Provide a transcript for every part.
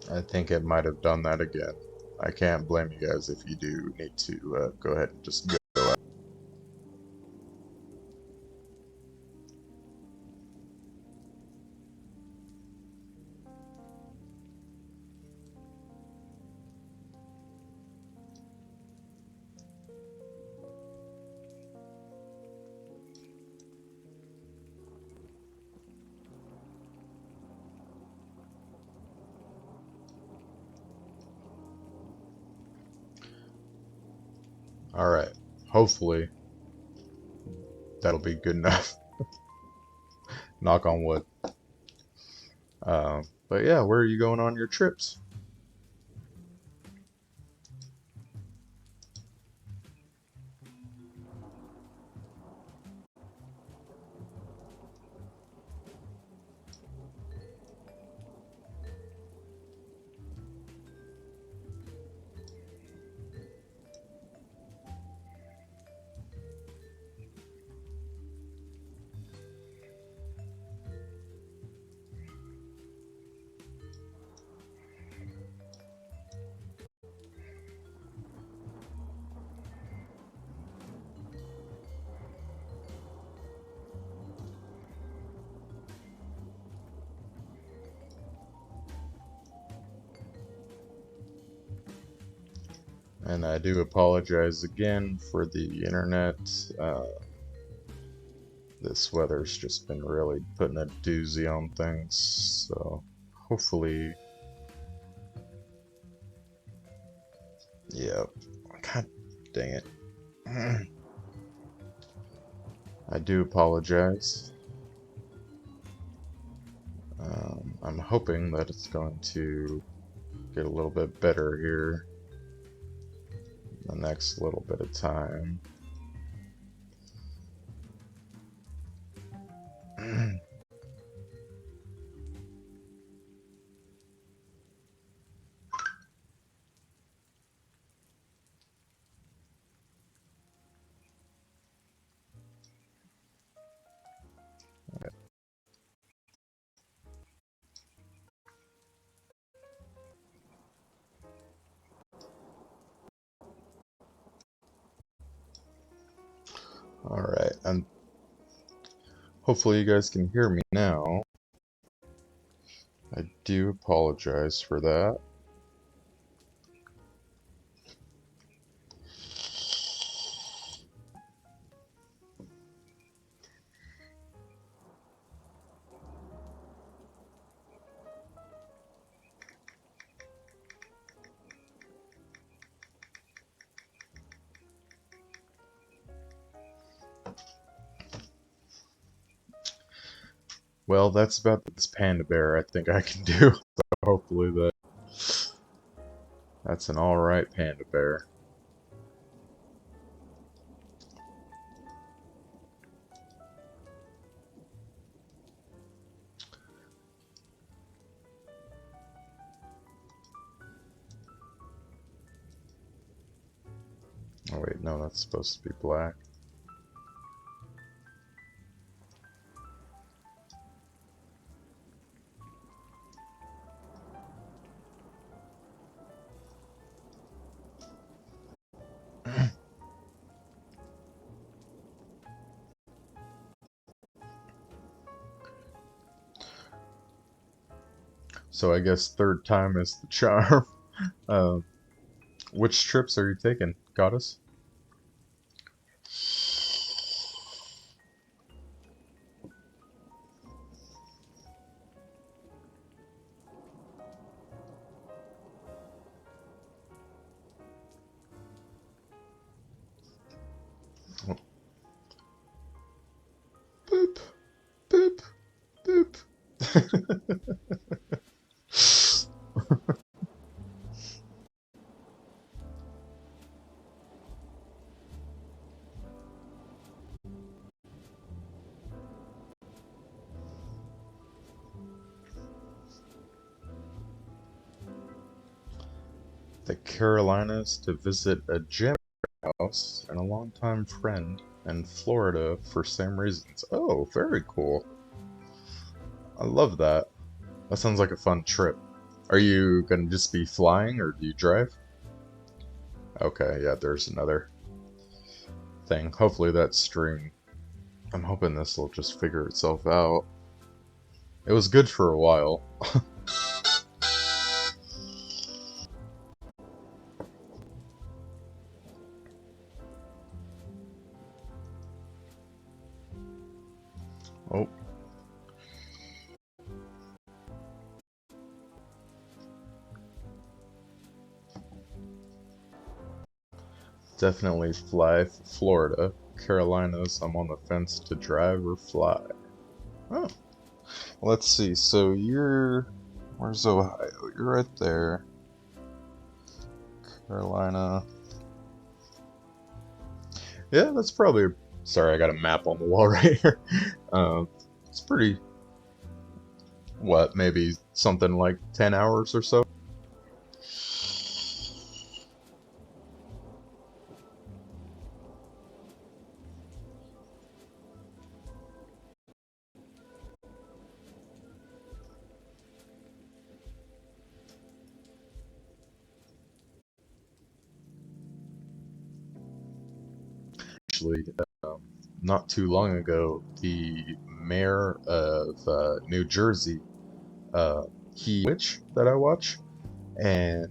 I think it might have done that again. I can't blame you guys if you do need to go ahead and just go out. Alright, hopefully that'll be good enough. Knock on wood. But yeah, where are you going on your trips? And I do apologize again for the internet. This weather's just been really putting a doozy on things, so hopefully, yeah. God dang it. I do apologize. I'm hoping that it's going to get a little bit better here in the next little bit of time. Alright, and hopefully you guys can hear me now. I do apologize for that. Well, that's about this panda bear I think I can do. So hopefully that's an alright panda bear. Oh wait, no, that's supposed to be black. So I guess third time is the charm. Uh, which trips are you taking, Goddess? Oh, boop, boop, boop. The Carolinas to visit a gym house and a longtime friend, and Florida for same reasons. Oh, very cool. I love that. That sounds like a fun trip. Are you gonna just be flying or do you drive? Okay, yeah, there's another thing. Hopefully that string, I'm hoping this will just figure itself out. It was good for a while. Oh, definitely fly Florida. Carolinas, I'm on the fence to drive or fly. Oh, let's see. So where's Ohio? You're right there. Carolina. Yeah, that's probably. Sorry, I got a map on the wall right here. It's pretty. What? Maybe something like 10 hours or so. Actually, um, not too long ago, the mayor of New Jersey, uh, Witch that I watch, and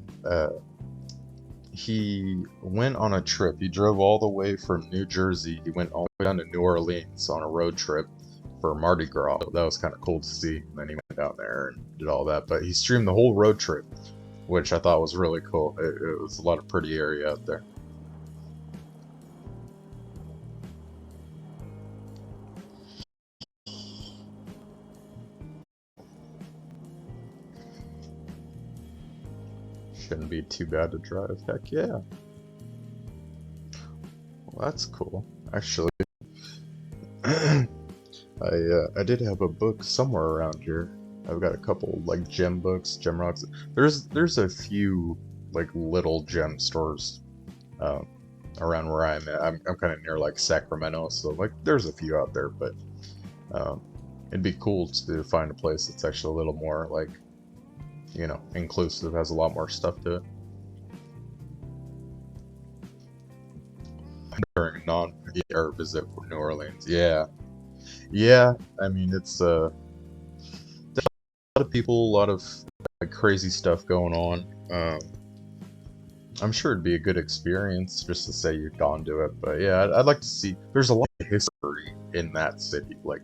he went on a trip. He drove all the way from New Jersey. He went all the way down to New Orleans on a road trip for Mardi Gras. That was kind of cool to see. And then he went down there and did all that. But he streamed the whole road trip, which I thought was really cool. It was a lot of pretty area out there. Shouldn't be too bad to drive. Heck yeah. Well, that's cool. Actually, I did have a book somewhere around here. I've got a couple like gem books, gem rocks. There's a few like little gem stores um, around where I'm at. I'm kind of near like Sacramento, so like there's a few out there, but um, it'd be cool to find a place that's actually a little more like inclusive, has a lot more stuff to it. During non or visit New Orleans, yeah, yeah. I mean, it's a lot of people, a lot of like crazy stuff going on. I'm sure it'd be a good experience just to say you've gone to it. But yeah, I'd like to see. There's a lot of history in that city. Like,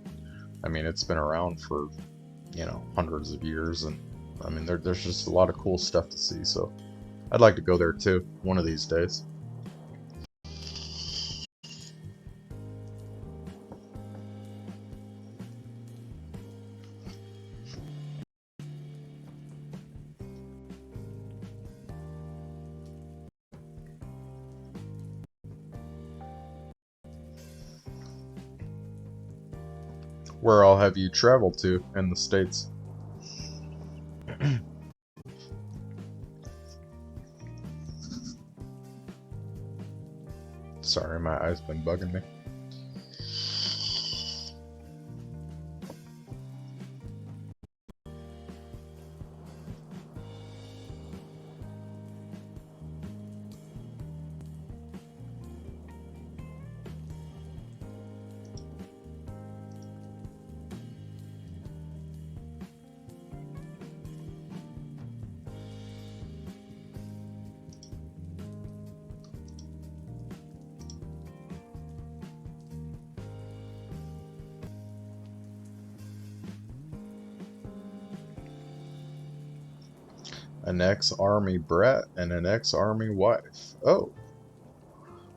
I mean, it's been around for hundreds of years, and I mean, there's just a lot of cool stuff to see. So I'd like to go there too one of these days. Where all have you traveled to in the States? Sorry, my eyes been bugging me. An ex-army brat and an ex-army wife. Oh,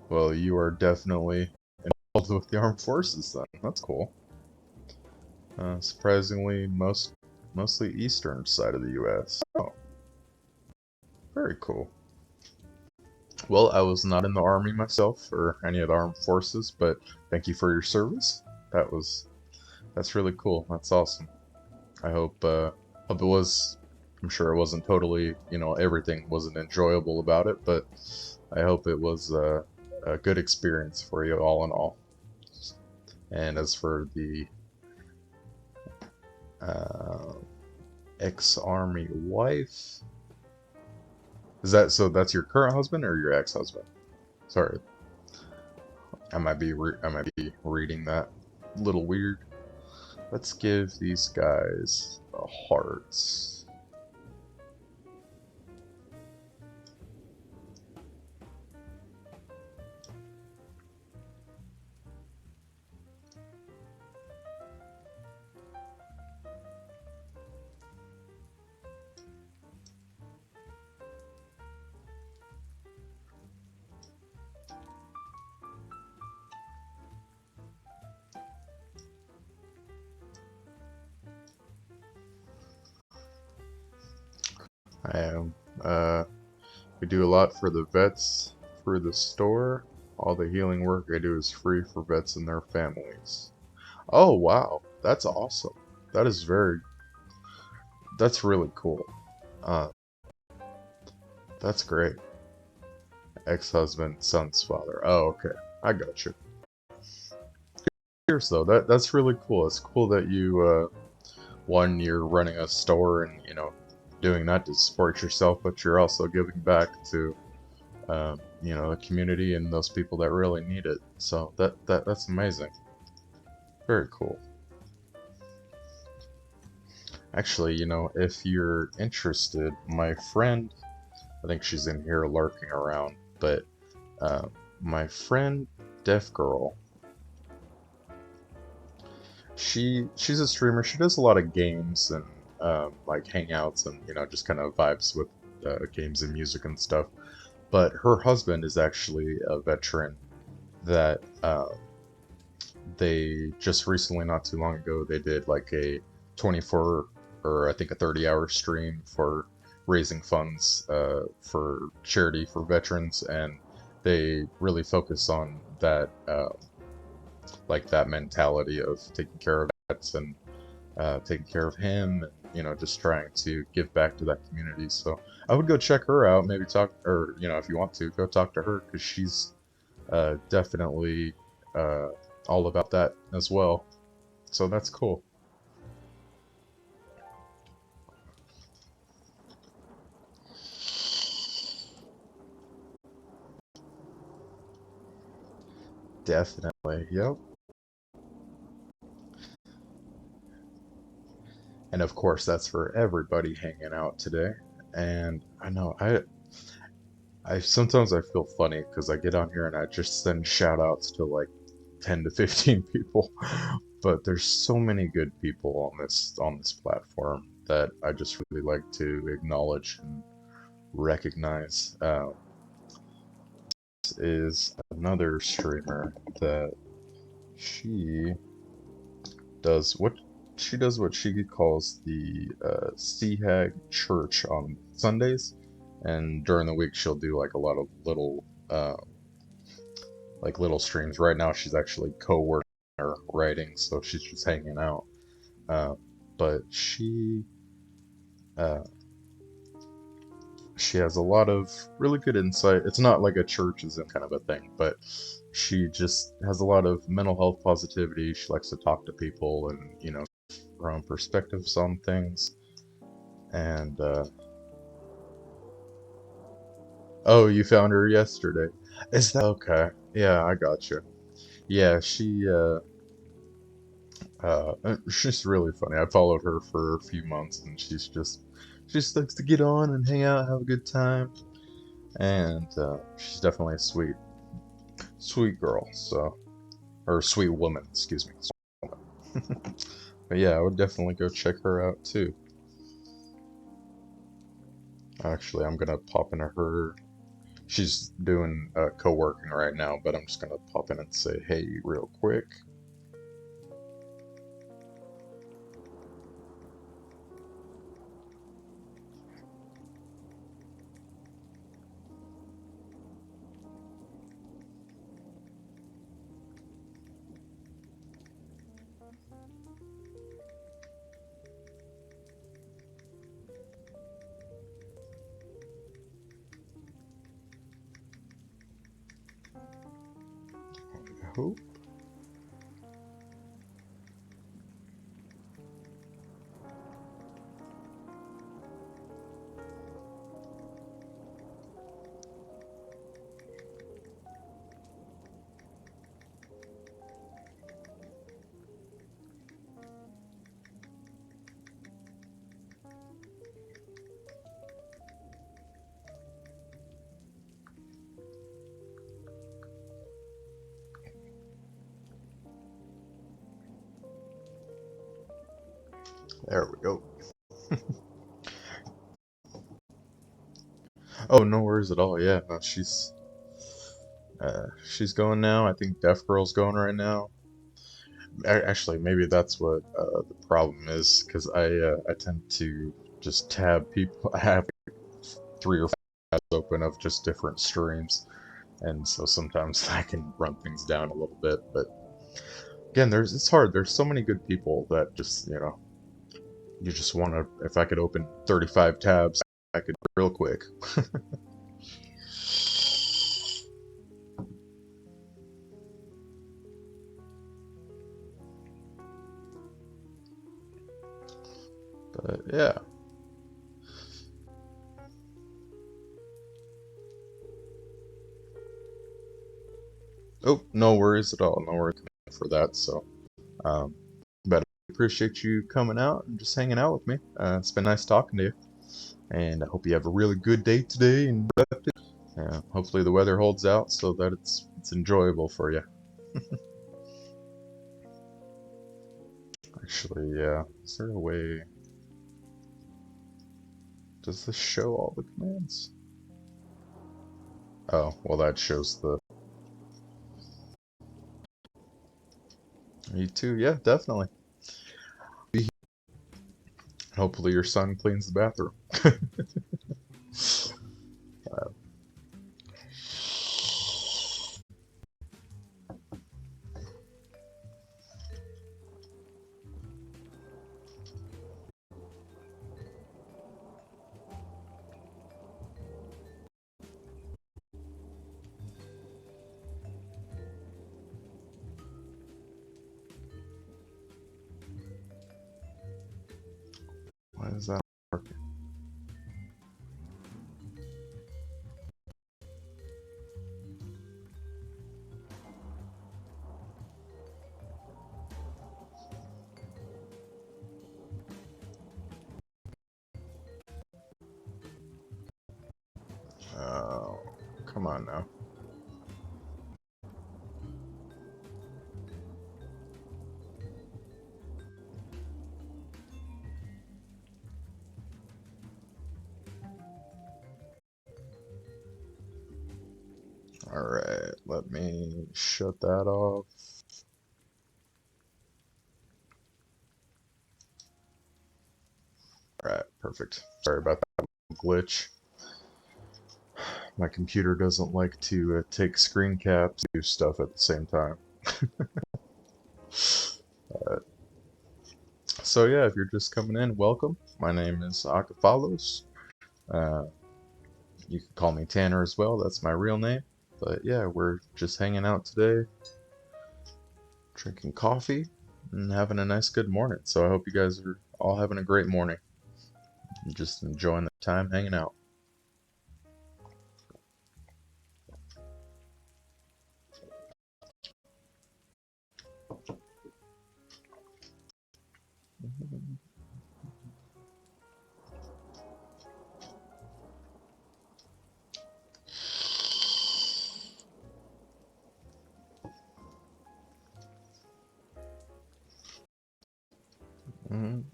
well, you are definitely involved with the armed forces then. That's cool. Surprisingly, mostly eastern side of the U.S. Oh, very cool. Well, I was not in the army myself or any of the armed forces, but thank you for your service. That's really cool. That's awesome. I hope it was. I'm sure it wasn't totally, everything wasn't enjoyable about it, but I hope it was a good experience for you all in all. And as for the uh, Ex-army wife. Is that so? That's your current husband or your ex-husband? Sorry, I might be reading that a little weird. Let's give these guys a hearts. I am. We do a lot for the vets through the store. All the healing work I do is free for vets and their families. Oh wow, that's awesome. That is very. That's really cool. Uh, that's great. Ex-husband, son's father. Oh, okay. I got you. Here's though, that's really cool. It's cool that you one, you're running a store and doing that to support yourself, but you're also giving back to the community and those people that really need it. So that's amazing. Very cool. Actually, if you're interested, my friend, I think she's in here lurking around, but uh, my friend Deaf Girl, she's a streamer. She does a lot of games and like hangouts and just kind of vibes with games and music and stuff. But her husband is actually a veteran that they just recently, not too long ago, they did like a 24 or I think a 30-hour stream for raising funds for charity for veterans, and they really focus on that like that mentality of taking care of vets and taking care of him, and just trying to give back to that community. So I would go check her out, maybe talk, or if you want to go talk to her, because she's definitely uh, all about that as well. So that's cool. Definitely, yep. And of course, that's for everybody hanging out today. And I know I sometimes I feel funny because I get on here and I just send shout outs to like 10 to 15 people. But there's so many good people on this platform that I just really like to acknowledge and recognize. This is another streamer that she does what she calls the Sea Hag Church on Sundays, and during the week she'll do like a lot of uh, little streams. Right now she's actually co-working or writing, so she's just hanging out. Uh, but uh, she has a lot of really good insight. It's not like a churchism kind of a thing, but she just has a lot of mental health positivity. She likes to talk to people and her own perspectives on things. And oh, you found her yesterday. Is that okay? Yeah, I got you. Yeah, she's really funny. I followed her for a few months, and she just likes to get on and hang out, have a good time, and she's definitely a sweet girl. So, or sweet woman, excuse me. Sweet woman. But yeah, I would definitely go check her out too. Actually, I'm gonna pop into her. She's doing co-working right now, but I'm just gonna pop in and say hey real quick. I hope. There we go. Oh, no worries at all. Yeah, no, she's going now. I think Deaf Girl's going right now. Actually, maybe that's what the problem is, because I tend to just tab people. I have 3 or 4 tabs open of just different streams, and so sometimes I can run things down a little bit. But again, it's hard. There's so many good people that just you just want to. If I could open 35 tabs, I could real quick. But yeah. Oh, no worries at all. No worries for that. So, um, but I appreciate you coming out and just hanging out with me. It's been nice talking to you, and I hope you have a really good day today. And hopefully the weather holds out so that it's enjoyable for you. Actually, yeah. Is there a way? Does this show all the commands? Oh, well, that shows the. Me too. Yeah, definitely. Hopefully your son cleans the bathroom. Why is that working? Oh, come on now. Alright, let me shut that off. Alright, perfect. Sorry about that glitch. My computer doesn't like to take screen caps and do stuff at the same time. Uh, so yeah, if you're just coming in, welcome. My name is Akafalos. Uh, you can call me Tanner as well, that's my real name. But yeah, we're just hanging out today, drinking coffee, and having a nice good morning. So I hope you guys are all having a great morning. And just enjoying the time hanging out. Mhm.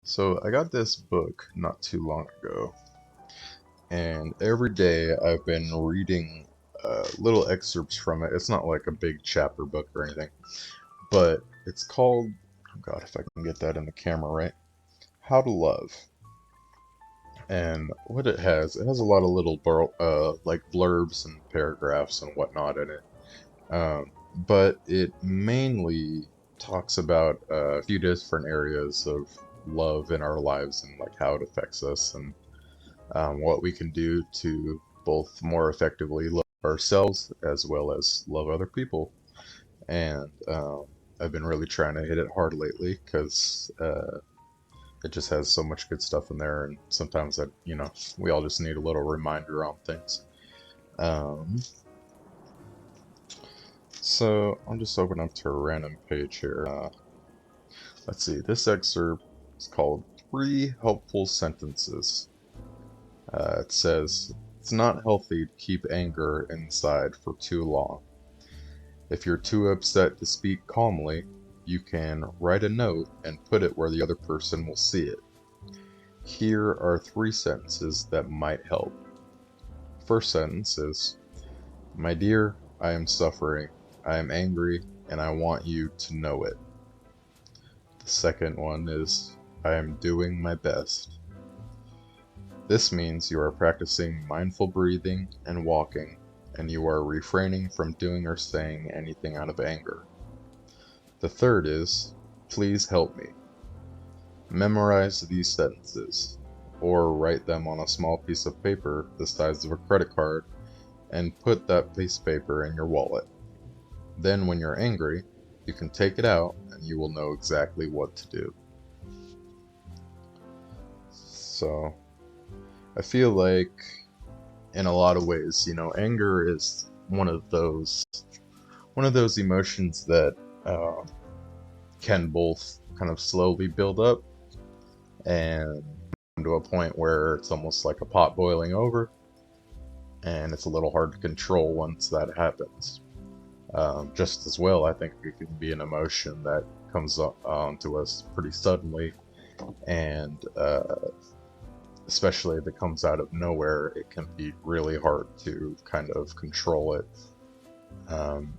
So I got this book not too long ago, and every day I've been reading little excerpts from it. It's not like a big chapter book or anything, but it's called, oh God, if I can get that in the camera right, How to Love. And what it has a lot of little like blurbs and paragraphs and whatnot in it. But it mainly talks about a few different areas of love in our lives and like how it affects us and what we can do to both more effectively love ourselves as well as love other people. And I've been really trying to hit it hard lately because it just has so much good stuff in there, and sometimes that we all just need a little reminder on things. Um, so I'll just open up to a random page here. Let's see. This excerpt is called Three Helpful Sentences. It says, "It's not healthy to keep anger inside for too long. If you're too upset to speak calmly, you can write a note and put it where the other person will see it. Here are 3 sentences that might help. First sentence is, "My dear, I am suffering, I am angry, and I want you to know it." The second one is, "I am doing my best." This means you are practicing mindful breathing and walking, and you are refraining from doing or saying anything out of anger. The third is, "Please help me." Memorize these sentences, or write them on a small piece of paper the size of a credit card, and put that piece of paper in your wallet. Then when you're angry, you can take it out and you will know exactly what to do. So, I feel like in a lot of ways, anger is one of those emotions that can both kind of slowly build up and come to a point where it's almost like a pot boiling over, and it's a little hard to control once that happens. Just as well, I think it can be an emotion that comes onto us pretty suddenly, and especially if it comes out of nowhere, it can be really hard to kind of control it,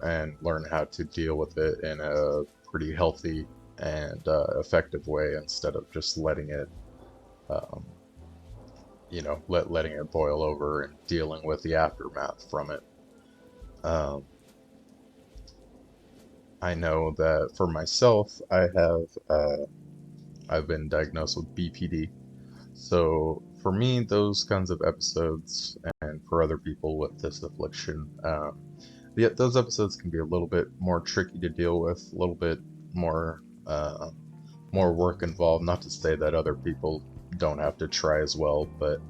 and learn how to deal with it in a pretty healthy and effective way, instead of just letting it, um, letting it boil over and dealing with the aftermath from it. Um, I know that for myself, I've been diagnosed with BPD. So for me, those kinds of episodes, and for other people with this affliction, those episodes can be a little bit more tricky to deal with, a little bit more more work involved. Not to say that other people don't have to try as well, but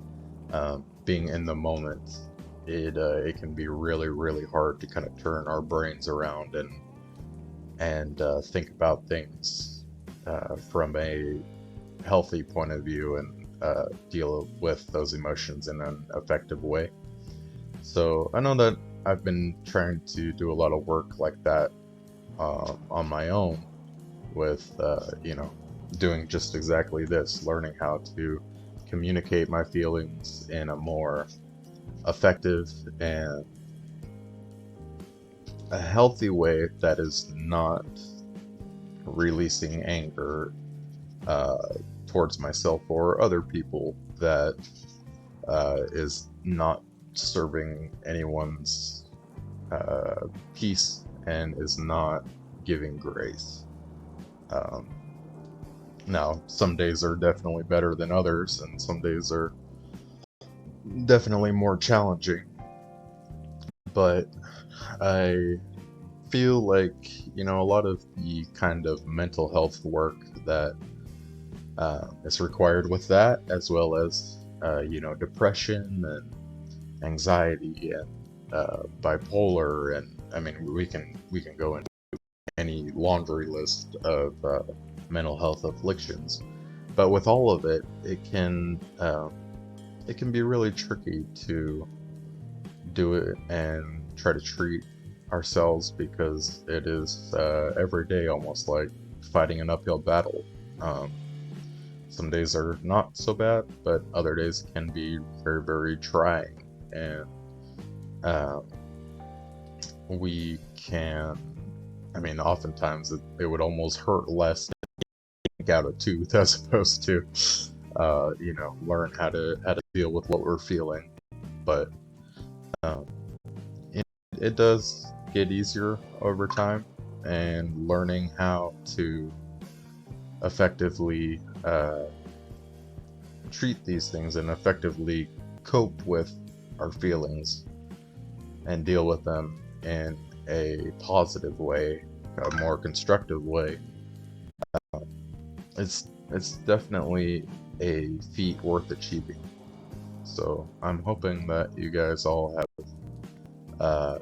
being in the moment, it can be really really hard to kind of turn our brains around and think about things from a healthy point of view, and deal with those emotions in an effective way. So I know that I've been trying to do a lot of work like that on my own, with doing just exactly this, learning how to communicate my feelings in a more effective and a healthy way that is not releasing anger uh, towards myself or other people, that is not serving anyone's peace, and is not giving grace. Um, Now, some days are definitely better than others, and some days are definitely more challenging, but I feel like, a lot of the kind of mental health work that is required with that, as well as, depression and anxiety and bipolar, and I mean, we can go into any laundry list of mental health afflictions. But with all of it, it can be really tricky to do it and try to treat ourselves, because it is every day almost like fighting an uphill battle. Um, some days are not so bad, but other days can be very, very trying, and uh, we can. I mean, oftentimes it would almost hurt less to take out a tooth as opposed to, learn how to deal with what we're feeling. But um, it does get easier over time, and learning how to effectively treat these things and effectively cope with our feelings and deal with them in a positive way, a more constructive way. It's definitely a feat worth achieving. So I'm hoping that you guys all uh,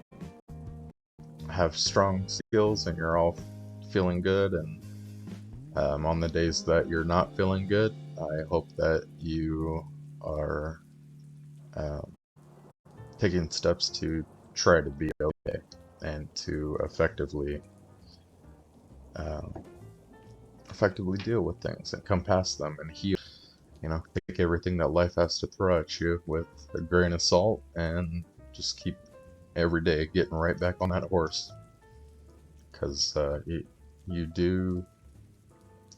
have strong skills, and you're all feeling good. And on the days that you're not feeling good, I hope that you are um, taking steps to try to be okay. and to um, effectively deal with things and come past them and heal. Take everything that life has to throw at you with a grain of salt and just keep every day getting right back on that horse. Because you do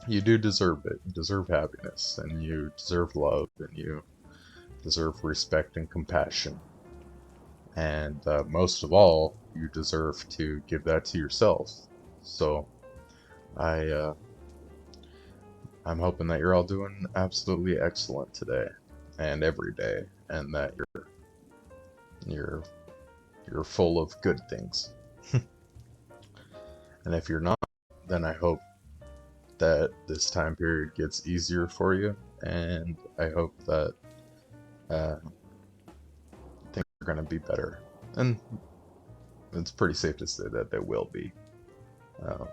deserve it. You deserve happiness, and you deserve love, and you deserve respect and compassion. And most of all, you deserve to give that to yourself. So I I'm hoping that you're all doing absolutely excellent today and every day, and that you're you're full of good things. And if you're not, then I hope that this time period gets easier for you, and I hope that uh, things are going to be better. And it's pretty safe to say that they will be. Uh,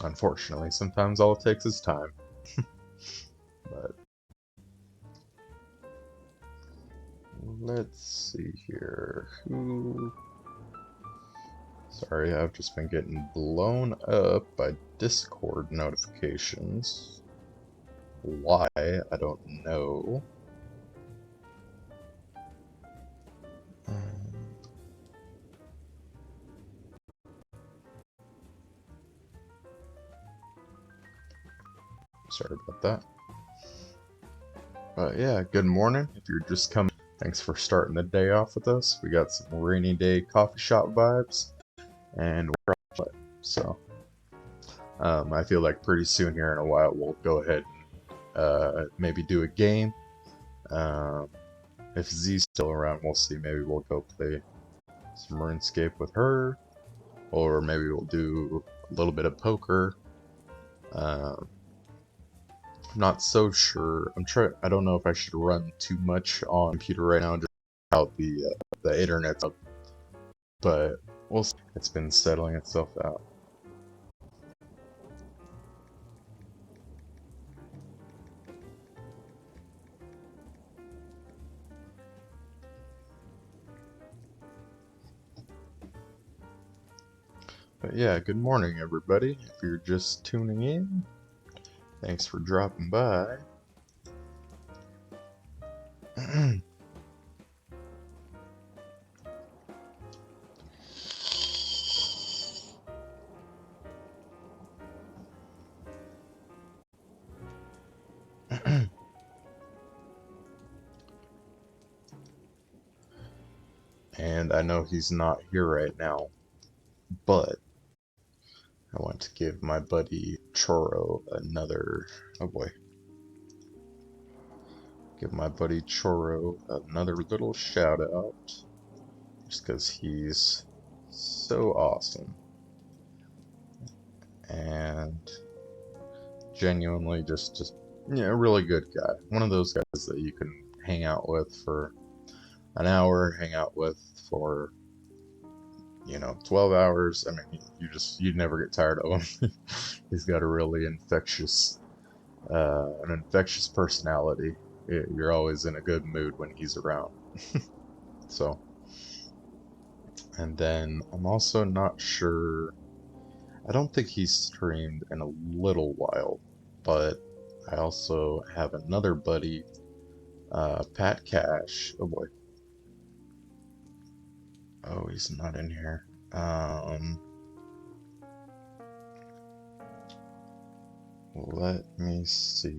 Unfortunately, sometimes all it takes is time. But let's see here. Sorry, I've just been getting blown up by Discord notifications. Why? I don't know. Sorry about that. But yeah, good morning. If you're just coming, thanks for starting the day off with us. We got some rainy day coffee shop vibes, and we're all set. So I feel like pretty soon here in a while we'll go ahead and maybe do a game. If Z's still around, we'll see. Maybe we'll go play some RuneScape with her, or maybe we'll do a little bit of poker. I'm not so sure. I don't know if I should run too much on computer right now, just out the internet's up. But we'll see. It's been settling itself out. But yeah, good morning, everybody. If you're just tuning in, thanks for dropping by. And I know he's not here right now, but I want to give my buddy Choro another. Oh boy. Give my buddy Choro another little shout out. Just because he's so awesome. And genuinely just a really good guy. One of those guys that you can hang out with for an hour, hang out with for 12 hours. I mean, you'd never get tired of him. He's got a really an infectious personality. You're always in a good mood when he's around. So, and then I'm also not sure. I don't think he's streamed in a little while, but I also have another buddy, Pat Cash. Oh boy. Oh, he's not in here. Let me see.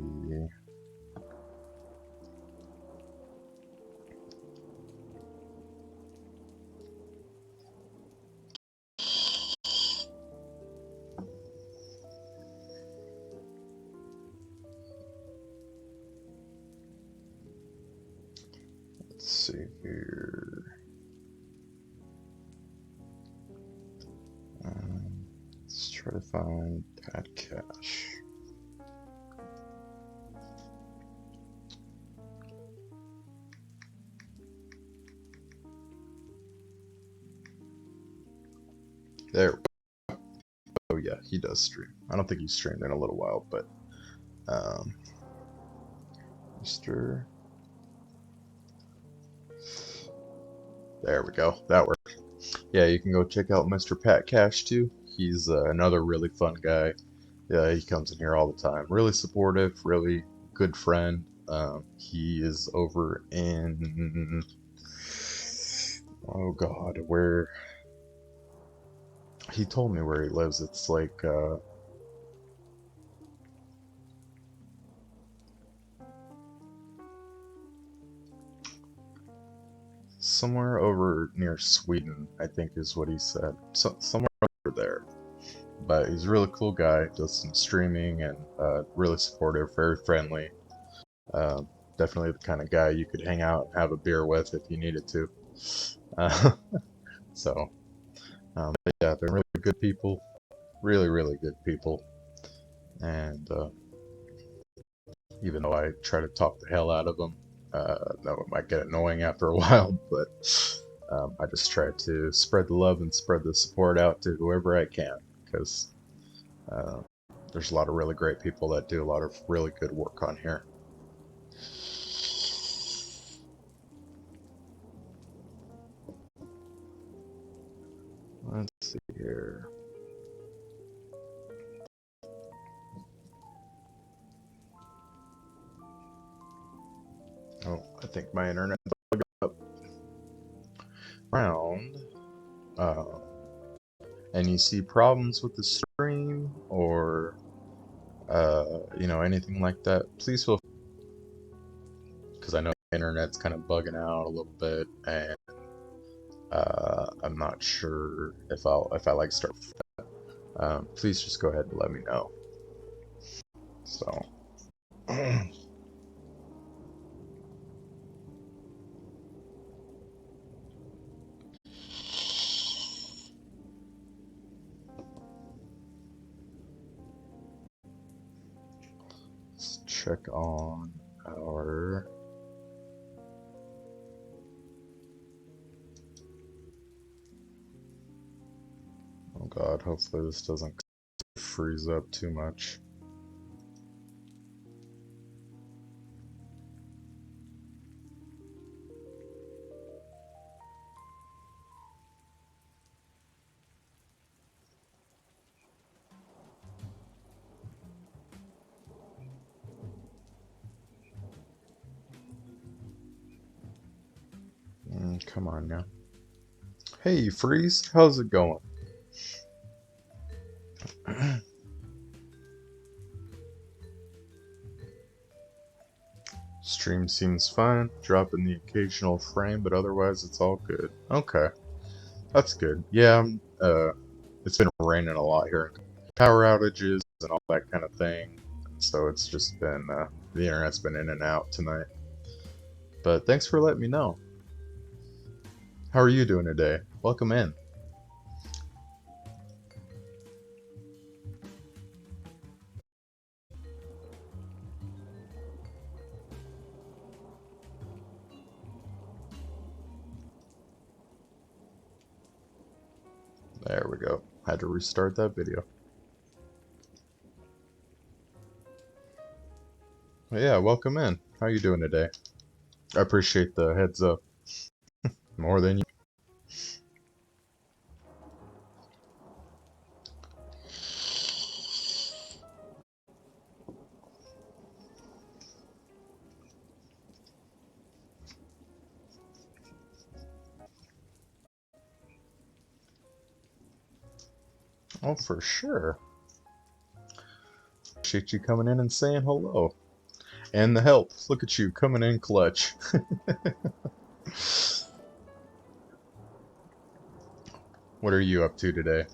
Let's see here. Let's try to find Pat Cash. There. Oh yeah, he does stream. I don't think he's streamed in a little while, but Mr. There we go. That worked. yeah, you can go check out Mr. Pat Cash too. He's another really fun guy. Yeah, he comes in here all the time. Really supportive, really good friend. He is over in, oh God, where he told me where he lives. It's like somewhere over near Sweden, I think is what he said. Somewhere over there. But he's a really cool guy. Does some streaming and really supportive, very friendly. Um, Definitely the kind of guy you could hang out and have a beer with if you needed to. Uh, so, but yeah, they're really good people. Really, really good people. And even though I try to talk the hell out of them, that might get annoying after a while, but I just try to spread the love and spread the support out to whoever I can, because uh, there's a lot of really great people that do a lot of really good work on here. Let's see here. Oh, I think my internet bugged up. Round. Uh, and you see problems with the stream or anything like that, please feel, because I know the internet's kind of bugging out a little bit, and I'm not sure if I like start. Please just go ahead and let me know. So. Let's check on our. Oh God, hopefully this doesn't freeze up too much. Come on now. Hey, Freeze, how's it going? Stream seems fine, dropping the occasional frame, but otherwise it's all good. Okay, that's good. Yeah, it's been raining a lot here. Power outages and all that kind of thing. So it's just been, the internet's been in and out tonight. But thanks for letting me know. How are you doing today? Welcome in. There we go. Had to restart that video. But yeah, welcome in. How are you doing today? I appreciate the heads up. More than you. Oh, for sure. Appreciate you coming in and saying hello. And the help. Look at you coming in clutch. What are you up to today?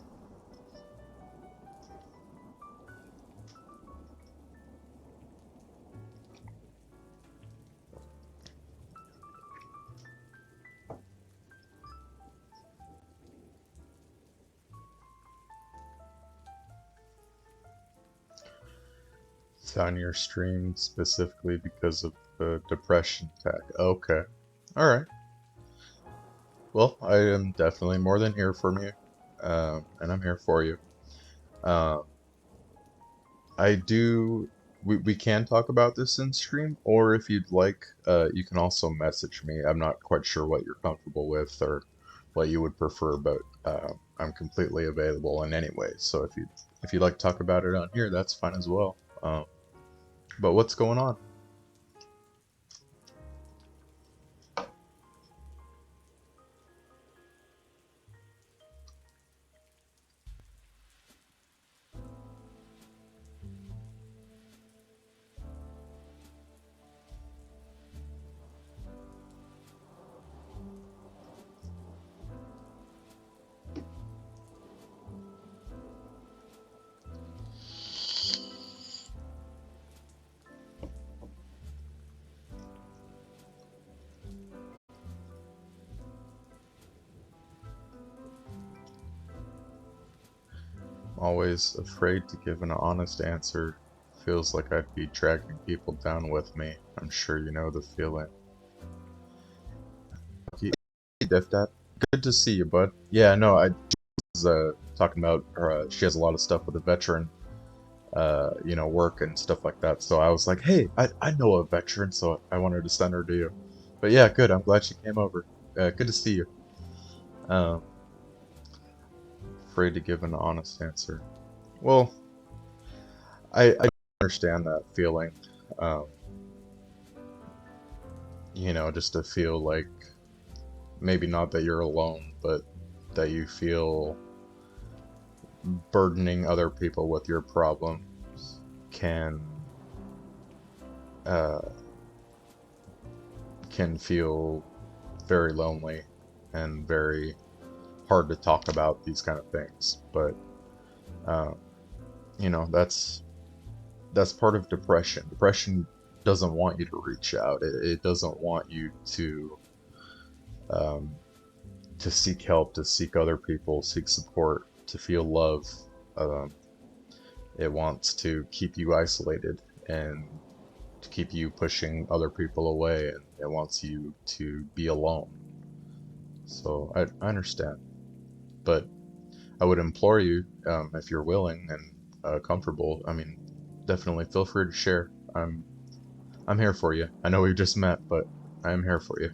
Found your stream specifically because of the depression attack. Okay. Alright. Well, I am definitely more than here for you. And I'm here for you. Um, I do. We can talk about this in stream, or if you'd like, you can also message me. I'm not quite sure what you're comfortable with, or what you would prefer, but I'm completely available in any way. So if you'd like to talk about it on here, that's fine as well. But what's going on? Always afraid to give an honest answer. Feels like I'd be dragging people down with me. I'm sure you know the feeling. Hey, Diff Dad. Good to see you, bud. Yeah, no, I was talking about her. She has a lot of stuff with the veteran, work and stuff like that. So I was like, hey, I know a veteran, so I wanted to send her to you. But yeah, good. I'm glad she came over. Good to see you. Um, Afraid to give an honest answer. Well, I understand that feeling. Um, just to feel like maybe not that you're alone, but that you feel burdening other people with your problems can uh, can feel very lonely and very hard to talk about these kind of things. But uh, that's part of depression. Depression doesn't want you to reach out. It doesn't want you um, to seek help, to seek other people, seek support, to feel love. Um, it wants to keep you isolated and to keep you pushing other people away, and it wants you to be alone. So I understand, but I would implore you, if you're willing and comfortable, I mean, definitely feel free to share. I'm here for you. I know we just met, but I am here for you.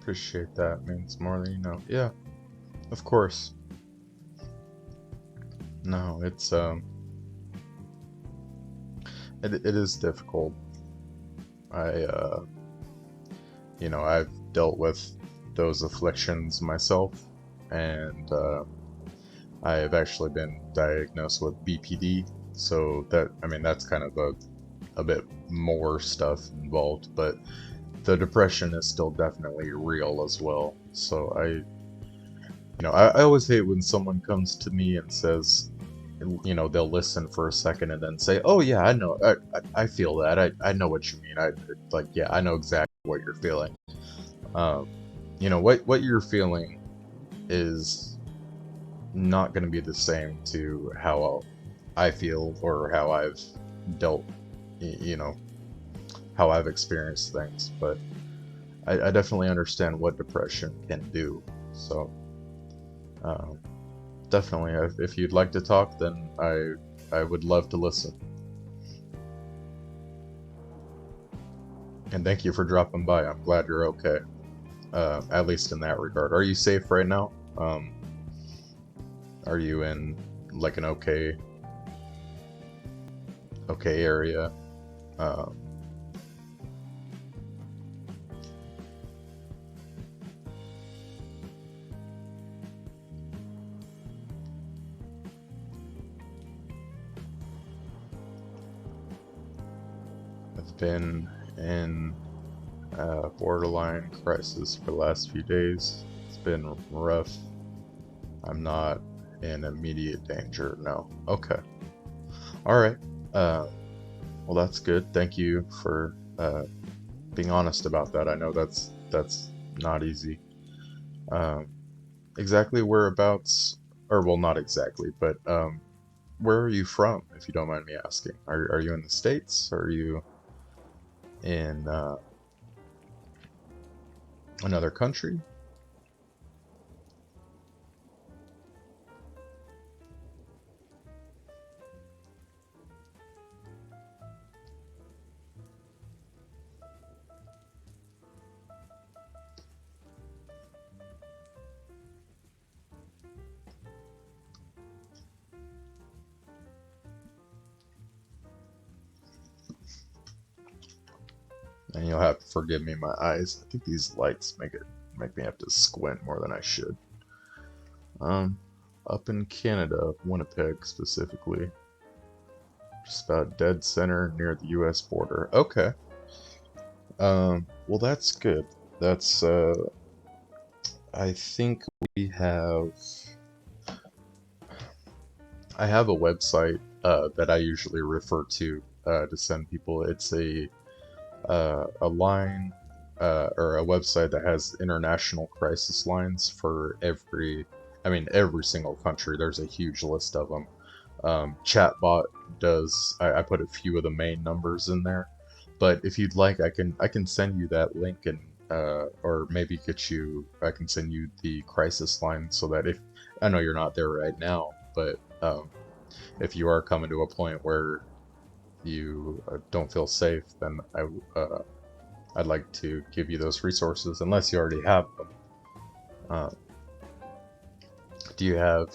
Appreciate that. Means more than you know. Yeah, of course. No, it is difficult. I I've dealt with those afflictions myself, and I have actually been diagnosed with BPD. So that, I mean, that's kind of a bit more stuff involved, but the depression is still definitely real as well. So I always hate when someone comes to me and says, they'll listen for a second and then say, "Oh yeah, I know, I feel that. I know what you mean. Yeah, I know exactly what you're feeling." Um, what you're feeling is not going to be the same to how I feel or how I've dealt, you know, how I've experienced things. But I definitely understand what depression can do. So um, definitely, if you'd like to talk, then I would love to listen. And thank you for dropping by. I'm glad you're okay. At least in that regard. Are you safe right now? Are you in like an okay area? Um, I've been in Borderline crisis for the last few days. It's been rough. I'm not in immediate danger, no. Okay. Alright. Well, that's good. Thank you for being honest about that. I know that's not easy. Um, exactly whereabouts, or well, not exactly, but where are you from, if you don't mind me asking? Are you in the States? Or are you in another country? And you'll have to forgive me, my eyes. I think these lights make me have to squint more than I should. Um, Up in Canada, Winnipeg specifically, just about dead center near the U.S. border. Okay. Well, that's good. That's I think we have. I have a website that I usually refer to send people. It's a line or a website that has international crisis lines for every single country. There's a huge list of them. Chatbot does. I put a few of the main numbers in there, but if you'd like, I can send you that link and or maybe get you. I can send you the crisis line so that if I know you're not there right now, but if you are coming to a point where you don't feel safe, then I'd like to give you those resources, unless you already have them. Uh, do you have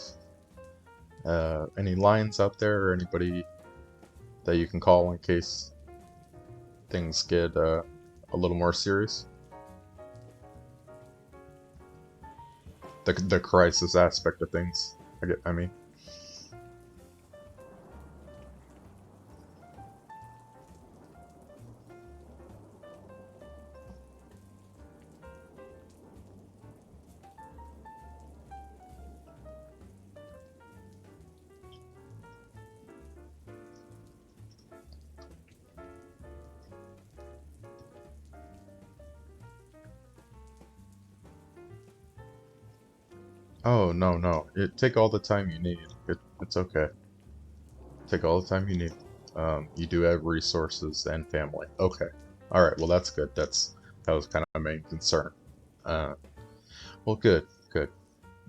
any lines out there, or anybody that you can call in case things get a little more serious? The crisis aspect of things. I mean. Oh, no, no. Take all the time you need. It's okay. Take all the time you need. You do have resources and family. Okay. All right. Well, that's good. That was kind of my main concern. Uh, well, good, good.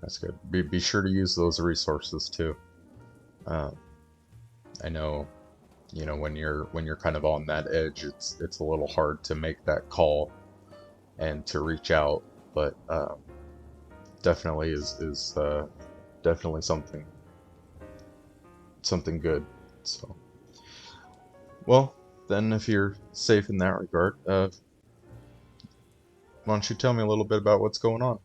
That's good. Be sure to use those resources too. Um, I know, when you're kind of on that edge, it's a little hard to make that call and to reach out, but definitely is definitely something good. So, well, then if you're safe in that regard, why don't you tell me a little bit about what's going on?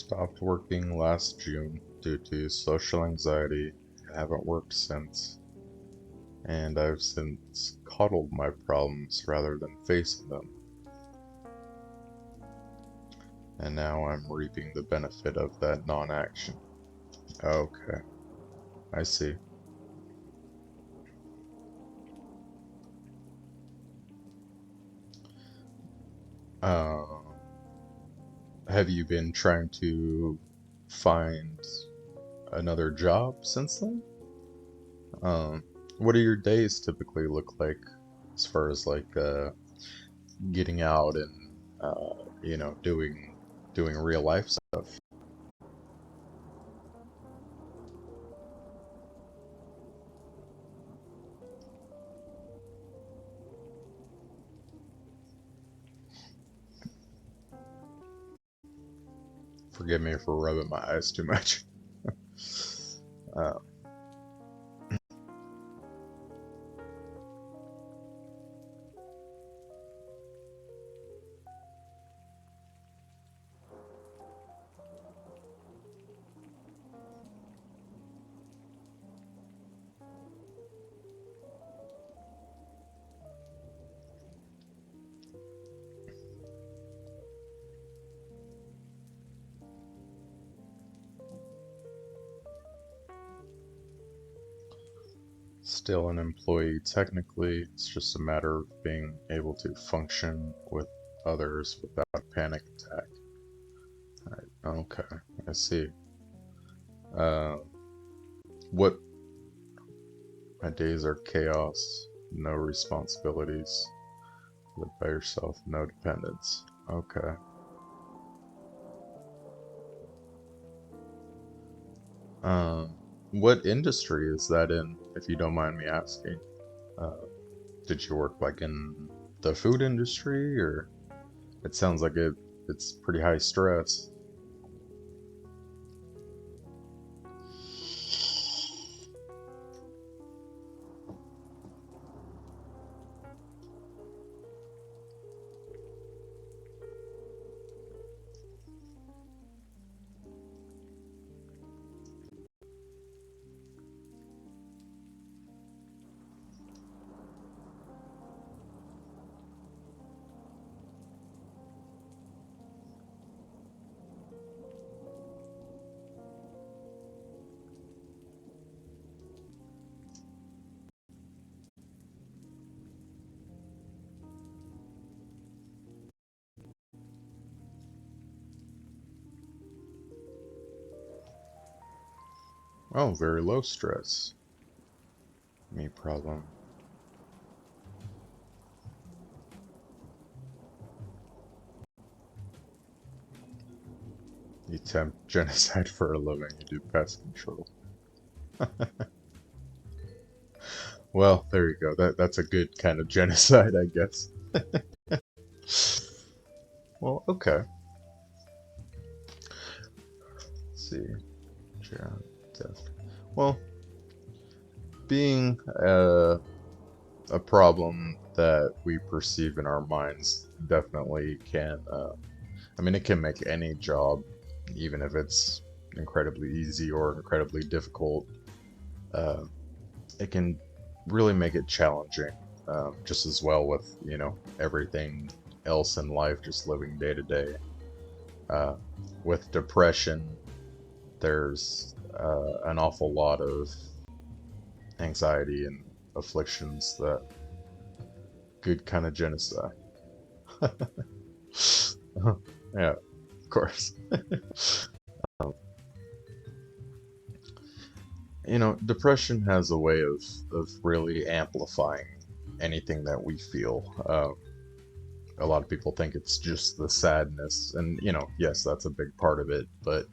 Stopped working last June due to social anxiety. I haven't worked since, and I've since coddled my problems rather than facing them. And now I'm reaping the benefit of that non-action. Okay, I see. Uh, have you been trying to find another job since then? Um, what do your days typically look like as far as like getting out and doing real life stuff? Forgive me for rubbing my eyes too much. Uh, Still an employee technically, it's just a matter of being able to function with others without a panic attack. Okay, I see. Uh, what my days are chaos, no responsibilities, live by yourself, no dependents. Okay. Um, what industry is that in, if you don't mind me asking? Uh, did you work like in the food industry, or it sounds like it's pretty high stress. Oh, very low stress. Me problem. You attempt genocide for a living, you do pest control. Well, there you go. That's a good kind of genocide, I guess. Well, okay. Let's see. Job, death. Well, being a problem that we perceive in our minds definitely can, I mean, it can make any job, even if it's incredibly easy or incredibly difficult, uh, it can really make it challenging, just as well with, everything else in life, just living day to day. Uh, with depression, there's an awful lot of anxiety and afflictions that good kind of genocide. Yeah, of course. Um, depression has a way of really amplifying anything that we feel. A lot of people think it's just the sadness, and yes, that's a big part of it, but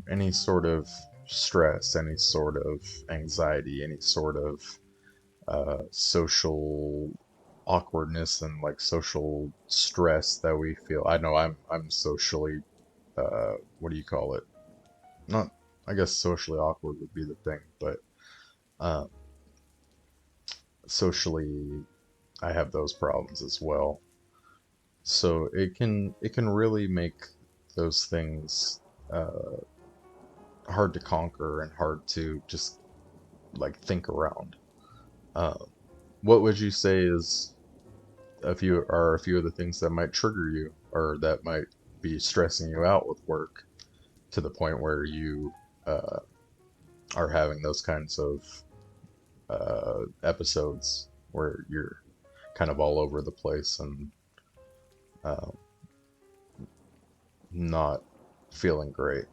any sort of stress, any sort of anxiety, any sort of social awkwardness and like social stress that we feel. I know I'm socially what do you call it? Not, I guess socially awkward would be the thing, but uh, socially I have those problems as well. So it can really make those things. uh, hard to conquer and hard to just like think around. Um, what would you say is a few of the things that might trigger you or that might be stressing you out with work to the point where you uh, are having those kinds of episodes where you're kind of all over the place and uh, not feeling great?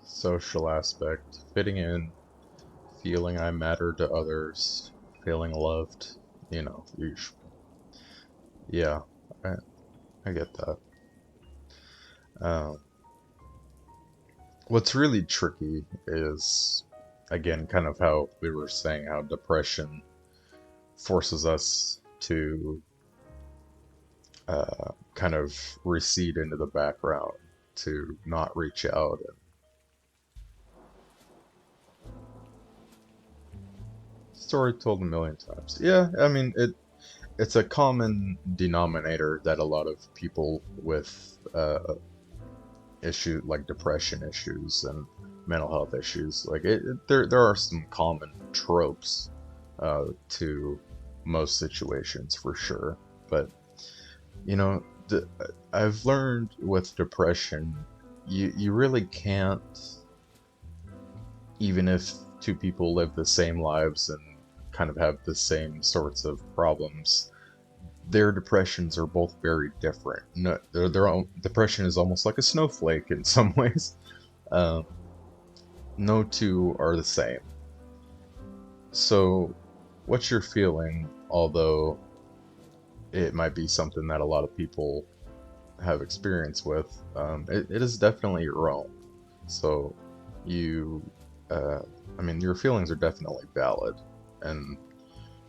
Social aspect, fitting in, feeling I matter to others, feeling loved, you yeah, I, I get that. Um, what's really tricky is, again, kind of how we were saying, how depression forces us to kind of recede into the background, to not reach out. And story told a million times. Yeah, I mean, it's a common denominator that a lot of people with issue like depression issues and mental health issues, like there are some common tropes to most situations for sure. But you know, I've learned with depression, you really can't, even if two people live the same lives and kind of have the same sorts of problems, their depressions are both very different. No, their own depression is almost like a snowflake in some ways. Um, no two are the same. So, what you're feeling, although it might be something that a lot of people have experience with, it is definitely your own. So, you, uh, I mean, your feelings are definitely valid, and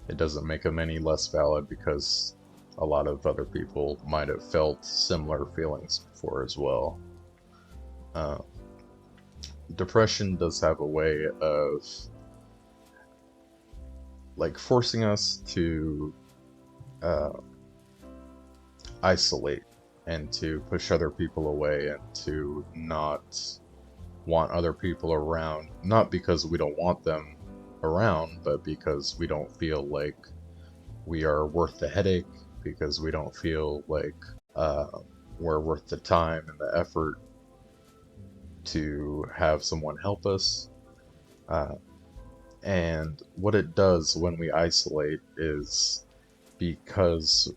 it doesn't make them any less valid because a lot of other people might have felt similar feelings before as well. Uh, depression does have a way of like forcing us to uh, isolate and to push other people away and to not want other people around, not because we don't want them around, but because we don't feel like we are worth the headache, because we don't feel like uh, we're worth the time and the effort to have someone help us. Uh, and what it does when we isolate is, because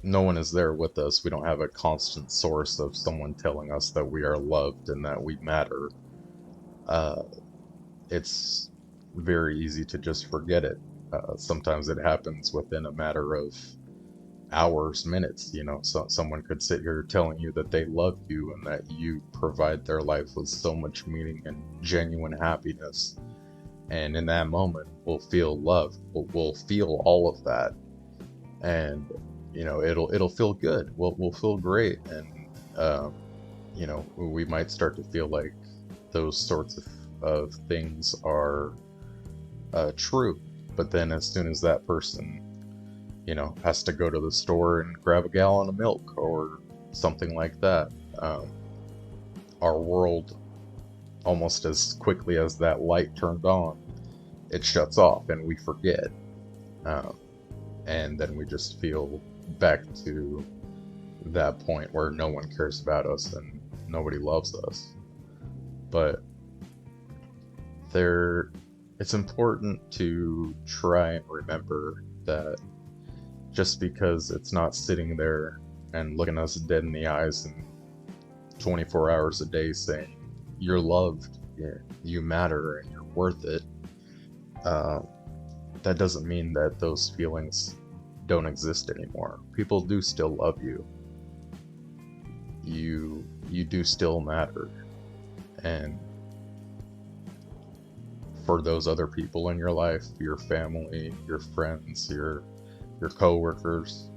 no one is there with us, we don't have a constant source of someone telling us that we are loved and that we matter. Uh, it's very easy to just forget it. Sometimes it happens within a matter of hours, minutes. So someone could sit here telling you that they love you and that you provide their life with so much meaning and genuine happiness. And in that moment, we'll feel love. We'll feel all of that, and it'll feel good. We'll feel great, and we might start to feel like those sorts of things are true. But then, as soon as that person has to go to the store and grab a gallon of milk or something like that, our world, almost as quickly as that light turned on, it shuts off and we forget. Um, and then we just feel back to that point where no one cares about us and nobody loves us. But it's important to try and remember that just because it's not sitting there and looking us dead in the eyes and 24 hours a day saying you're loved, you matter, and you're worth it. Uh, that doesn't mean that those feelings don't exist anymore. People do still love you. You do still matter, and for those other people in your life, your family, your friends, your coworkers,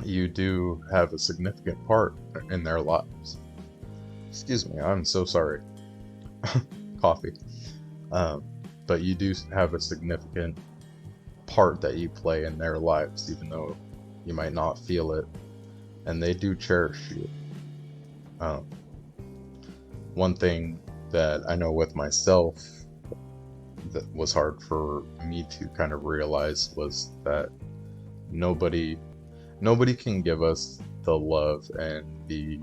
you do have a significant part in their lives. Excuse me, I'm so sorry. Coffee. Um, but you do have a significant part that you play in their lives, even though you might not feel it, and they do cherish you. Um, one thing that I know with myself that was hard for me to kind of realize was that nobody nobody can give us the love and the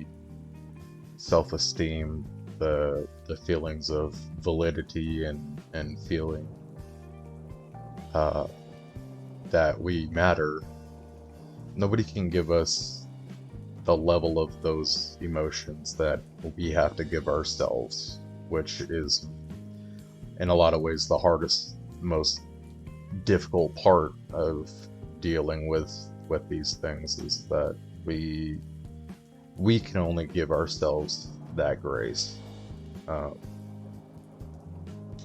self-esteem, the feelings of validity and feeling uh, that we matter. Nobody can give us the level of those emotions that we have to give ourselves, which is in a lot of ways the hardest, most difficult part of dealing with these things, is that we can only give ourselves that grace. Um,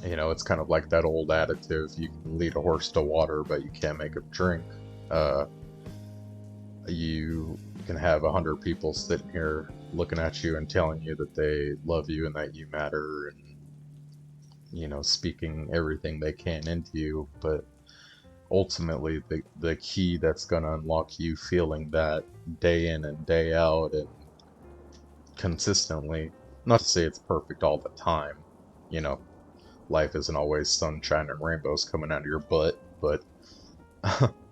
it's kind of like that old adage: you can lead a horse to water, but you can't make it drink. Uh, you can have 100 people sitting here looking at you and telling you that they love you and that you matter, and speaking everything they can into you, but ultimately the key that's going to unlock you feeling that day in and day out and consistently, not to say it's perfect all the time, you know life isn't always sunshine and rainbows coming out of your butt, but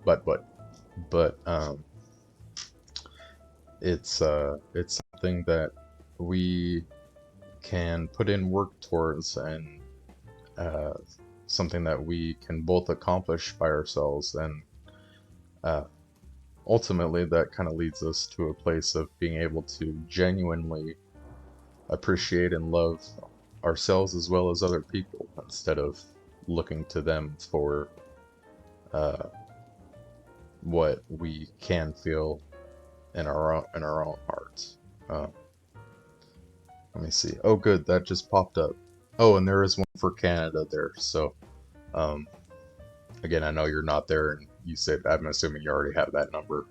but but but it's something that we can put in work towards, and uh, something that we can both accomplish by ourselves, and uh, ultimately that kind of leads us to a place of being able to genuinely appreciate and love ourselves as well as other people, instead of looking to them for uh, what we can feel in our own hearts. Uh, Let me see. Oh, good, that just popped up. Oh, and there is one for Canada there. So, um, again, I know you're not there, and you said, I'm assuming you already have that number.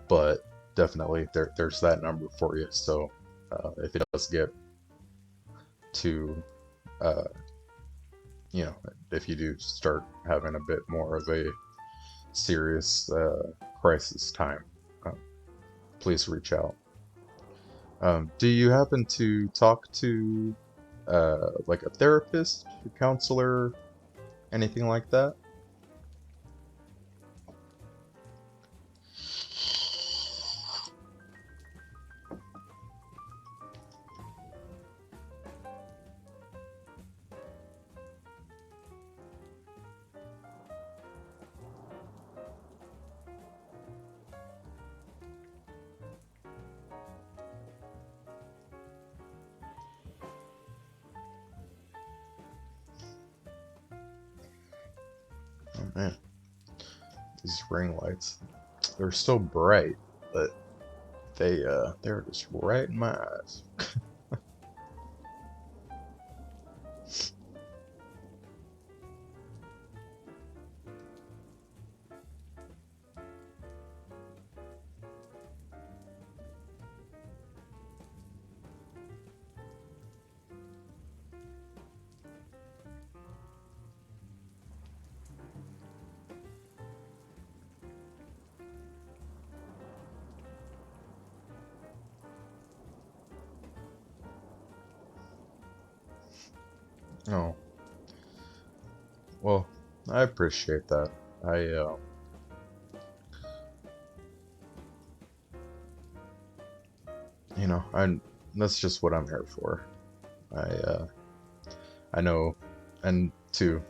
But definitely there's that number for you. So, if it does get to, uh, if you do start having a bit more of a serious crisis time, uh, please reach out. Do you happen to talk to like a therapist, a counselor, anything like that? Oh man, these ring lights, they're so bright, but they're just right in my eyes. Oh, well, I appreciate that. I I that's just what I'm here for. I I know, and two,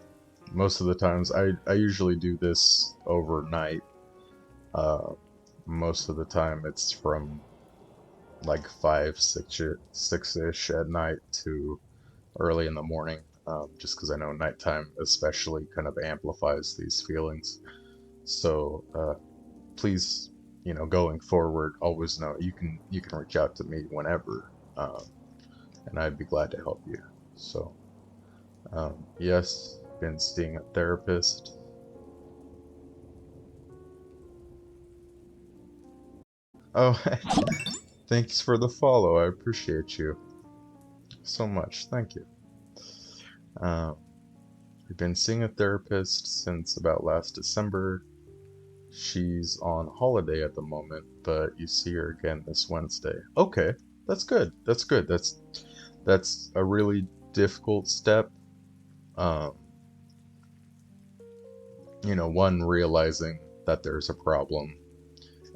most of the times I usually do this overnight. Uh, Most of the time it's from like 6-ish at night to early in the morning, just because I know nighttime especially kind of amplifies these feelings. So please, going forward, always know you can reach out to me whenever, and I'd be glad to help you. So yes, been seeing a therapist. Oh, thanks for the follow. I appreciate you so much. Thank you. Um, we've been seeing a therapist since about last December. She's on holiday at the moment, but you see her again this Wednesday. Okay, that's good. That's good. That's a really difficult step. Um, one, realizing that there's a problem,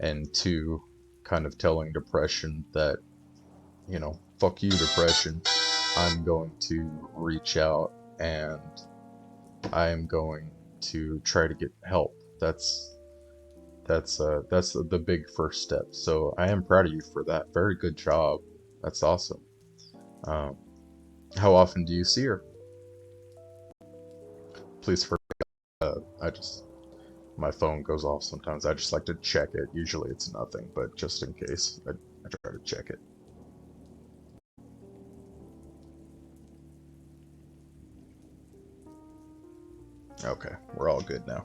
and two, kind of telling depression that, fuck you, depression. I'm going to reach out and I'm going to try to get help. That's the big first step. So I am proud of you for that. Very good job. That's awesome. Um, how often do you see her? Please forget. I just my phone goes off sometimes. I just like to check it. Usually it's nothing, but just in case, I try to check it. Okay, we're all good now.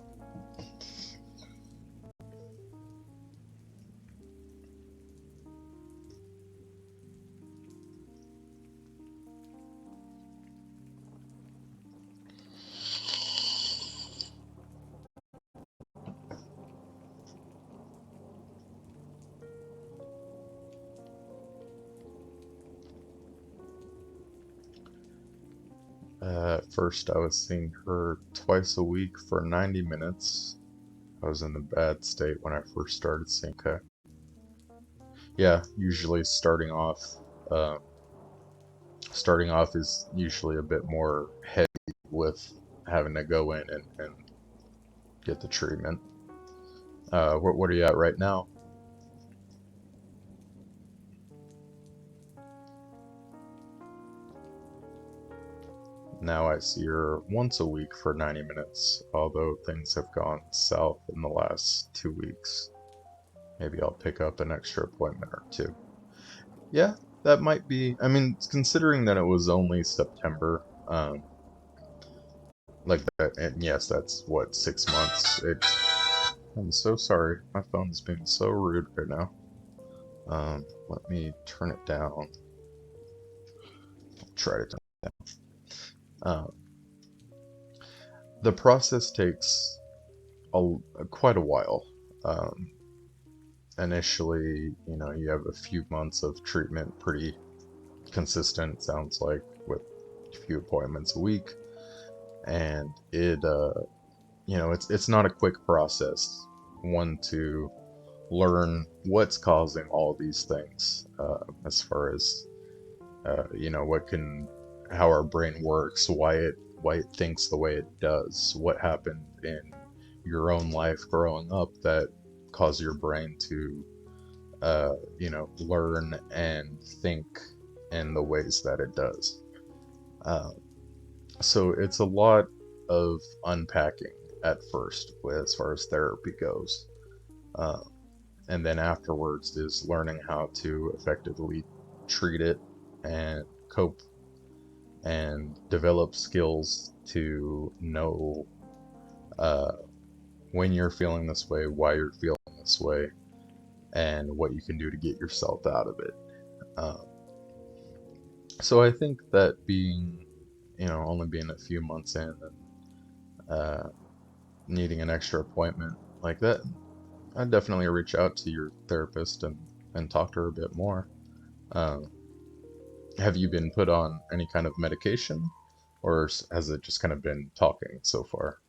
At first, I was seeing her twice a week for 90 minutes. I was in a bad state when I first started seeing her. Yeah, usually uh, starting off is usually a bit more heavy with having to go in and get the treatment. What are you at right now? Now I see her once a week for 90 minutes, although things have gone south in the last 2 weeks. Maybe I'll pick up an extra appointment or two. Yeah, that might be. I mean, considering that it was only September, like that, and yes, that's what, 6 months. I'm so sorry. My phone's being so rude right now. Let me turn it down. Try to turn it down. The process takes a, quite a while. Um, Initially, you have a few months of treatment, pretty consistent, sounds like, with a few appointments a week, and it's not a quick process. One, to learn what's causing all these things, as far as what can how our brain works, why it thinks the way it does, what happened in your own life growing up that caused your brain to learn and think in the ways that it does. uh, so it's a lot of unpacking at first as far as therapy goes, uh, and then afterwards is learning how to effectively treat it and cope and develop skills to know uh, when you're feeling this way, why you're feeling this way, and what you can do to get yourself out of it. Uh, so I think that only being a few months in and needing an extra appointment like that, I'd definitely reach out to your therapist and talk to her a bit more. Um, have you been put on any kind of medication, or has it just kind of been talking so far?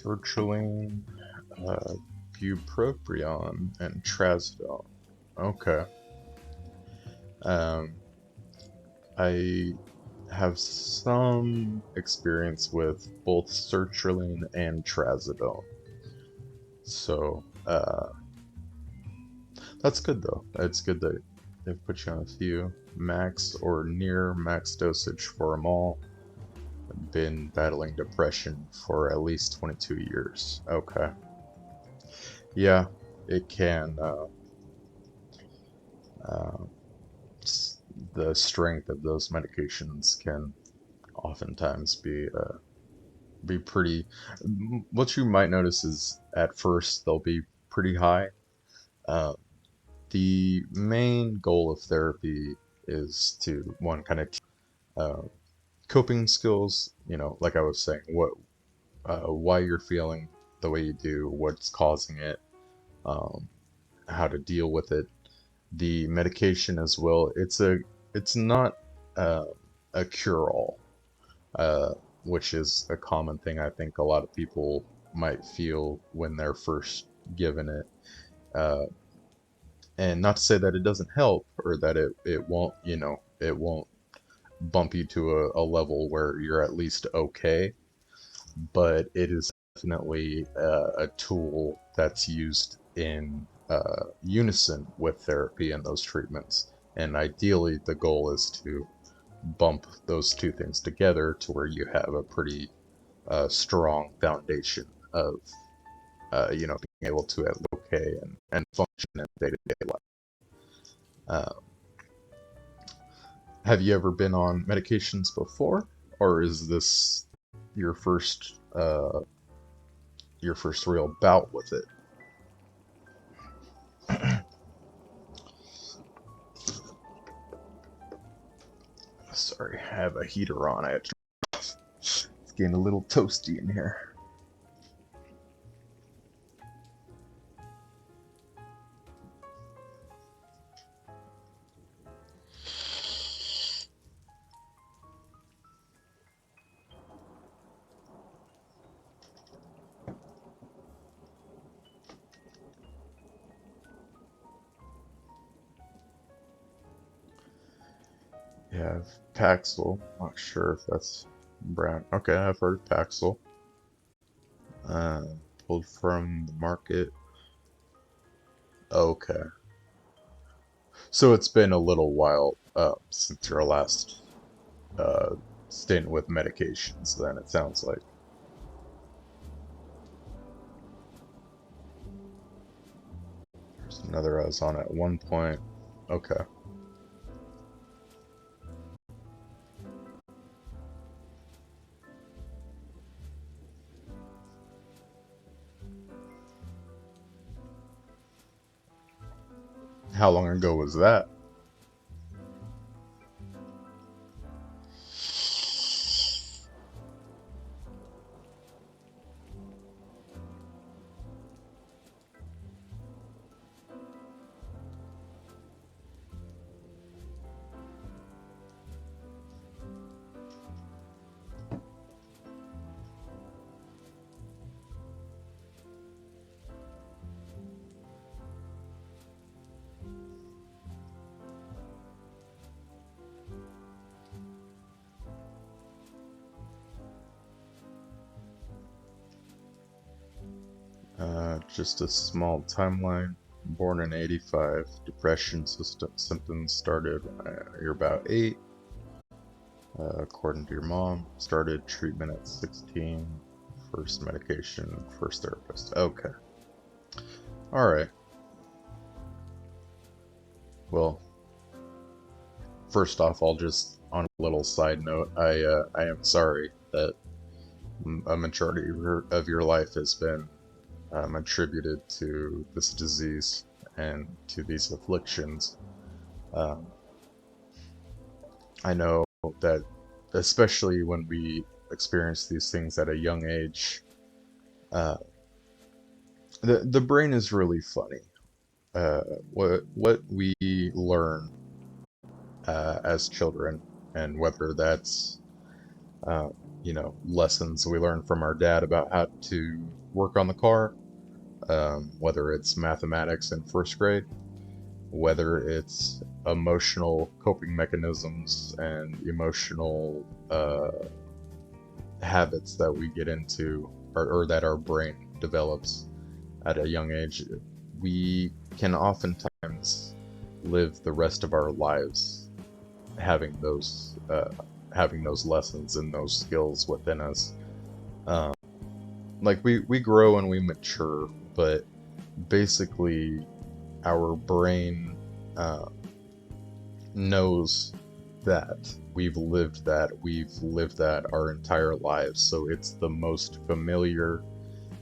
sertraline, uh, bupropion, and trazodone. Okay. Um, I have some experience with both sertraline and trazodone. So, that's good though. It's good that they've put you on a few. Max or near max dosage for them all. Been battling depression for at least 22 years. Okay. Yeah, it can. Uh, the strength of those medications can oftentimes be pretty. What you might notice is at first they'll be pretty high. Uh, the main goal of therapy is to one kind of uh, coping skills. Like I was saying, why you're feeling the way you do, what's causing it, um, how to deal with it. The medication as well. It's not uh, a cure-all, uh, which is a common thing I think a lot of people might feel when they're first given it. Uh, and not to say that it doesn't help or that it won't, it won't bump you to a level where you're at least okay, but it is definitely a tool that's used in unison with therapy and those treatments. And ideally, the goal is to bump those two things together to where you have a pretty strong foundation of, being able to at okay and function in day-to-day life. Uh, have you ever been on medications before, or is this your first real bout with it? Sorry, I have a heater on. It's getting a little toasty in here. Yeah, Paxil. Not sure if that's brand. Okay, I've heard of Paxil. Uh, Pulled from the market. Okay. So it's been a little while since your last uh, stint with medications, then it sounds like. There's another I was on at one point. Okay. How long ago was that? Just a small timeline. Born in '85. Depression symptoms started when you're about 8. According to your mom, started treatment at 16. First medication, first therapist. Okay. Alright. Well, first off, I'll just, on a little side note, I am sorry that a majority of your life has been attributed to this disease and to these afflictions. Um, I know that, especially when we experience these things at a young age, uh, the brain is really funny. What we learn as children, and whether that's lessons we learned from our dad about how to work on the car, whether it's mathematics in first grade, whether it's emotional coping mechanisms and emotional habits that we get into, or that our brain develops at a young age. We can oftentimes live the rest of our lives having those lessons and those skills within us. Um, like we grow and we mature, but basically our brain uh, knows that we've lived that our entire lives. So it's the most familiar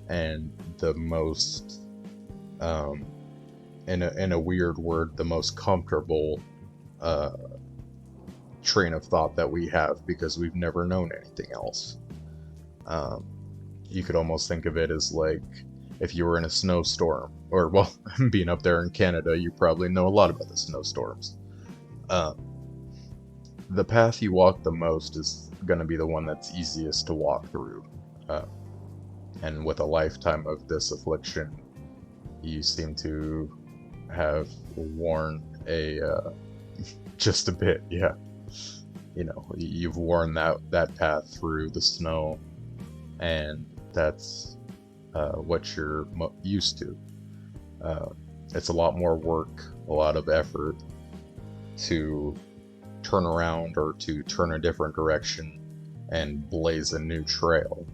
and the most, um, in a weird word, the most comfortable uh, train of thought that we have because we've never known anything else. Um, you could almost think of it as like if you were in a snowstorm, or well, being up there in Canada, you probably know a lot about the snowstorms. Um, the path you walk the most is going to be the one that's easiest to walk through. Uh, and with a lifetime of this affliction, you seem to have worn just a bit, yeah. You've worn that path through the snow, and that's what you're used to. Uh, it's a lot more work, a lot of effort to turn around or to turn a different direction and blaze a new trail.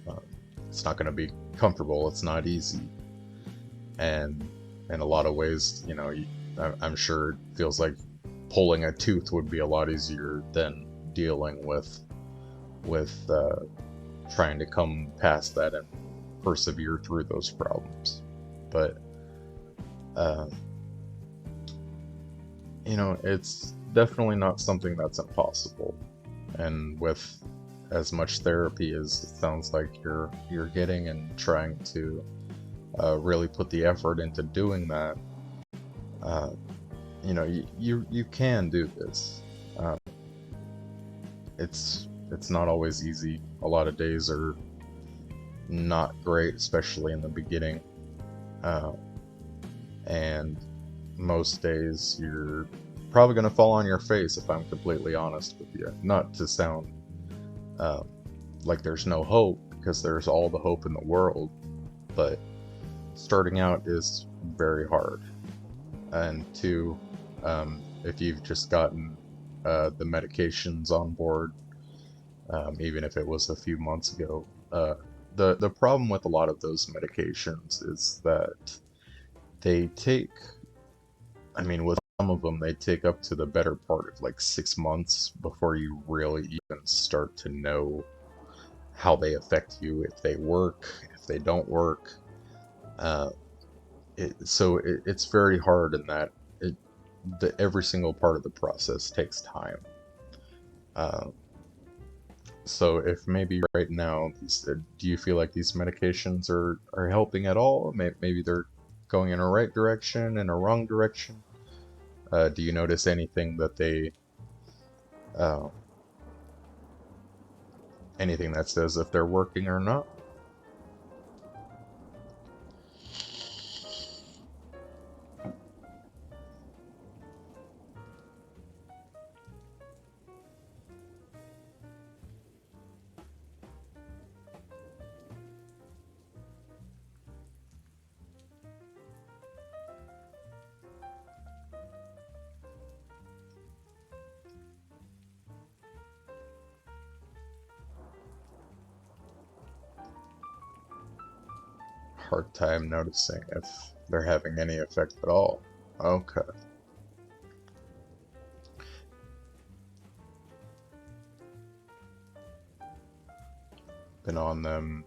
Uh, it's not going to be comfortable. It's not easy, and in a lot of ways, I'm sure it feels like pulling a tooth would be a lot easier than dealing with trying to come past that and persevere through those problems. But uh, it's definitely not something that's impossible. And with as much therapy as it sounds like you're getting and trying to really put the effort into doing that, uh, you can do this. Um, it's not always easy. A lot of days are not great, especially in the beginning. Uh, and most days you're probably going to fall on your face, if I'm completely honest with you. Not to sound uh, like there's no hope, because there's all the hope in the world, but starting out is very hard. And two, if you've just gotten the medications on board, even if it was a few months ago, the problem with a lot of those medications is that they take, I mean, with some of them, they take up to the better part of like 6 months before you really even start to know how they affect you, if they work, if they don't work. Uh, it's very hard in that every single part of the process takes time. Uh, so if maybe right now, do you feel like these medications are helping at all? Maybe they're going in a right direction, in a wrong direction. Do you notice anything that uh, anything that says if they're working or not? Hard time noticing if they're having any effect at all. Okay. Been on them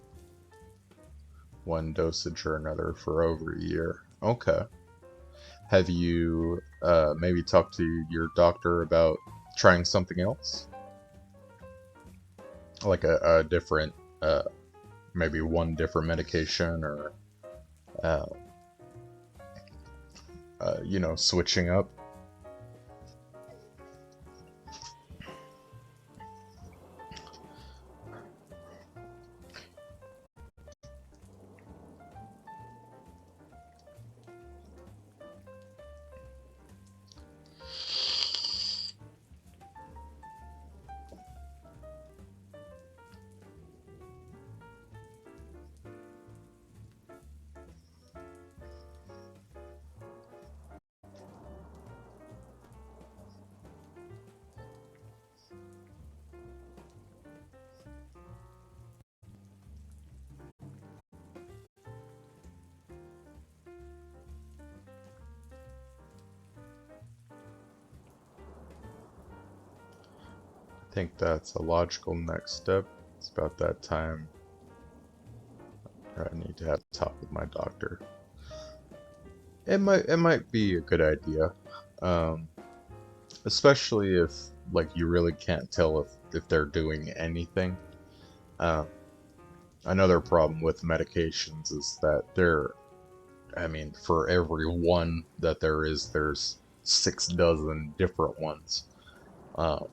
one dosage or another for over a year. Okay. Have you maybe talked to your doctor about trying something else? Like a different, maybe one different medication, or, uh, switching up? think that's a logical next step. It's about that time I need to have a talk with my doctor. It might be a good idea, um, especially if like you really can't tell if they're doing anything. Um, Another problem with medications is that I mean, for every one that there is, there's 6 dozen different ones. Um,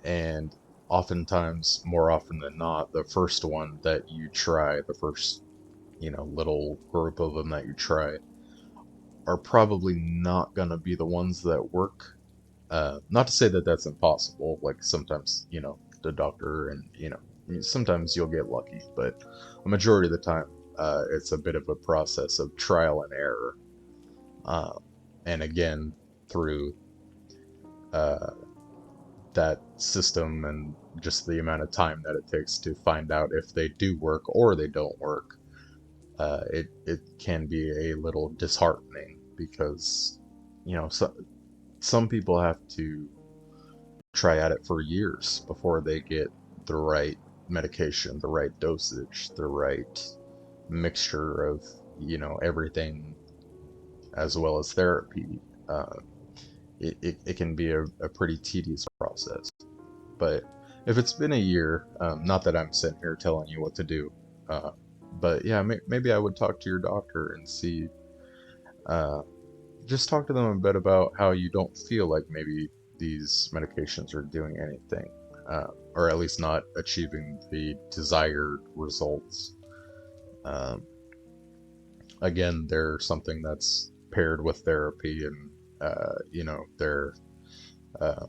and oftentimes, more often than not, the first one that you try, the first, little group of them that you try, are probably not going to be the ones that work. Not to say that that's impossible. Like sometimes, the doctor and, I mean, sometimes you'll get lucky, but a majority of the time, it's a bit of a process of trial and error. Um, and again, through uh, that system and just the amount of time that it takes to find out if they do work or they don't work, it can be a little disheartening because, some people have to try at it for years before they get the right medication, the right dosage, the right mixture of, everything as well as therapy. Uh, it can be a pretty tedious process. But if it's been a year, not that I'm sitting here telling you what to do, uh, but yeah, maybe I would talk to your doctor and see, uh, just talk to them a bit about how you don't feel like maybe these medications are doing anything, or at least not achieving the desired results. Um, Again, they're something that's paired with therapy, and they're uh,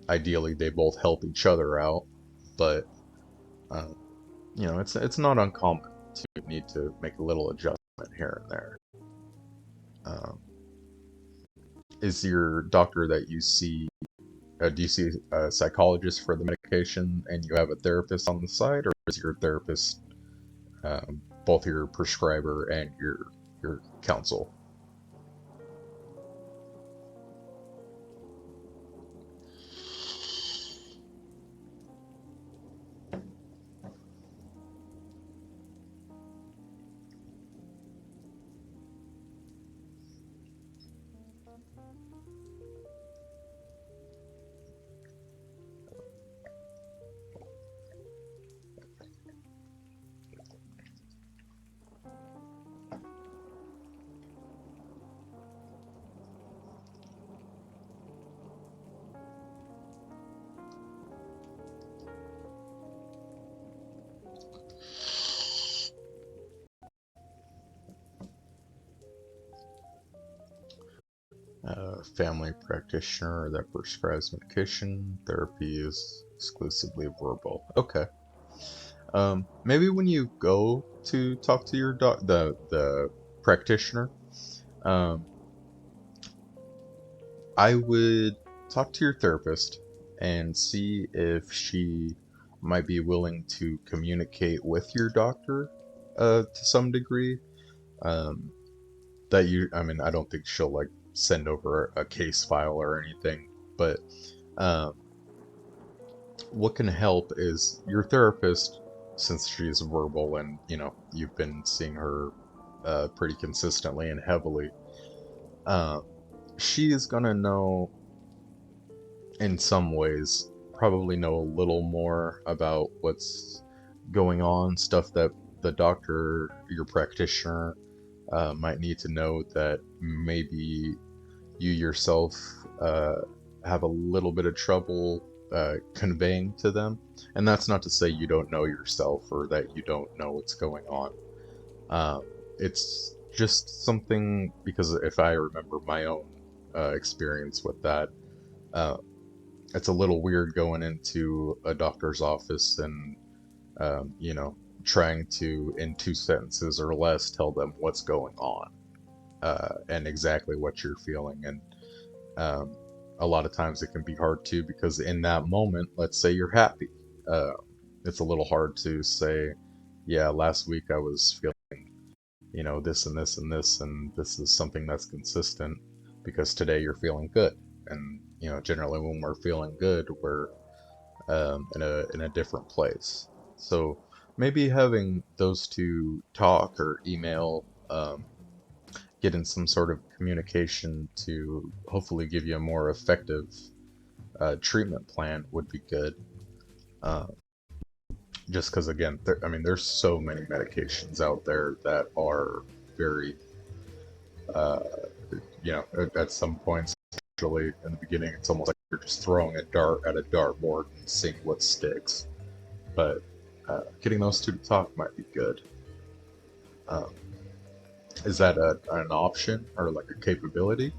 ideally they both help each other out, but um, it's not uncommon to need to make a little adjustment here and there. Um, is your doctor that you see, do you see a psychologist for the medication and you have a therapist on the side, or is your therapist both your prescriber and your counsel? Family practitioner that prescribes medication. Therapy is exclusively verbal. Okay. Maybe when you go to talk to your the practitioner, um, I would talk to your therapist and see if she might be willing to communicate with your doctor, to some degree. Um, I mean, I don't think she'll like send over a case file or anything, but um, what can help is your therapist, since she's verbal and you've been seeing her pretty consistently and heavily. Um, she is gonna know in some ways, probably know a little more about what's going on, stuff that the doctor, your practitioner, might need to know that maybe you yourself uh, have a little bit of trouble conveying to them. And that's not to say you don't know yourself or that you don't know what's going on. Um, it's just something because if I remember my own experience with that, uh, it's a little weird going into a doctor's office and trying to in 2 sentences or less tell them what's going on, and exactly what you're feeling. And um, a lot of times it can be hard too because in that moment, let's say you're happy, uh, it's a little hard to say, yeah, last week I was feeling this and this and this, and this is something that's consistent because today you're feeling good. And generally when we're feeling good, we're in a different place. So maybe having those two talk or email, get in some sort of communication to hopefully give you a more effective treatment plan would be good. Uh, just because, again, I mean, there's so many medications out there that are very, uh, at some points, actually, in the beginning, it's almost like you're just throwing a dart at a dartboard and seeing what sticks. But getting those two to talk might be good. Um, is that an option or like a capability?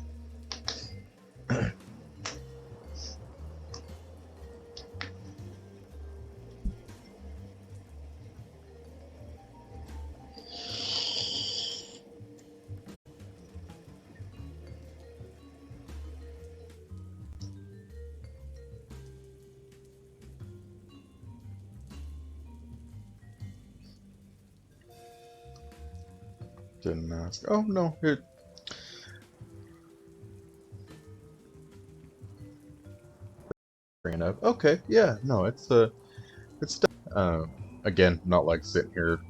Didn't ask. Oh no, bringing up. Okay, yeah, no, it's again, not like sitting here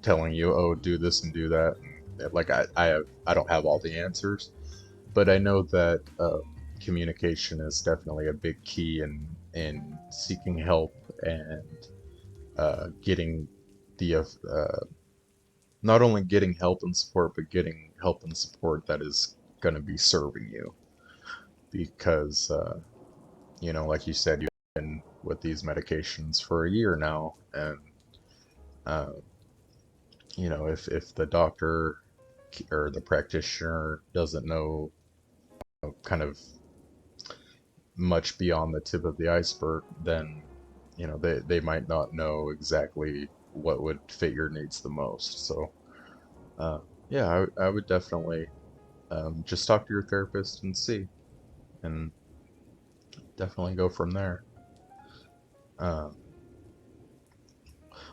telling you, oh, do this and do that. Like I don't have all the answers, but I know that communication is definitely a big key in seeking help and getting the not only getting help and support, but getting help and support that is going to be serving you. Because, like you said, you've been with these medications for a year now, and uh, if the doctor or the practitioner doesn't know kind of much beyond the tip of the iceberg, then they might not know exactly what would fit your needs the most. So uh, yeah, I would definitely just talk to your therapist and see, and definitely go from there. Um,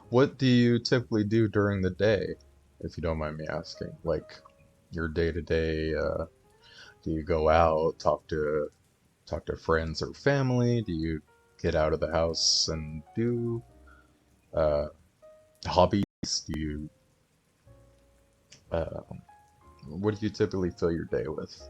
what do you typically do during the day, if you don't mind me asking? Like your day to day, do you go out, talk to friends or family? Do you get out of the house and do uh, hobbies? Do you uh, what do you typically fill your day with?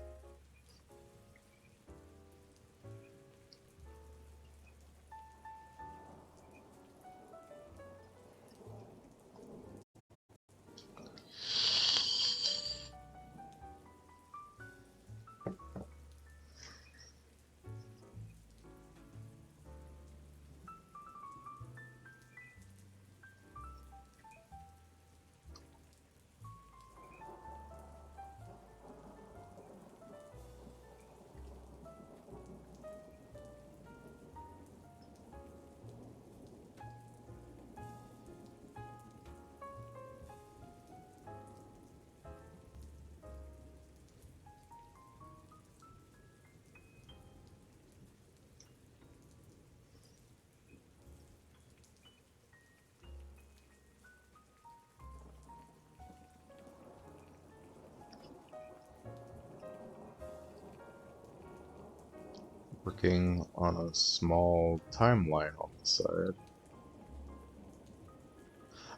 Working on a small timeline on the side.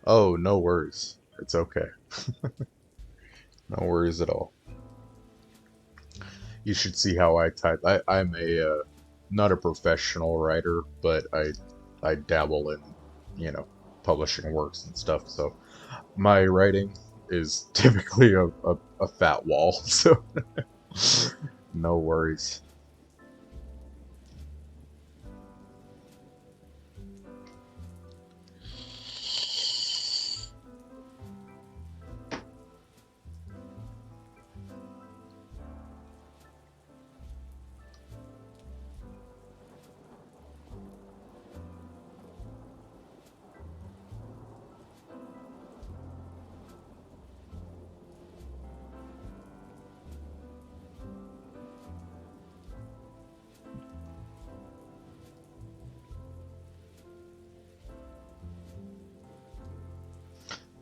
Oh, no worries. It's okay. No worries at all. You should see how I type. I'm not a professional writer, but I dabble in, you know, publishing works and stuff. So my writing is typically a fat wall. So no worries.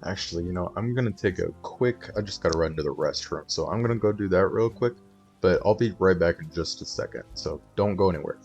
Actually, I'm gonna take a quick. I just gotta run to the restroom, so I'm gonna go do that real quick. But I'll be right back in just a second. So don't go anywhere.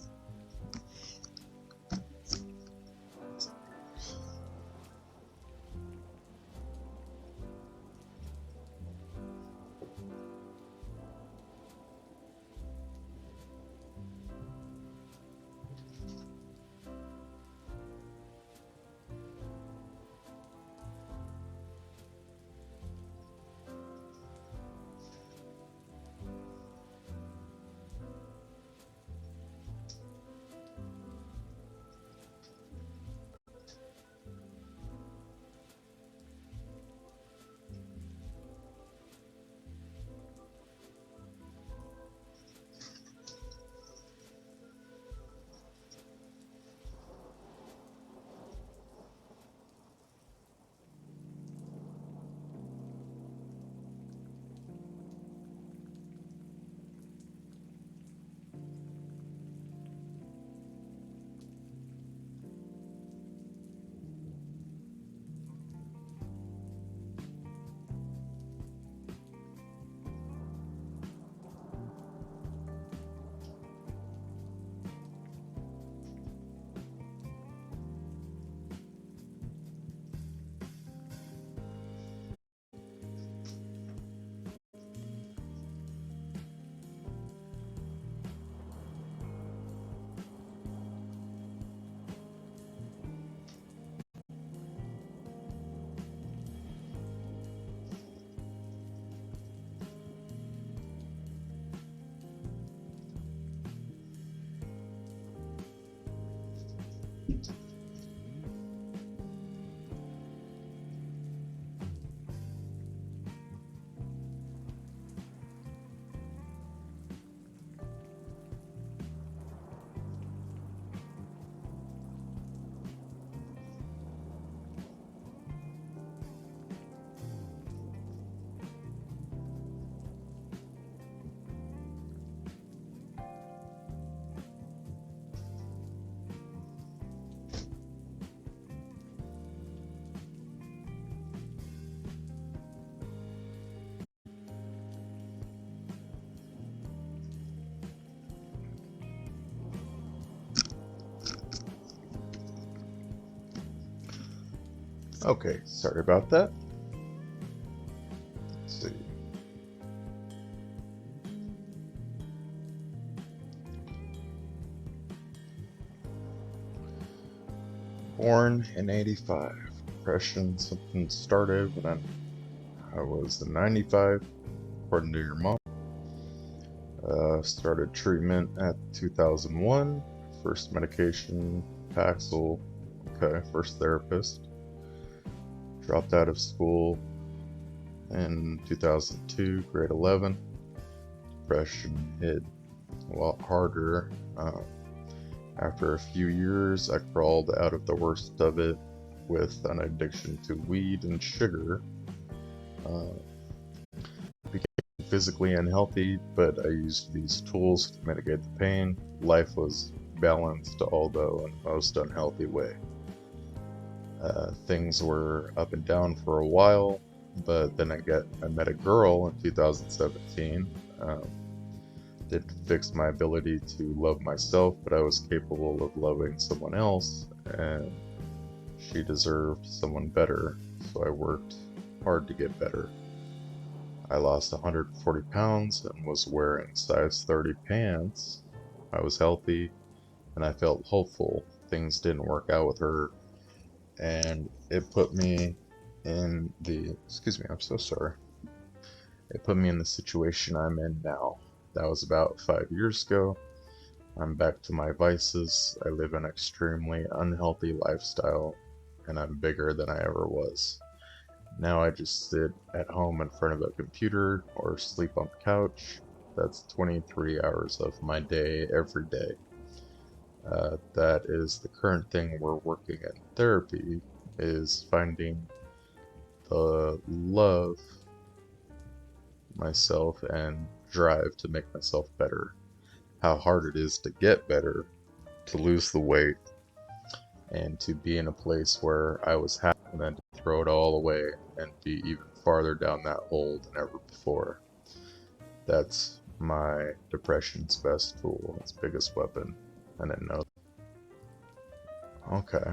Okay, sorry about that. Let's see. Born in 85. Depression, something started when I was in 95, according to your mom. Started treatment at 2001. First medication, Paxil. Okay, first therapist. Dropped out of school in 2002, grade 11. Depression hit a lot harder. After a few years, I crawled out of the worst of it with an addiction to weed and sugar. Uh, Became physically unhealthy, but I used these tools to mitigate the pain. Life was balanced, although in a most unhealthy way. Things were up and down for a while, but then I met a girl in 2017. Didn't fix my ability to love myself, but I was capable of loving someone else, and she deserved someone better, so I worked hard to get better. I lost 140 pounds and was wearing size 30 pants. I was healthy, and I felt hopeful. Things didn't work out with her, and it put me in the, excuse me, I'm so sorry. It put me in the situation I'm in now. That was about 5 years ago. I'm back to my vices. I live an extremely unhealthy lifestyle, and I'm bigger than I ever was. Now I just sit at home in front of a computer or sleep on the couch. That's 23 hours of my day every day. That is the current thing we're working in therapy, is finding the love myself and drive to make myself better. How hard it is to get better, to lose the weight, and to be in a place where I was happy and then to throw it all away and be even farther down that hole than ever before. That's my depression's best tool, its biggest weapon. I didn't know. Okay.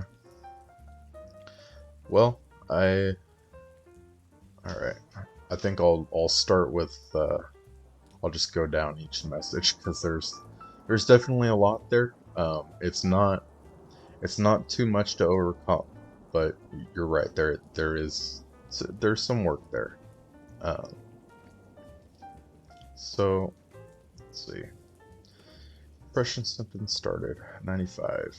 Well, all right. I think I'll start with I'll just go down each message because there's definitely a lot there. It's not too much to overcome, but you're right. There's some work there. Um, so let's see. Depression symptoms started 95.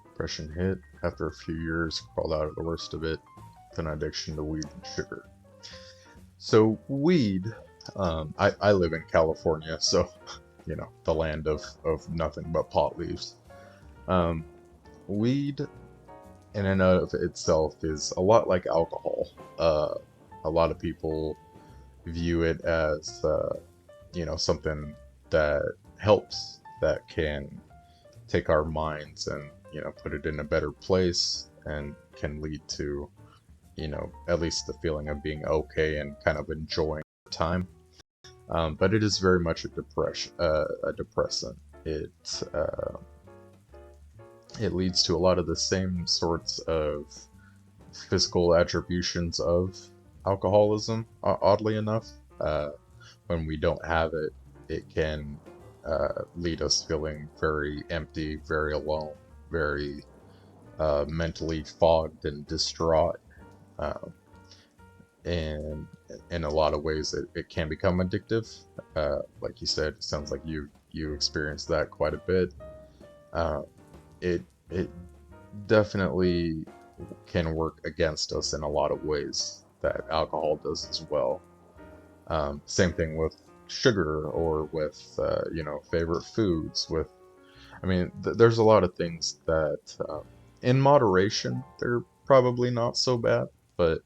Depression hit after a few years, crawled out of the worst of it, then addiction to weed and sugar. So weed, I live in California, so the land of nothing but pot leaves. Um, Weed in and of itself is a lot like alcohol. A lot of people view it as something that helps, that can take our minds and put it in a better place, and can lead to at least the feeling of being okay and kind of enjoying time. But it is very much a depressant. It leads to a lot of the same sorts of physical attributions of alcoholism. Oddly enough, when we don't have it, it can lead us feeling very empty, very alone, very mentally fogged and distraught. Uh, and in a lot of ways, it can become addictive. Like you said, it sounds like you experienced that quite a bit. Uh, it definitely can work against us in a lot of ways that alcohol does as well. Same thing with sugar, or with favorite foods. I mean, there's a lot of things that, in moderation, they're probably not so bad, but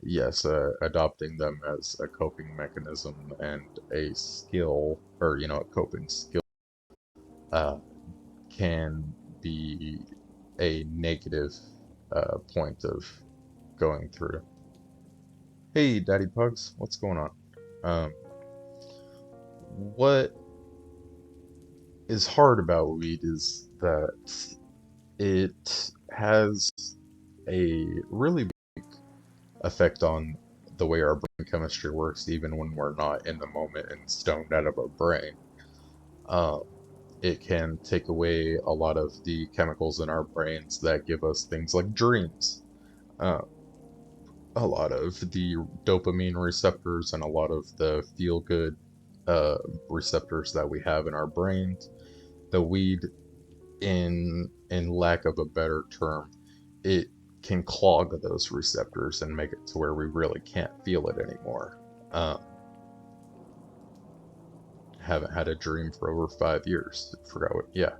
yes, adopting them as a coping mechanism and a skill, or a coping skill, uh, can be a negative point of going through. Hey, Daddy Pugs, what's going on? Um, what is hard about weed is that it has a really big effect on the way our brain chemistry works, even when we're not in the moment and stoned out of our brain. Um, it can take away a lot of the chemicals in our brains that give us things like dreams. Uh, a lot of the dopamine receptors and a lot of the feel good uh, receptors that we have in our brains. The weed, in lack of a better term, it can clog those receptors and make it to where we really can't feel it anymore. Um, haven't had a dream for over 5 years. Forgot what, yeah,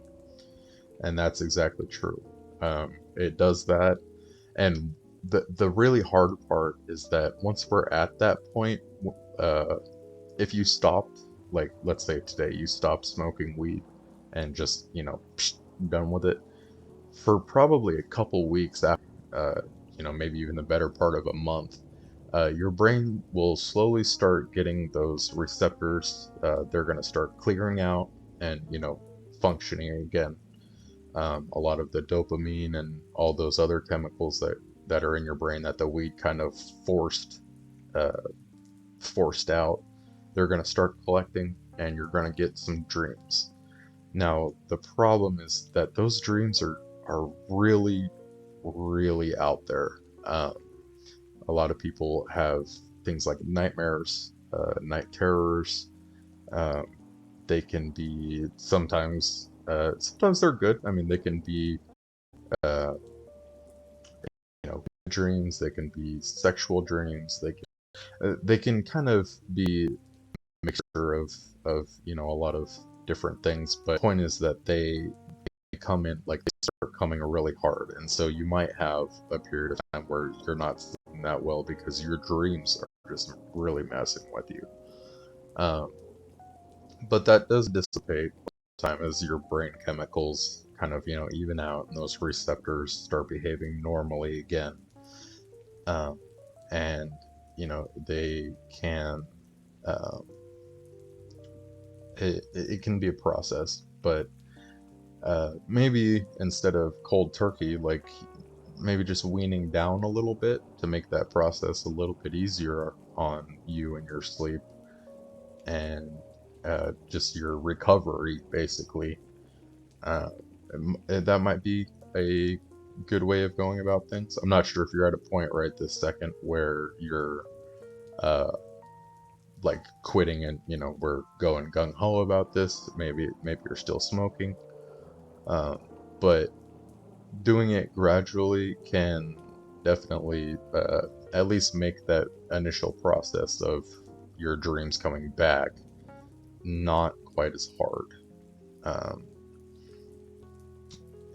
and that's exactly true. It does that, and the really hard part is that once we're at that point, uh, if you stopped, like let's say today you stopped smoking weed and just done with it for probably a couple weeks after, uh, maybe even the better part of a month, your brain will slowly start getting those receptors. They're going to start clearing out and, functioning again. A lot of the dopamine and all those other chemicals that are in your brain that the weed kind of uh, forced out, they're going to start collecting and you're going to get some dreams. Now, the problem is that those dreams are really, really out there. Um, a lot of people have things like nightmares, night terrors. Um, they can be sometimes they're good. I mean, they can be, uh, dreams. They can be sexual dreams. They can kind of be a mixture of a lot of different things. But the point is that they come in, like, they start coming really hard, and so you might have a period of time where you're not sleeping that well because your dreams are just really messing with you. um, but that does dissipate over time as your brain chemicals kind of even out and those receptors start behaving normally again. And they can, um, it can be a process, but maybe instead of cold turkey, like maybe just weaning down a little bit to make that process a little bit easier on you and your sleep and just your recovery, basically. Uh, that might be a good way of going about things. I'm not sure if you're at a point right this second where you're uh, like quitting and we're going gung ho about this. Maybe you're still smoking, um, but doing it gradually can definitely at least make that initial process of your dreams coming back not quite as hard. Um,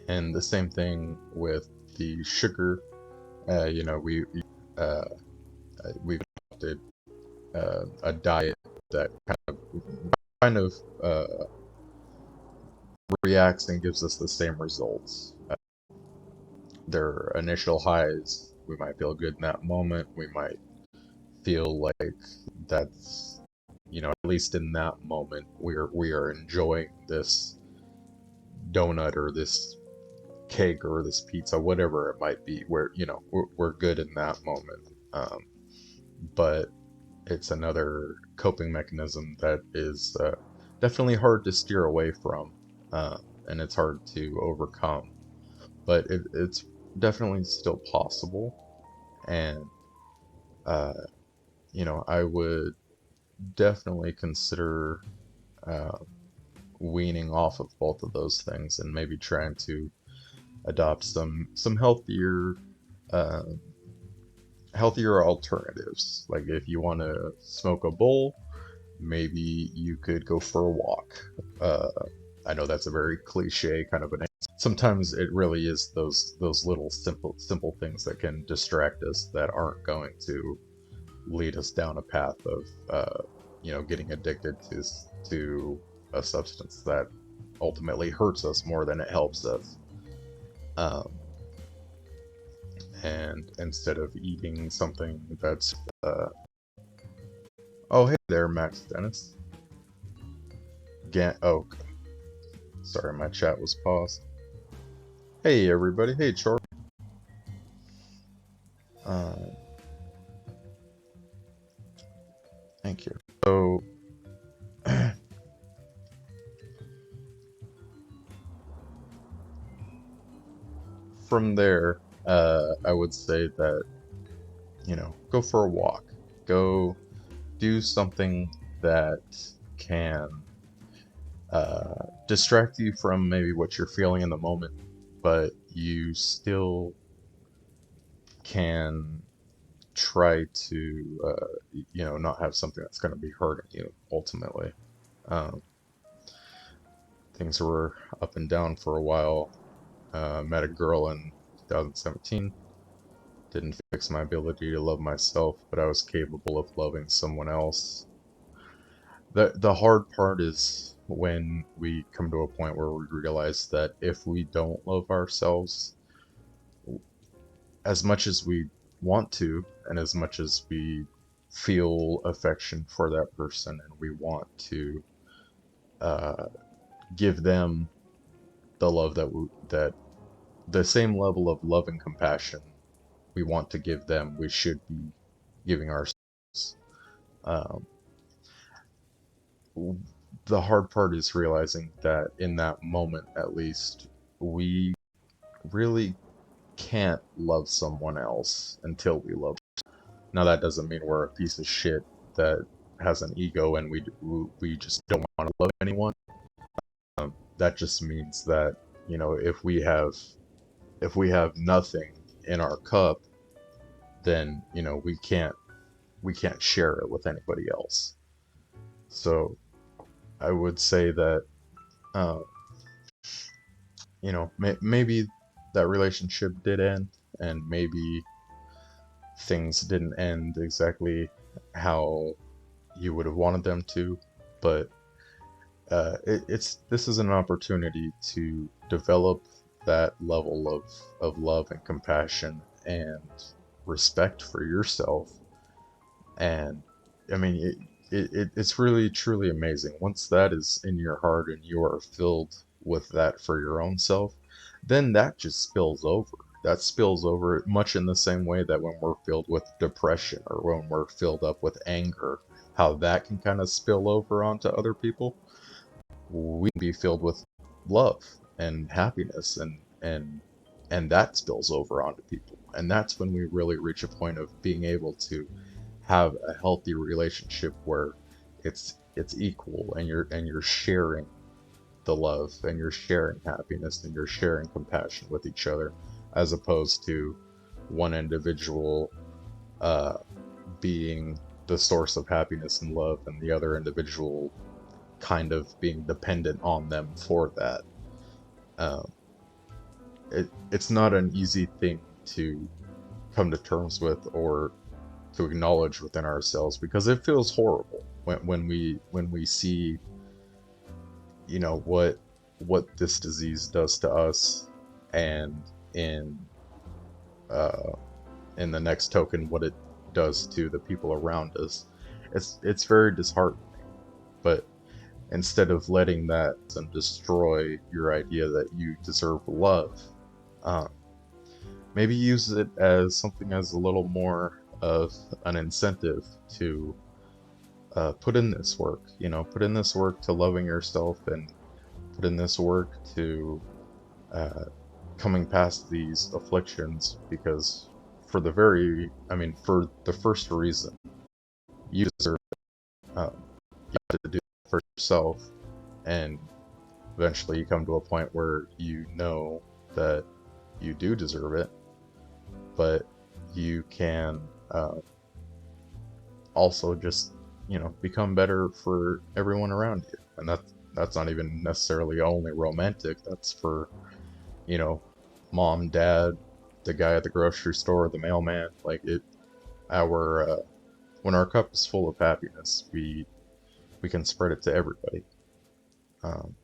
and the same thing with the sugar. Uh, we've adopted a diet that kind of reacts and gives us the same results. Their initial highs, we might feel good in that moment. We might feel like that's, at least in that moment, we are enjoying this donut or this cake or this pizza, whatever it might be. Where we're good in that moment. But it's another coping mechanism that is definitely hard to steer away from, uh, and it's hard to overcome. But it's definitely still possible, and uh, I would definitely consider uh, weaning off of both of those things and maybe trying to adopt some uh, healthier alternatives. Like if you want to smoke a bowl, maybe you could go for a walk. Uh, I know that's a very cliche kind of an answer. Sometimes it really is those little simple things that can distract us that aren't going to lead us down a path of getting addicted to a substance that ultimately hurts us more than it helps us. Um, and instead of eating something that's oh, hey there, Max Dennis. Oh, sorry, my chat was paused. Hey everybody, hey Chor. So from there, I would say that, go for a walk. Go do something that can distract you from maybe what you're feeling in the moment, but you still can try to, not have something that's going to be hurting you ultimately. Um, Things were up and down for a while. Met a girl in 2017. Didn't fix my ability to love myself, but I was capable of loving someone else. The hard part is when we come to a point where we realize that if we don't love ourselves as much as we want to, and as much as we feel affection for that person, and we want to uh, give them the love that the same level of love and compassion we want to give them, we should be giving ourselves. Um, the hard part is realizing that in that moment, at least, we really can't love someone else until we love. Now that doesn't mean we're a piece of shit that has an ego and we just don't want to love anyone. That just means that, if we have nothing in our cup, then we can't share it with anybody else. So I would say that, uh, maybe that relationship did end, and maybe things didn't end exactly how you would have wanted them to, but this is an opportunity to develop that level of love and compassion and respect for yourself. And I mean, it's really truly amazing once that is in your heart and you are filled with that for your own self. Then that just spills over. That spills over much in the same way that when we're filled with depression or when we're filled up with anger, how that can kind of spill over onto other people. We can be filled with love and happiness, and that spills over onto people. And that's when we really reach a point of being able to have a healthy relationship where it's equal, and you're sharing the love, and you're sharing happiness, and you're sharing compassion with each other, as opposed to one individual uh, being the source of happiness and love, and the other individual kind of being dependent on them for that. Um, it's not an easy thing to come to terms with or to acknowledge within ourselves, because it feels horrible when we see, what this disease does to us, and in uh, in the next token what it does to the people around us. It's very disheartening. But instead of letting that and destroy your idea that you deserve love, um, maybe use it as something as a little more of an incentive to put in this work. Put in this work to loving yourself, and put in this work to uh, coming past these afflictions, because for the first reason, you deserve it. You have to do it for yourself, and eventually you come to a point where you know that you do deserve it, but you can also just, become better for everyone around you. And that's not even necessarily only romantic. That's for, you know, mom, dad, the guy at the grocery store, the mailman. Like our when our cup is full of happiness, we can spread it to everybody. Um,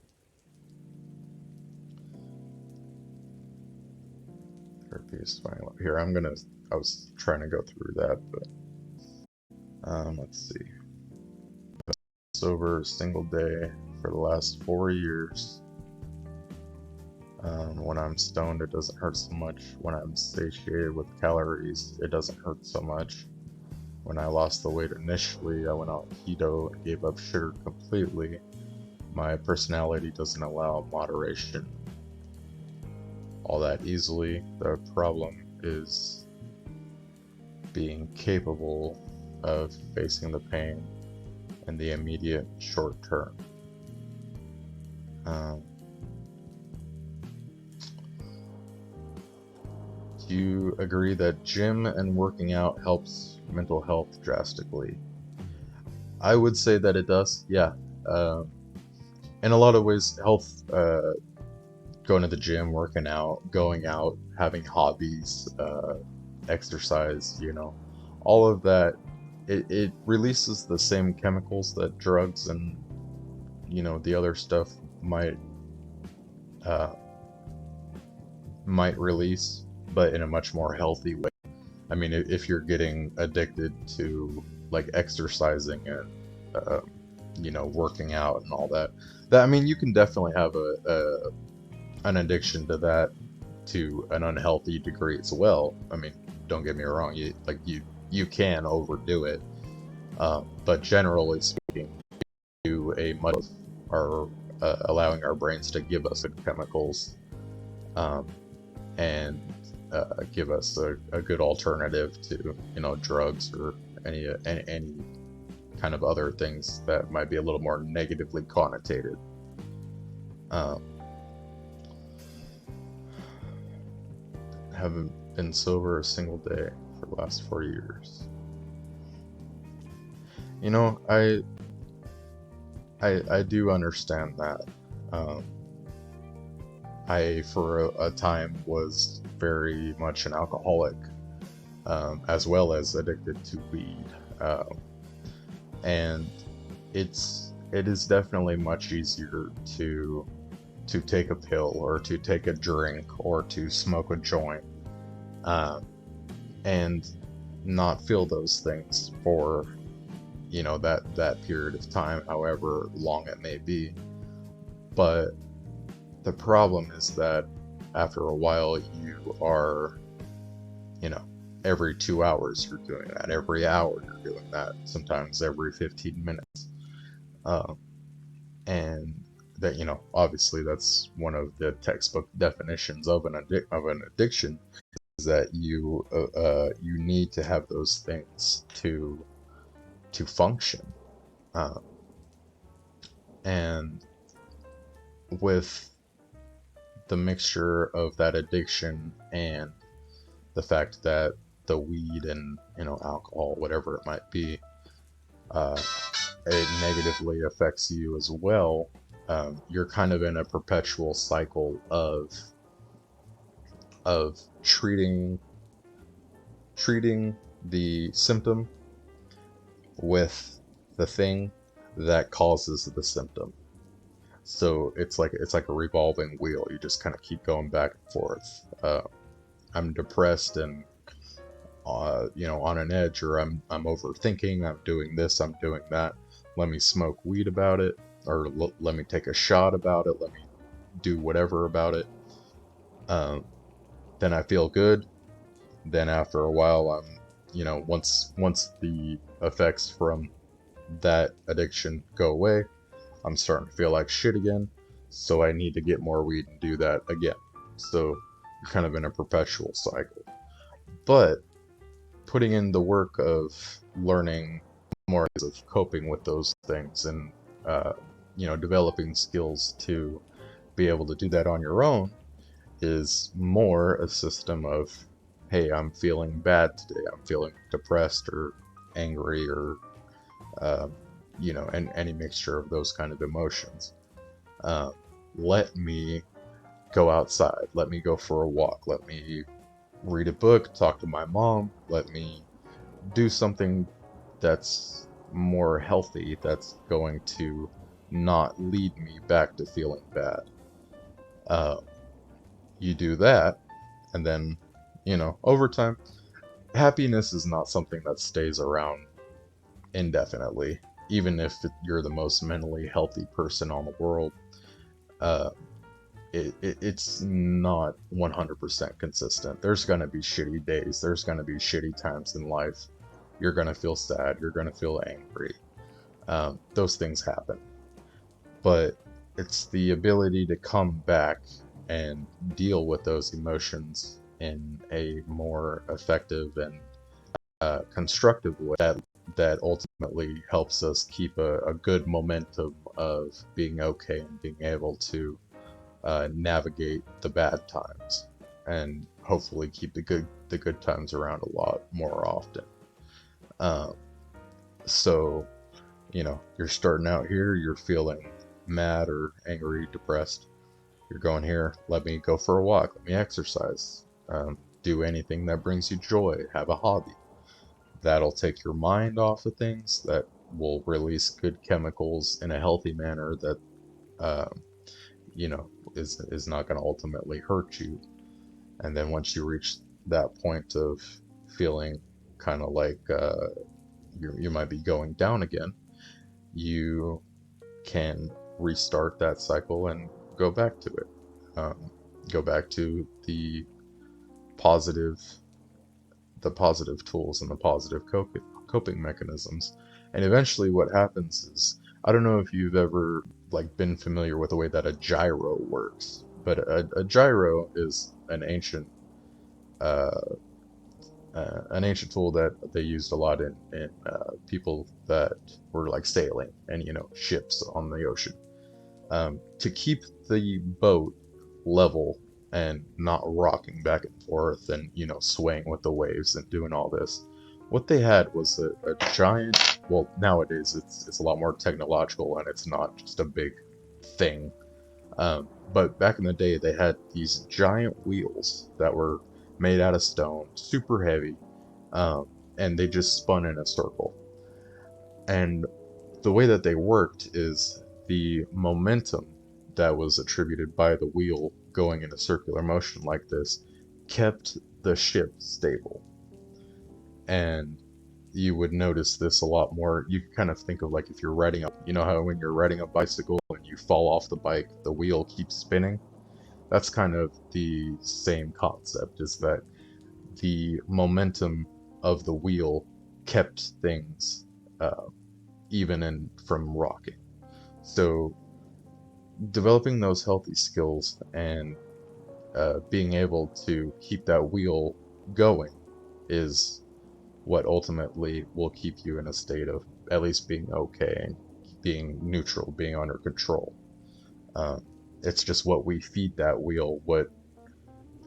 Therapy is fine. Here, I was trying to go through that, but let's see. Over a single day for the last 4 years. When I'm stoned, it doesn't hurt so much. When I'm satiated with calories, it doesn't hurt so much. when I lost the weight initially, I went on keto and gave up sugar completely. My personality doesn't allow moderation all that easily. The problem is being capable of facing the pain in the immediate short term. Do you agree that gym and working out helps mental health drastically? I would say that it does, yeah. In a lot of ways, health, going to the gym, working out, going out, having hobbies, exercise, all of that, it releases the same chemicals that drugs and, the other stuff might, uh, might release, but in a much more healthy way. I mean, if you're getting addicted to like exercising and working out and all that, I mean, you can definitely have an addiction to that to an unhealthy degree as well. I mean, don't get me wrong, you can overdo it, but generally speaking, to a much are allowing our brains to give us the chemicals, and give us a good alternative to drugs or any kind of other things that might be a little more negatively connotated. Haven't been sober a single day for the last 4 years. I do understand that. I, for a time, was very much an alcoholic, as well as addicted to weed. And it is definitely much easier to take a pill or to take a drink or to smoke a joint, and not feel those things for that period of time, however long it may be. But the problem is that after a while you are, every 2 hours you're doing that, every hour you're doing that, sometimes every 15 minutes. And that, obviously that's one of the textbook definitions of an addiction, is that you need to have those things to function. And with the mixture of that addiction and the fact that the weed and alcohol, whatever it might be, it negatively affects you as well. You're kind of in a perpetual cycle of treating the symptom with the thing that causes the symptom. So it's like a revolving wheel. You just kind of keep going back and forth. I'm depressed and on an edge, or I'm overthinking. I'm doing this. I'm doing that. Let me smoke weed about it, or let me take a shot about it. Let me do whatever about it. Then I feel good. Then after a while, I'm once the effects from that addiction go away, I'm starting to feel like shit again, so I need to get more weed and do that again. So you're kind of in a perpetual cycle. But putting in the work of learning more ways of coping with those things, and developing skills to be able to do that on your own, is more a system of, hey, I'm feeling bad today, I'm feeling depressed or angry or and any mixture of those kind of emotions. Let me go outside. Let me go for a walk. Let me read a book, talk to my mom. Let me do something that's more healthy, that's going to not lead me back to feeling bad. You do that, and then, over time, happiness is not something that stays around indefinitely. Even if you're the most mentally healthy person on the world, it's not 100% consistent. There's going to be shitty days. There's going to be shitty times in life. You're going to feel sad. You're going to feel angry. Those things happen. But it's the ability to come back and deal with those emotions in a more effective and constructive way that ultimately helps us keep a good momentum of being okay and being able to navigate the bad times and hopefully keep the good times around a lot more often. Um, so, you're starting out here, you're feeling mad or angry, depressed. You're going here, let me go for a walk, let me exercise, do anything that brings you joy, have a hobby. That'll take your mind off of things, that will release good chemicals in a healthy manner that, um, is not going to ultimately hurt you. And then once you reach that point of feeling kind of like you might be going down again, you can restart that cycle and go back to it. Go back to positive, the positive tools and the positive coping mechanisms. And eventually, what happens is, I don't know if you've ever been familiar with the way that a gyro works, but a gyro is uh, an ancient tool that they used a lot in people that were like sailing and ships on the ocean, to keep the boat level and not rocking back and forth and swaying with the waves and doing all this. What they had was a giant. Well, nowadays it's a lot more technological and it's not just a big thing. But back in the day, they had these giant wheels that were made out of stone, super heavy, um, and they just spun in a circle. And the way that they worked is the momentum that was attributed by the wheel going in a circular motion like this kept the ship stable. And you would notice this a lot more. You can kind of think of like if you're riding up, how when you're riding a bicycle and you fall off the bike, the wheel keeps spinning. That's kind of the same concept, is that the momentum of the wheel kept things even in from rocking. So developing those healthy skills and being able to keep that wheel going is what ultimately will keep you in a state of at least being okay and being neutral, being under control. Um, it's just what we feed that wheel, what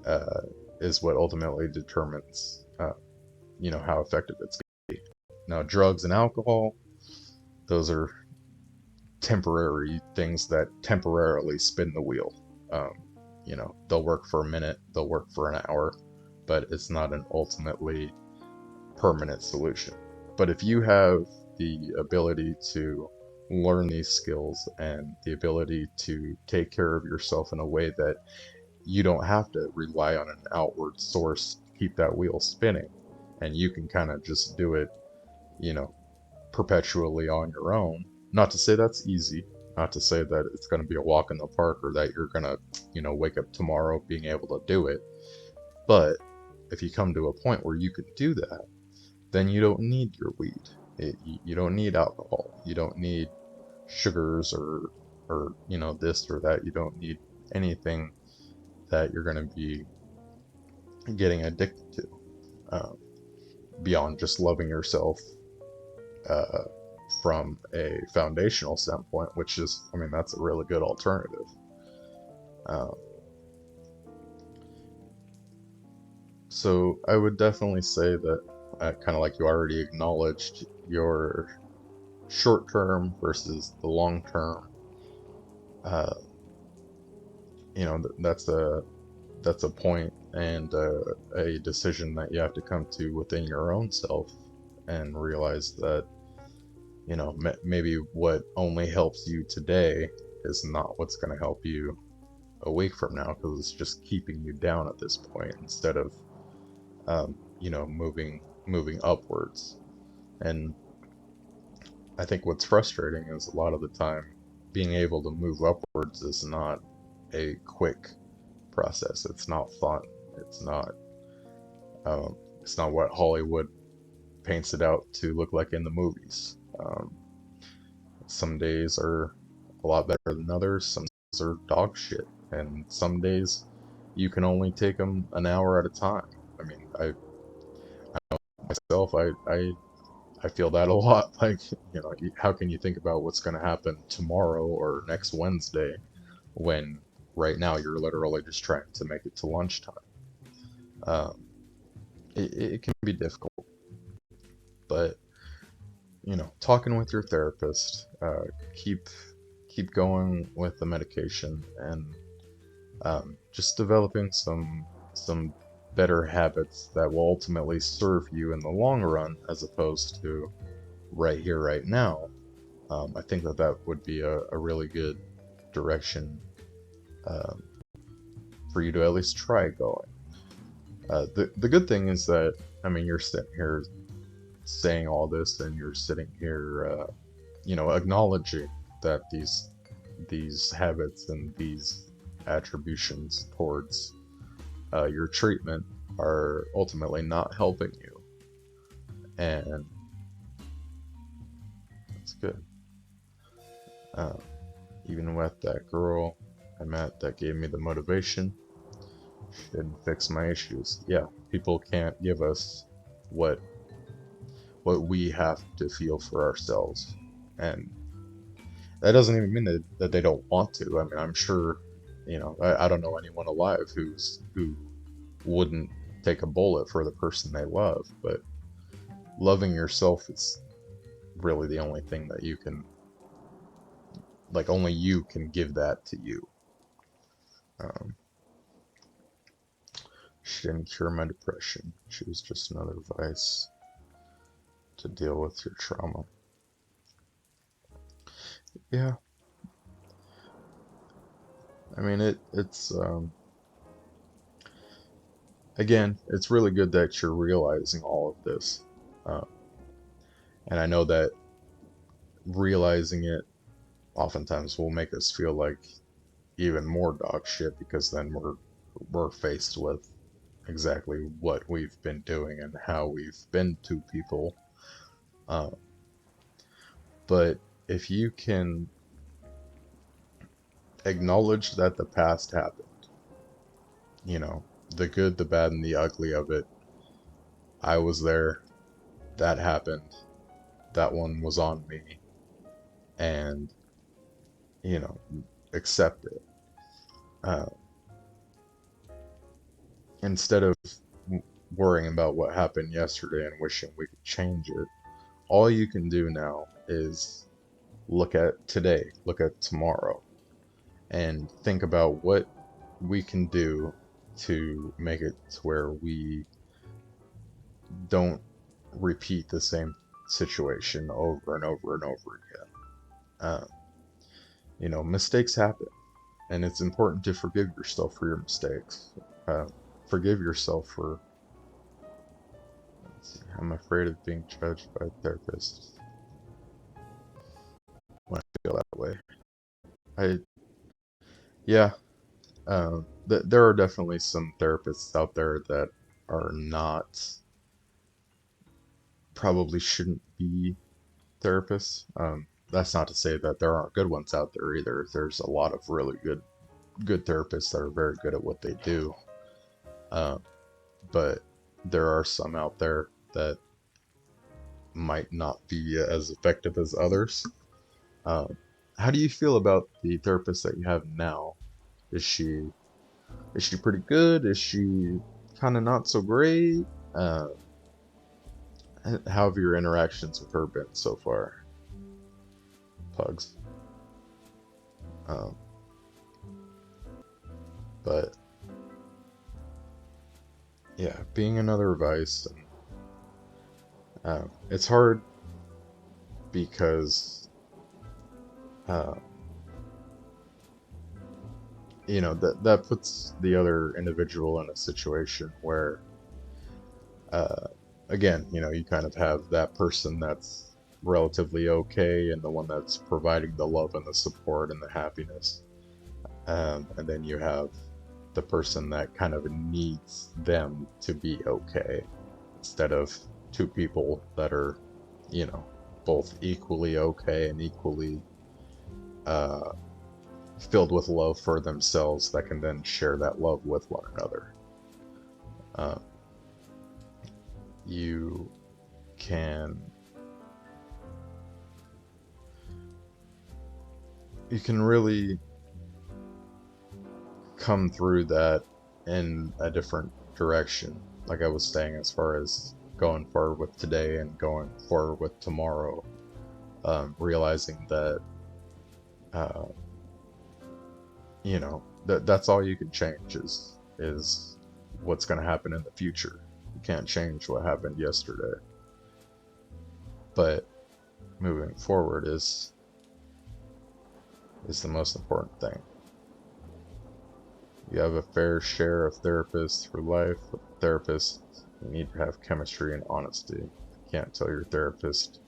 uh, is what ultimately determines, how effective it's going to be. Now, drugs and alcohol, those are temporary things that temporarily spin the wheel. Um, they'll work for a minute, they'll work for an hour, but it's not an ultimately permanent solution. But if you have the ability to learn these skills and the ability to take care of yourself in a way that you don't have to rely on an outward source to keep that wheel spinning, and you can kind of just do it, you know, perpetually on your own. Not to say that's easy, not to say that it's going to be a walk in the park or that you're going to, wake up tomorrow being able to do it. But if you come to a point where you can do that, then you don't need your weed. You don't need alcohol. You don't need sugars or this or that. You don't need anything that you're going to be getting addicted to, uh, beyond just loving yourself, uh, from a foundational standpoint, which is, I mean, that's a really good alternative. Um, so I would definitely say that, kind of like you already acknowledged, your short term versus the long term, uh, that's a point and a decision that you have to come to within your own self and realize that, maybe what only helps you today is not what's going to help you a week from now, because it's just keeping you down at this point instead of, moving upwards. And I think what's frustrating is a lot of the time being able to move upwards is not a quick process. It's not fun. It's not what Hollywood paints it out to look like in the movies. Some days are a lot better than others. Some days are dog shit, and some days you can only take them an hour at a time. I mean, myself, I feel that a lot. Like, how can you think about what's going to happen tomorrow or next Wednesday when right now you're literally just trying to make it to lunchtime? Um, it can be difficult, but talking with your therapist, keep keep going with the medication, and just developing some better habits that will ultimately serve you in the long run, as opposed to right here, right now. I think that would be a really good direction um, for you to at least try going. The good thing is that, I mean, you're sitting here saying all this, and you're sitting here, acknowledging that these habits and these attributions towards your treatment are ultimately not helping you, and that's good. Uh, Even with that girl I met that gave me the motivation, she didn't fix my issues. Yeah, people can't give us what we have to feel for ourselves, and that doesn't even mean that they don't want to. I mean, I'm sure, I don't know anyone alive who wouldn't take a bullet for the person they love, but loving yourself is really the only thing that you can, like, only you can give that to you. Um, she didn't cure my depression. She was just another vice to deal with your trauma. Yeah, I mean, it's again, it's really good that you're realizing all of this. Uh, and I know that realizing it oftentimes will make us feel like even more dog shit, because then we're faced with exactly what we've been doing and how we've been to people. Uh, but if you can acknowledge that the past happened, you know, the good, the bad, and the ugly of it, I was there, that happened, that one was on me, and, you know, accept it. Uh, Instead of worrying about what happened yesterday and wishing we could change it, all you can do now is look at today, look at tomorrow, and think about what we can do to make it to where we don't repeat the same situation over and over and over again. Uh, mistakes happen, and it's important to forgive yourself for your mistakes. Uh, Forgive yourself for. Let's see, I'm afraid of being judged by a therapist when I feel that way. I Yeah, there are definitely some therapists out there that are not, probably shouldn't be therapists. That's not to say that there aren't good ones out there either. There's a lot of really good therapists that are very good at what they do. Um, but there are some out there that might not be as effective as others. Um, how do you feel about the therapist that you have now? Is she pretty good? Is she kind of not so great? Uh, how have your interactions with her been so far, Pugs? Um, but yeah, being another vice, and it's hard because uh, that puts the other individual in a situation where, uh, again, you kind of have that person that's relatively okay, and the one that's providing the love and the support and the happiness, and then you have the person that kind of needs them to be okay, instead of two people that are, you know, both equally okay and equally uh, filled with love for themselves that can then share that love with one another. Uh, you can you can really come through that in a different direction. Like I was saying, as far as going forward with today and going forward with tomorrow, realizing that uh, that's all you can change is what's going to happen in the future. You can't change what happened yesterday, but moving forward is the most important thing. You have a fair share of therapists for life. With therapists, you need to have chemistry and honesty. If you can't tell your therapist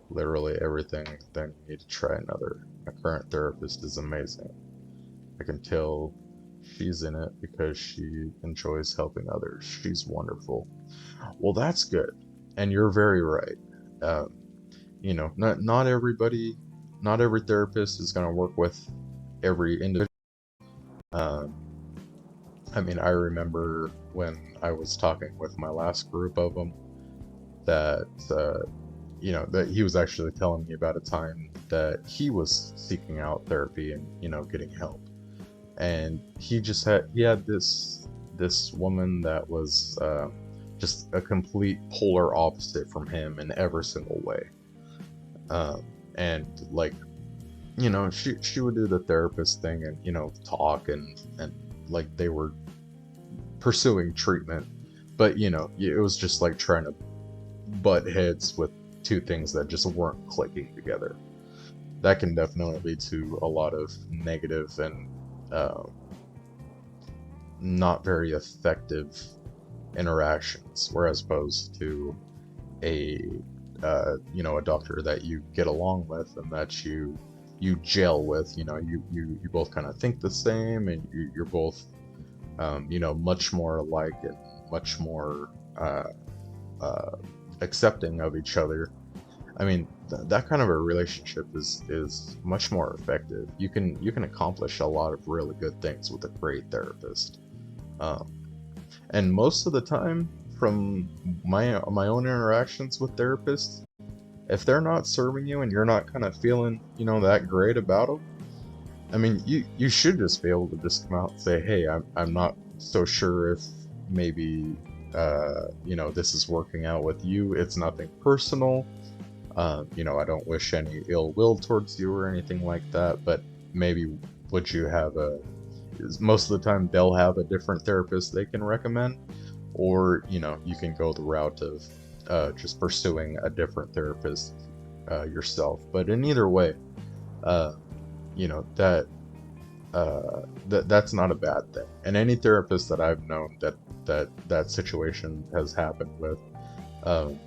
literally everything, then you need to try another. My current therapist is amazing. I can tell she's in it because she enjoys helping others. She's wonderful. Well, that's good. And you're very right. Um, not everybody, not every therapist is going to work with every individual. Um, I mean, I remember when I was talking with my last group of them that, that he was actually telling me about a time that he was seeking out therapy and, getting help. And he had this woman that was just a complete polar opposite from him in every single way. And like, she would do the therapist thing and, talk and like they were pursuing treatment, but it was just like trying to butt heads with two things that just weren't clicking together. That can definitely lead to a lot of negative and uh, not very effective interactions, whereas opposed to a doctor that you get along with and that you gel with. You both kind of think the same, and you're both much more alike and much more accepting of each other. I mean, that kind of a relationship is much more effective. You can accomplish a lot of really good things with a great therapist. Um, and most of the time, from my own interactions with therapists, if they're not serving you and you're not kind of feeling that great about them, I mean, you should just be able to just come out and say, hey, I'm not so sure if maybe this is working out with you. It's nothing personal. I don't wish any ill will towards you or anything like that, but maybe would you have most of the time they'll have a different therapist they can recommend, or you can go the route of just pursuing a different therapist yourself. But in either way, uh, that's not a bad thing. And any therapist that I've known that situation has happened with, um,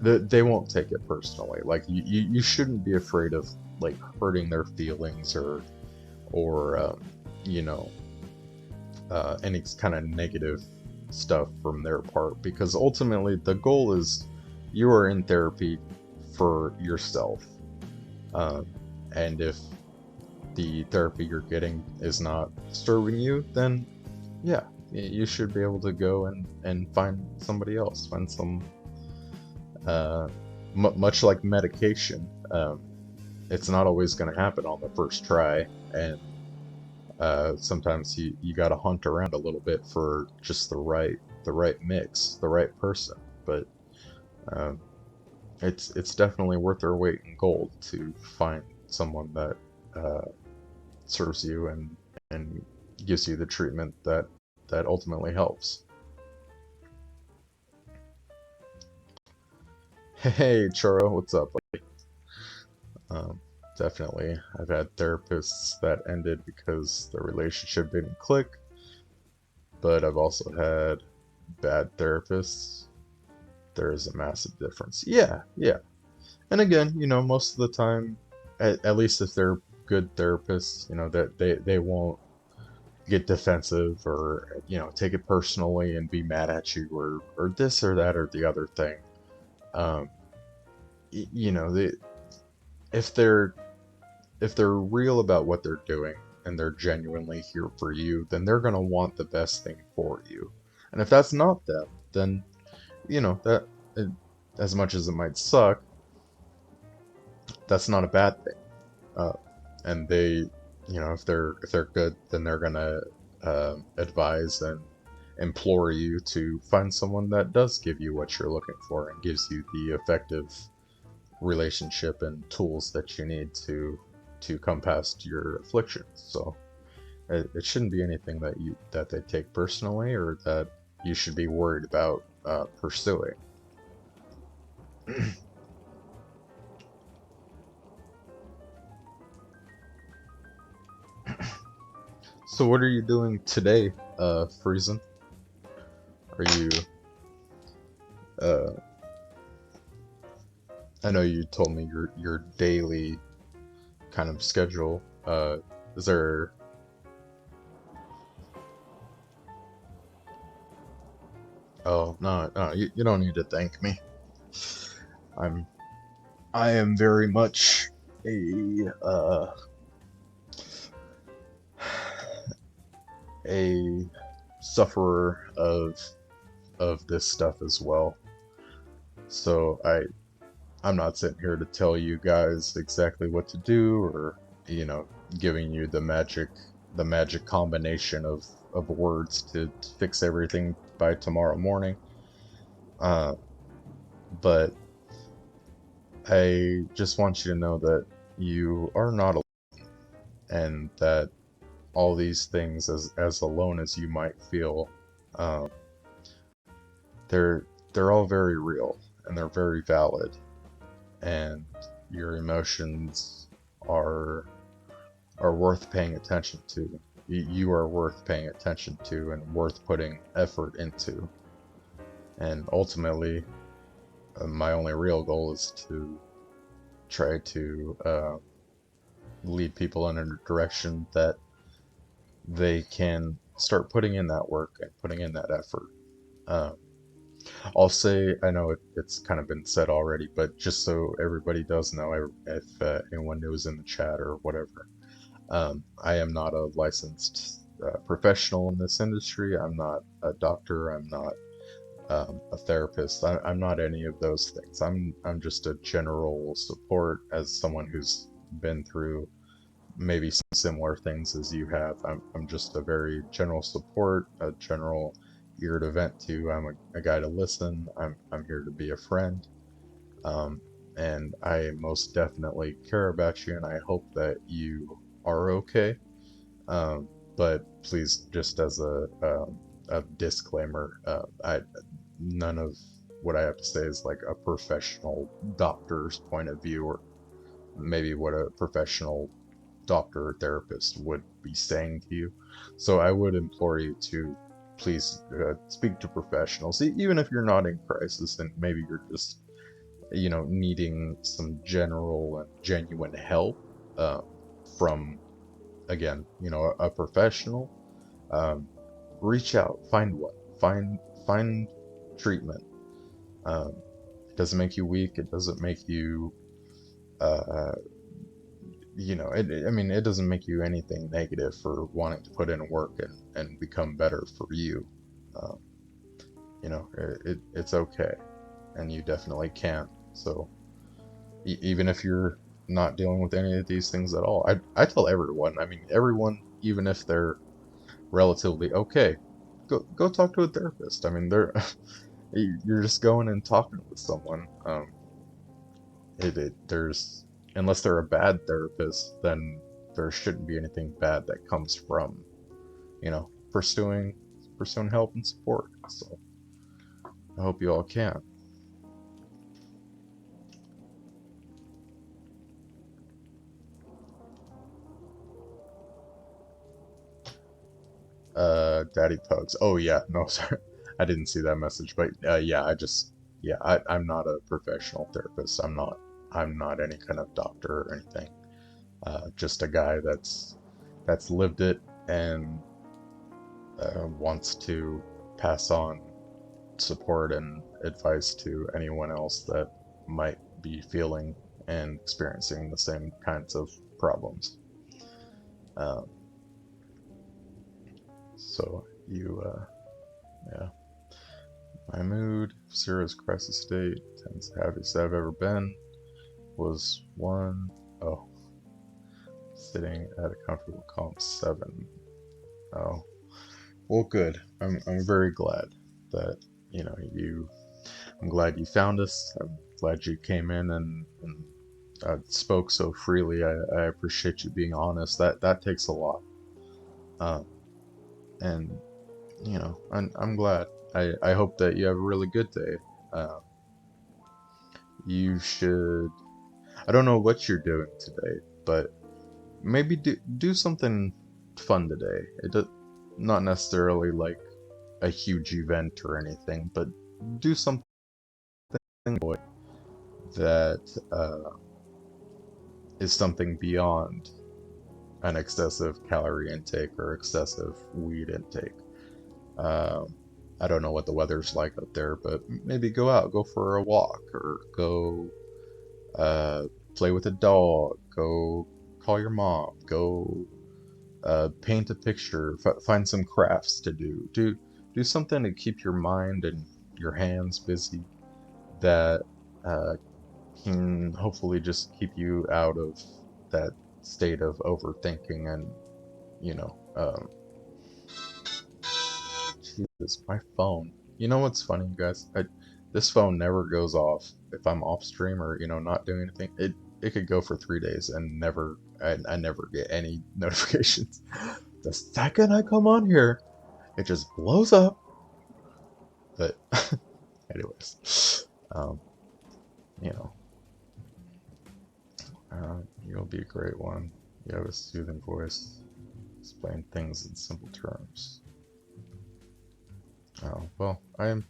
they won't take it personally. Like you shouldn't be afraid of like hurting their feelings or you know any kind of negative stuff from their part, because ultimately the goal is you are in therapy for yourself. um, and if the therapy you're getting is not serving you, then yeah, you should be able to go and find somebody else, find some uh, much like medication. It's not always going to happen on the first try, and sometimes you got to hunt around a little bit for just the right mix, the right person. But um, it's definitely worth their weight in gold to find someone that serves you and gives you the treatment that ultimately helps. Hey Charo, what's up? Um, Definitely, I've had therapists that ended because the relationship didn't click, but I've also had bad therapists. There is a massive difference. Yeah, yeah. And again, most of the time, at least if they're good therapists, that they won't get defensive or take it personally and be mad at you or this or that or the other thing. Um, you know, if they're if they're real about what they're doing and they're genuinely here for you, then they're gonna want the best thing for you. And if that's not them, then that it, as much as it might suck, that's not a bad thing. Uh, and if they're good, then they're gonna advise and implore you to find someone that does give you what you're looking for and gives you the effective relationship and tools that you need to come past your afflictions. So it shouldn't be anything that they take personally or that you should be worried about pursuing. So what are you doing today, Friesen? Are you uh I know you told me your daily kind of schedule. Is there Oh, no, no, you don't need to thank me. I'm I am very much a sufferer of this stuff as well. So I'm not sitting here to tell you guys exactly what to do or giving you the magic combination of words to fix everything by tomorrow morning. Uh, but I just want you to know that you are not alone, and that all these things, as alone as you might feel, um, they're all very real and they're very valid, and your emotions are are worth paying attention to. You are worth paying attention to and worth putting effort into. And ultimately, my only real goal is to try to lead people in a direction that they can start putting in that work and putting in that effort. Um, I'll say, I know it's kind of been said already, but just so everybody does know, if anyone who's in the chat or whatever, I am not a licensed professional in this industry. I'm not a doctor. I'm not a therapist. I'm not any of those things. I'm just a general support as someone who's been through maybe some similar things as you have. I'm just a very general support, a general ear to vent to. I'm a guy to listen. I'm here to be a friend. Um, and I most definitely care about you, and I hope that you are okay. Um, but please, just as a disclaimer, none of what I have to say is like a professional doctor's point of view, or maybe what a professional doctor or therapist would be saying to you. So I would implore you to please speak to professionals, even if you're not in crisis and maybe you're just needing some general and genuine help uh, from, again, a professional. um, Reach out, find one, find treatment. It doesn't make you weak, it doesn't make you uh, I mean, it doesn't make you anything negative for wanting to put in work and become better for you. um, it's okay, and you definitely can. So even if you're not dealing with any of these things at all, I tell everyone, I mean, everyone, even if they're relatively okay, go talk to a therapist. I mean, they're you're just going and talking with someone. There's, unless they're a bad therapist, then there shouldn't be anything bad that comes from pursuing help and support. So I hope you all can. Daddy Pugs. Oh yeah, no, sorry, I didn't see that message, but yeah, I'm not a professional therapist. I'm not any kind of doctor or anything. Just a guy that's lived it and wants to pass on support and advice to anyone else that might be feeling and experiencing the same kinds of problems. Um, so yeah. My mood, serious crisis state, tends the happiest I've ever been, was one, oh, sitting at a comfortable calm 7. Oh, well, good. I'm very glad that, you, I'm glad you found us. I'm glad you came in and spoke so freely. I appreciate you being honest. That takes a lot. Um, and, I'm glad. I hope that you have a really good day. Um, you should, I don't know what you're doing today, but maybe do something fun today. It does not necessarily like a huge event or anything, but do something that is something beyond an excessive calorie intake or excessive weed intake. Um, I don't know what the weather's like up there, but maybe go out, go for a walk, or go uh, play with a dog, go call your mom, go paint a picture, find some crafts to do something to keep your mind and your hands busy that uh, can hopefully just keep you out of that state of overthinking and you know um, Jesus, my phone. You know what's funny, you guys? This phone never goes off if I'm off stream or not doing anything. It could go for 3 days and I never get any notifications. The second I come on here, it just blows up. But anyways, um, you know, you'll be a great one. You have a soothing voice, explain things in simple terms. Oh well, I'm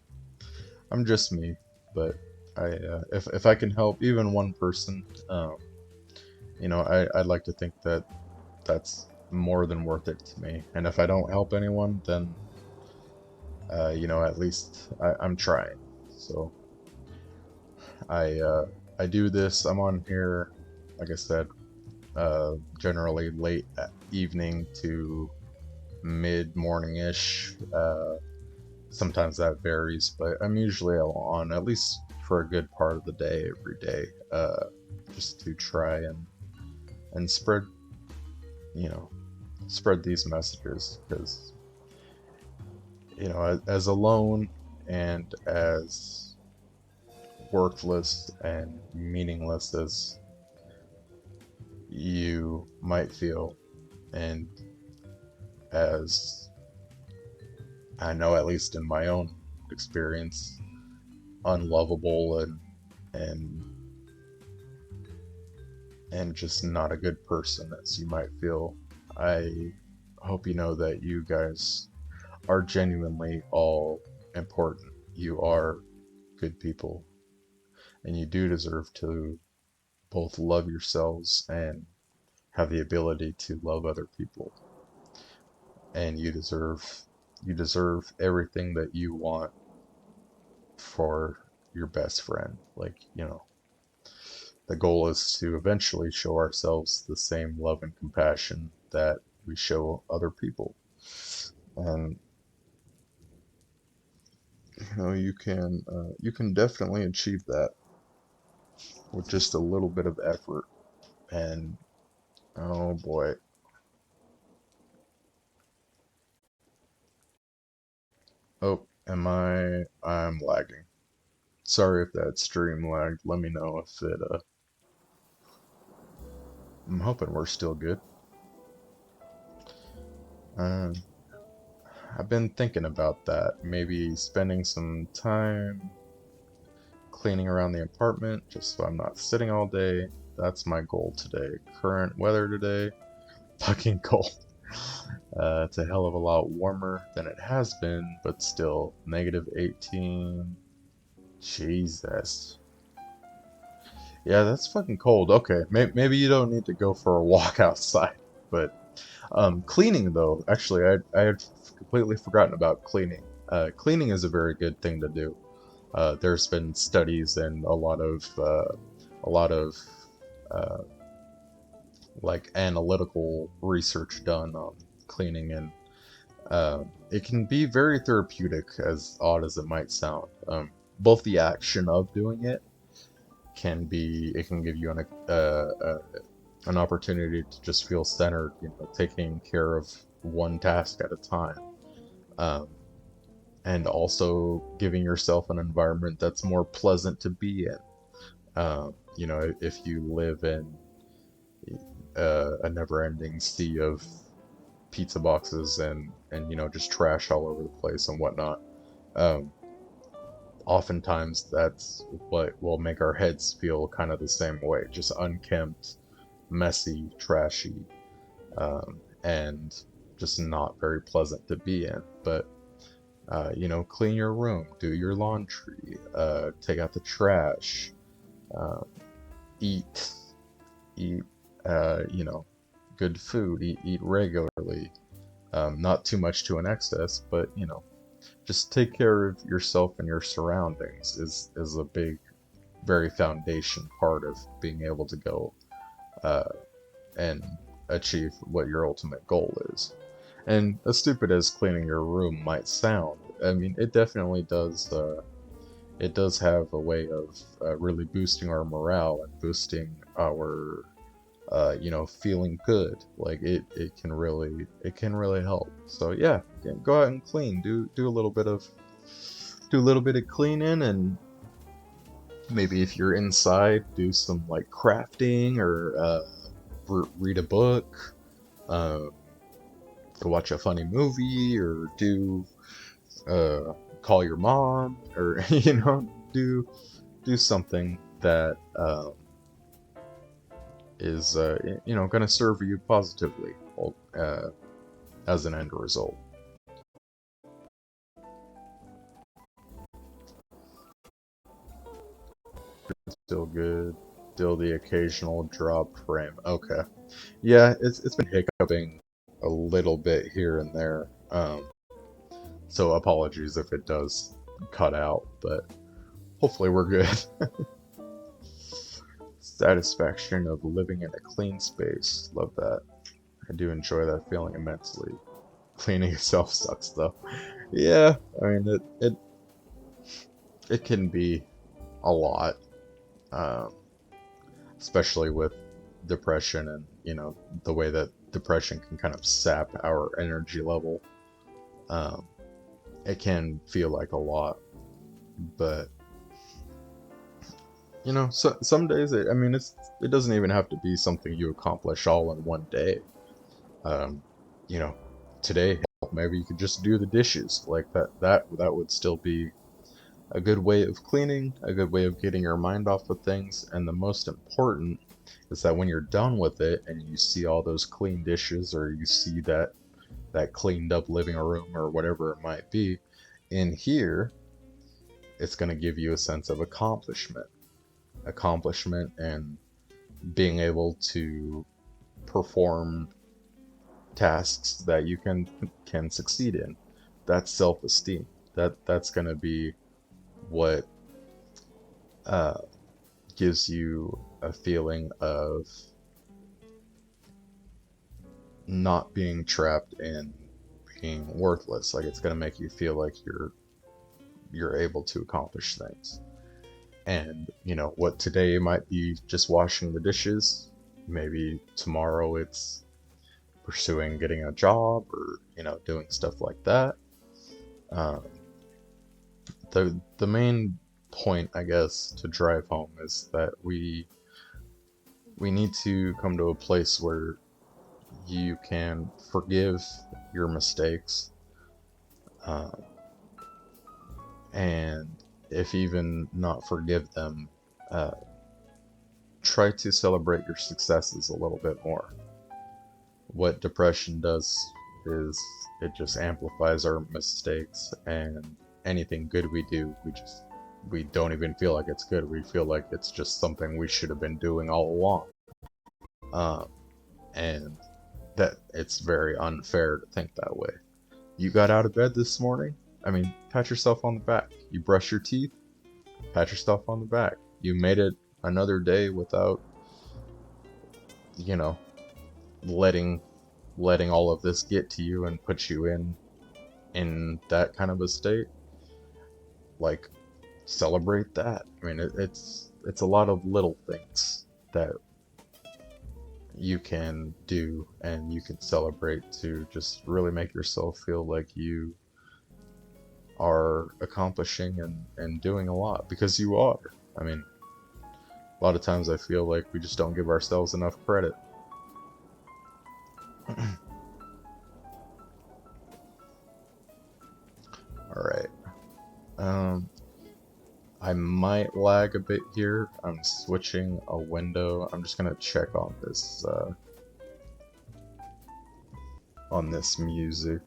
just me, but if I can help even one person, I'd like to think that that's more than worth it to me. And if I don't help anyone, then at least I'm trying. So I do this. I'm on here, like I said, generally late evening to mid morning ish. Sometimes that varies, but I'm usually on at least for a good part of the day every day, just to try and spread, you know, spread these messages because as alone and as worthless and meaningless as you might feel, and as I know, at least in my own experience, unlovable and and just not a good person as you might feel. I hope you know that you guys are genuinely all important. You are good people, and you do deserve to both love yourselves and have the ability to love other people. And you deserve everything that you want for your best friend. Like, the goal is to eventually show ourselves the same love and compassion that we show other people. And you can definitely achieve that with just a little bit of effort. And oh boy, oh, I'm lagging. Sorry if that stream lagged. Let me know if it. I'm hoping we're still good. Uh, I've been thinking about that. Maybe spending some time cleaning around the apartment just so I'm not sitting all day. That's my goal today. Current weather today, fucking cold. It's a hell of a lot warmer than it has been, but still -18. Jesus. Yeah, that's fucking cold. Okay, maybe you don't need to go for a walk outside, but cleaning though, actually, I had completely forgotten about cleaning. cleaning is a very good thing to do. There's been studies and a lot of uh, like analytical research done on cleaning, and it can be very therapeutic, as odd as it might sound. Both the action of doing it it can give you an opportunity to just feel centered, taking care of one task at a time. Um, and also giving yourself an environment that's more pleasant to be in. If you live in a never-ending sea of pizza boxes and just trash all over the place and whatnot, um, oftentimes that's what will make our heads feel kind of the same way, just unkempt, messy, trashy, and just not very pleasant to be in. But clean your room, do your laundry, take out the trash, uh, eat, eat, good food, eat regularly, not too much to an excess, but just take care of yourself and your surroundings is a big, very foundation part of being able to go uh, and achieve what your ultimate goal is. And as stupid as cleaning your room might sound, I mean, it definitely does. It does have a way of really boosting our morale and boosting our, feeling good. Like it can really help. So yeah, go out and clean. Do a little bit of cleaning, and maybe if you're inside, do some like crafting or read a book. Uh, Go watch a funny movie, or uh, call your mom, or do something that is going to serve you positively, uh, as an end result. Still good. Still the occasional drop frame. Okay. Yeah, it's been hiccuping a little bit here and there. So apologies if it does cut out, but hopefully we're good. Satisfaction of living in a clean space. Love that. I do enjoy that feeling immensely. Cleaning itself sucks though. Yeah, I mean it can be a lot, um, especially with depression and the way that depression can kind of sap our energy level. Um, it can feel like a lot, but some days I mean it doesn't even have to be something you accomplish all in one day. Um, you know, Today maybe you could just do the dishes like that. That would still be a good way of cleaning, a good way of getting your mind off of things, and the most important is that when you're done with it and you see all those clean dishes, or you see that cleaned up living room or whatever it might be, in here, it's going to give you a sense of accomplishment and being able to perform tasks that you can succeed in. That's self-esteem. That's going to be what uh, gives you a feeling of not being trapped in being worthless. Like, it's going to make you feel like you're able to accomplish things. And what today might be just washing the dishes, maybe tomorrow it's pursuing getting a job, or doing stuff like that. um, the main point, I guess, to drive home is that we need to come to a place where you can forgive your mistakes, uh, and if even not forgive them, uh, try to celebrate your successes a little bit more. What depression does is it just amplifies our mistakes, and anything good we do, we don't even feel like it's good. We feel like it's just something we should have been doing all along. Um, and that it's very unfair to think that way. You got out of bed this morning? I mean, pat yourself on the back. You brush your teeth, pat yourself on the back. You made it another day without, you know, letting all of this get to you and put you in that kind of a state. Like, celebrate that. I mean, it's a lot of little things that you can do and you can celebrate to just really make yourself feel like you are accomplishing and doing a lot, because you are. I mean, a lot of times I feel like we just don't give ourselves enough credit. Alright. Um, I might lag a bit here. I'm switching a window. I'm just gonna check on this music.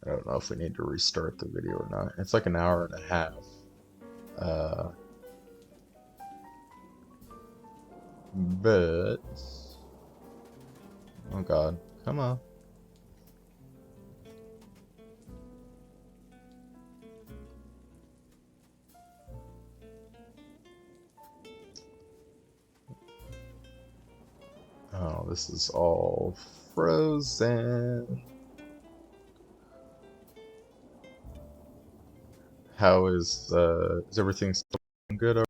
I don't know if we need to restart the video or not. It's like an hour and a half. But oh god, come on. Oh, this is all frozen. How is everything still good?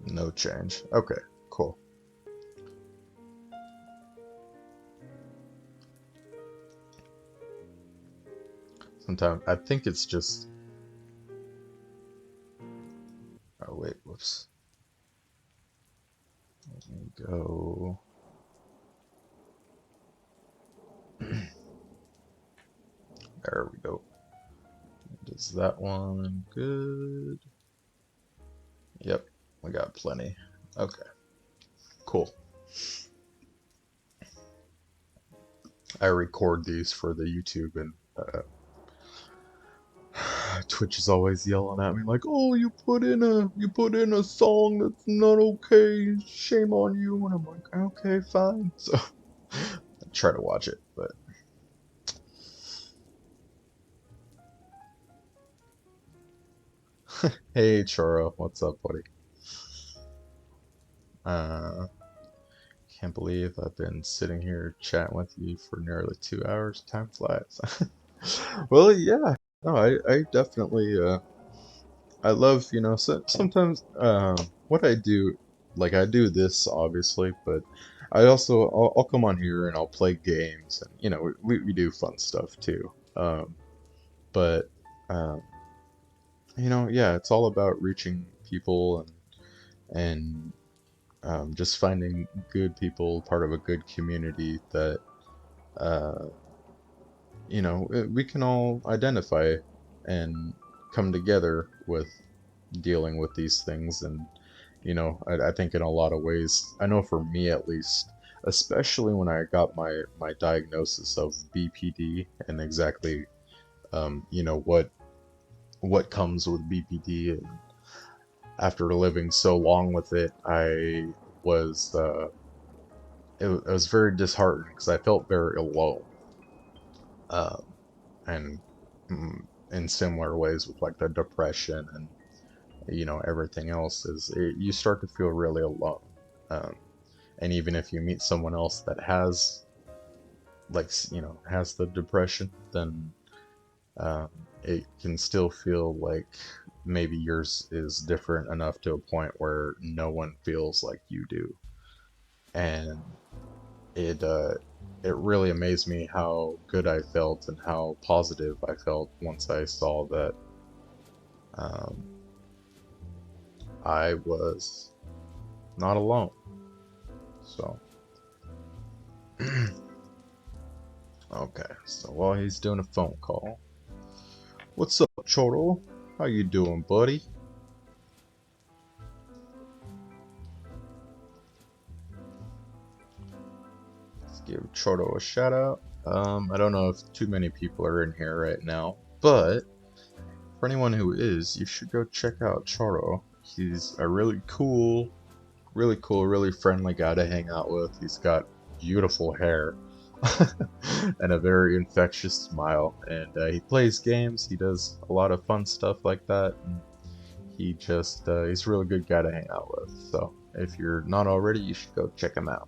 No change. Okay, cool. Sometimes I think it's just. Oh wait, whoops. Let me go. There we go. Does that one good? Yep, we got plenty. Okay, cool. I record these for the YouTube, and Twitch is always yelling at me like, "Oh, you put in a song that's not okay. Shame on you." And I'm like, "Okay, fine." So I try to watch it, but hey, Choro, what's up, buddy? Uh, can't believe I've been sitting here chatting with you for nearly 2 hours. Time flies. Well, yeah. No, I definitely I love, sometimes what I do, like I do this obviously, but I'll come on here and I'll play games, and we do fun stuff too. But um, yeah, it's all about reaching people and just finding good people, part of a good community that uh, we can all identify and come together with dealing with these things. And I think in a lot of ways, I know for me at least, especially when I got my diagnosis of BPD and exactly what comes with BPD, and after living so long with it, I was it was very disheartening because I felt very alone, um, and in similar ways with like the depression and everything else, you start to feel really alone. um, and even if you meet someone else that has has the depression, then um, it can still feel like maybe yours is different enough to a point where no one feels like you do. And it uh, it really amazed me how good I felt and how positive I felt once I saw that um, I was not alone. So, okay. So while he's doing a phone call, what's up, Choro? How you doing, buddy? Let's give Choro a shout out. I don't know if too many people are in here right now, but for anyone who is, you should go check out Charo. He's a really friendly guy to hang out with. He's got beautiful hair and a very infectious smile, and he plays games. He does a lot of fun stuff like that, and he's a really good guy to hang out with. So if you're not already, you should go check him out.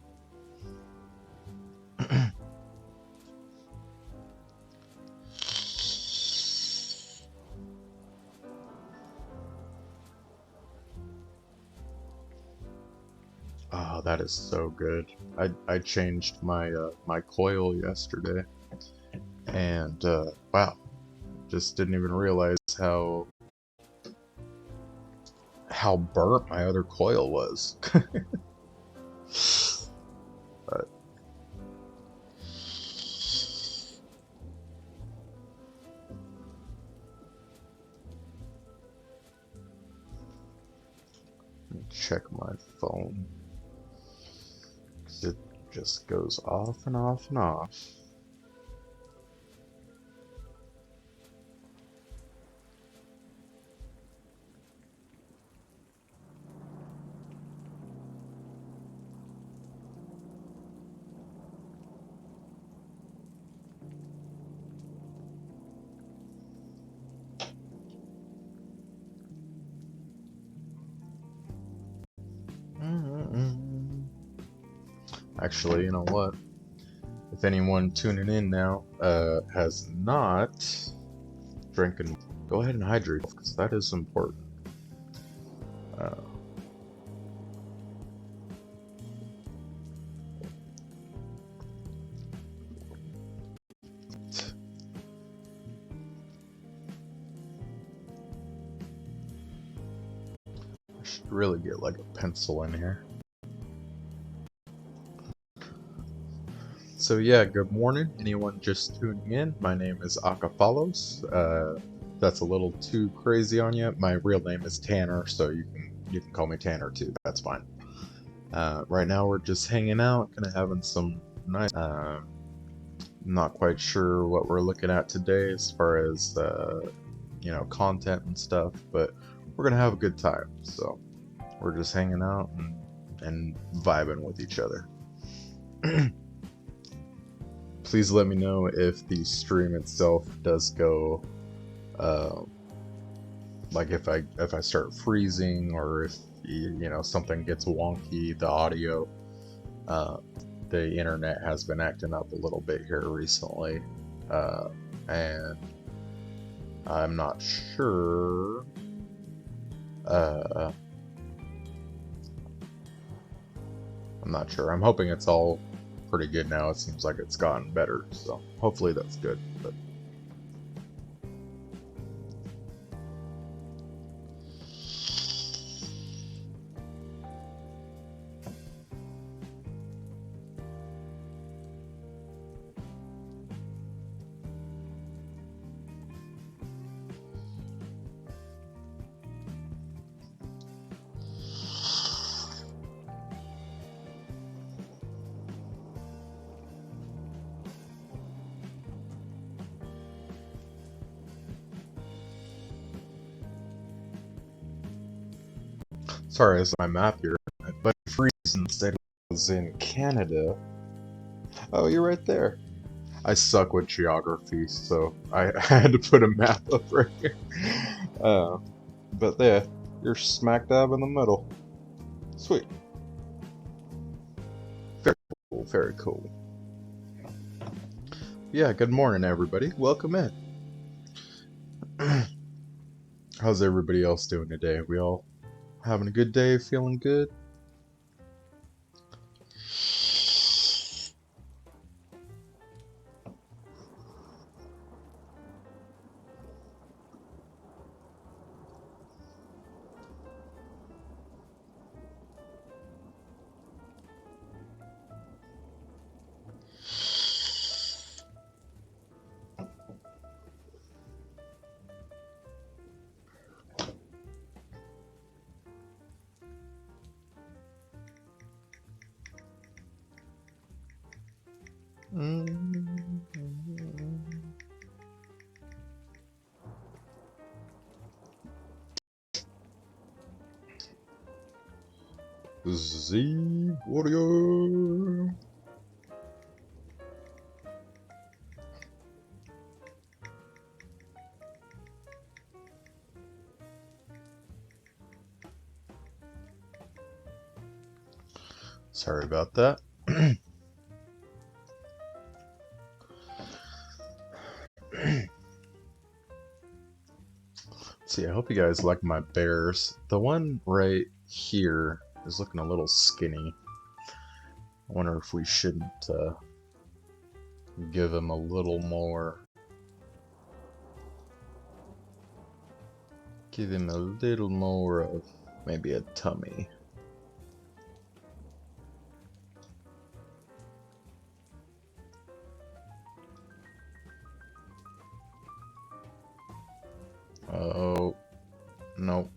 Oh, that is so good. I changed my coil yesterday, and wow, just didn't even realize how burnt my other coil was. But let me check my phone, 'cause it just goes off and off and off. Actually, you know what? If anyone tuning in now has not drinking, go ahead and hydrate, because that is important. Uh, I should really get like a pencil in here. So yeah, good morning. Anyone just tuning in? My name is Akafalos. That's a little too crazy on you. My real name is Tanner, so you can call me Tanner too. That's fine. Right now we're just hanging out, kind of having some nice. Not quite sure what we're looking at today as far as content and stuff, but we're gonna have a good time. So we're just hanging out and vibing with each other. Please let me know if the stream itself does go, like if I start freezing, or if something gets wonky, the audio. The internet has been acting up a little bit here recently, and I'm not sure. I'm not sure. I'm hoping it's all pretty good now. It seems like it's gotten better, so hopefully that's good. But sorry, as my map here, but freezing said it was in Canada. Oh, you're right there. I suck with geography, so I had to put a map up right here. But yeah, you're smack dab in the middle. Sweet. Very cool, very cool. Yeah, good morning, everybody. Welcome in. How's everybody else doing today? We all having a good day, feeling good? Z Warrior. Sorry about that. See, I hope you guys like my bears. The one right here is looking a little skinny. I wonder if we shouldn't give him a little more. Give him a little more of maybe a tummy. Oh, no.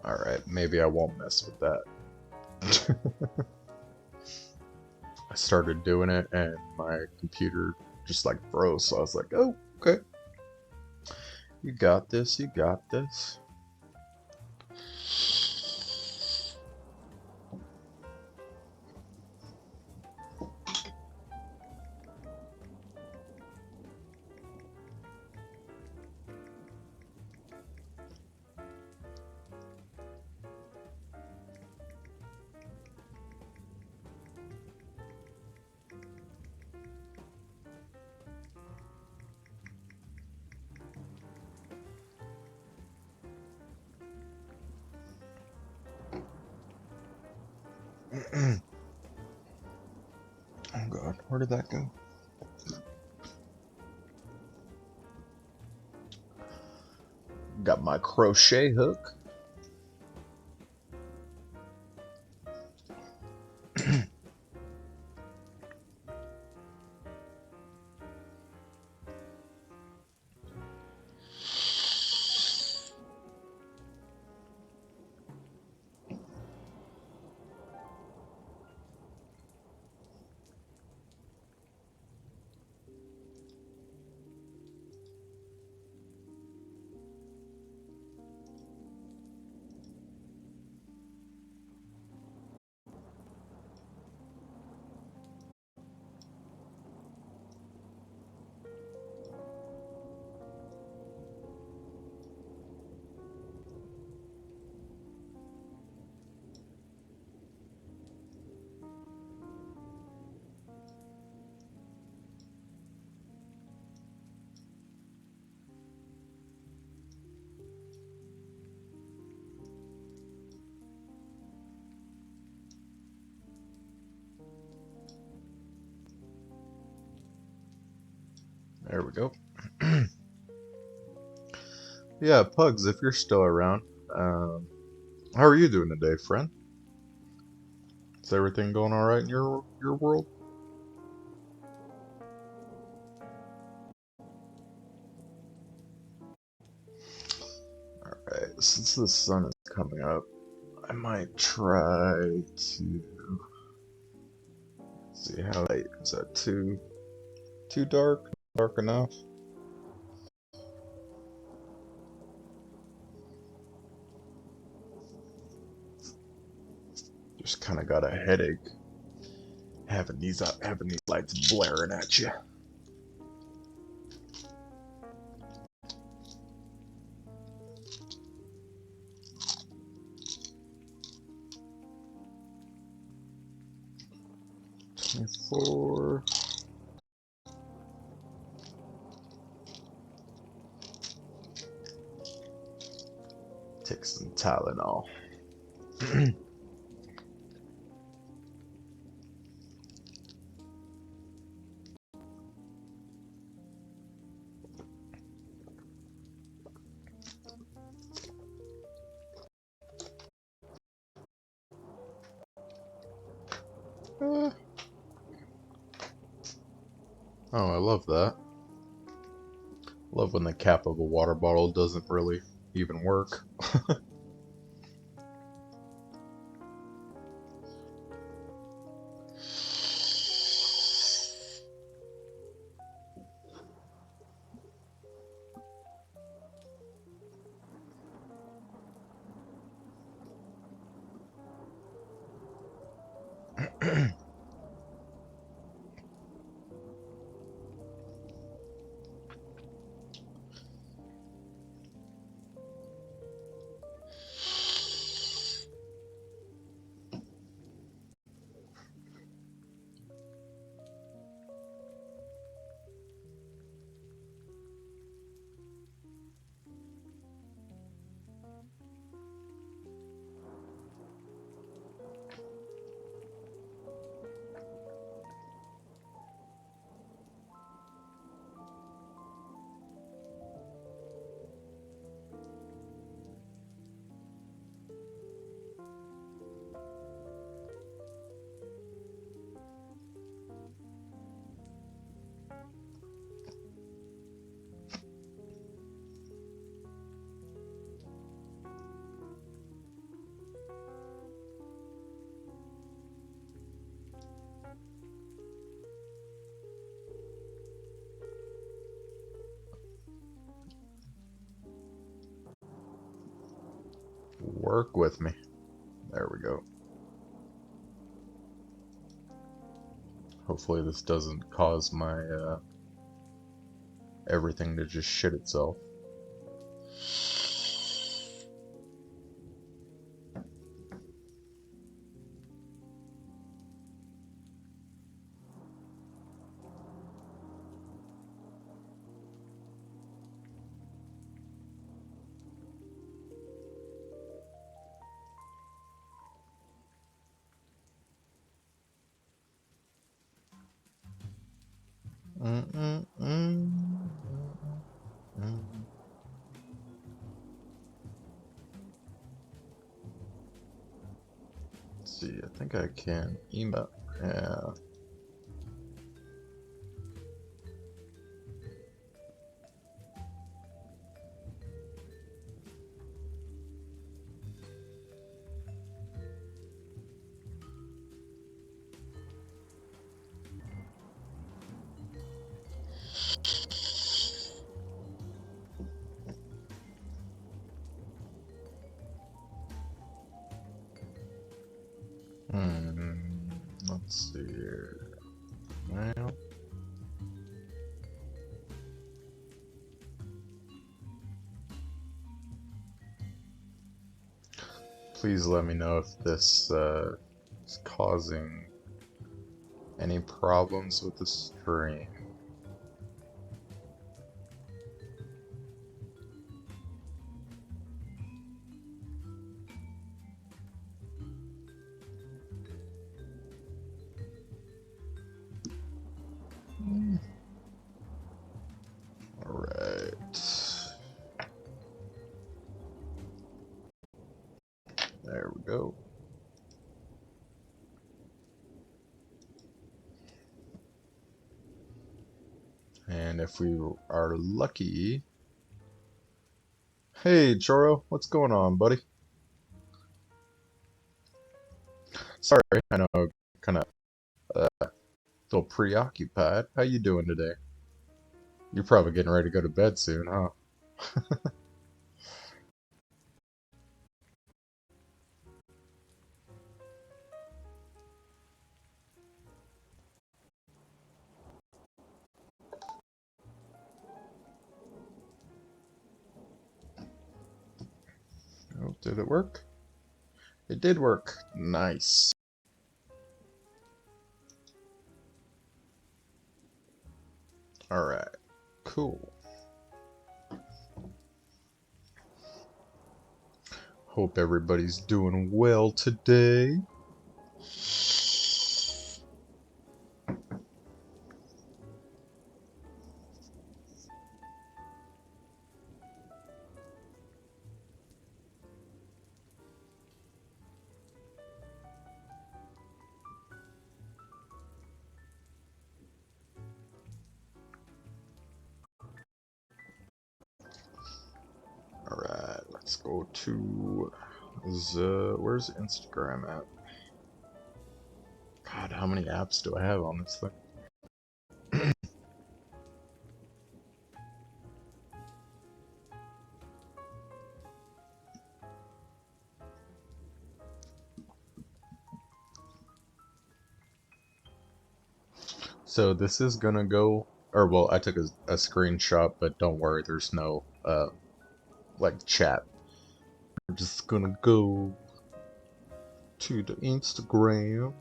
Alright, maybe I won't mess with that. I started doing it and my computer just like froze, so I was like, oh, okay. You got this, you got this. Oh god, where did that go? Got my crochet hook. There we go. Yeah, Pugs, if you're still around, how are you doing today, friend? Is everything going all right in your world? All right, since the sun is coming up, I might try to see how light is that too dark? Dark enough? Just kind of got a headache having these lights blaring at you. Four. Take some Tylenol. Oh, I love that. Love when the cap of a water bottle doesn't really even work. Work with me. There we go. Hopefully this doesn't cause my everything to just shit itself. Let's see, I think I can email. Yeah. Let's see here. Well, please let me know if this is causing any problems with the stream. Alright. There we go. And if we are lucky... Hey, Choro, what's going on, buddy? Sorry, I know, kind of a little preoccupied. How you doing today? You're probably getting ready to go to bed soon, huh? Oh, did it work? It did work. Nice. Alright, cool. Hope everybody's doing well today. Alright, let's go to where's Instagram at? God, how many apps do I have on this thing? So this is gonna go, or well, I took a screenshot, but don't worry, there's no like chat. We're just gonna go to the Instagram.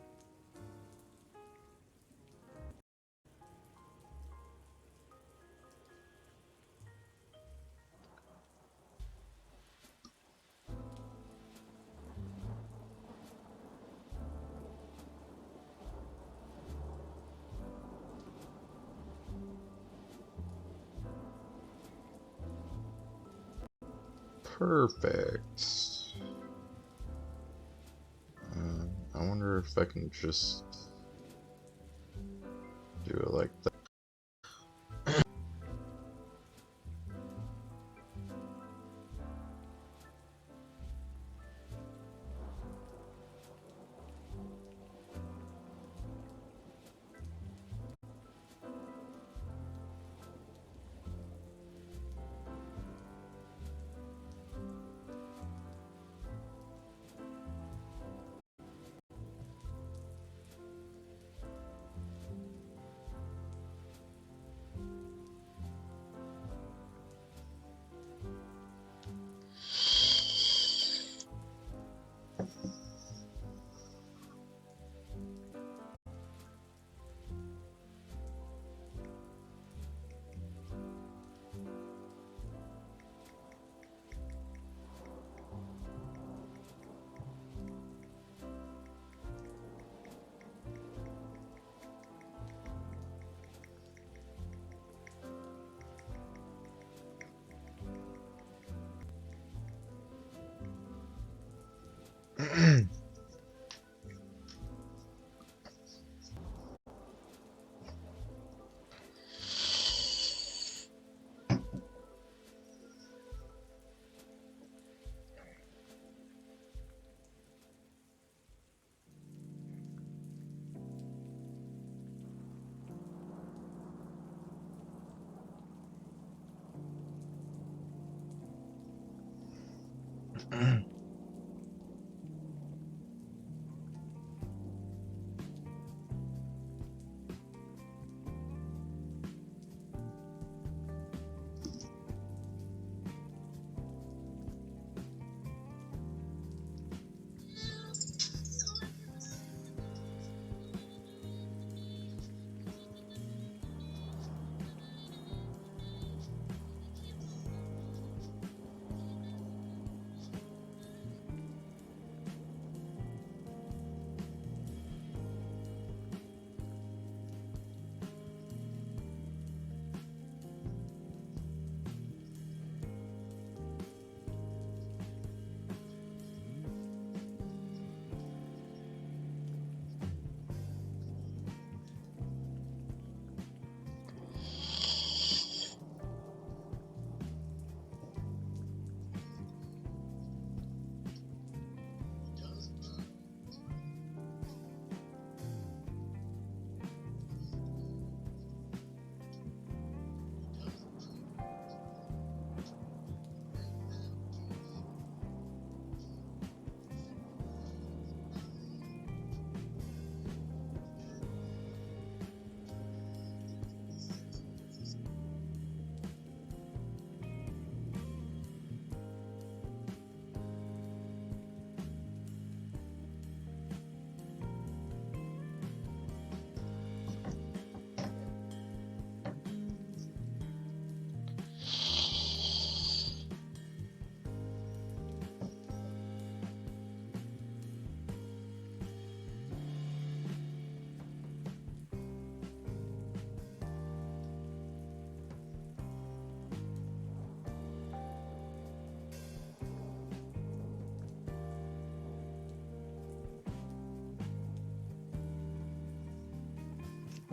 Perfect. I wonder if I can just do it like that.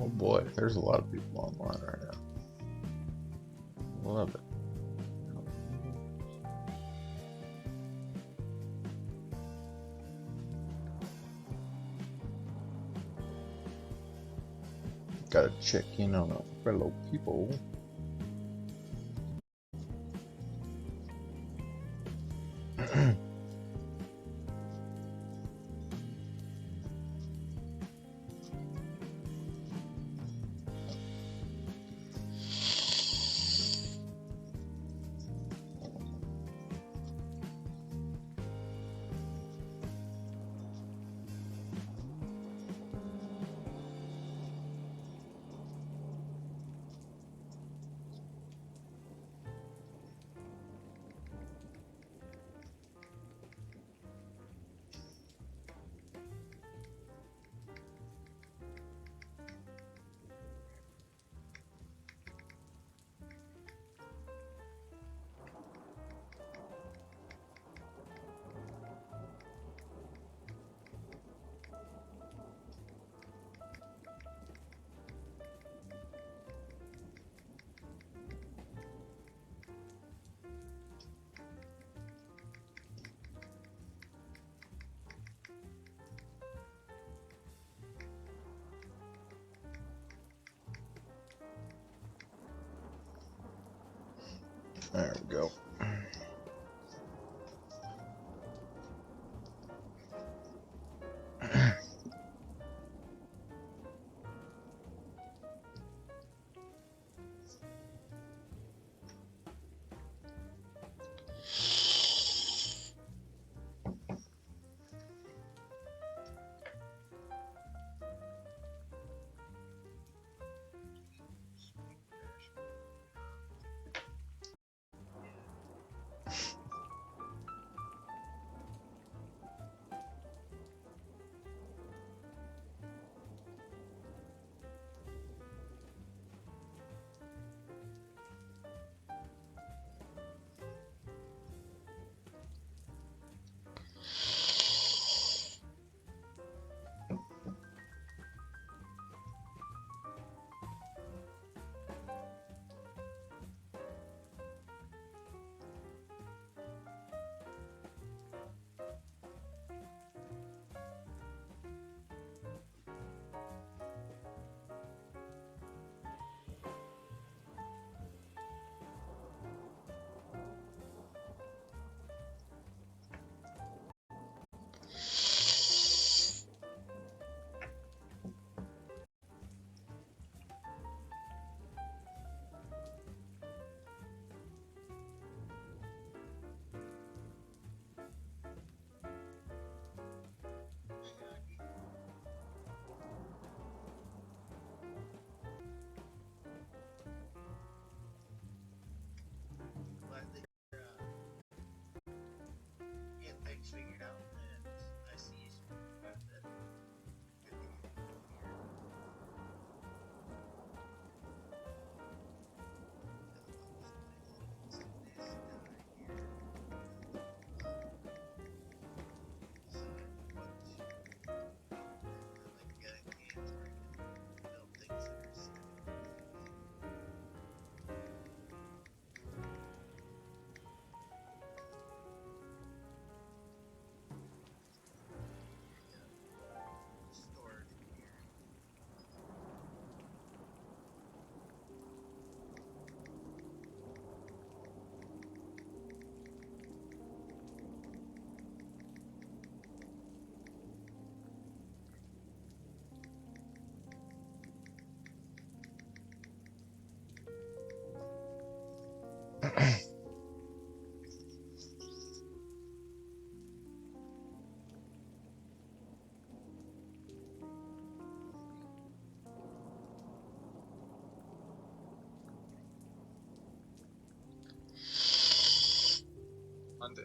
Oh boy, there's a lot of people online right now. Love it. Gotta check in on our fellow people. There we go.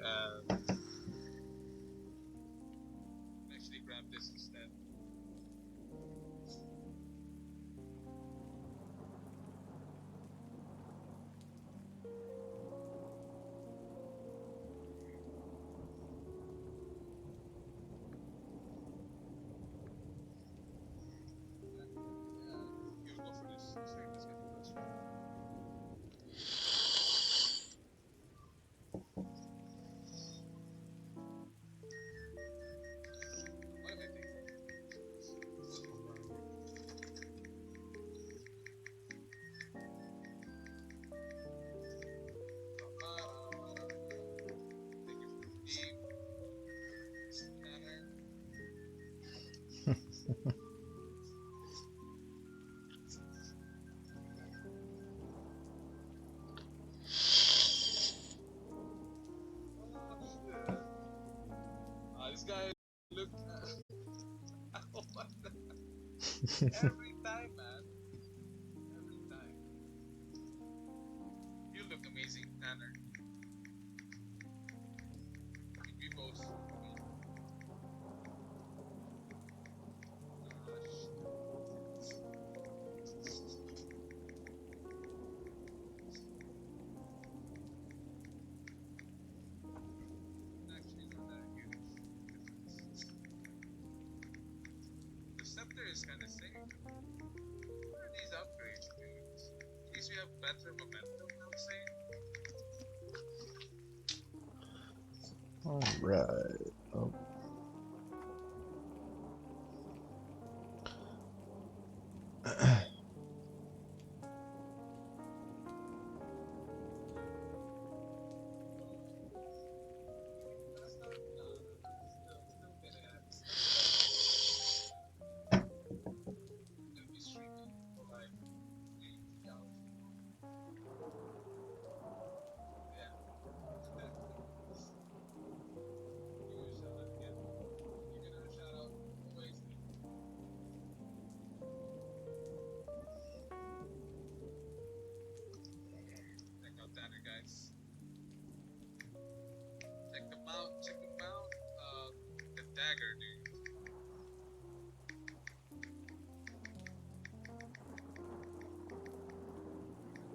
and actually grab this instead. Here we go for this. Let's get the first one. What am I thinking? Thank you for the game. This guy looked. Oh my God. Every time, man. Every time. You look amazing, Tanner. We both. Actually, not that huge difference. The scepter is kind of safe. What are these upgrades, dude? At least we have better momentum, I would say. Alright. Oh. Guys, check them out. Check them out. The dagger, dude.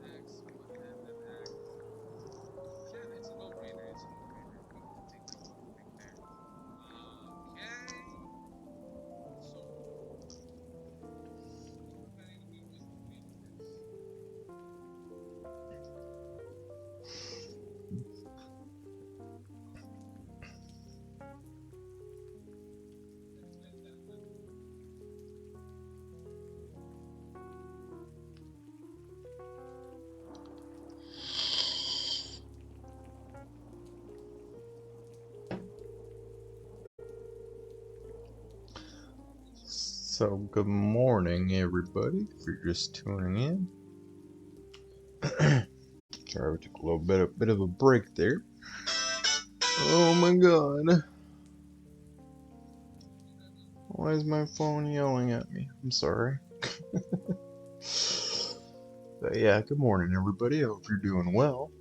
Axe, one-handed axe. Yeah, it's a no-brainer. It's a no-brainer. We need to take something there. Okay. So, what we're going to do is complete this. So, good morning, everybody. If you're just tuning in, sorry, we took a little bit of a break there. Oh my God! Why is my phone yelling at me? I'm sorry. But yeah, good morning, everybody. I hope you're doing well.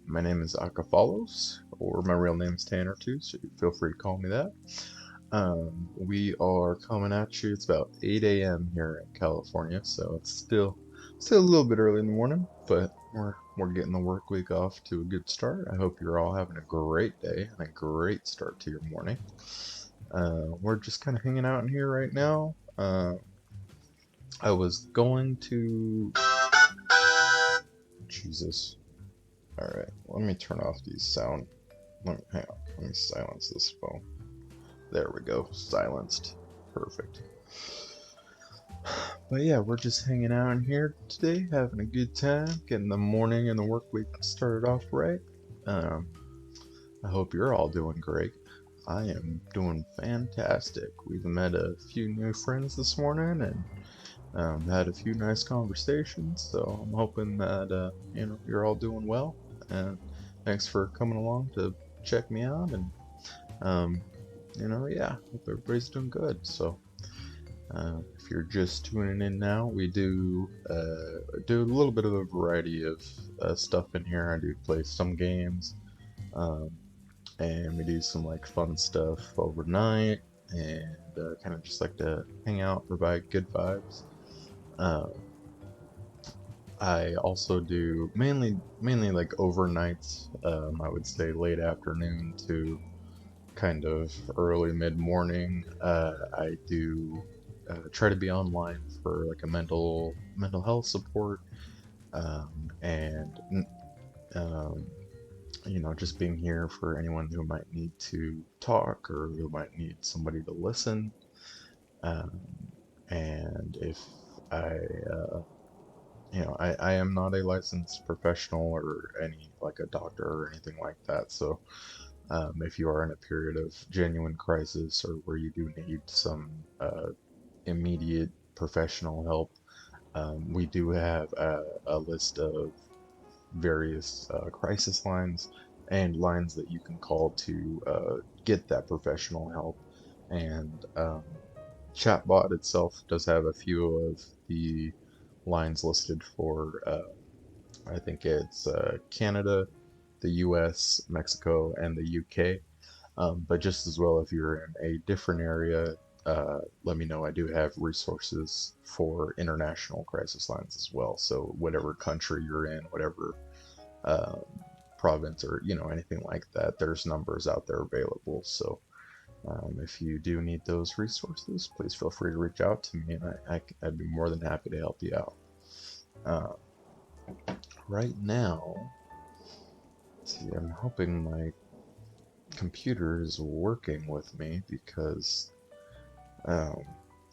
My name is Akafalos, or my real name is Tanner too, so feel free to call me that. We are coming at you. It's about 8 a.m. here in California, so it's still a little bit early in the morning, but we're getting the work week off to a good start. I hope you're all having a great day and a great start to your morning. We're just kind of hanging out in here right now. I was going to. Jesus. All right, let me turn off these sound. Hang on. Let me silence this phone. There we go. Silenced. Perfect. But yeah, we're just hanging out in here today, having a good time, getting the morning and the work week started off right. I hope you're all doing great. I am doing fantastic. We've met a few new friends this morning and had a few nice conversations. So I'm hoping that you're all doing well. And thanks for coming along to check me out. And yeah, hope everybody's doing good. So. If you're just tuning in now, we do a little bit of a variety of stuff in here. I do play some games, Um, and we do some like fun stuff overnight, and kind of just like to hang out, provide good vibes. Um, I also do mainly like overnights. I would say late afternoon to kind of early mid morning. I do try to be online for like a mental health support, and um, just being here for anyone who might need to talk or who might need somebody to listen. Um, and if I, uh, I am not a licensed professional or any like a doctor or anything like that. So if you are in a period of genuine crisis or where you do need some immediate professional help, we do have a list of various crisis lines and lines that you can call to get that professional help. And Chatbot itself does have a few of the lines listed for, I think it's Canada, the US, Mexico, and the UK. But just as well, if you're in a different area, let me know. I do have resources for international crisis lines as well. So whatever country you're in, whatever um, province or anything like that, there's numbers out there available. So if you do need those resources, please feel free to reach out to me, and I'd be more than happy to help you out. Uh, right now, let's see, I'm hoping my computer is working with me because um,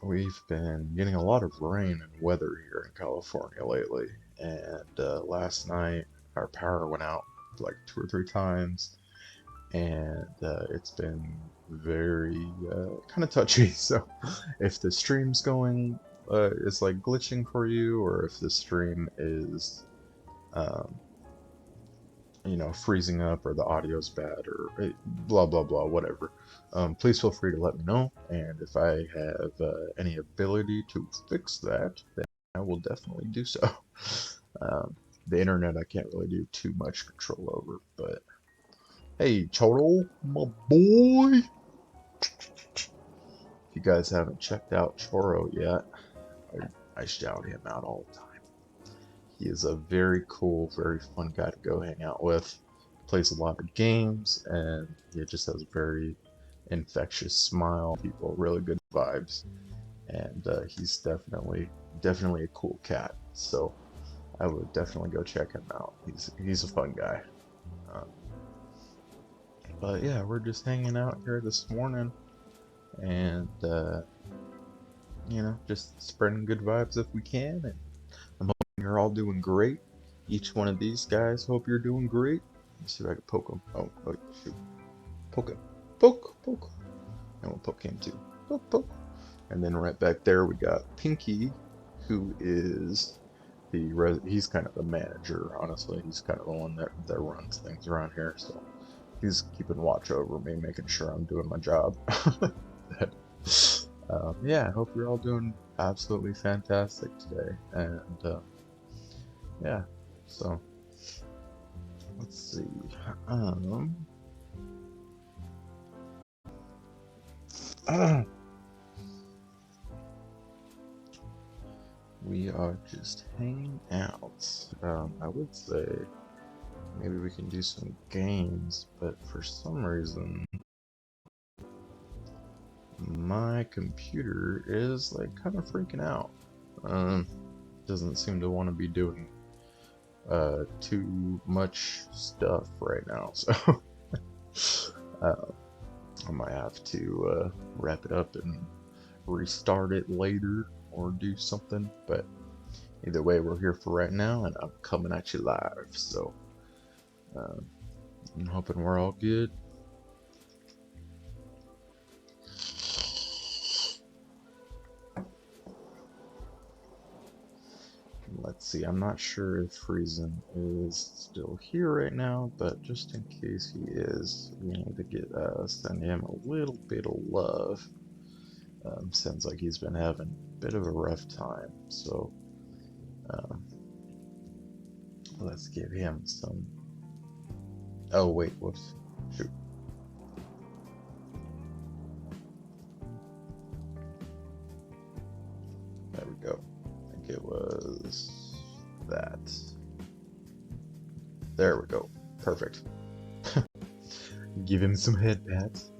we've been getting a lot of rain and weather here in California lately. And last night, our power went out like 2 or 3 times, and it's been very kind of touchy. So if the stream's going, is like glitching for you, or if the stream is, um, freezing up, or the audio's bad, or blah blah blah, whatever, please feel free to let me know. And if I have any ability to fix that, then I will definitely do so. Um, the internet I can't really do too much control over, but hey, Choro, my boy. If you guys haven't checked out Choro yet, I shout him out all the time. He is a very cool, very fun guy to go hang out with. Plays a lot of games, and he just has a very infectious smile. People, really good vibes, and he's definitely a cool cat. So I would definitely go check him out. He's a fun guy. Um, but yeah, we're just hanging out here this morning, and just spreading good vibes if we can. And I'm hoping you're all doing great. Each one of these guys, hope you're doing great. Let me see if I can poke him. Oh, wait, shoot. Poke him. Poke. And we'll poke him too. Poke. And then right back there we got Pinky, who is he's kind of the manager, honestly. He's kind of the one that runs things around here. So he's keeping watch over me, making sure I'm doing my job. Yeah, I hope you're all doing absolutely fantastic today. And yeah, so let's see. Um, we are just hanging out. I would say maybe we can do some games, but for some reason my computer is like kind of freaking out. Doesn't seem to want to be doing too much stuff right now, so uh, I might have to wrap it up and restart it later or do something. But either way, we're here for right now, and I'm coming at you live. So uh, I'm hoping we're all good. Let's see, I'm not sure if Friesen is still here right now, but just in case he is, we need to send him a little bit of love. Sounds like he's been having a bit of a rough time, so um, let's give him some Oh wait, whoops. Shoot. There we go. I think it was that. There we go. Perfect. Give him some head pats.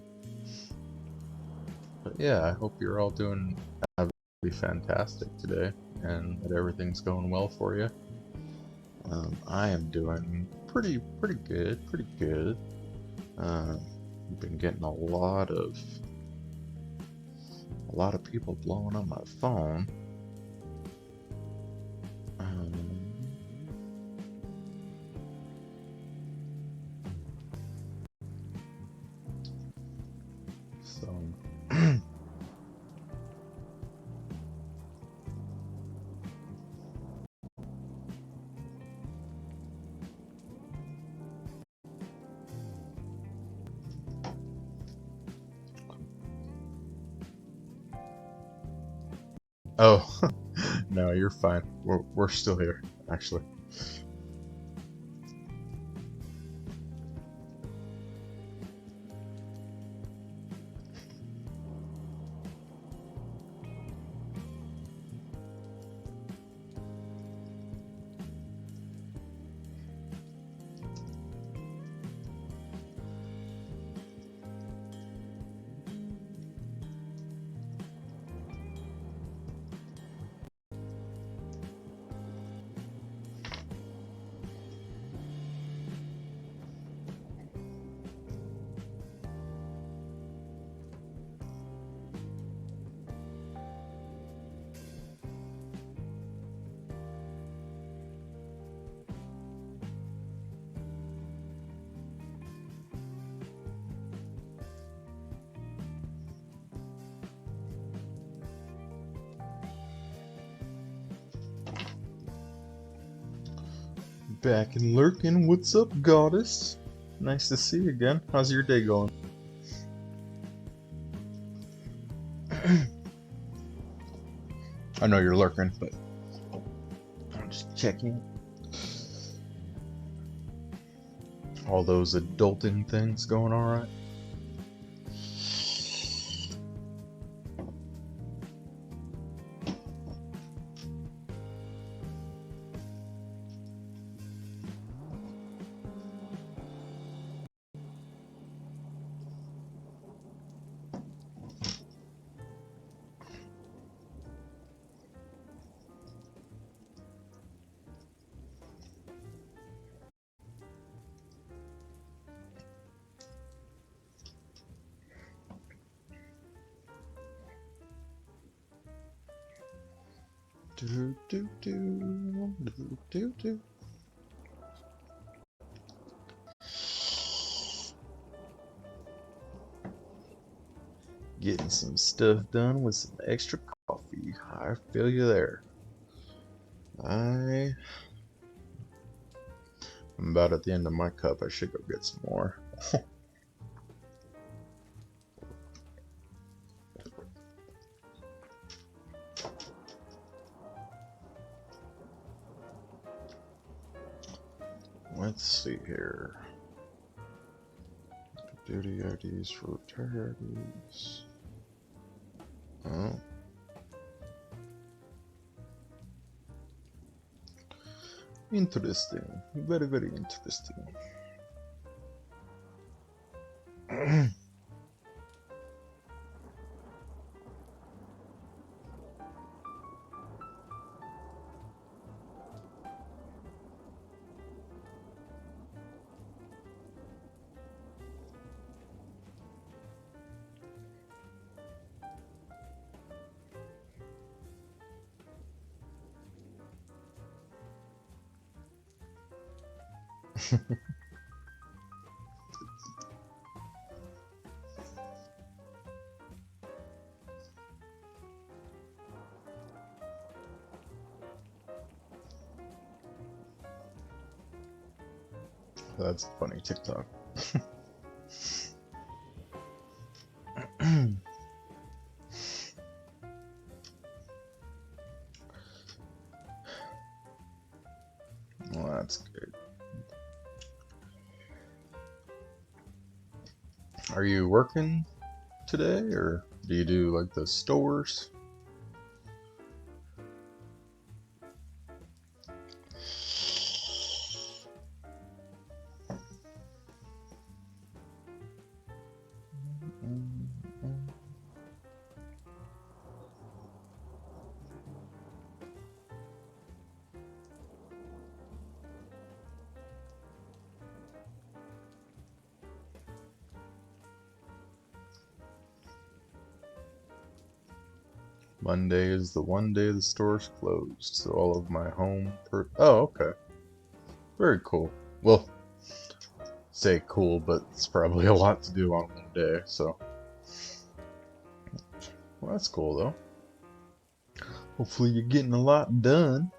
But yeah, I hope you're all doing absolutely fantastic today and that everything's going well for you. I am doing pretty good, pretty good. I've been getting a lot of people blowing on my phone. So oh, no, you're fine. We're still here, actually. Back and lurking. What's up, goddess? Nice to see you again. How's your day going? I know you're lurking, but I'm just checking. All those adulting things going alright? Do do do do do do. Getting some stuff done with some extra coffee. I feel you there. I'm about at the end of my cup. I should go get some more. Let's see here. Duty IDs for retirees. Oh. Interesting. Very, very interesting. That's a funny TikTok. Well, that's good. Are you working today, or do you do like the stores? Monday is the one day the store's closed, so all of my oh, okay. Very cool. Well, say cool, but it's probably a lot to do on one day, so. Well, that's cool, though. Hopefully you're getting a lot done.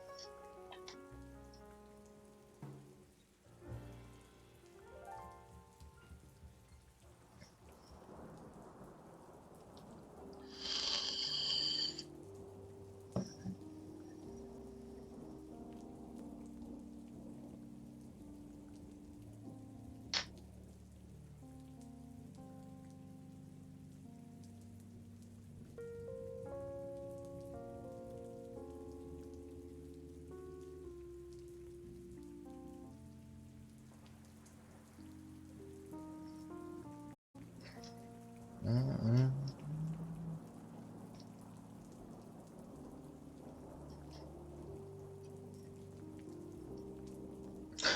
Mm-mm.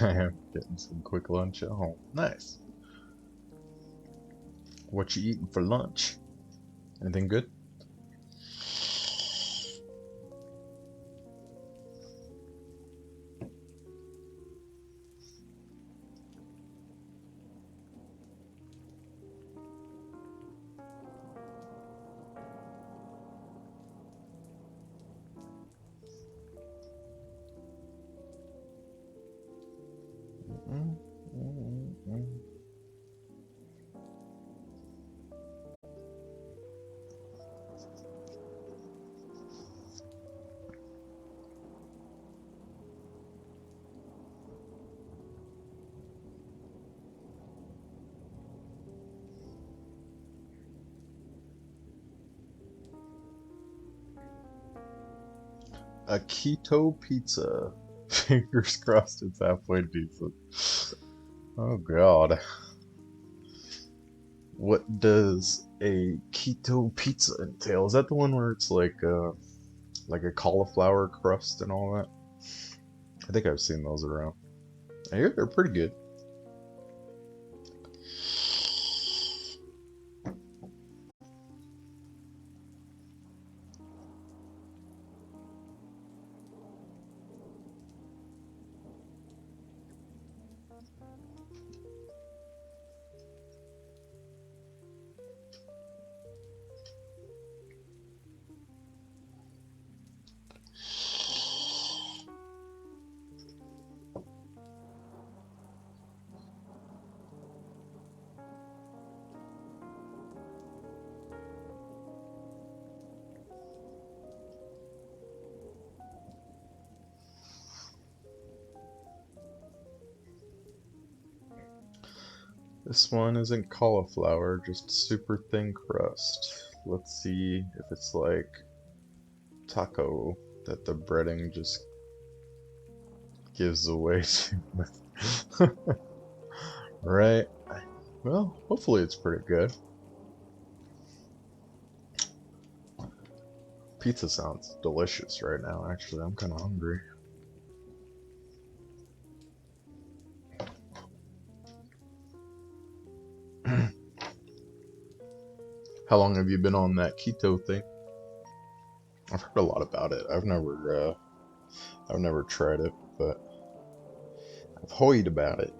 I am getting some quick lunch at home. Nice. What you eating for lunch? Anything good? Mm, mm, mm. A keto pizza. Fingers crossed it's halfway decent. Oh god. What does a keto pizza entail? Is that the one where it's like a cauliflower crust and all that? I think I've seen those around. I hear they're pretty good. This one isn't cauliflower, just super thin crust. Let's see if it's like taco that the breading just gives away too much. Right? Well, hopefully it's pretty good. Pizza sounds delicious right now, actually. I'm kind of hungry. How long have you been on that keto thing? I've heard a lot about it. I've never tried it, but I've heard about it.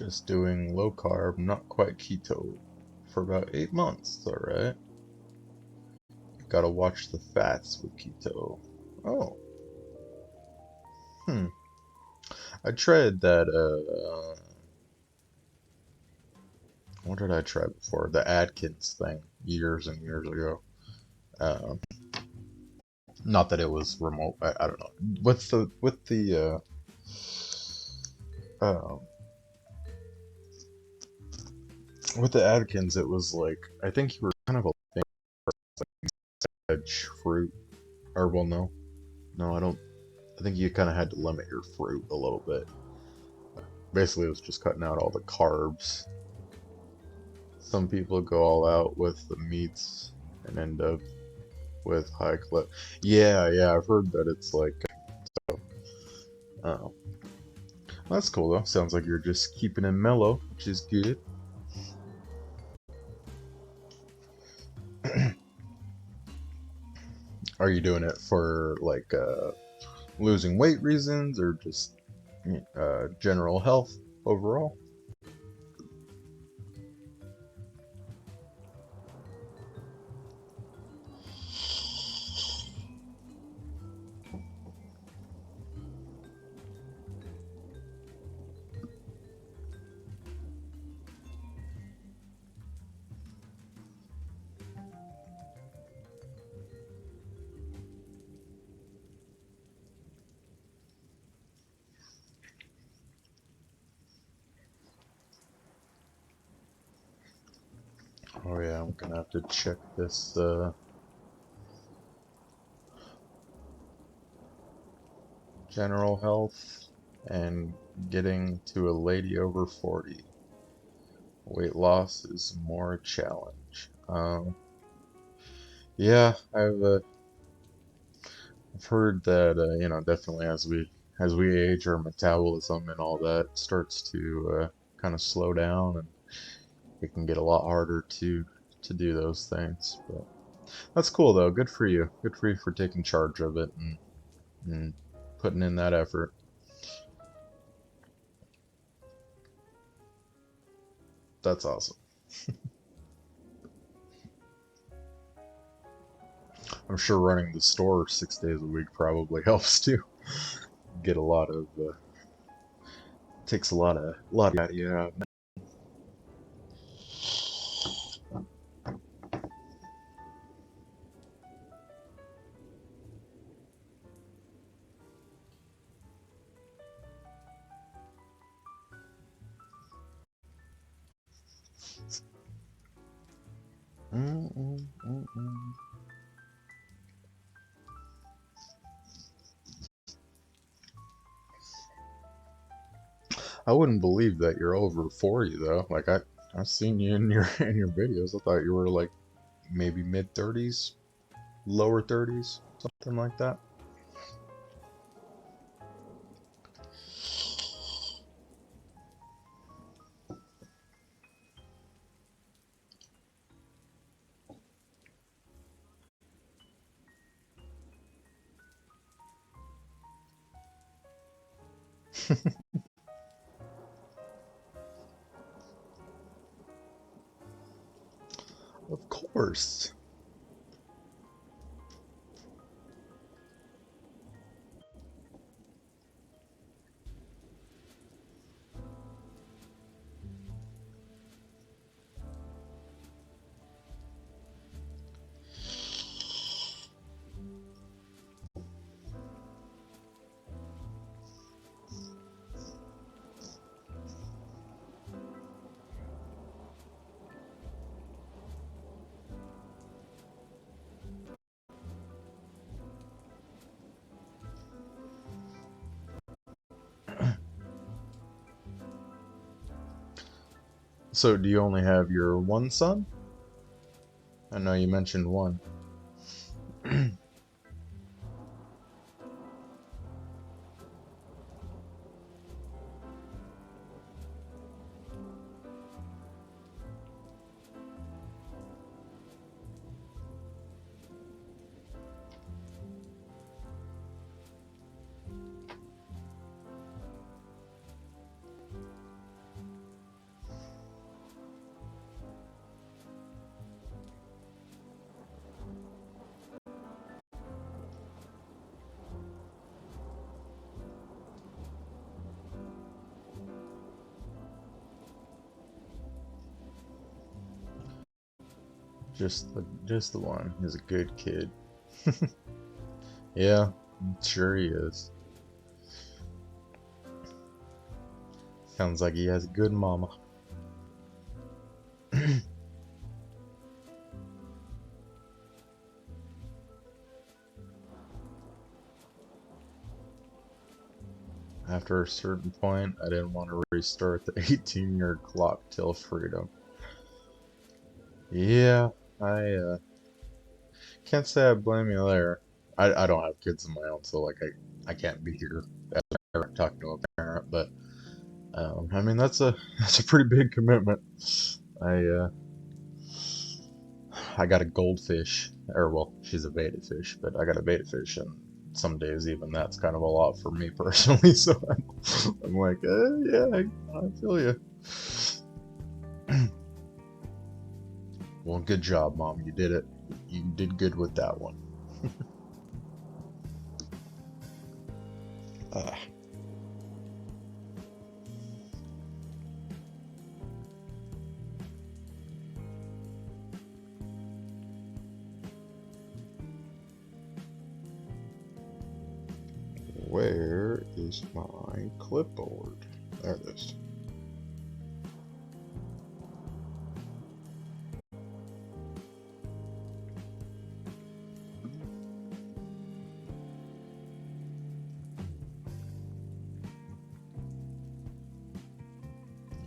Just doing low carb, not quite keto, for about 8 months. Alright. Gotta watch the fats with keto. Oh, hmm. I tried that, what did I try before? The Atkins thing, years and years ago. Um, Not that it was remote, I don't know. Um, with the Atkins, it was like, I think you were kind of a veg fruit, or well, no, I don't, I think you kind of had to limit your fruit a little bit. Basically, it was just cutting out all the carbs. Some people go all out with the meats and end up with high cholesterol. Yeah, I've heard that it's like, oh, that's cool though. Sounds like you're just keeping it mellow, which is good. Are you doing it for like losing weight reasons or just general health overall? Oh yeah, I'm gonna have to check this general health and getting to a lady over 40. Weight loss is more a challenge. Yeah, I've heard that definitely as we age, our metabolism and all that starts to kind of slow down, and it can get a lot harder to do those things. But that's cool though. Good for you. Good for you for taking charge of it and putting in that effort. That's awesome. I'm sure running the store 6 days a week probably helps too. Get a lot of takes a lot of yeah. Mm, mm, mm, mm. I wouldn't believe that you're over 40 though. Like I've seen you in your in your videos. I thought you were like maybe mid 30s, lower 30s, something like that. Of course. So do you only have your one son? I know you mentioned one. Just the one. He's a good kid. Yeah, sure he is. Sounds like he has a good mama. After a certain point, I didn't want to restart the 18-year clock till freedom. Yeah, I can't say I blame you there. I don't have kids of my own, so like I can't be here talking to a parent, but I mean that's a pretty big commitment. I uh, I got a goldfish, or well, she's a betta fish, but I got a betta fish, and some days even that's kind of a lot for me personally. So I'm like, yeah, I feel you. Well, good job, Mom. You did it. You did good with that one. Uh, where is my clipboard? There it is.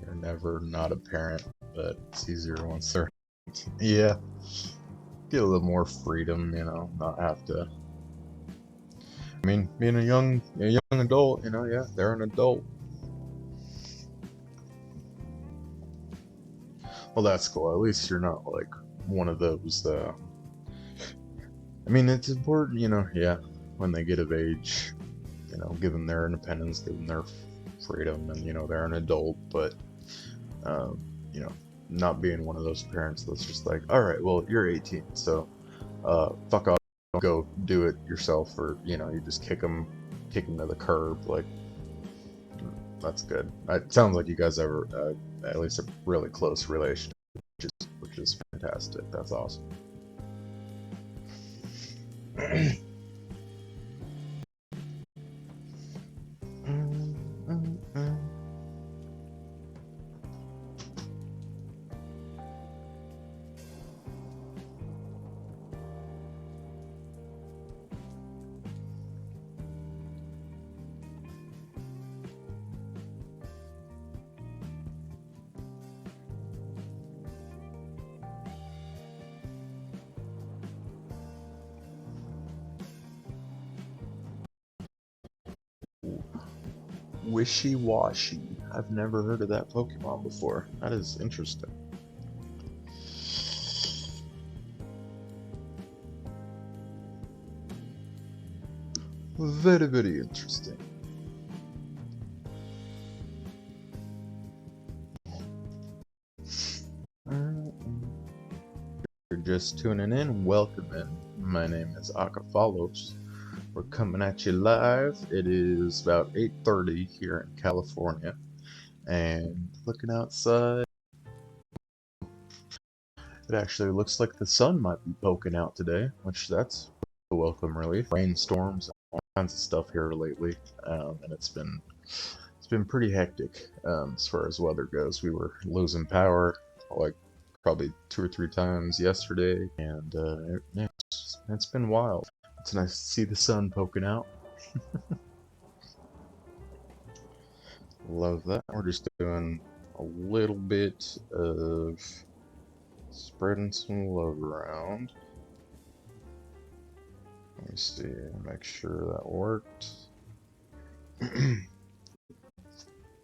You're never not a parent, but it's easier once they're. Yeah, get a little more freedom, not have to. I mean, being a young adult, yeah, they're an adult. Well, that's cool. At least you're not like one of those. I mean, it's important, yeah, when they get of age, give them their independence, give them their freedom, and they're an adult. But um, you know, not being one of those parents that's just like, all right, well, you're 18, so fuck off, go do it yourself, or you just kick them to the curb. Like, that's good. It sounds like you guys have at least a really close relationship, which is fantastic. That's awesome. Wishy-washy. I've never heard of that Pokemon before. That is interesting. Very, very interesting. You're just tuning in, welcome in. My name is Akafalos. We're coming at you live. It is about 8:30 here in California, and looking outside, it actually looks like the sun might be poking out today, which that's a welcome relief. Rainstorms, all kinds of stuff here lately, and it's been pretty hectic as far as weather goes. We were losing power like probably 2 or 3 times yesterday, and it's been wild. It's nice to see the sun poking out. Love that. We're just doing a little bit of spreading some love around. Let me see, make sure that worked.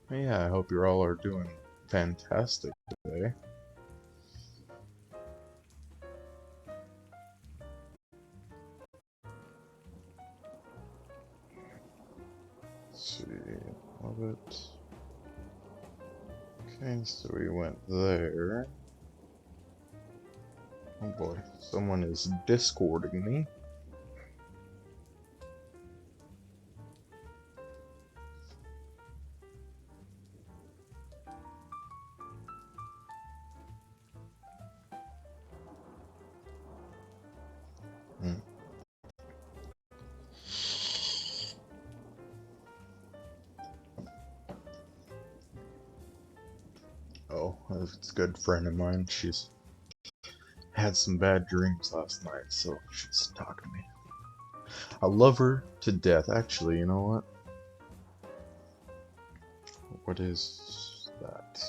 Yeah, I hope you all are doing fantastic today. Let's see, love it. Okay, so we went there. Oh boy, someone is discording me. It's a good friend of mine. She's had some bad dreams last night, so she's talking to me. I love her to death. Actually, you know what? What is that?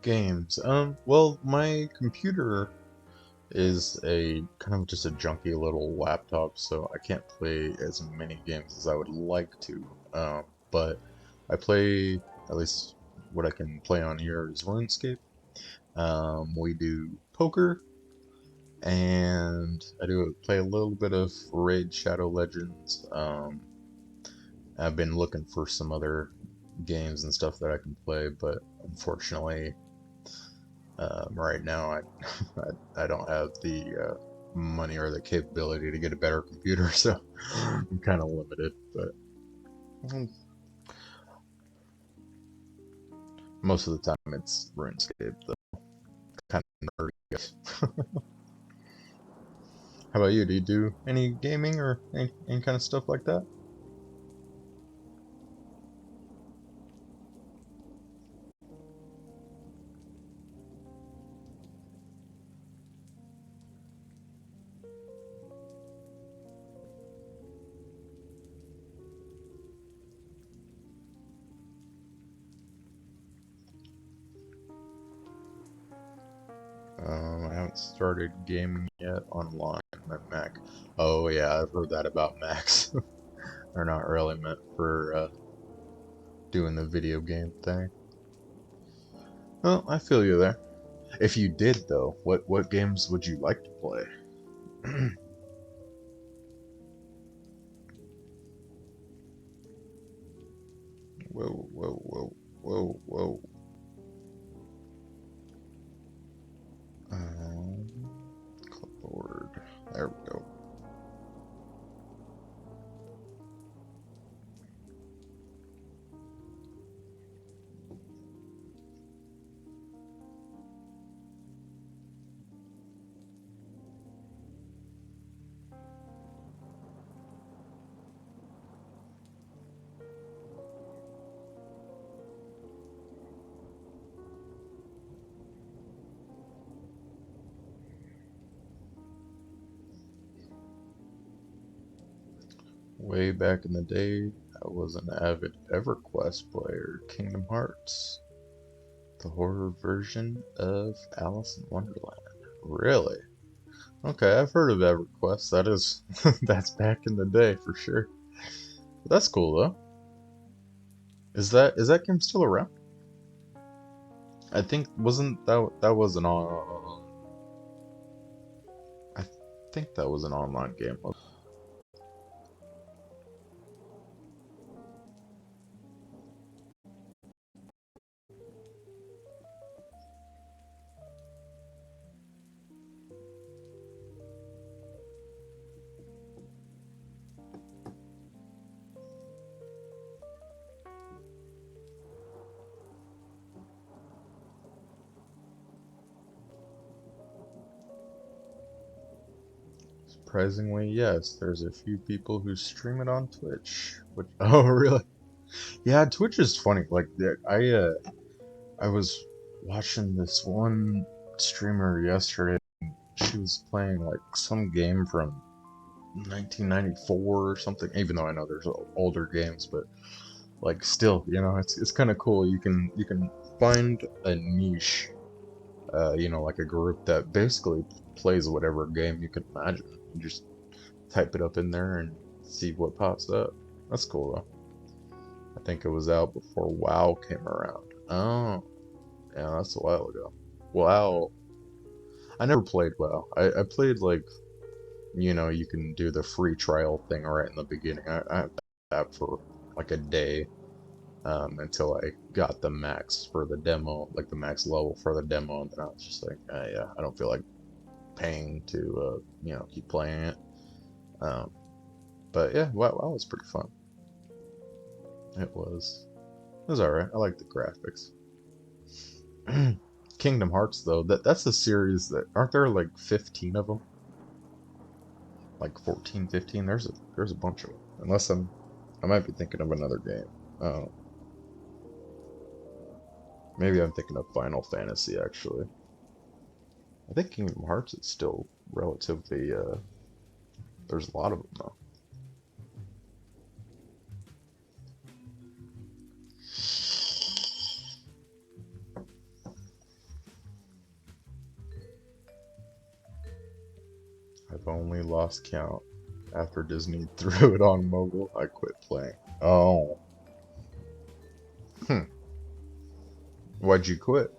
Games. Well, my computer is a kind of just a junky little laptop, so I can't play as many games as I would like to. But I play, at least what I can play on here is RuneScape. We do poker, and I do play a little bit of Raid Shadow Legends. I've been looking for some other games and stuff that I can play, but unfortunately, right now I don't have the money or the capability to get a better computer, so I'm kind of limited. But mm, most of the time it's RuneScape, the kind of nerdy, I guess. How about you? Do you do any gaming or any kind of stuff like that? I haven't started gaming yet online on my Mac. Oh yeah, I've heard that about Macs. They're not really meant for doing the video game thing. Well, I feel you there. If you did though, what games would you like to play? Whoa, whoa, whoa, whoa, whoa. Um, Clipboard. There we go. Way back in the day, I was an avid EverQuest player. Kingdom Hearts, the horror version of Alice in Wonderland. Really? Okay, I've heard of EverQuest. That is, that's back in the day for sure. But that's cool though. Is that game still around? I think wasn't that was an on. I think that was an online game. Surprisingly, yes. There's a few people who stream it on Twitch. Which, oh, really? Yeah, Twitch is funny. Like, I was watching this one streamer yesterday. She was playing like some game from 1994 or something. Even though I know there's older games, but like still, it's kind of cool. You can find a niche, like a group that basically plays whatever game you can imagine. You just type it up in there and see what pops up. That's cool though. I think it was out before WoW came around. Oh, yeah, that's a while ago. WoW. I never played WoW. I played like, you can do the free trial thing right in the beginning. I had that for like a day, until I got the max for the demo, like the max level for the demo, and then I was just like, yeah, I don't feel like paying to, keep playing it. Um, but yeah, WoW was pretty fun. It was. It was alright. I like the graphics. Kingdom Hearts, though, that's the series that aren't there like 15 of them, like 14, 15. There's a bunch of them. Unless I might be thinking of another game. Oh, maybe I'm thinking of Final Fantasy actually. I think Kingdom Hearts is still relatively. There's a lot of them though. I've only lost count. After Disney threw it on mobile, I quit playing. Oh, hmm. Why'd you quit?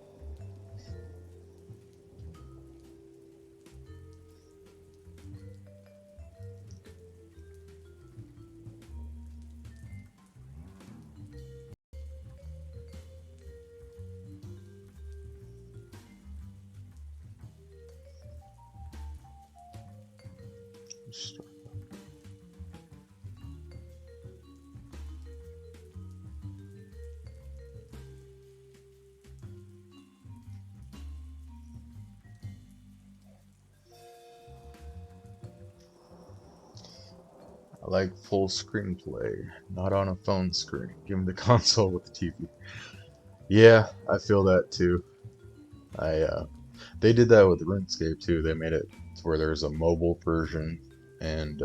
I like full screenplay, not on a phone screen. Give me the console with the TV. Yeah, I feel that too. They did that with RuneScape too. They made it to where there's a mobile version, and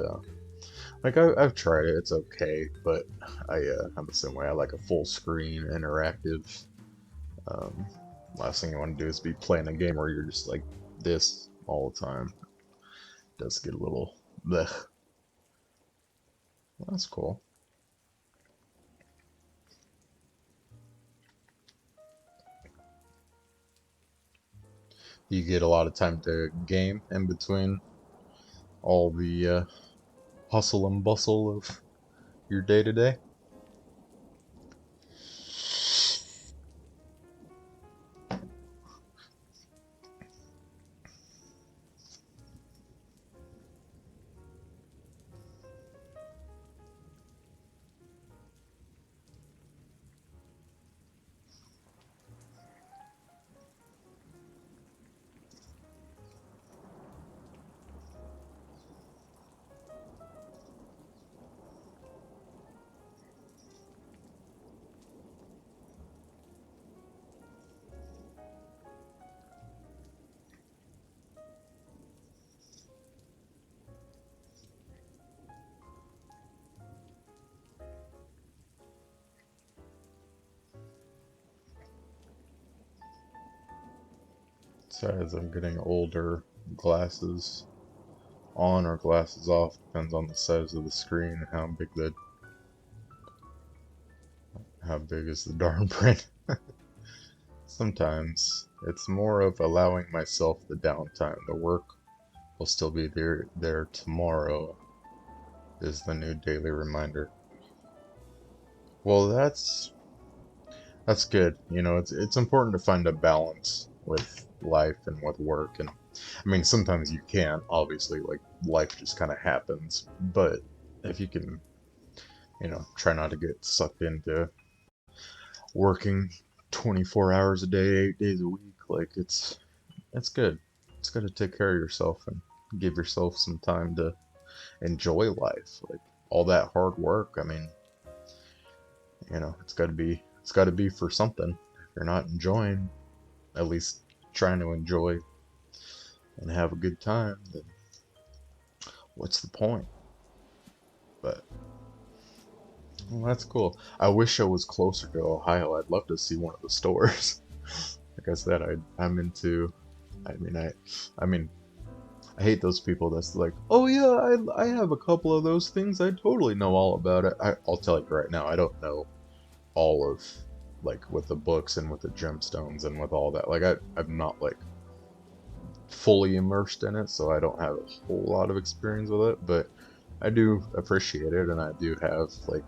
like I've tried it. It's okay, but I'm the same way. I like a full screen, interactive. Um, Last thing you want to do is be playing a game where you're just like this all the time. It does get a little blech. Well, that's cool. You get a lot of time to game in between all the hustle and bustle of your day to day. So as I'm getting older, glasses on or glasses off depends on the size of the screen and how big is the darn print. Sometimes it's more of allowing myself the downtime. The work will still be there tomorrow is the new daily reminder. Well, that's good. It's important to find a balance with life and with work. And I mean, sometimes you can't, obviously, like life just kind of happens. But if you can, try not to get sucked into working 24 hours a day, 8 days a week, like it's good. It's good to take care of yourself and give yourself some time to enjoy life. Like all that hard work, I mean, it's got to be for something. If you're not enjoying, at least trying to enjoy and have a good time, then what's the point? But well, that's cool. I wish I was closer to Ohio. I'd love to see one of the stores. Like I said, I'm into. I mean, I mean, I hate those people that's like, oh yeah, I have a couple of those things. I totally know all about it. I'll tell you right now, I don't know all of, like, with the books and with the gemstones and with all that. Like I'm not like fully immersed in it, so I don't have a whole lot of experience with it, but I do appreciate it, and I do have like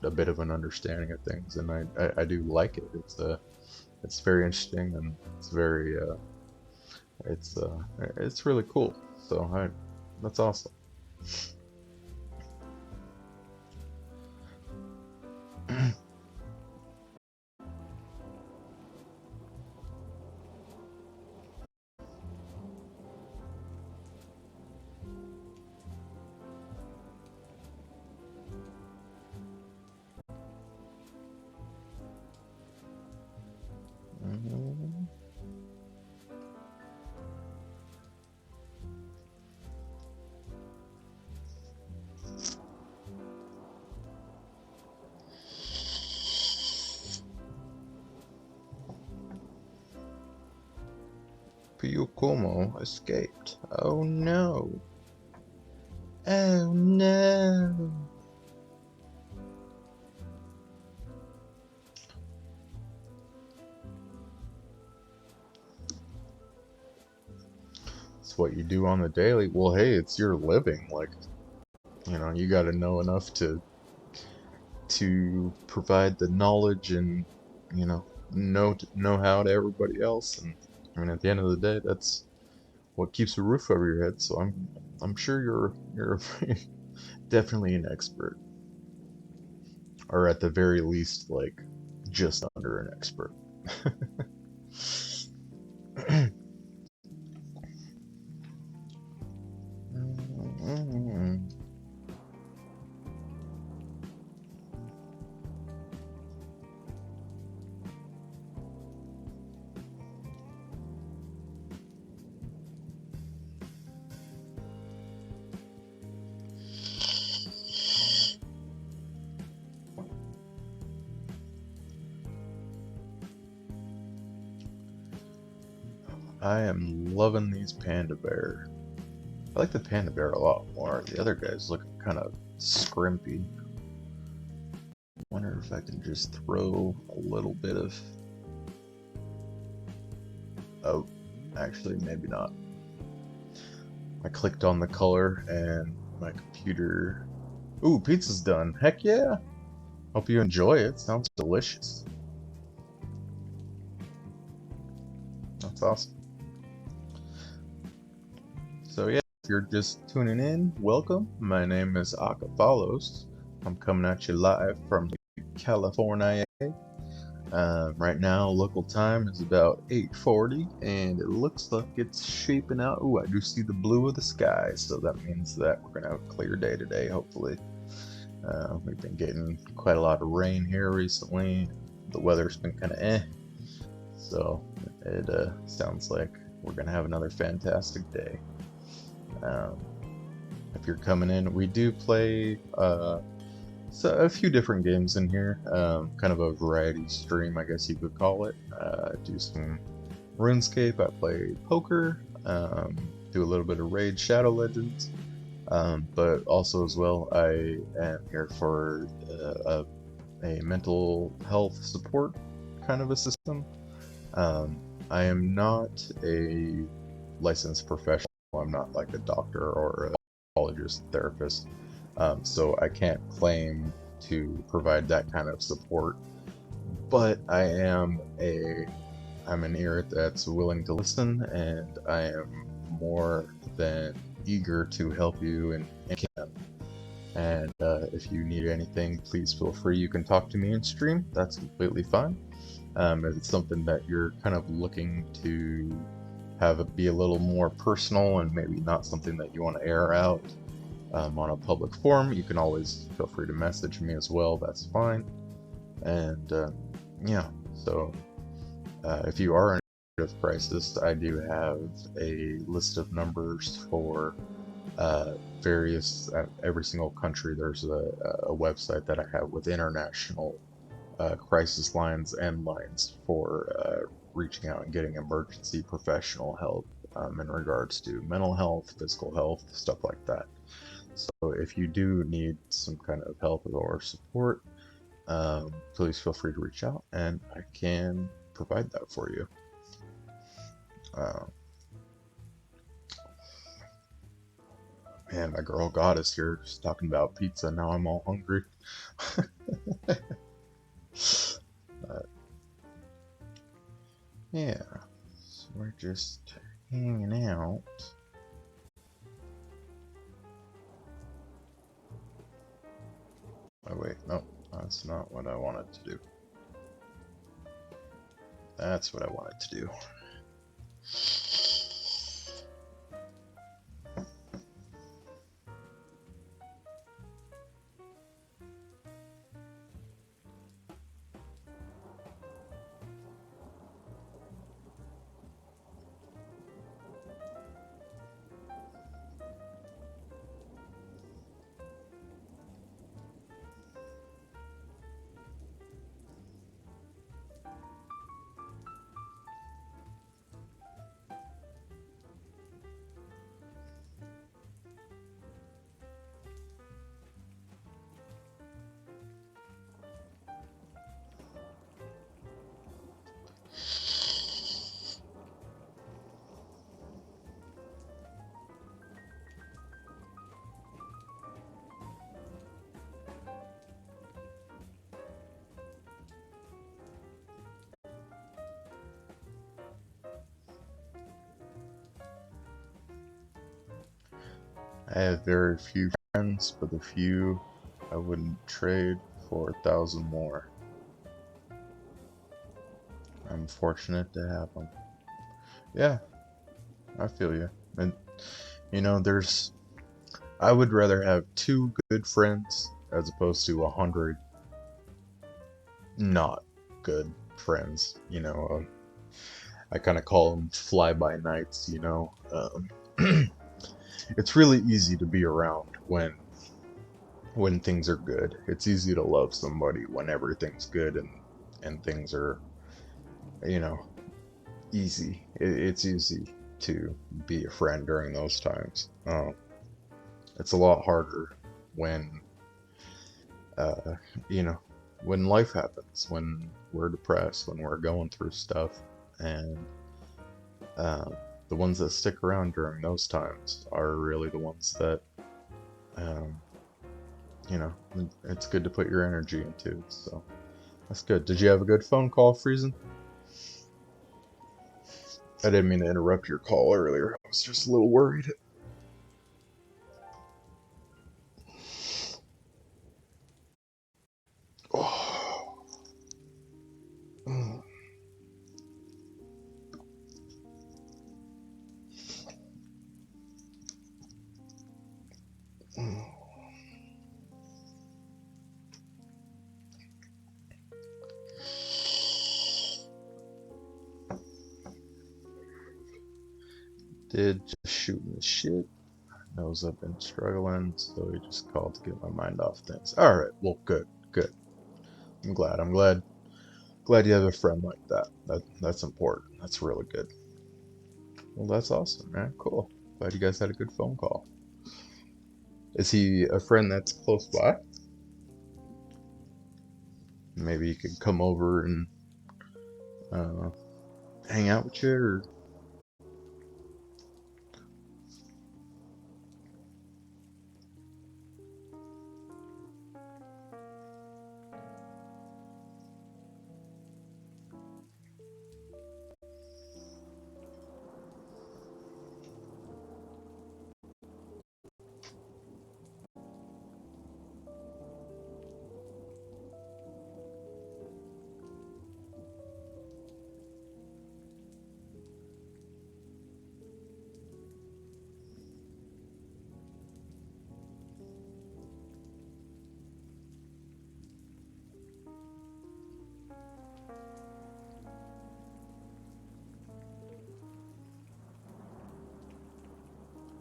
a bit of an understanding of things, and I do like it. It's very interesting, and it's very it's really cool. So I that's awesome. Piucomo escaped. Oh no. Oh no. It's what you do on the daily. Well, hey, it's your living. Like, you got to know enough to provide the knowledge and know how to everybody else. And I mean, at the end of the day, that's what keeps a roof over your head. So I'm sure you're definitely an expert, or at the very least, like, just under an expert. I am loving these panda bear. I like the panda bear a lot more. The other guy's looking kind of scrimpy. Wonder if I can just throw a little bit of. Oh, actually, maybe not. I clicked on the color and my computer. Ooh, pizza's done. Heck yeah! Hope you enjoy it. Sounds delicious. That's awesome. So yeah, if you're just tuning in, welcome. My name is Akafalos. I'm coming at you live from California. Right now, local time is about 8:40, and it looks like it's shaping out. Ooh, I do see the blue of the sky, so that means that we're gonna have a clear day today, hopefully. We've been getting quite a lot of rain here recently. The weather's been kind of so it sounds like we're gonna have another fantastic day. Um, if you're coming in, we do play so a few different games in here, kind of a variety stream, I guess you could call it. Do some RuneScape, I play poker, do a little bit of Raid Shadow Legends, but also as well, I am here for a mental health support kind of a system. I am not a licensed professional. I'm not like a doctor or a psychologist, therapist, so I can't claim to provide that kind of support. But I'm an ear that's willing to listen, and I am more than eager to help you and can. And if you need anything, please feel free. You can talk to me in stream. That's completely fine. If it's something that you're kind of looking to have it be a little more personal and maybe not something that you want to air out on a public forum, you can always feel free to message me as well. That's fine. And yeah, so if you are in a crisis, I do have a list of numbers for uh, every single country. There's a website that I have with international crisis lines and lines for reaching out and getting emergency professional help in regards to mental health, physical health, stuff like that. So if you do need some kind of help or support, please feel free to reach out and I can provide that for you. Uh, Man, my girl goddess here just talking about pizza. Now I'm all hungry. uh, yeah, so we're just hanging out. Oh wait, no, that's not what I wanted to do. That's what I wanted to do. I have very few friends, but the few I wouldn't trade for 1,000 more. I'm fortunate to have them. Yeah, I feel you. And you know, I would rather have 2 good friends as opposed to 100 not good friends. I kind of call them fly-by-nights. It's really easy to be around when things are good. It's easy to love somebody when everything's good and things are, you know, easy. It's easy to be a friend during those times. It's a lot harder when, uh, you know, when life happens, when we're depressed, when we're going through stuff, and uh, the ones that stick around during those times are really the ones that, um, it's good to put your energy into. So that's good. Did you have a good phone call, Friesen? I didn't mean to interrupt your call earlier. I was just a little worried. Oh. Mm. Mm. Did just shooting the shit. Knows I've been struggling, so he just called to get my mind off things. All right, well, good, good. I'm glad. Glad you have a friend like that. That's important. That's really good. Well, that's awesome, man. Cool. Glad you guys had a good phone call. Is he a friend that's close by? Maybe you could come over and uh, hang out with you, or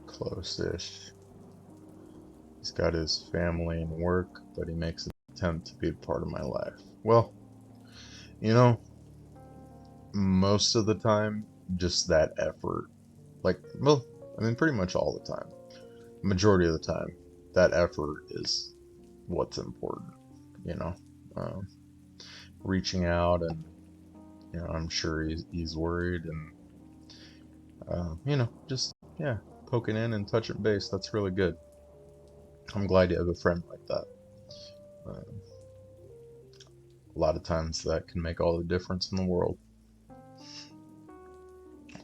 close-ish. got his family and work, but he makes an attempt to be a part of my life. Well, you know, most of the time, just that effort. Like, well, I mean, pretty much all the time. Majority of the time, that effort is what's important, you know. Um, Reaching out and, I'm sure he's worried and, just, yeah, poking in and touching base. That's really good. I'm glad you have a friend like that. Uh, a lot of times that can make all the difference in the world.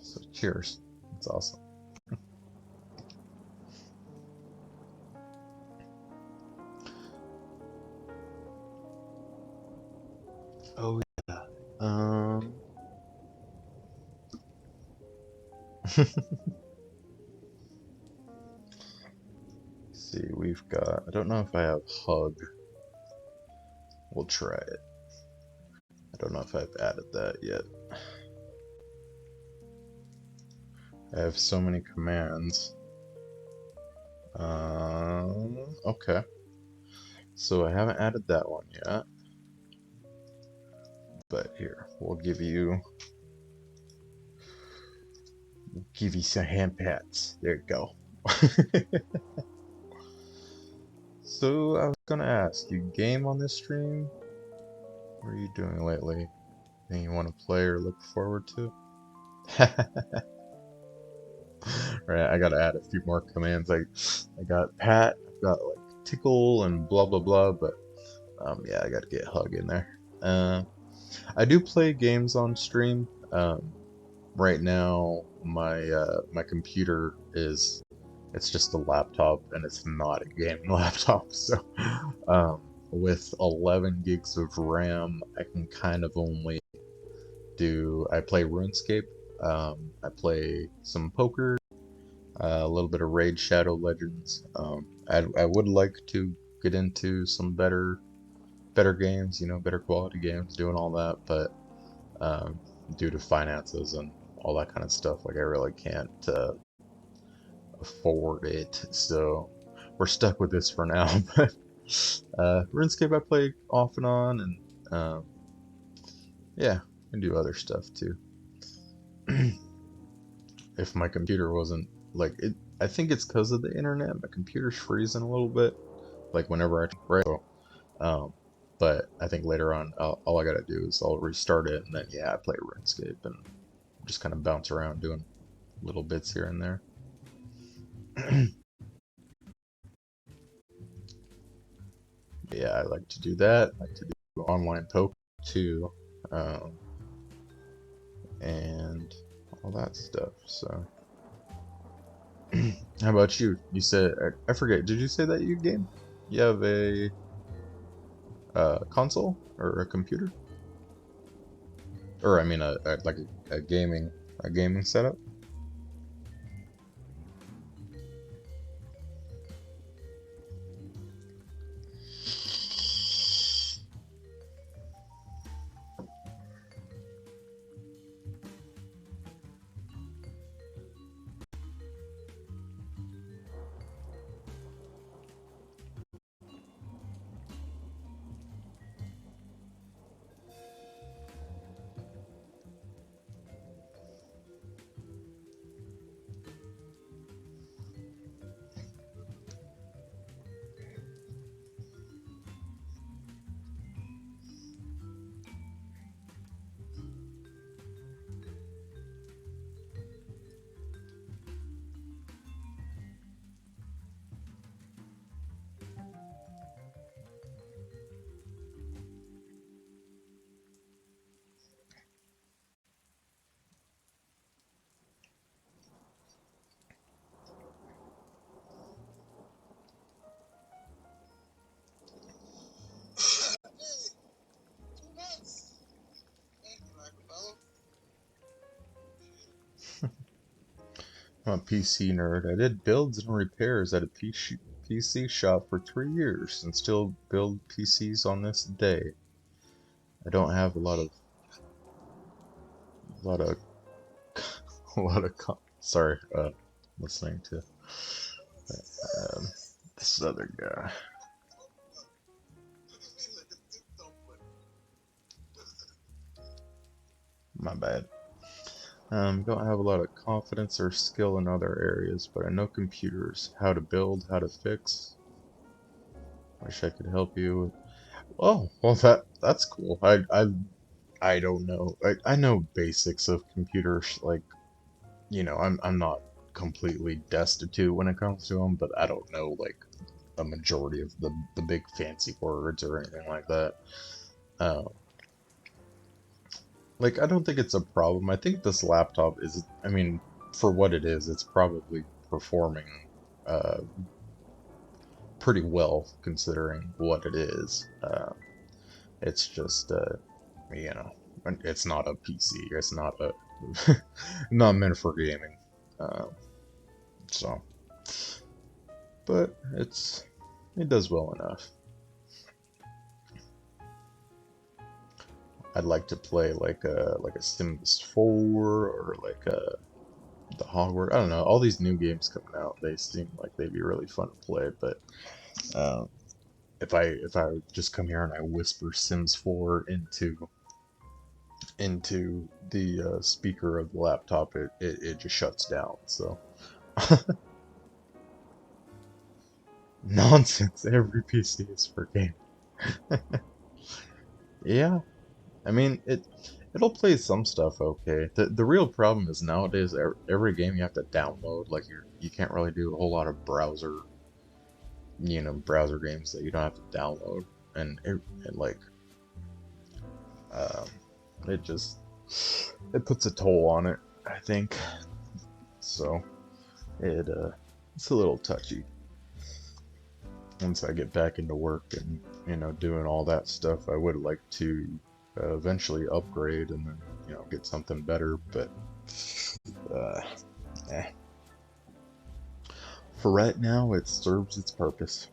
So cheers. That's awesome. Oh yeah. Um. See, we've got. I don't know if I have hug. We'll try it. I don't know if I've added that yet. I have so many commands. Okay. So I haven't added that one yet. But here, we'll give you some hand pats. There you go. So I was gonna ask, you game on this stream? What are you doing lately? Anything you want to play or look forward to? Right, I gotta add a few more commands. I got pat, I've got like tickle and blah blah blah, but yeah, I gotta get hug in there. I do play games on stream. Right now my computer is it's just a laptop and it's not a gaming laptop. So with 11 gigs of RAM, I can kind of only I play RuneScape. I play some poker, a little bit of Raid Shadow Legends. I would like to get into some better games, better quality games, doing all that, but um, due to finances and all that kind of stuff, like I really can't afford it. So we're stuck with this for now. But RuneScape I play off and on, and yeah, I do other stuff too. If my computer wasn't like it, I think it's because of the internet. My computer's freezing a little bit, like whenever I right. So, but I think later on, all I gotta do is I'll restart it, and then yeah, I play RuneScape and just kind of bounce around doing little bits here and there. Yeah, I like to do that. I like to do online poker too, um, and all that stuff. So, how about you? You said I forget. Did you say that you game? You have a console or a computer, or I mean like a gaming setup? I'm a PC nerd. I did builds and repairs at a PC shop for 3 years and still build PCs on this day. I don't have a lot of, a lot of, sorry, listening to, um, this other guy. My bad. Don't have a lot of confidence or skill in other areas, but I know computers, how to build, how to fix. Wish I could help you. Oh, well that's cool. I don't know. I know basics of computers, like, I'm not completely destitute when it comes to them, but I don't know like a majority of the big fancy words or anything like that. Um, like I don't think it's a problem. I think this laptop is, I mean, for what it is, it's probably performing uh pretty well considering what it is. It's just you know, it's not a PC. It's not a not meant for gaming. Uh, so, but it does well enough. I'd like to play like a Sims 4 or like the Hogwarts. I don't know. All these new games coming out, they seem like they'd be really fun to play. But um, if I just come here and I whisper Sims 4 into the speaker of the laptop, it just shuts down. So nonsense. Every PC is for game. Yeah, I mean it'll play some stuff okay. The real problem is nowadays every game you have to download. Like you can't really do a whole lot of browser games that you don't have to download, and it like um, it just it puts a toll on it, I think. So it's a little touchy. Once I get back into work and doing all that stuff, I would like to eventually upgrade and then get something better. But uh, eh. For right now, it serves its purpose.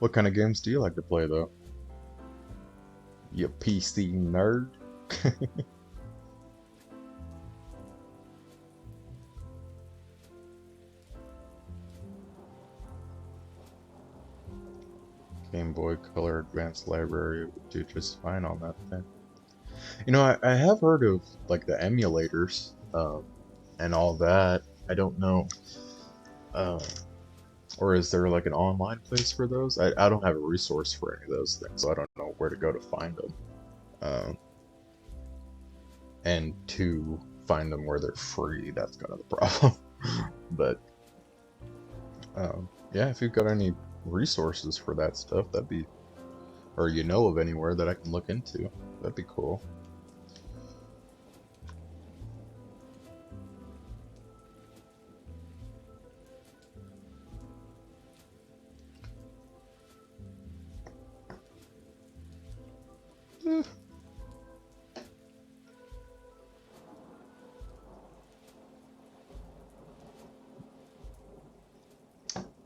What kind of games do you like to play though? You PC nerd? Game Boy Color Advanced Library would do just fine on that thing. I have heard of like the emulators, and all that. I don't know, um, or is there like an online place for those? I don't have a resource for any of those things, so I don't know where to go to find them. Um, and to find them where they're free, that's kind of the problem. But yeah, if you've got any resources for that stuff, that'd be, or of anywhere that I can look into, that'd be cool. Eh.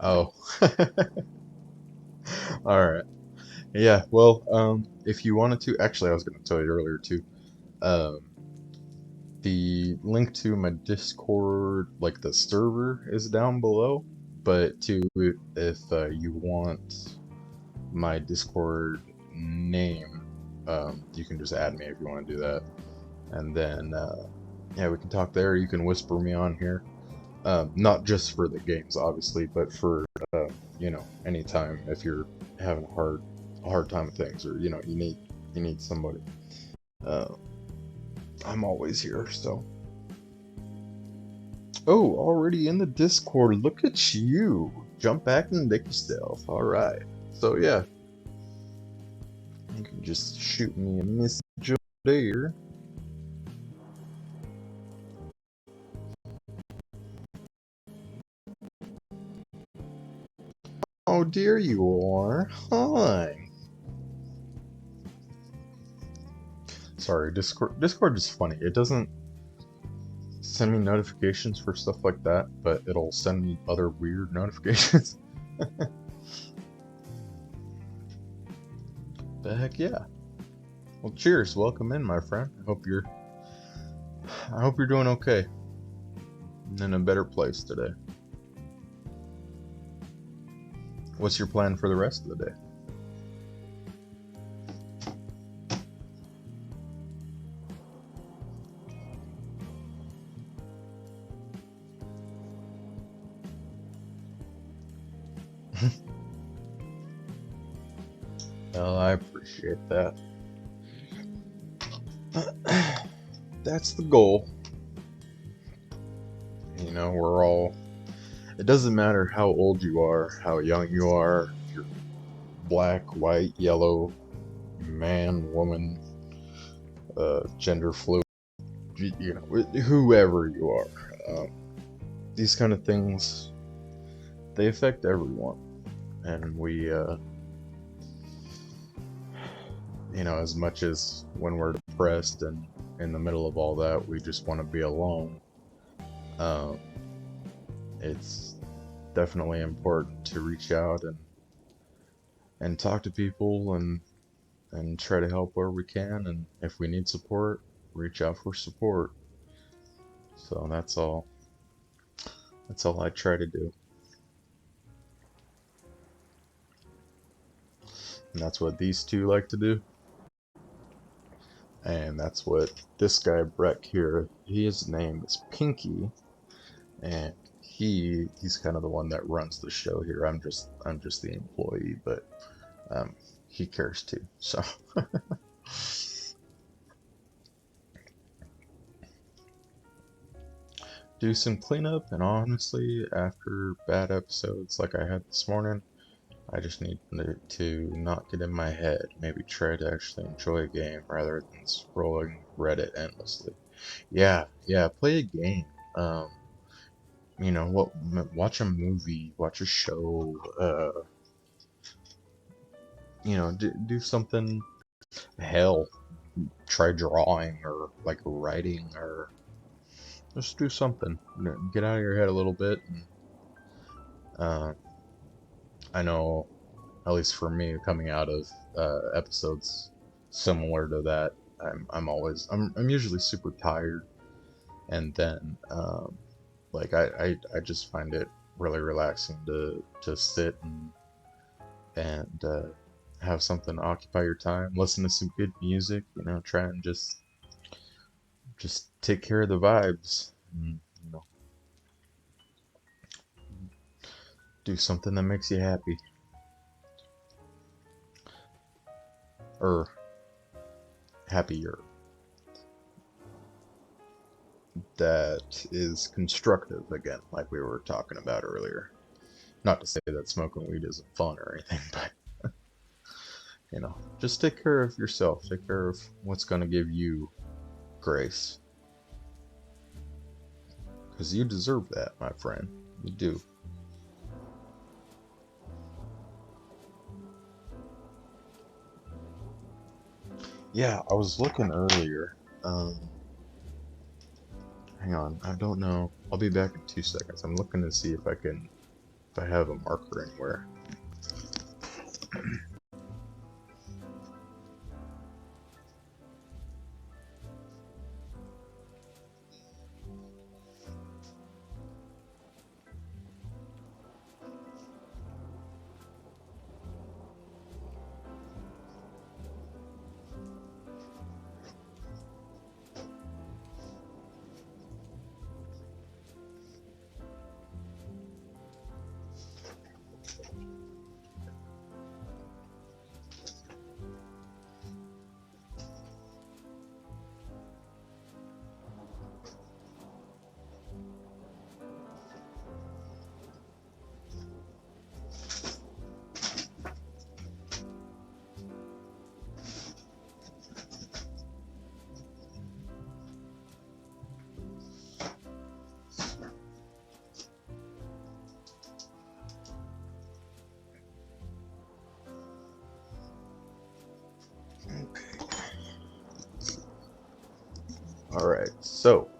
Oh, all right. Yeah, well, if you wanted to, actually, I was going to tell you earlier too. Um, the link to my Discord, like the server, is down below. But if you want my Discord name, you can just add me if you want to do that, and then yeah, we can talk there. You can whisper me on here, not just for the games, obviously, but for anytime if you're having a hard time with things, or you need somebody. Uh, I'm always here, so. Oh, already in the Discord. Look at you. Jump back and lick yourself. All right. So yeah, you can just shoot me a message there. Oh dear, you are. Hi. Sorry, Discord is funny. It doesn't send me notifications for stuff like that, but it'll send me other weird notifications. The heck yeah. Well, cheers. Welcome in, my friend. I hope you're doing okay and in a better place today. What's your plan for the rest of the day? Well, I appreciate that. That's the goal. You know, we're all. It doesn't matter how old you are, how young you are, if you're black, white, yellow, man, woman, gender fluid, you know, whoever you are. These kind of things, they affect everyone. And we, you know, as much as when we're depressed and in the middle of all that, we just want to be alone. It's definitely important to reach out and talk to people and try to help where we can. And if we need support, reach out for support. So that's all. That's all I try to do. And that's what these two like to do. And that's what this guy Breck here, his name is Pinky, and he's kind of the one that runs the show here. I'm just the employee, but um, he cares too. So do some cleanup, and honestly, after bad episodes like I had this morning, I just need to not get in my head. Maybe try to actually enjoy a game rather than scrolling Reddit endlessly. Yeah, play a game. Um, you know what? Watch a movie, watch a show. You know, do something. Hell, try drawing or like writing or just do something. You know, get out of your head a little bit. And, uh, I know, at least for me, coming out of episodes similar to that, I'm usually super tired, and then like I just find it really relaxing to sit and have something to occupy your time, listen to some good music, you know, try and just take care of the vibes, and, you know, do something that makes you happy or happier, that is constructive again, like we were talking about earlier. Not to say that smoking weed isn't fun or anything, but you know, just take care of yourself. Take care of what's going to give you grace. Because you deserve that, my friend. You do. Yeah, I was looking earlier. Hang on, I don't know. I'll be back in 2 seconds. I'm looking to see if I have a marker anywhere. Alright, so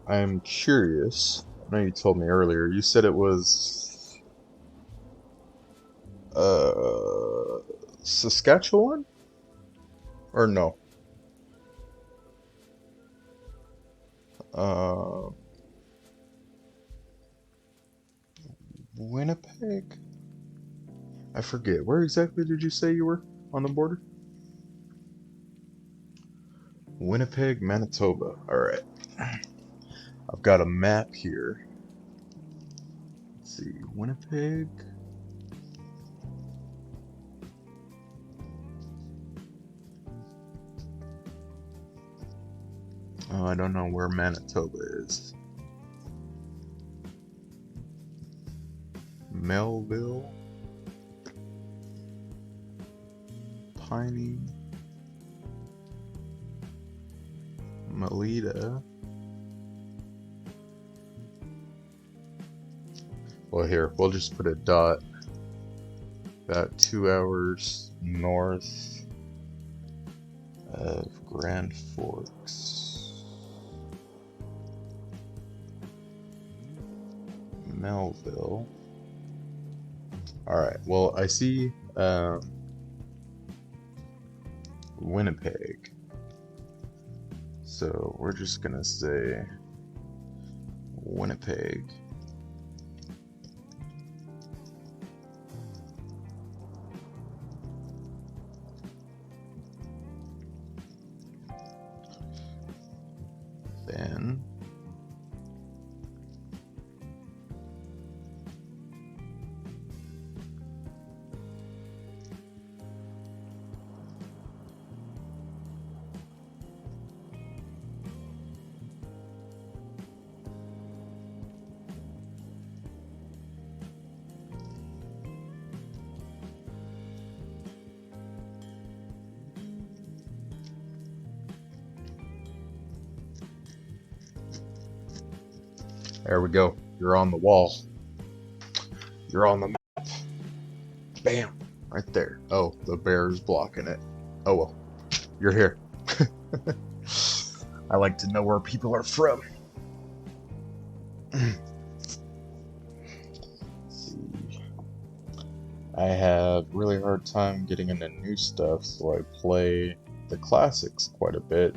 I'm curious. I know you told me earlier. You said it was uh Saskatchewan? Or no? forget. Where exactly did you say you were on the border? Winnipeg, Manitoba. Alright. I've got a map here. Let's see. Winnipeg. Oh, I don't know where Manitoba is. Melville. Piney. Melita. Well, here, we'll just put a dot. About 2 hours north of Grand Forks. Melville. Alright, well, I see Winnipeg. So we're just gonna say Winnipeg. Then there we go. You're on the wall. You're on the map. Bam! Right there. Oh, the bear's blocking it. Oh well. You're here. I like to know where people are from. Let's see. I have really hard time getting into new stuff, so I play the classics quite a bit.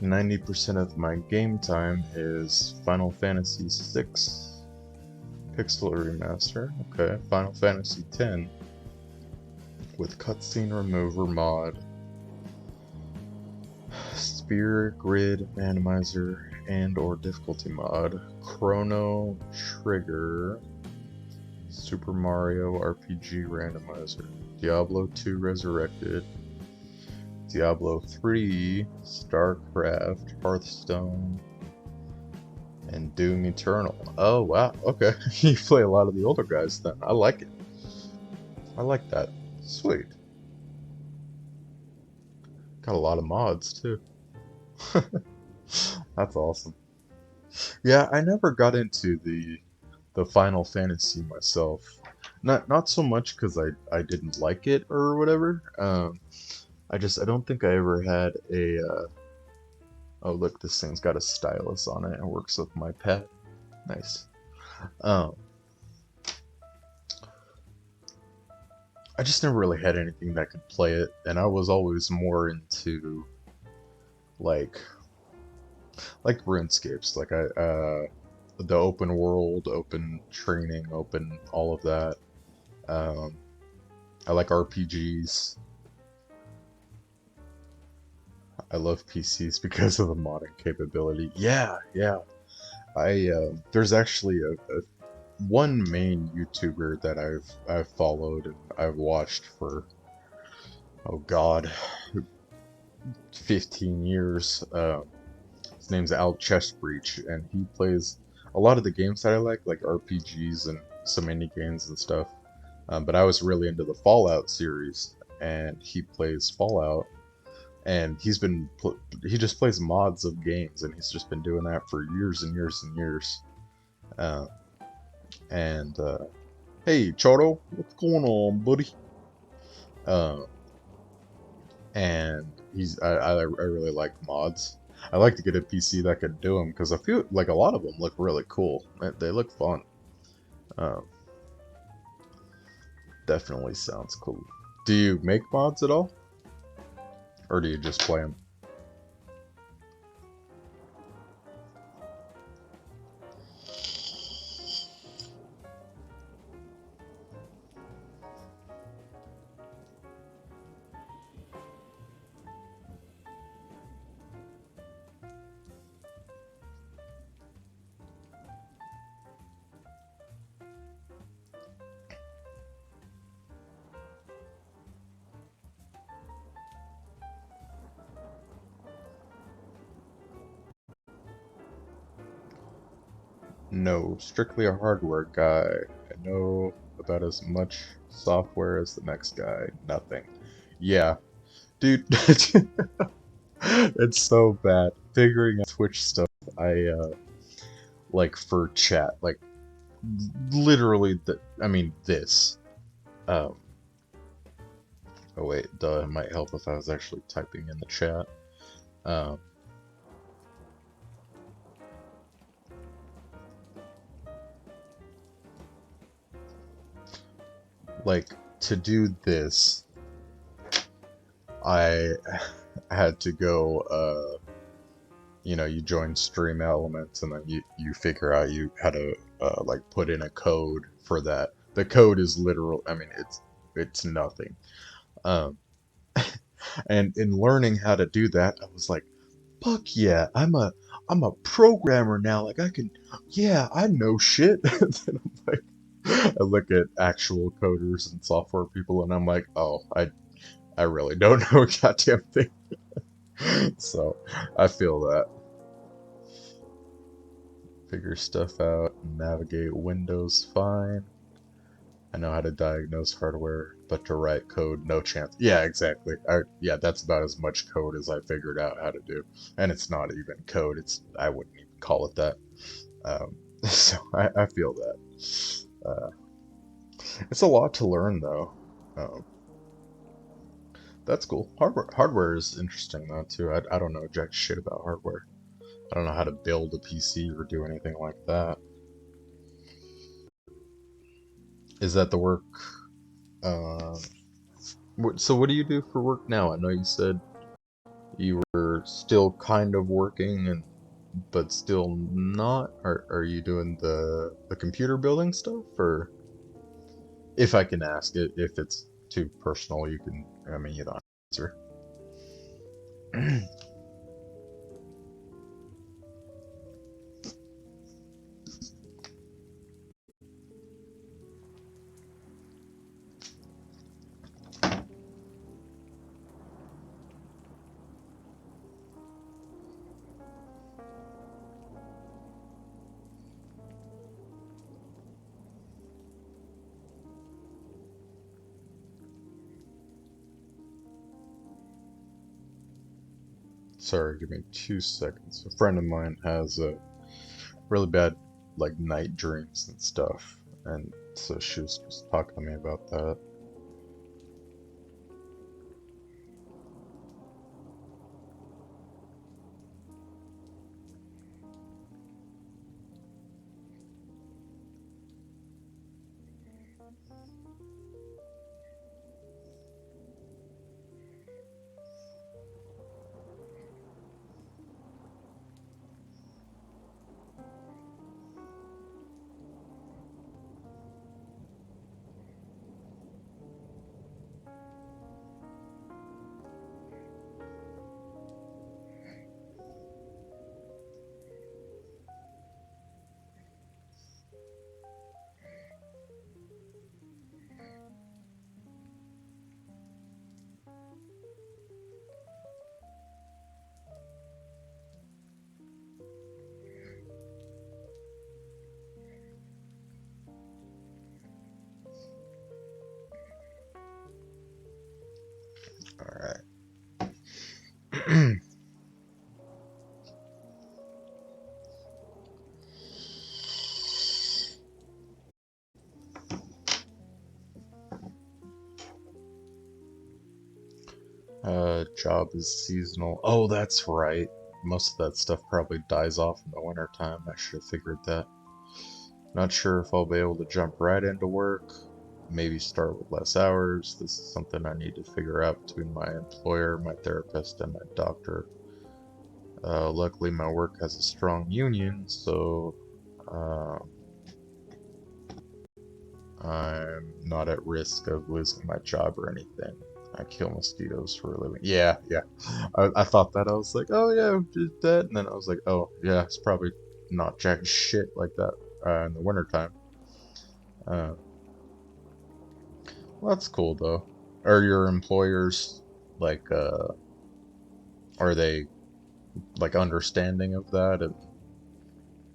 90% of my game time is Final Fantasy VI Pixel Remaster. Okay, Final Fantasy X with Cutscene Remover mod, Sphere Grid Randomizer and/or Difficulty mod, Chrono Trigger, Super Mario RPG Randomizer, Diablo 2 Resurrected, Diablo 3, StarCraft, Hearthstone, and Doom Eternal. Oh wow, okay. You play a lot of the older guys then. I like it. I like that. Sweet. Got a lot of mods too. That's awesome. Yeah, I never got into the Final Fantasy myself. Not so much because I didn't like it or whatever. I don't think I ever had a oh look, this thing's got a stylus on it and works with my pad. Nice. Um I just never really had anything that could play it, and I was always more into like RuneScapes, the open world, open training, open all of that. Um, I like RPGs. I love PCs because of the modding capability. Yeah, yeah. I there's actually a one main YouTuber that I've followed and I've watched for oh god 15 years. His name's Al Chestbreach, and he plays a lot of the games that I like RPGs and some indie games and stuff. But I was really into the Fallout series, and he plays Fallout, and he just plays mods of games, and he's just been doing that for years and years and years. Uh, and Hey, Choro, what's going on, buddy? Uh, and I really like mods. I like to get a PC that could do them because I feel like a lot of them look really cool. They look fun. Um, Definitely sounds cool. Do you make mods at all, or do you just play them? No, strictly a hardware guy. I know about as much software as the next guy. Nothing. Yeah, dude, it's so bad. Figuring out Twitch stuff, I, like, for chat, like, literally, I mean, this. Um, oh wait, duh, it might help if I was actually typing in the chat. Um, like, to do this, I had to go, you join Stream Elements, and then you figure out how to like put in a code for that. The code is literal. I mean, it's nothing. Um, and in learning how to do that, I was like, fuck yeah, I'm a programmer now. Like I can, yeah, I know shit. And then I'm like, I look at actual coders and software people, and I'm like, oh, I really don't know a goddamn thing. So I feel that. Figure stuff out, navigate Windows fine. I know how to diagnose hardware, but to write code, no chance. Yeah, exactly. Yeah, that's about as much code as I figured out how to do. And it's not even code, I wouldn't even call it that. So I feel that. Uh, it's a lot to learn, though. Um, that's cool. Hardware is interesting, though, too. I don't know jack shit about hardware. I don't know how to build a PC or do anything like that. Is that the work? Uh, so what do you do for work now? I know you said you were still kind of working and but still not. Are you doing the computer building stuff, or if I can ask it, if it's too personal, you can. I mean, you don't answer. Sorry, give me 2 seconds. A friend of mine has a really bad like night dreams and stuff, and so she was just talking to me about that. All right. Job is seasonal. Oh, that's right. Most of that stuff probably dies off in the winter time. I should have figured that. Not sure if I'll be able to jump right into work. Maybe start with less hours. This is something I need to figure out between my employer, my therapist, and my doctor. Luckily, my work has a strong union, so uh, I'm not at risk of losing my job or anything. I kill mosquitoes for a living. Yeah, yeah. I thought that. I was like, oh yeah, just that. And then I was like, oh yeah, it's probably not jack shit like that in the wintertime. Uh, well, that's cool though. Are your employers like, are they like understanding of that? And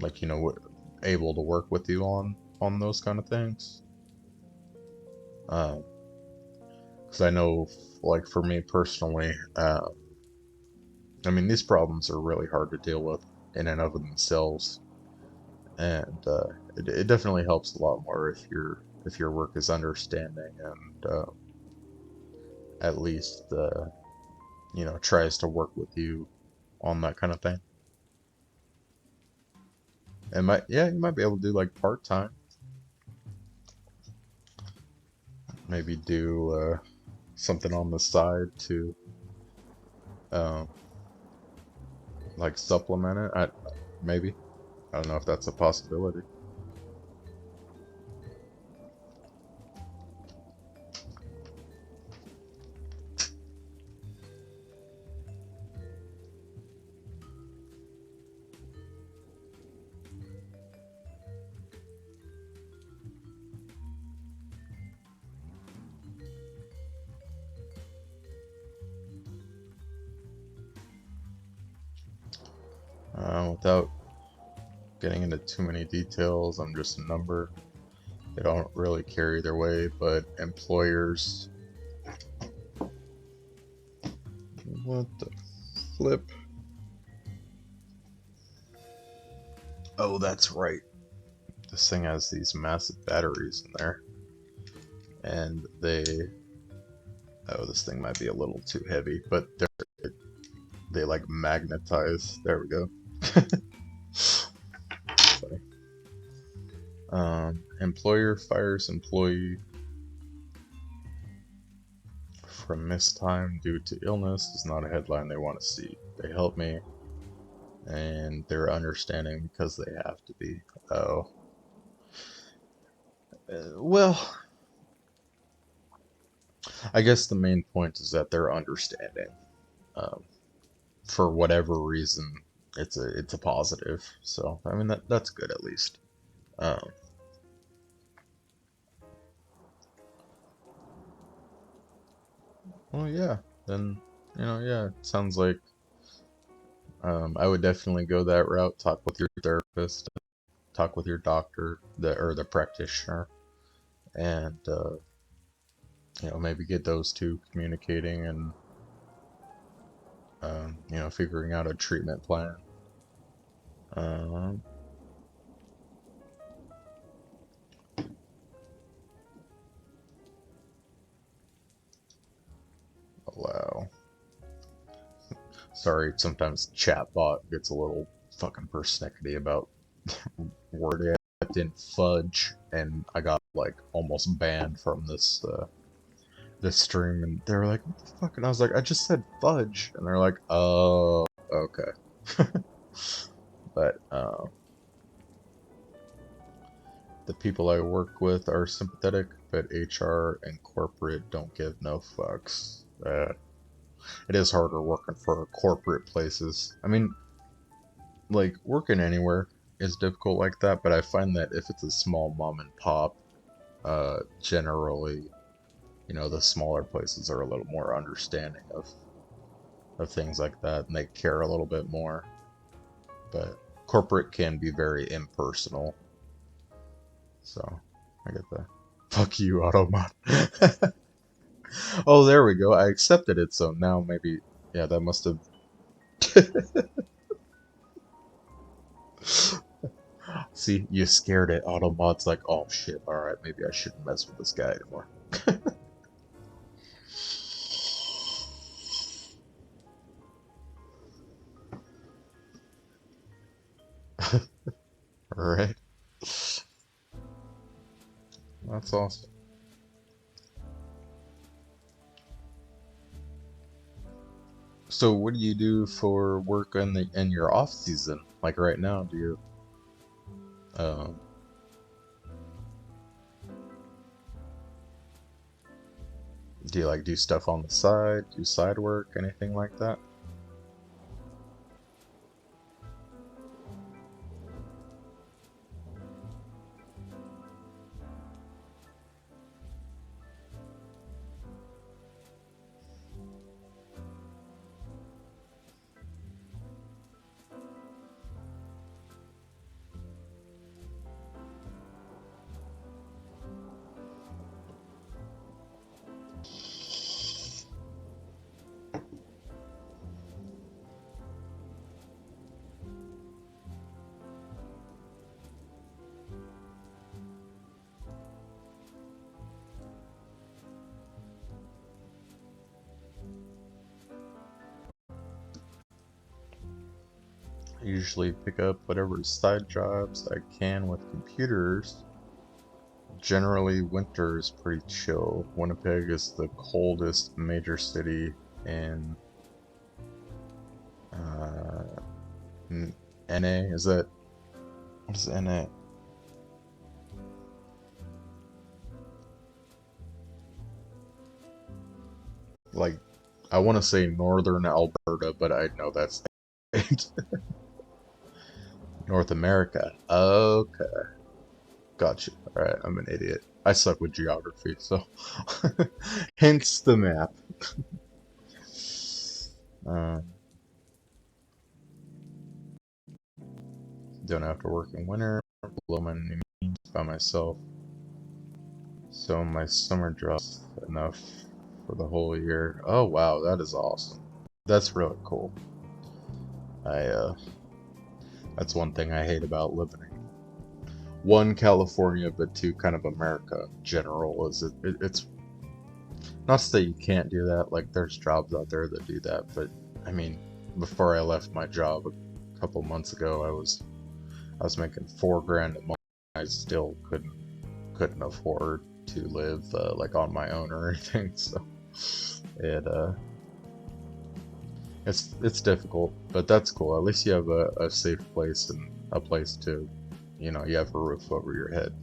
like, what? able to work with you on those kind of things. Because I know, like for me personally, I mean these problems are really hard to deal with in and of themselves, and it definitely helps a lot more if your work is understanding and at least tries to work with you on that kind of thing. And you might be able to do like part time, maybe do something on the side to um, like supplement it. Maybe I don't know if that's a possibility. Without getting into too many details, I'm just a number. They don't really carry their way, but employers. What the flip? Oh, that's right. This thing has these massive batteries in there, and oh, this thing might be a little too heavy, but they like magnetize. There we go. Funny. Employer fires employee from missed time due to illness is not a headline they want to see. They help me, and they're understanding because they have to be. Oh, well, I guess the main point is that they're understanding. Um, for whatever reason, it's a positive. So I mean that's good at least. Um, well, yeah, then yeah, it sounds like I would definitely go that route. Talk with your therapist, talk with your doctor, the practitioner, and maybe get those two communicating and figuring out a treatment plan. Um, Allow. Sorry, sometimes chatbot gets a little fucking persnickety about word in fudge, and I got like almost banned from this stream, and they were like, "What the fuck?" And I was like, "I just said fudge," and they're like, "Oh, okay." But the people I work with are sympathetic, but HR and corporate don't give no fucks. It is harder working for corporate places. I mean, like working anywhere is difficult like that, but I find that if it's a small mom and pop, generally, the smaller places are a little more understanding of things like that, and they care a little bit more. But corporate can be very impersonal, so I get the fuck you, Automod. Oh, there we go. I accepted it, so now maybe, yeah, that must have. See, you scared it. Automod's like, oh shit, alright, maybe I shouldn't mess with this guy anymore. Alright, that's awesome. So, what do you do for work in your off season? Like right now, um, do you like do stuff on the side, do side work, anything like that? I usually pick up whatever side jobs I can with computers. Generally, winter is pretty chill. Winnipeg is the coldest major city in uh, NA. Is that what is NA? Like, I want to say northern Alberta, but I know that's North America. Okay, gotcha. All right, I'm an idiot. I suck with geography, so hence the map. Uh, don't have to work in winter. Below my means by myself. So my summer job's enough for the whole year. Oh wow, that is awesome. That's really cool. I that's one thing I hate about living in one California, but two kind of America in general. Is it's not to say you can't do that. Like there's jobs out there that do that, but I mean, before I left my job a couple months ago, I was making 4 grand a month. I still couldn't afford to live like on my own or anything. So it it's difficult, but that's cool. At least you have a safe place and a place to, you have a roof over your head.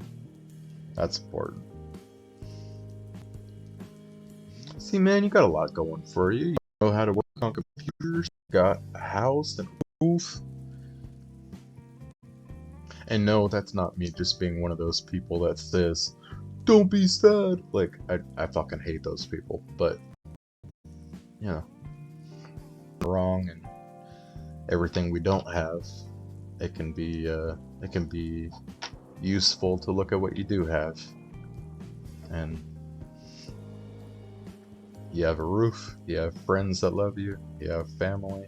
That's important. See, man, you got a lot going for you. You know how to work on computers. Got a house and a roof. And no, that's not me just being one of those people that says, "Don't be sad." Like I fucking hate those people. But you know, wrong and everything we don't have, it can be useful to look at what you do have. And you have a roof, you have friends that love you, you have family,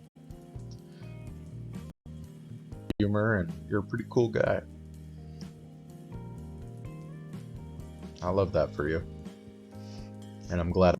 humor, and you're a pretty cool guy. I love that for you, and I'm glad.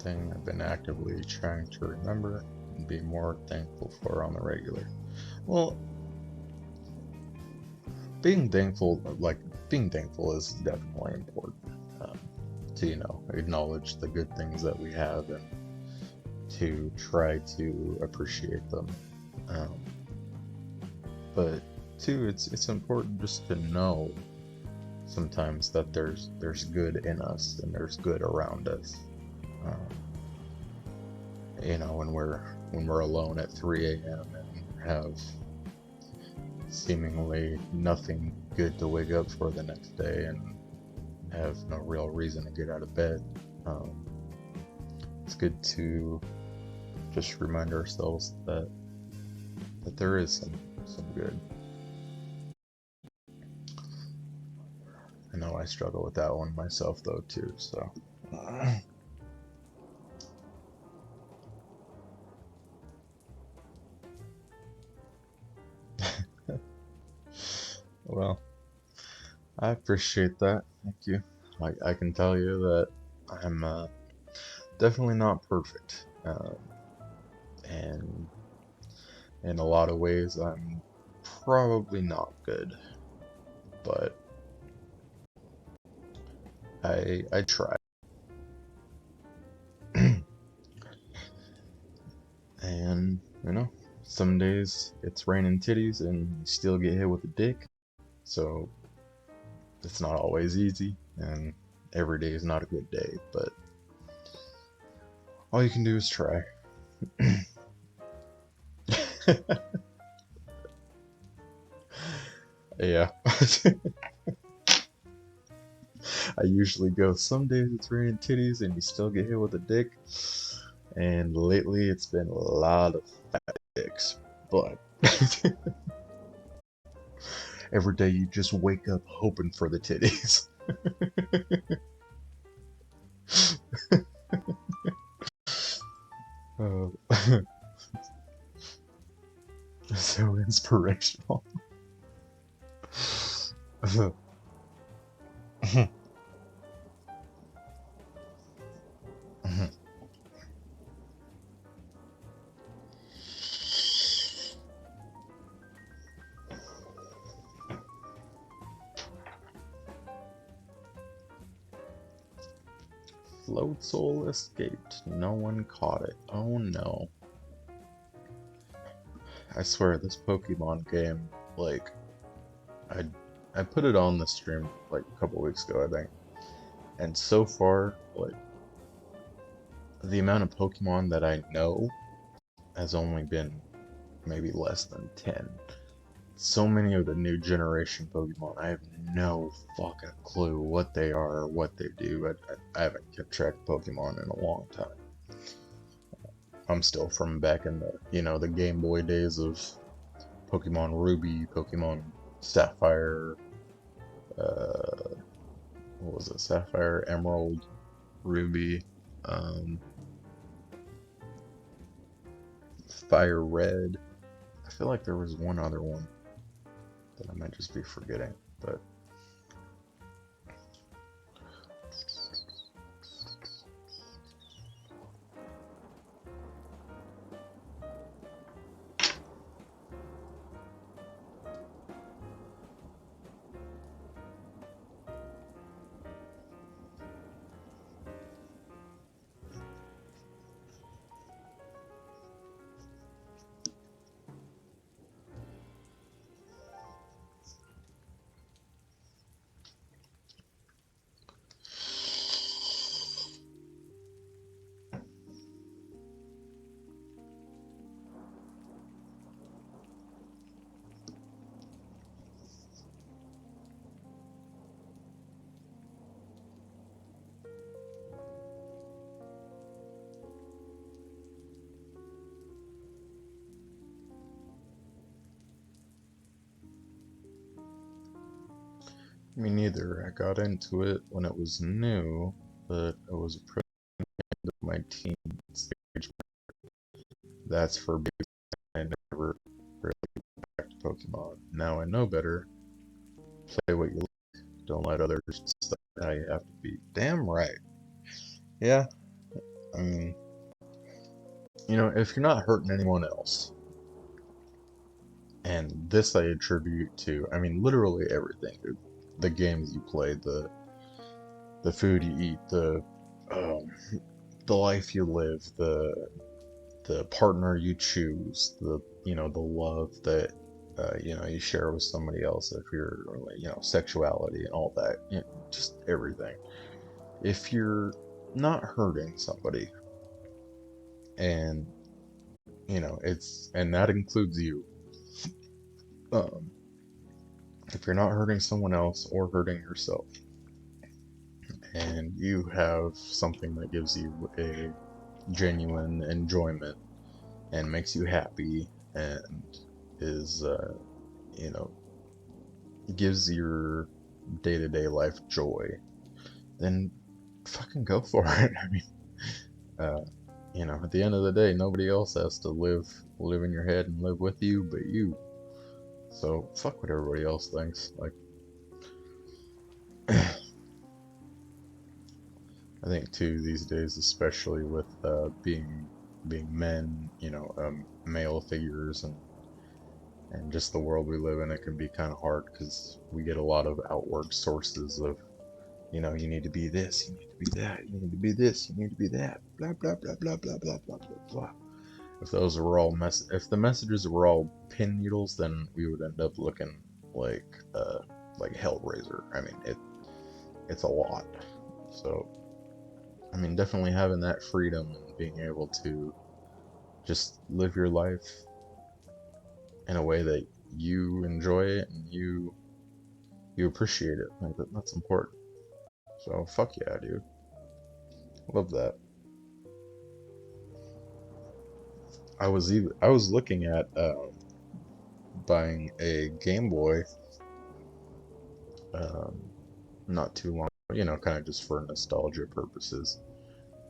Thing I've been actively trying to remember and be more thankful for on the regular. Well, being thankful is definitely important. Um, to acknowledge the good things that we have and to try to appreciate them. Um, but two, it's important just to know sometimes that there's good in us and there's good around us. Um, when we're alone at 3 a.m. and have seemingly nothing good to wake up for the next day and have no real reason to get out of bed. Um, it's good to just remind ourselves that there is some good. I know I struggle with that one myself though too. So, well, I appreciate that. Thank you. I can tell you that I'm definitely not perfect, and in a lot of ways I'm probably not good, but I try. And some days it's raining titties and you still get hit with a dick. So it's not always easy, and every day is not a good day, but all you can do is try. Yeah. I usually go, some days it's raining titties and you still get hit with a dick. And lately it's been a lot of fat dicks. But every day you just wake up hoping for the titties. Uh, so inspirational. Float Soul escaped. No one caught it. Oh no. I swear this Pokemon game, like, I I put it on the stream like a couple weeks ago, I think. And so far, like, the amount of Pokemon that I know has only been maybe less than 10. So many of the new generation Pokemon, I have no fucking clue what they are or what they do. I haven't kept track of Pokemon in a long time. I'm still from back in the, the Game Boy days of Pokemon Ruby, Pokemon Sapphire, uh, what was it? Sapphire, Emerald, Ruby, um, Fire Red. I feel like there was one other one that I might just be forgetting, but me neither. I got into it when it was new, but it was a of my teen stage. That's for because I never really back to Pokemon. Now I know better. Play what you like. Don't let others decide how you have to be. Damn right. Yeah, I mean, if you're not hurting anyone else, and this I attribute to, I mean, literally everything, dude. The games you play, the food you eat, um, the life you live, the partner you choose, the love that you share with somebody else, if you're sexuality and all that, just everything. If you're not hurting somebody, and and that includes you, um, if you're not hurting someone else or hurting yourself, and you have something that gives you a genuine enjoyment and makes you happy and is you know gives your day-to-day life joy, then fucking go for it. I mean, uh, at the end of the day, nobody else has to live in your head and live with you but you. So fuck what everybody else thinks. Like, I think too these days, especially with being men, male figures, and just the world we live in, it can be kind of hard because we get a lot of outward sources of, you need to be this, you need to be that, you need to be this, you need to be that, blah blah blah blah blah blah blah blah blah. If the messages were all pin needles, then we would end up looking like like Hellraiser. I mean, it's a lot. So I mean, definitely having that freedom and being able to just live your life in a way that you enjoy it and you appreciate it. Like that's important. So fuck yeah, dude. Love that. I was looking at buying a Game Boy um, not too long, kind of just for nostalgia purposes,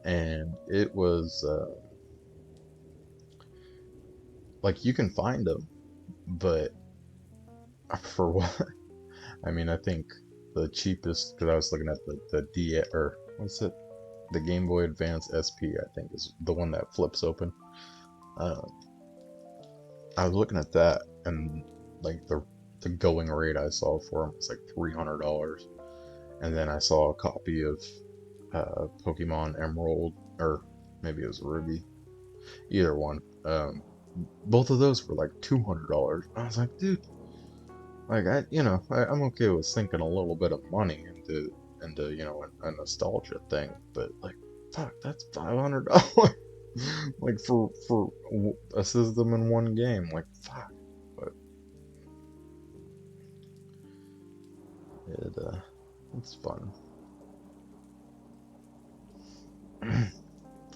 and it was like you can find them, but for what? I mean, I think the cheapest, because I was looking at the D, or what's it? The Game Boy Advance SP, I think, is the one that flips open. Uh, I was looking at that, and like the going rate I saw for them was like $300, and then I saw a copy of Pokemon Emerald, or maybe it was Ruby, either one. Both of those were like $200. I was like, dude, like I'm okay with sinking a little bit of money into a nostalgia thing, but like, fuck, that's $500, like for a system in one game, like fuck. But it it's fun.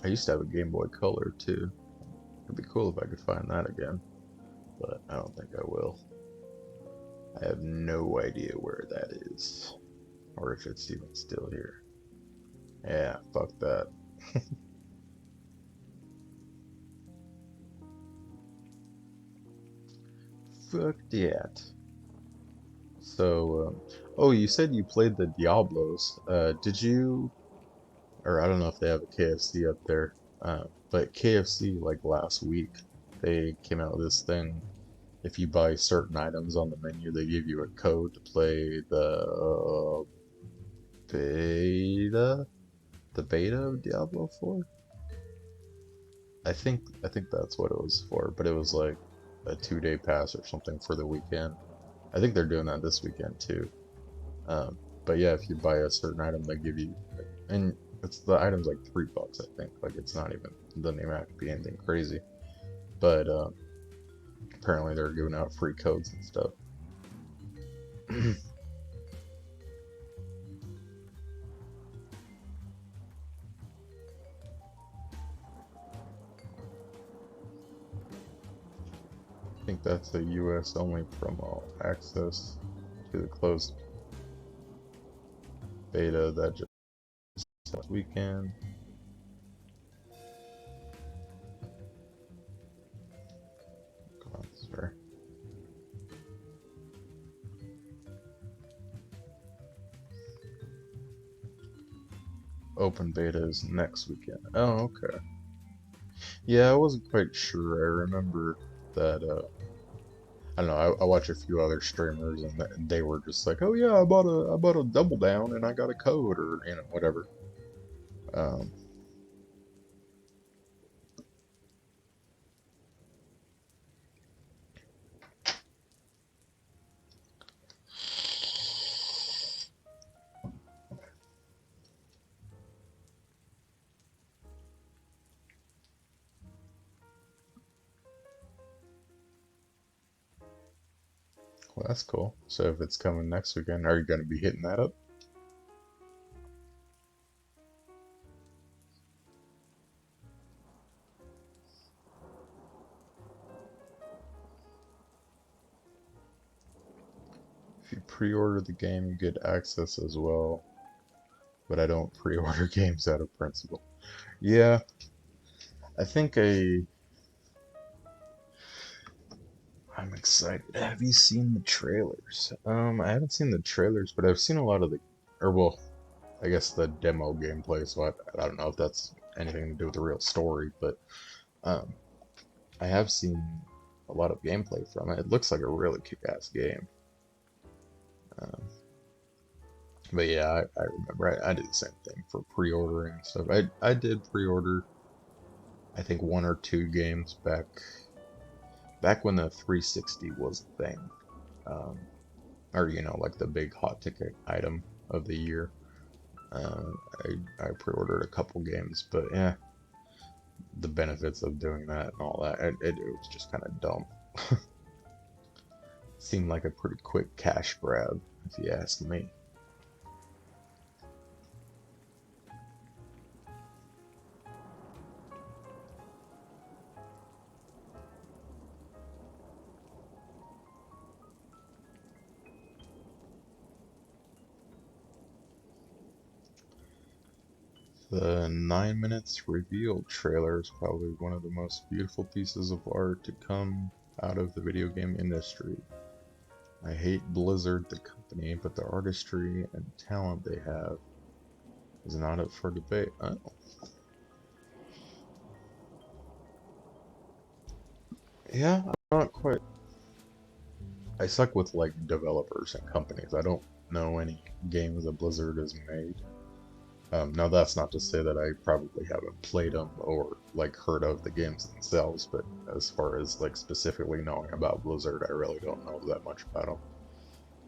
I used to have a Game Boy Color too. It'd be cool if I could find that again, but I don't think I will. I have no idea where that is, or if it's even still here. Yeah, fuck that. Fuck that. So, oh, you said you played the Diablos. Did you, or I don't know if they have a KFC up there, but KFC, like last week, they came out with this thing. If you buy certain items on the menu, they give you a code to play beta, the beta of Diablo 4. I think that's what it was for, but it was like a 2-day pass or something for the weekend. I think they're doing that this weekend too. But yeah, if you buy a certain item, they give you, and it's the item's like $3, I think. Like it's not even, it doesn't even have to be anything crazy. But apparently they're giving out free codes and stuff. I think that's a US only promo. Access to the closed beta that just last weekend. Come on, sir. Open beta is next weekend. Oh, okay. Yeah, I wasn't quite sure. I remember that I don't know. I watch a few other streamers, and they were just like, "Oh yeah, I bought a double down, and I got a code, or whatever." Um, well, that's cool. So if it's coming next weekend, are you going to be hitting that up? If you pre-order the game, you get access as well. But I don't pre-order games out of principle. Yeah, I think I'm excited. Have you seen the trailers? I haven't seen the trailers, but I've seen a lot of the, or well, I guess the demo gameplay. So I don't know if that's anything to do with the real story, but um, I have seen a lot of gameplay from it. It looks like a really kick-ass game. Um, but yeah, I remember I did the same thing for pre-ordering and stuff. I did pre-order, I think, one or two games back when the 360 was a thing, um, or like the big hot ticket item of the year. Uh, I pre-ordered a couple games, but yeah, the benefits of doing that and all that, it was just kind of dumb. Seemed like a pretty quick cash grab, if you ask me. The 9 minutes reveal trailer is probably one of the most beautiful pieces of art to come out of the video game industry. I hate Blizzard, the company, but the artistry and talent they have is not up for debate. Oh. Yeah, I'm not quite. I suck with like developers and companies. I don't know any games that Blizzard has made. Now that's not to say that I probably haven't played them or like heard of the games themselves, but as far as like specifically knowing about Blizzard, I really don't know that much about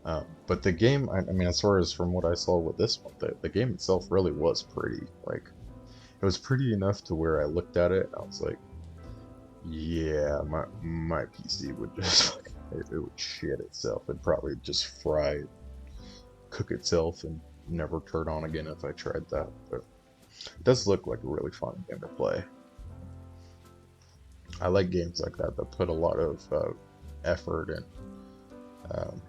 them. But the game, I mean, as far as from what I saw with this one, the game itself really was pretty. Like, it was pretty enough to where I looked at it and I was like, yeah, my PC would just it would shit itself. It'd probably just fry, cook itself, and never turn on again if I tried that. But it does look like a really fun game to play. I like games like that that put a lot of effort and um,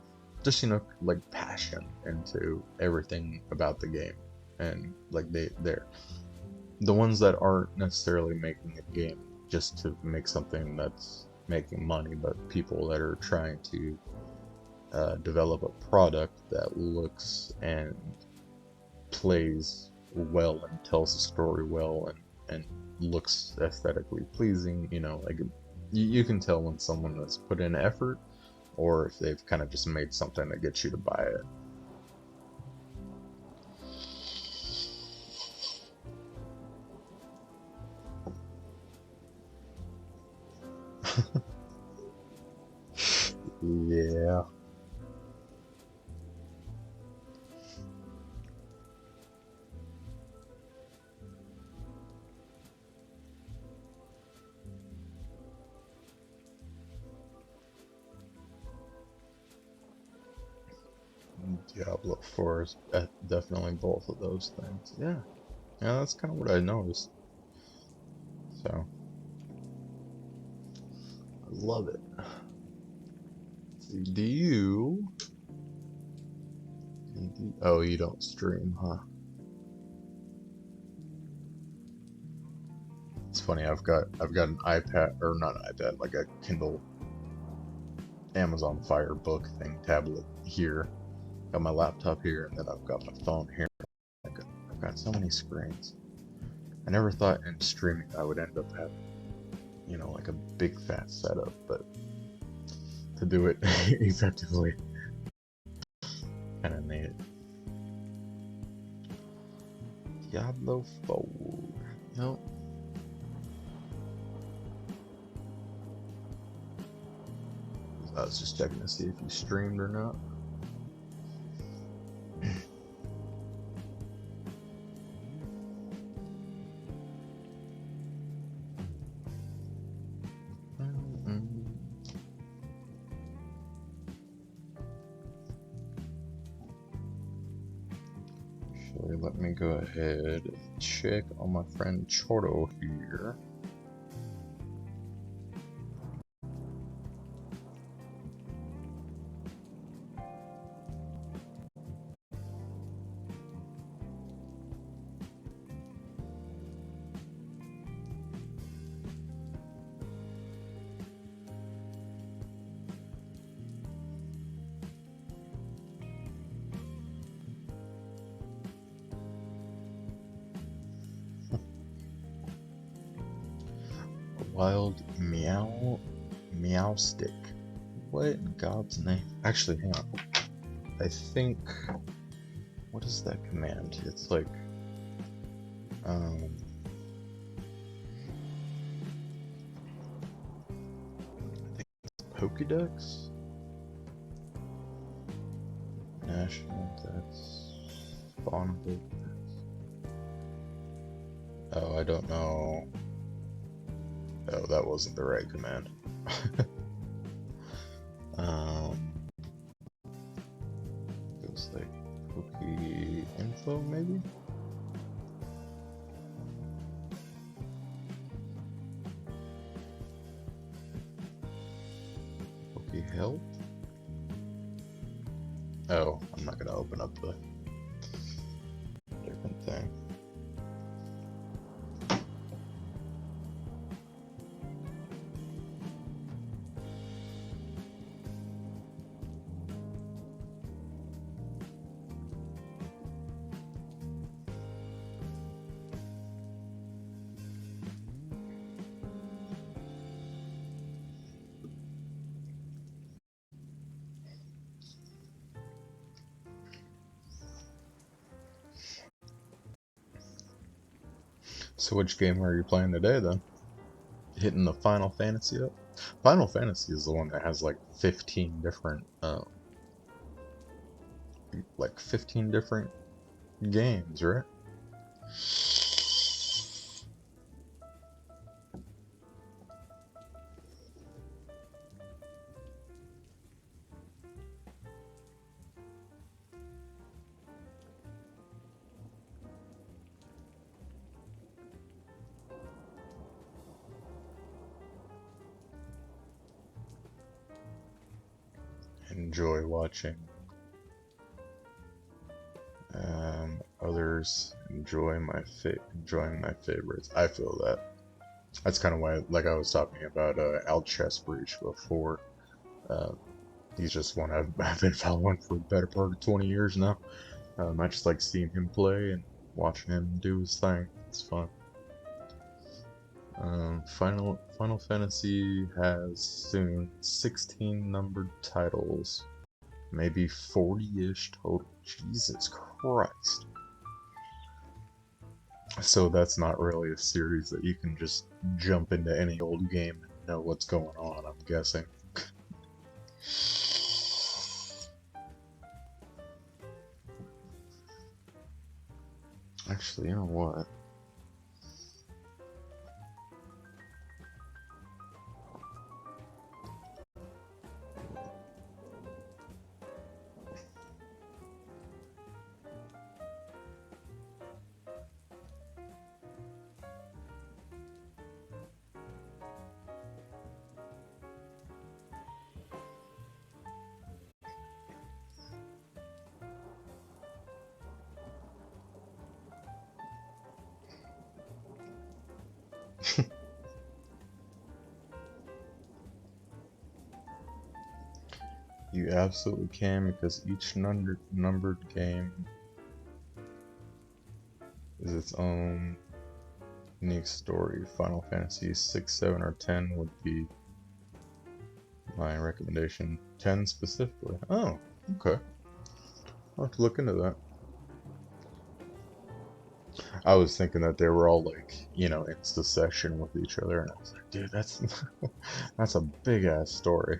just like passion into everything about the game, and like they're the ones that aren't necessarily making a game just to make something that's making money, but people that are trying to develop a product that looks and plays well and tells a story well and looks aesthetically pleasing. Like you can tell when someone has put in effort or if they've kind of just made something that gets you to buy it. Yeah. Diablo 4 is definitely both of those things. Yeah. Yeah, that's kind of what I noticed. So, I love it. Do you? Oh, you don't stream, huh? It's funny. I've got an iPad or not an iPad, like a Kindle Amazon Fire book thing tablet here. Got my laptop here, and then I've got my phone here. I've got so many screens. I never thought in streaming I would end up having, like a big fat setup, but to do it effectively, kind of neat. Diablo 4. Nope. I was just checking to see if you streamed or not. Actually, let me go ahead and check on my friend Chorto here. Wild meow stick. What in God's name? Actually, hang on. I think, what is that command? It's like I think it's Pokédex. National. That's spawnable. Oh, I don't know. Oh, that wasn't the right command. It was like Poke info, maybe? Poke help? Oh, I'm not gonna open up the different thing. So which game are you playing today then? Hitting the Final Fantasy up? Final Fantasy is the one that has like 15 different like 15 different games, right? Enjoy watching others enjoying my favorites. I feel that. That's kind of why, like I was talking about Al Chess Breach before. Uh, he's just one I've been following for the better part of 20 years now. I just like seeing him play and watching him do his thing. It's fun. Final Fantasy has soon 16 numbered titles, maybe 40-ish total. Jesus Christ. So that's not really a series that you can just jump into any old game and know what's going on, I'm guessing. Actually, you know what? You absolutely can, because each numbered game is its own unique story. Final Fantasy 6, 7, or 10 would be my recommendation. 10 specifically. Oh, okay. I'll have to look into that. I was thinking that they were all like, you know, in succession with each other, and I was like, dude, that's that's a big ass story.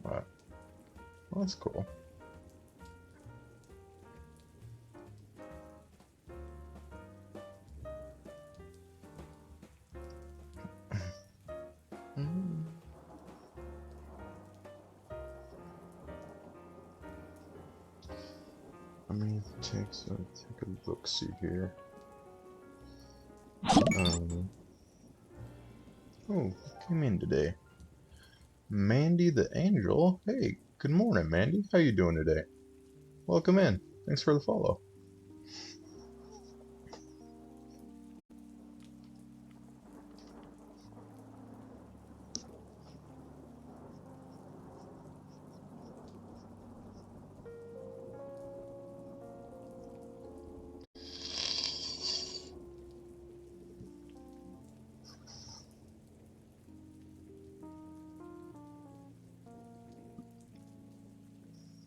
Wow, well, that's cool. Mm. Let me take a look see here. Um, oh, who came in today? Mandy the Angel. Hey, good morning, Mandy. How you doing today? Welcome in. Thanks for the follow.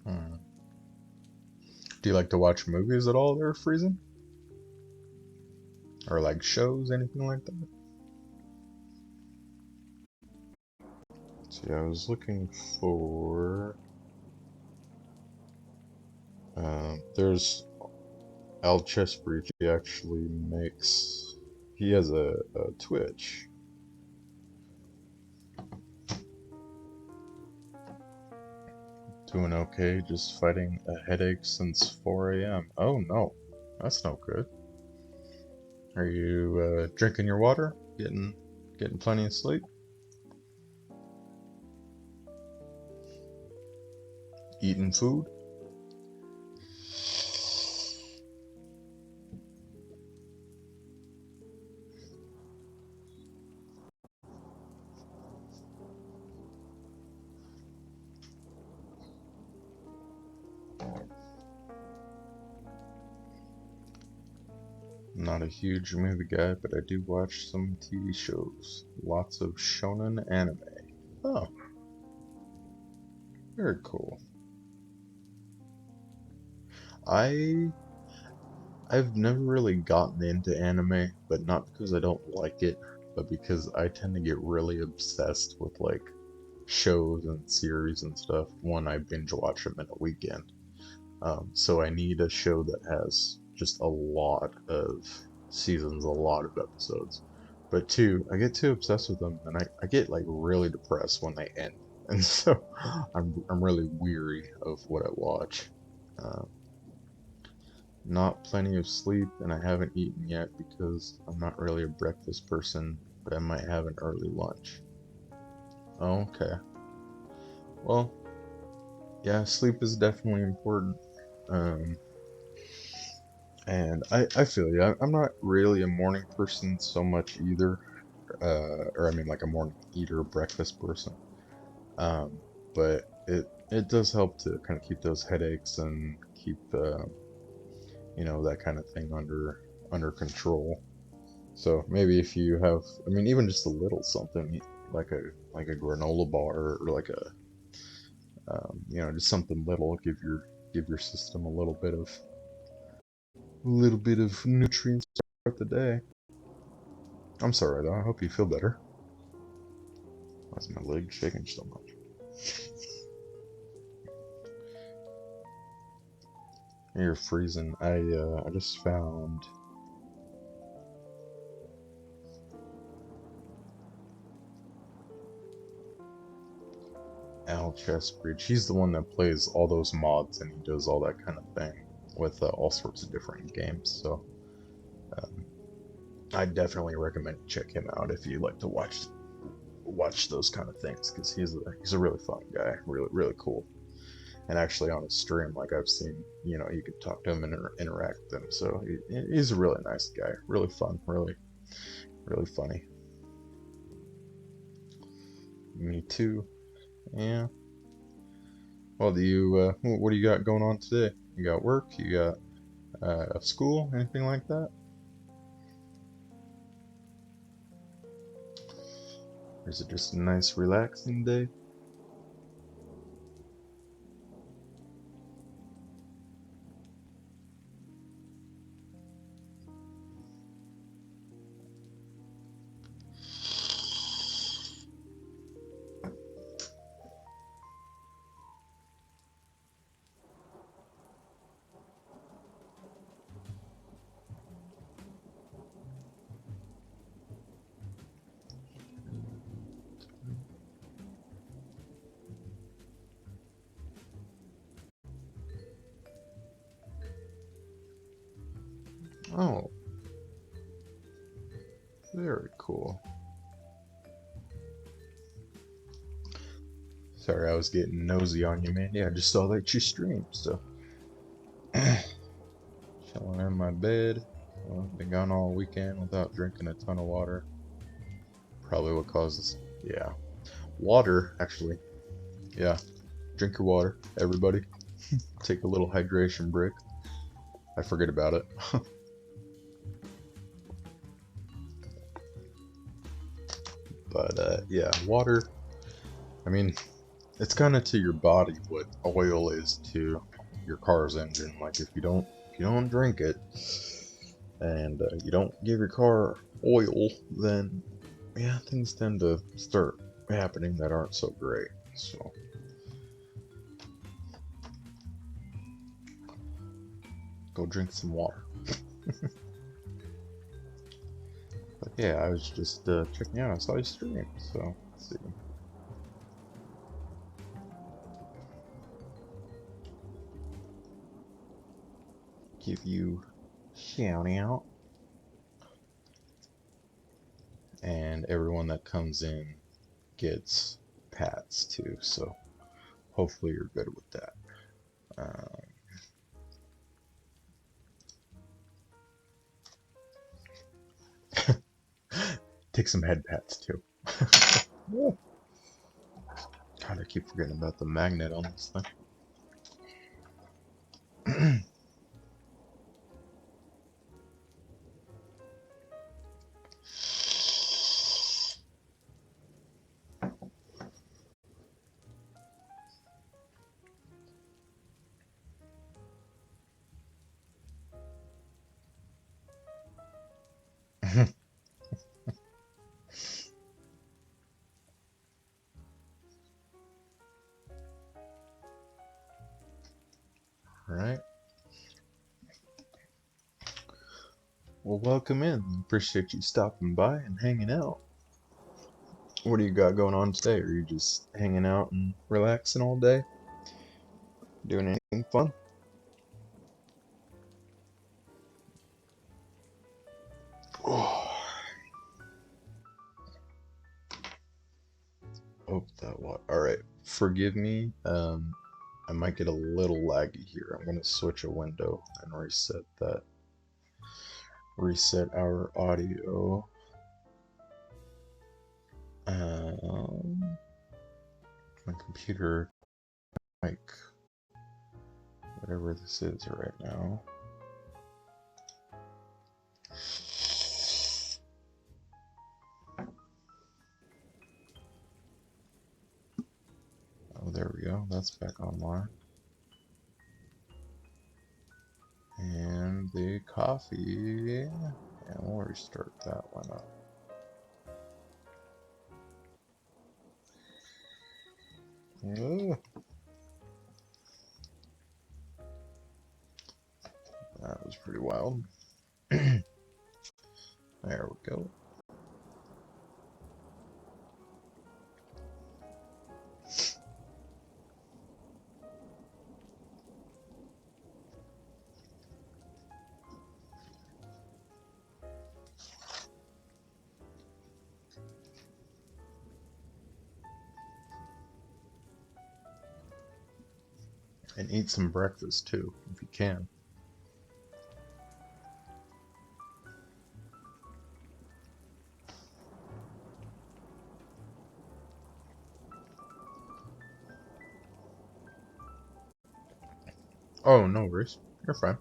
Hmm. Do you like to watch movies at all there, Freezing? Or like shows, anything like that? See, I was looking for. There's Al Chessbreach. He actually makes. He has a Twitch. Doing okay, just fighting a headache since 4 a.m. Oh no, that's no good. Are you drinking your water? Getting plenty of sleep? Eating food? Not a huge movie guy, but I do watch some TV shows. Lots of shonen anime. Oh, very cool. I I've never really gotten into anime, but not because I don't like it, but because I tend to get really obsessed with like shows and series and stuff when I binge watch them in a weekend. So I need a show that has just a lot of seasons, a lot of episodes. But two, I get too obsessed with them, and I get like really depressed when they end, and so I'm really weary of what I watch. Uh, Not plenty of sleep, and I haven't eaten yet because I'm not really a breakfast person, but I might have an early lunch. Oh, okay. Well, yeah, sleep is definitely important. Um, and I feel you. I'm not really a morning person so much either. Or I mean, like a morning eater, breakfast person. Um, but it does help to kind of keep those headaches and keep that kind of thing under control. So maybe if you have, I mean, even just a little something like a granola bar or like just something little, give your system a little bit of nutrients throughout the day. I'm sorry though. I hope you feel better. Why's my leg shaking so much? You're freezing. I just found Al Chessbridge. He's the one that plays all those mods and he does all that kind of thing with all sorts of different games. So um, I definitely recommend you check him out if you like to watch those kind of things because he's a really fun guy, really cool. And actually on his stream, like I've seen, you could talk to him and interact with him. So he's a really nice guy, really fun, really funny. Me too. Yeah. Well, what do you got going on today? You got work? You got school? Anything like that? Or is it just a nice, relaxing day? Oh, very cool. Sorry, I was getting nosy on you, man. Yeah, I just saw that you streamed, so chilling in my bed. Well, been gone all weekend without drinking a ton of water. Probably what causes, yeah, water actually. Yeah, drink your water, everybody. Take a little hydration break. I forget about it. But yeah, water. I mean, it's kind of to your body what oil is to your car's engine. Like if you don't drink it and you don't give your car oil, then yeah, things tend to start happening that aren't so great. So go drink some water. But yeah, I was just checking out. I saw you stream, so let's see. Give you shout out, and everyone that comes in gets pats too. So hopefully you're good with that. Take some head pats too. God, I keep forgetting about the magnet on this thing. Right. Well, welcome in. Appreciate you stopping by and hanging out. What do you got going on today? Are you just hanging out and relaxing all day? Doing anything fun? Oh, oh that what? All right. Forgive me. I might get a little laggy here. I'm gonna switch a window and reset that. Reset our audio. My computer, like whatever this is right now. Oh, there we go. That's back online. And the coffee. And we'll restart that one up. Ugh, that was pretty wild. There we go. And eat some breakfast too, if you can. Oh, no worries. You're fine.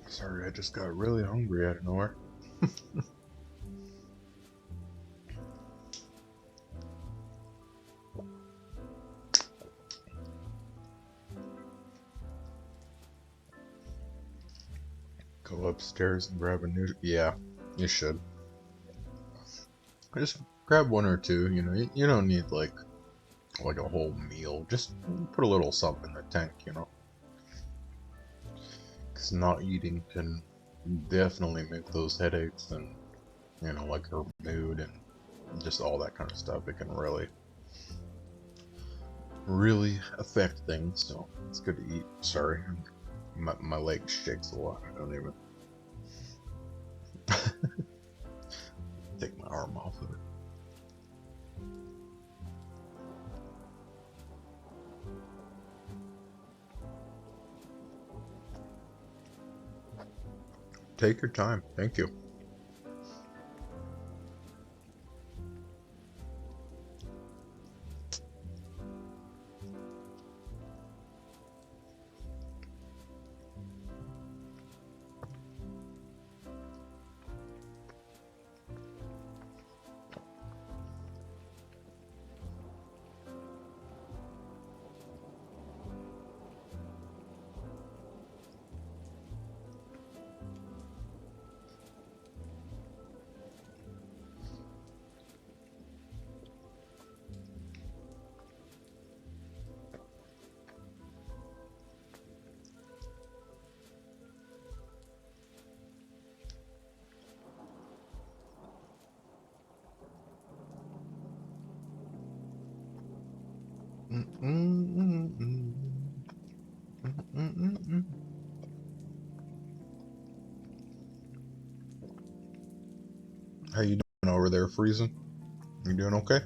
Sorry, I just got really hungry out of nowhere. Go upstairs and grab a new. Yeah, you should. Just grab one or two. You know, you don't need like a whole meal. Just put a little something in the tank. You know, because not eating can definitely make those headaches and like her mood and just all that kind of stuff. It can really affect things. So it's good to eat. Sorry, my leg shakes a lot. I don't even take my arm off of it. Take your time. Thank you. Mm-mm-mm-mm. How you doing over there, freezing? You doing okay?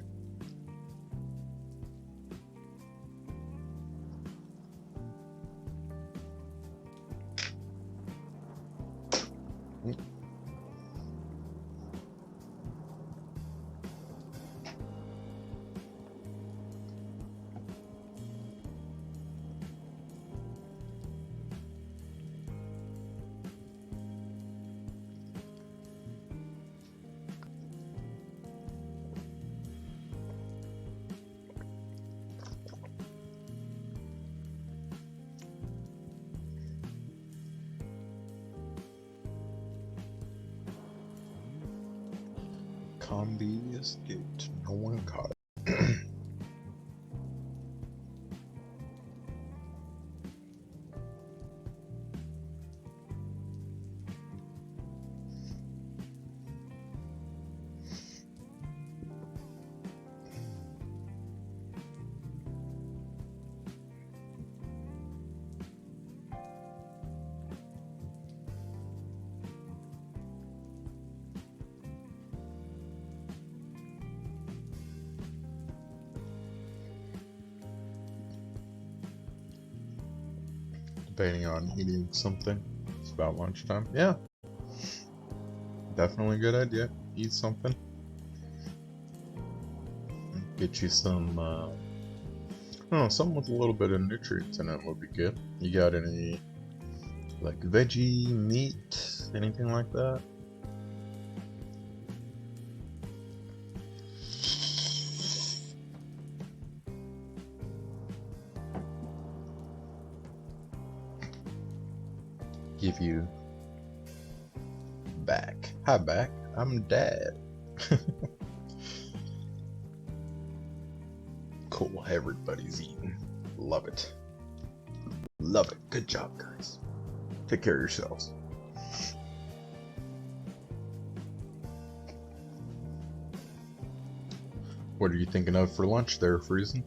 Combi escaped. No one caught it. Debating on eating something. It's about lunchtime. Yeah, definitely a good idea. Eat something. Get you some, I don't know, something with a little bit of nutrients in it would be good. You got any, like, veggie, meat, anything like that? Give you back. Hi, back. I'm Dad. Cool. Everybody's eating. Love it. Love it. Good job, guys. Take care of yourselves. What are you thinking of for lunch there, Friesen?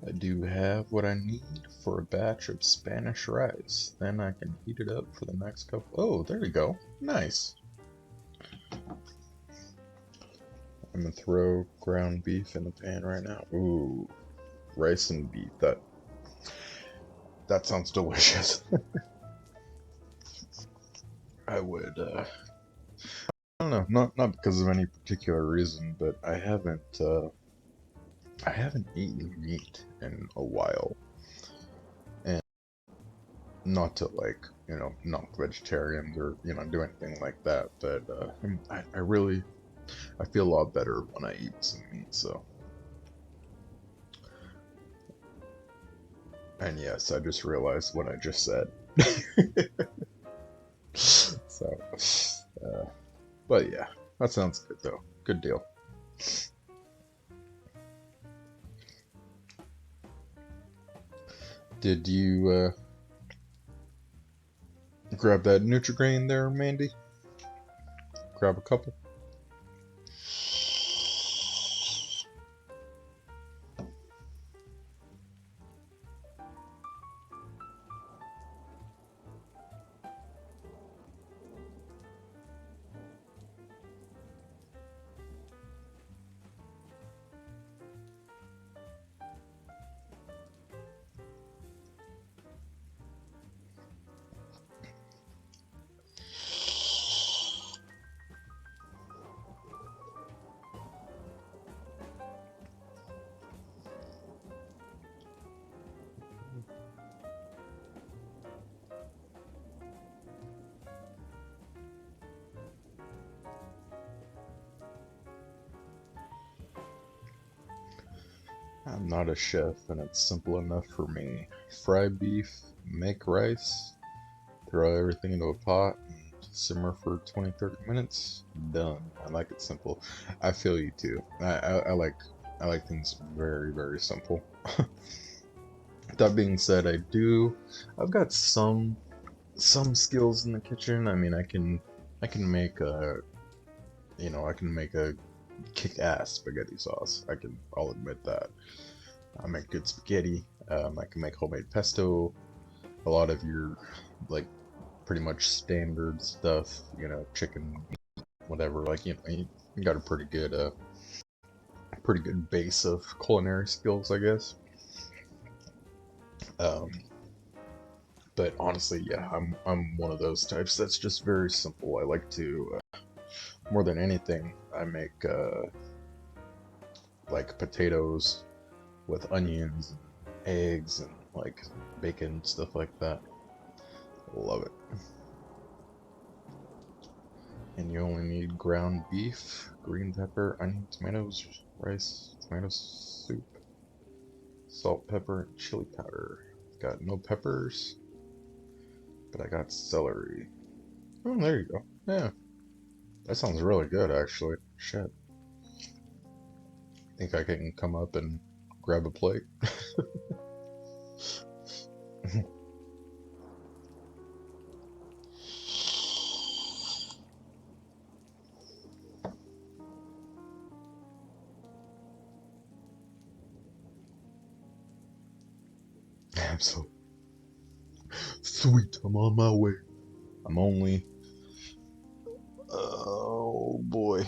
I do have what I need for a batch of Spanish rice. Then I can heat it up for the next couple. Oh, there we go. Nice. I'm gonna throw ground beef in the pan right now. Ooh, rice and beef. That sounds delicious. I would. I don't know. Not because of any particular reason, but I haven't eaten meat in a while, and not to like knock vegetarians or do anything like that, but I really I feel a lot better when I eat some meat. So, and yes, I just realized what I just said. So, uh, but yeah, that sounds good though. Good deal. Did you grab that Nutrigrain there, Mandy? Grab a couple. I'm not a chef, and it's simple enough for me. Fry beef, make rice, throw everything into a pot, and simmer for 20-30 minutes. Done. I like it simple. I feel you too. I like things very simple. That being said, I've got some skills in the kitchen. I mean, I can make a I can make a kick-ass spaghetti sauce. I'll admit that. I make good spaghetti. I can make homemade pesto. A lot of your like pretty much standard stuff, chicken, whatever. Like you got a pretty good base of culinary skills, I guess. Um, but honestly, yeah, I'm one of those types that's just very simple. I like to more than anything, I make like potatoes with onions and eggs and like bacon, stuff like that. Love it. And you only need ground beef, green pepper, onion, tomatoes, rice, tomato soup, salt, pepper, and chili powder. Got no peppers, but I got celery. Oh, there you go. Yeah, that sounds really good, actually. Shit. Think I can come up and grab a plate? Absolutely. Sweet, I'm on my way. I'm only. Oh boy.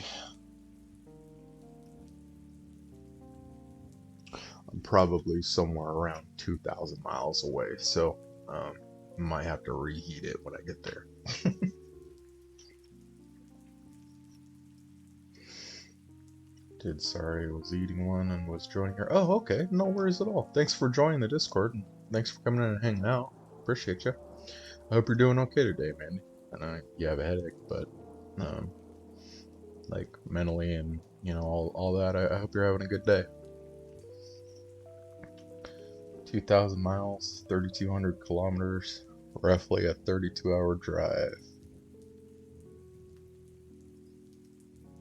I'm probably somewhere around 2,000 miles away, so um, might have to reheat it when I get there. Sorry, was eating one and was joining her. Oh, okay, no worries at all. Thanks for joining the Discord, and thanks for coming in and hanging out. Appreciate you. I hope you're doing okay today, Mandy. I know you have a headache, but um, like mentally and all that. I hope you're having a good day. 2,000 miles, 3,200 kilometers, roughly a 32-hour drive.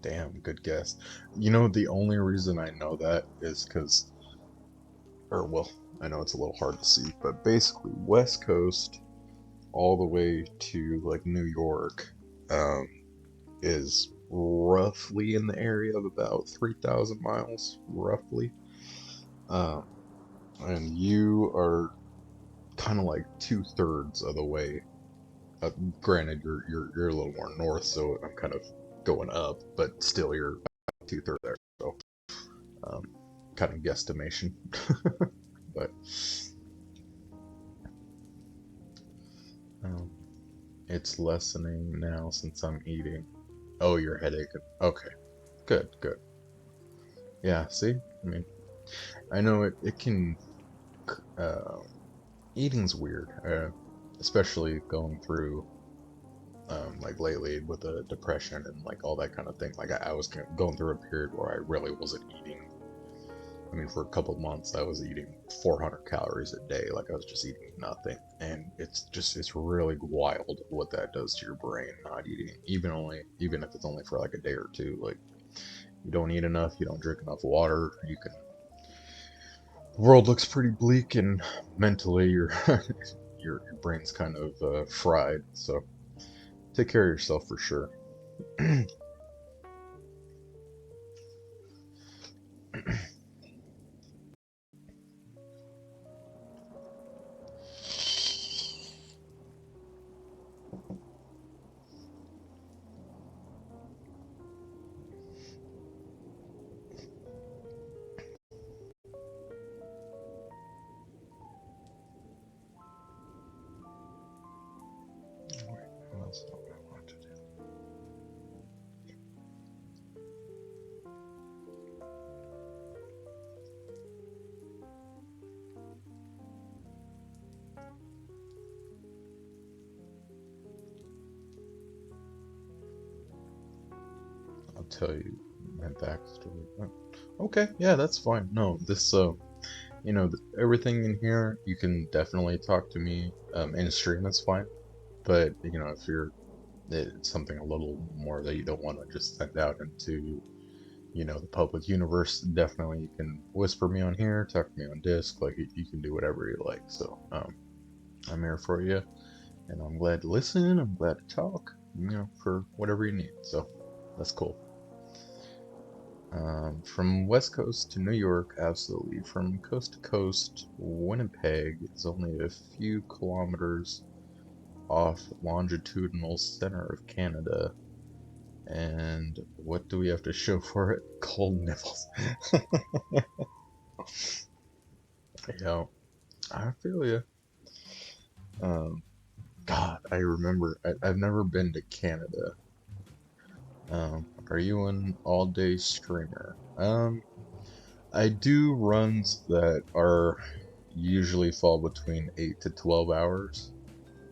Damn, good guess. The only reason I know that is because, or well, I know it's a little hard to see, but basically, West Coast all the way to like New York um, is roughly in the area of about 3,000 miles, roughly. Um, and you are kind of like 2/3 of the way. Granted, you're a little more north, so I'm kind of going up, but still, you're 2/3 there. So, um, kind of guesstimation, but um, it's lessening now since I'm eating. Oh, your headache. Okay, good. Yeah, see, I mean, I know it can. Uh, Eating's weird, especially going through like lately with the depression and like all that kind of thing. Like I was going through a period where I really wasn't eating. I mean, for a couple of months, I was eating 400 calories a day. Like I was just eating nothing, and it's really wild what that does to your brain. Not eating, even if it's only for like a day or two. Like you don't eat enough, you don't drink enough water. The world looks pretty bleak, and mentally, your brain's kind of fried. So take care of yourself for sure. Wait, what else do I want to do? I'll tell you my backstory. Okay, yeah, that's fine. No, this everything in here, you can definitely talk to me in stream, is fine. But, if it's something a little more that you don't want to just send out into, the public universe, definitely you can whisper me on here, talk to me on Disc, like you can do whatever you like. So, I'm here for you, and I'm glad to listen. I'm glad to talk, for whatever you need. So, that's cool. From West Coast to New York, absolutely. From coast to coast, Winnipeg is only a few kilometers off longitudinal center of Canada. And what do we have to show for it? Cold nipples. Yeah, I feel you. Um, God, I remember. I've never been to Canada. Are you an all-day streamer? I do runs that are usually fall between 8 to 12 hours.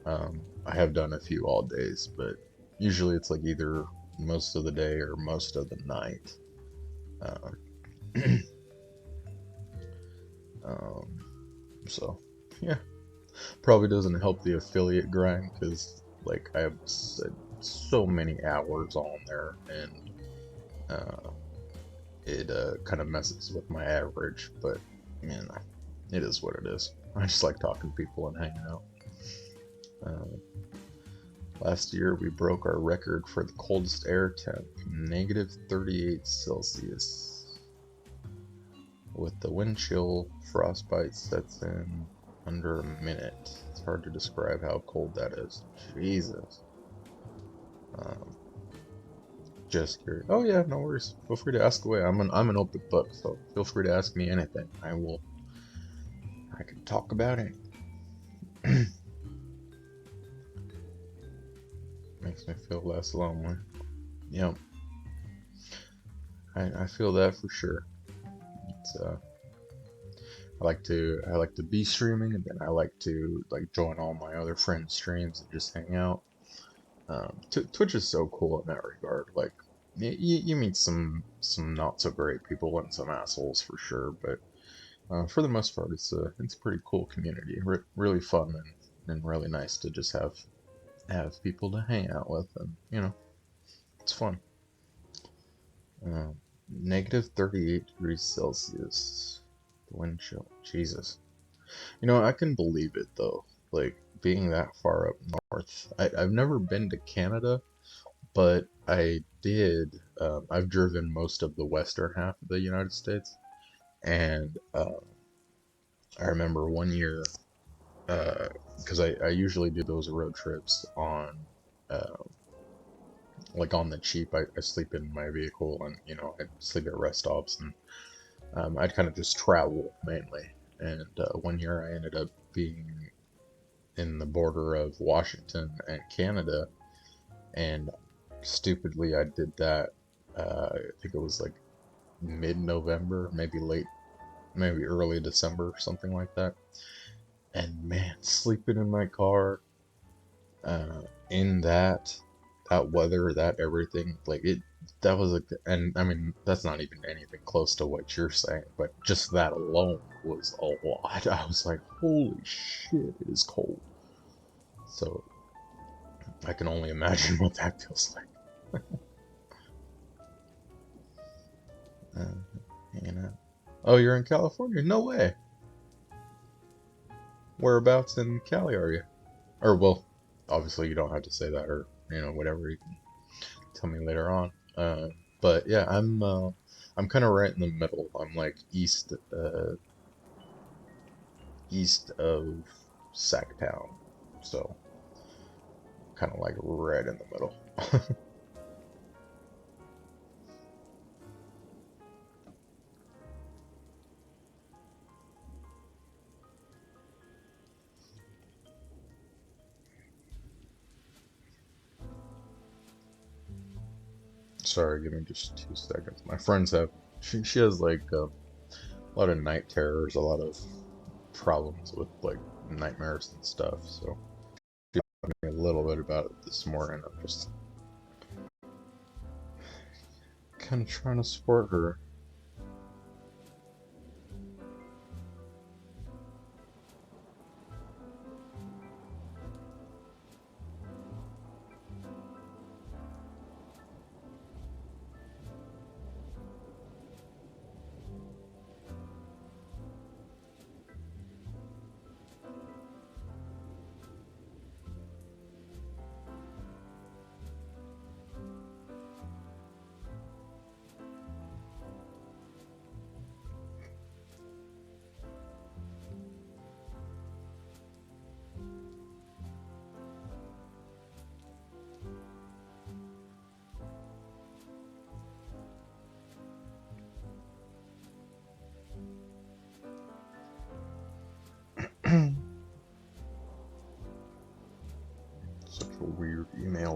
I have done a few all days, but usually it's like either most of the day or most of the night. Uh, um, so, yeah, probably doesn't help the affiliate grind because, like, I have so many hours on there, and uh, it kind of messes with my average, but, it is what it is. I just like talking to people and hanging out. Uh, Last year, we broke our record for the coldest air temp, -38 Celsius. With the wind chill, frostbite sets in under a minute. It's hard to describe how cold that is. Jesus. Um, just curious. Oh yeah, no worries. Feel free to ask away. I'm an open book, so feel free to ask me anything. I can talk about it. Makes me feel less lonely. Yep, I feel that for sure. It's I like to be streaming, and then I like to like join all my other friends' streams and just hang out. Twitch is so cool in that regard. Like, you meet some not so great people and some assholes for sure, but for the most part, it's a pretty cool community. Really fun and really nice to just have people to hang out with, and it's fun. -38 degrees Celsius. The wind chill. Jesus. I can believe it though. Like being that far up north. I've never been to Canada, but I did. I've driven most of the western half of the United States, and I remember one year, because I usually do those road trips on, uh, like on the cheap. I sleep in my vehicle, and I sleep at rest stops, and I'd kind of just travel mainly. And one year I ended up being in the border of Washington and Canada, and stupidly I did that. I think it was like mid-November, maybe early December, something like that. And man, sleeping in my car, in that weather, that everything, like that was and I mean that's not even anything close to what you're saying, but just that alone was a lot. I was like, holy shit, it is cold. So I can only imagine what that feels like. Hanging out. Oh, you're in California? No way. Whereabouts in Cali are you? Or well, obviously you don't have to say that, or whatever. You can tell me later on. But yeah, I'm kind of right in the middle. I'm like east of Sacktown, so kind of like right in the middle. Sorry, give me just 2 seconds. My friends have she has like a lot of night terrors, a lot of problems with like nightmares and stuff. So she told me a little bit about it this morning. I'm just kind of trying to support her.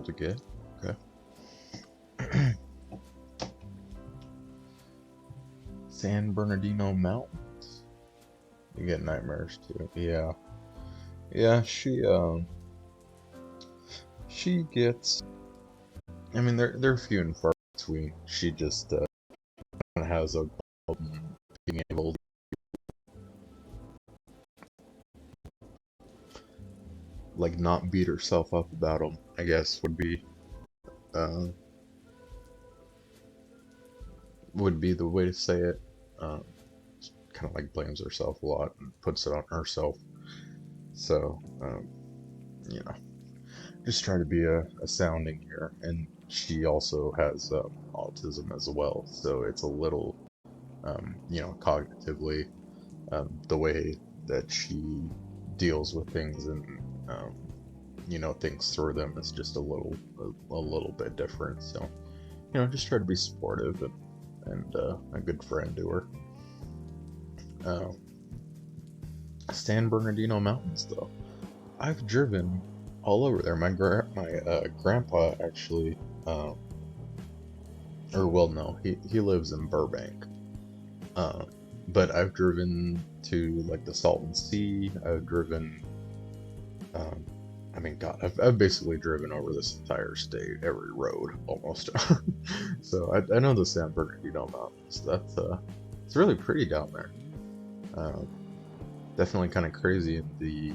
tunnel to get. Okay. San Bernardino Mountains. You get nightmares too. Yeah. Yeah, she gets, I mean, they're few and far between. She just has a problem being able to, like, not beat herself up about them, I guess uh, would be the way to say it. Um, kind of like blames herself a lot and puts it on herself. So, you know, just try to be a sounding here. And she also has autism as well, so it's a little, cognitively, the way that she deals with things and um, thinks through them is just a little bit different. So, just try to be supportive and a good friend to her. Uh, San Bernardino Mountains, though, I've driven all over there. My grandpa actually, um, or well, no, he lives in Burbank. Uh, but I've driven to like the Salton Sea. I've driven, um, I mean, God, I've basically driven over this entire state, every road almost. So I know the San Bernardino Mountains. It's really pretty down there. Um, Definitely kind of crazy in the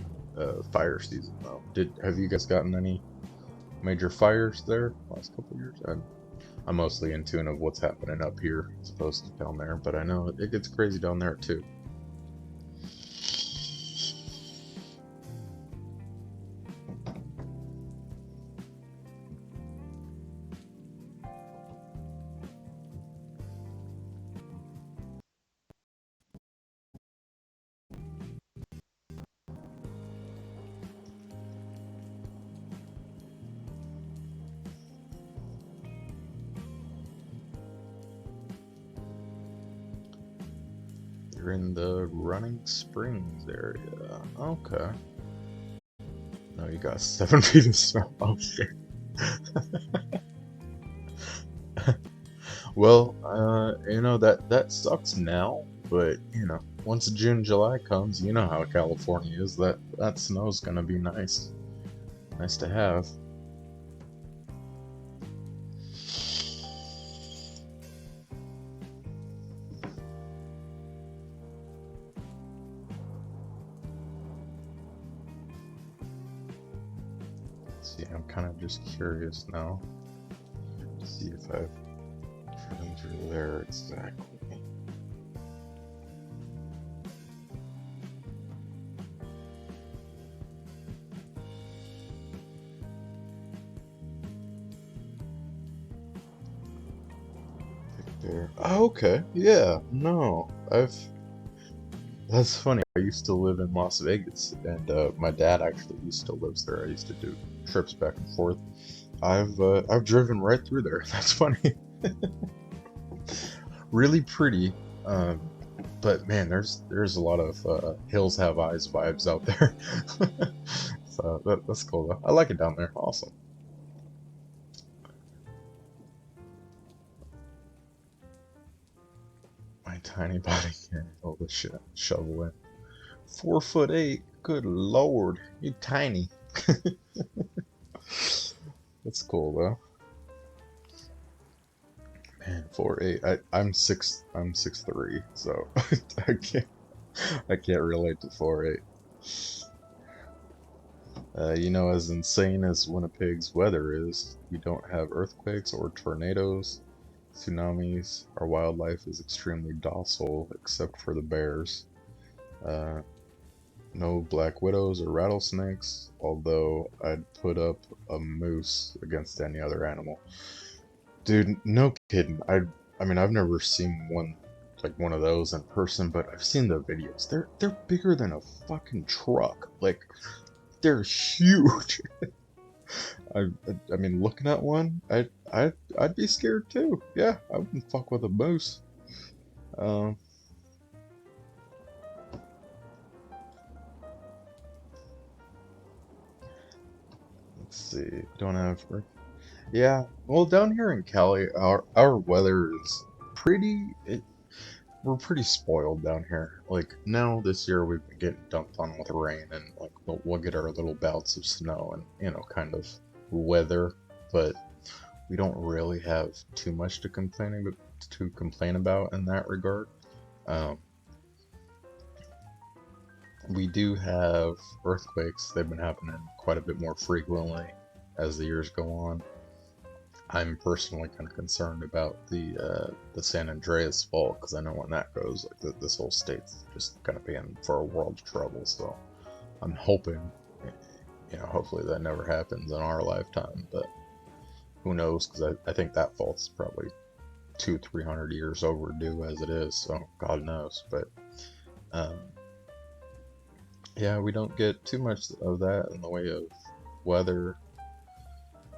fire season though. Have you guys gotten any major fires there last couple of years? I'm mostly in tune of what's happening up here as opposed to down there, but I know it gets crazy down there too. You're in the Running Springs area. Okay. No, you got 7 feet of snow. Oh shit. Well, that sucks now, but once June, July comes, you know how California is. That snow's gonna be nice, nice to have. See, I'm kind of just curious now to see if I've driven through there exactly. There. Oh, okay. Yeah. No, I've. That's funny. I used to live in Las Vegas, and my dad actually used to live there. I used to do trips back and forth. I've driven right through there. That's funny. Really pretty, um, but man, there's a lot of hills have eyes vibes out there. So that's cool though. I like it down there. Awesome. My tiny body can't hold the shit shovel in. 4'8". Good lord, you tiny. That's cool though. Man, 4'8". I'm 6'3", so I can't I can't relate to 4'8". As insane as Winnipeg's weather is, we don't have earthquakes or tornadoes, tsunamis. Our wildlife is extremely docile, except for the bears. Uh, no black widows or rattlesnakes, although I'd put up a moose against any other animal. Dude, no kidding. I mean, I've never seen one of those in person, but I've seen the videos. They're bigger than a fucking truck. Like, they're huge. I I mean, looking at one, I'd be scared too. Yeah, I wouldn't fuck with a moose. Um, let's see. Don't have. Yeah. Well, down here in Cali, our weather is pretty. We're pretty spoiled down here. Like now this year we've been getting dumped on with rain and like we'll get our little bouts of snow and kind of weather, but we don't really have too much to complain about in that regard. Um, we do have earthquakes. They've been happening quite a bit more frequently as the years go on. I'm personally kind of concerned about the San Andreas fault because I know when that goes, like this whole state's just gonna be in for a world of trouble. So I'm hoping, hopefully that never happens in our lifetime. But who knows? Because I think that fault's probably 200-300 years overdue as it is. So God knows. But um, yeah, we don't get too much of that in the way of weather.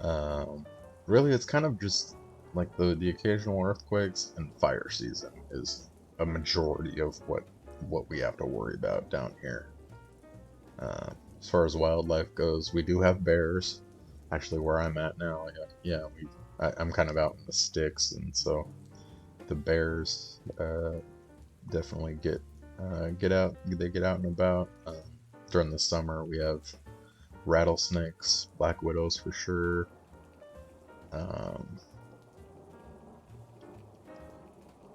Um, really, it's kind of just like the occasional earthquakes and fire season is a majority of what we have to worry about down here. Uh, as far as wildlife goes, we do have bears. Actually, where I'm at now, I'm kind of out in the sticks, and so the bears definitely get out. They get out and about. During the summer, we have rattlesnakes, black widows for sure. Um,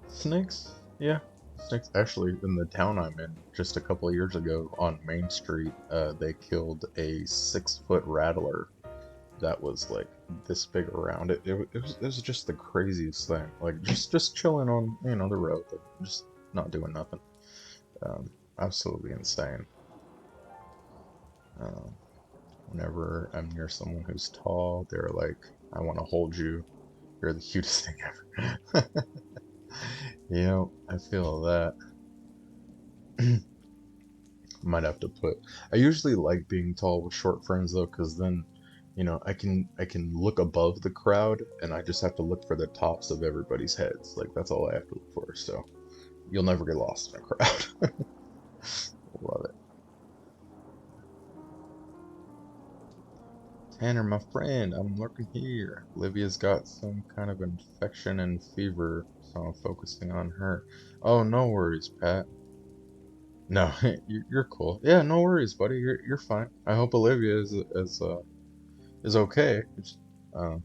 Snakes? Yeah. Snakes. Actually, in the town I'm in, just a couple of years ago on Main Street, they killed a 6-foot rattler that was like this big around it. It was just the craziest thing. Like just chilling on the road, like, just not doing nothing. Um, Absolutely insane. Um, Whenever I'm near someone who's tall, they're like, "I want to hold you. You're the cutest thing ever." I feel that. Might have to put. I usually like being tall with short friends though, because then, I can look above the crowd, and I just have to look for the tops of everybody's heads. Like that's all I have to look for. So you'll never get lost in a crowd. Love it. Tanner, my friend, I'm lurking here. Olivia's got some kind of infection and fever, so I'm focusing on her. Oh, no worries, Pat. No, you're cool. Yeah, no worries, buddy. You're fine. I hope Olivia is okay. Um,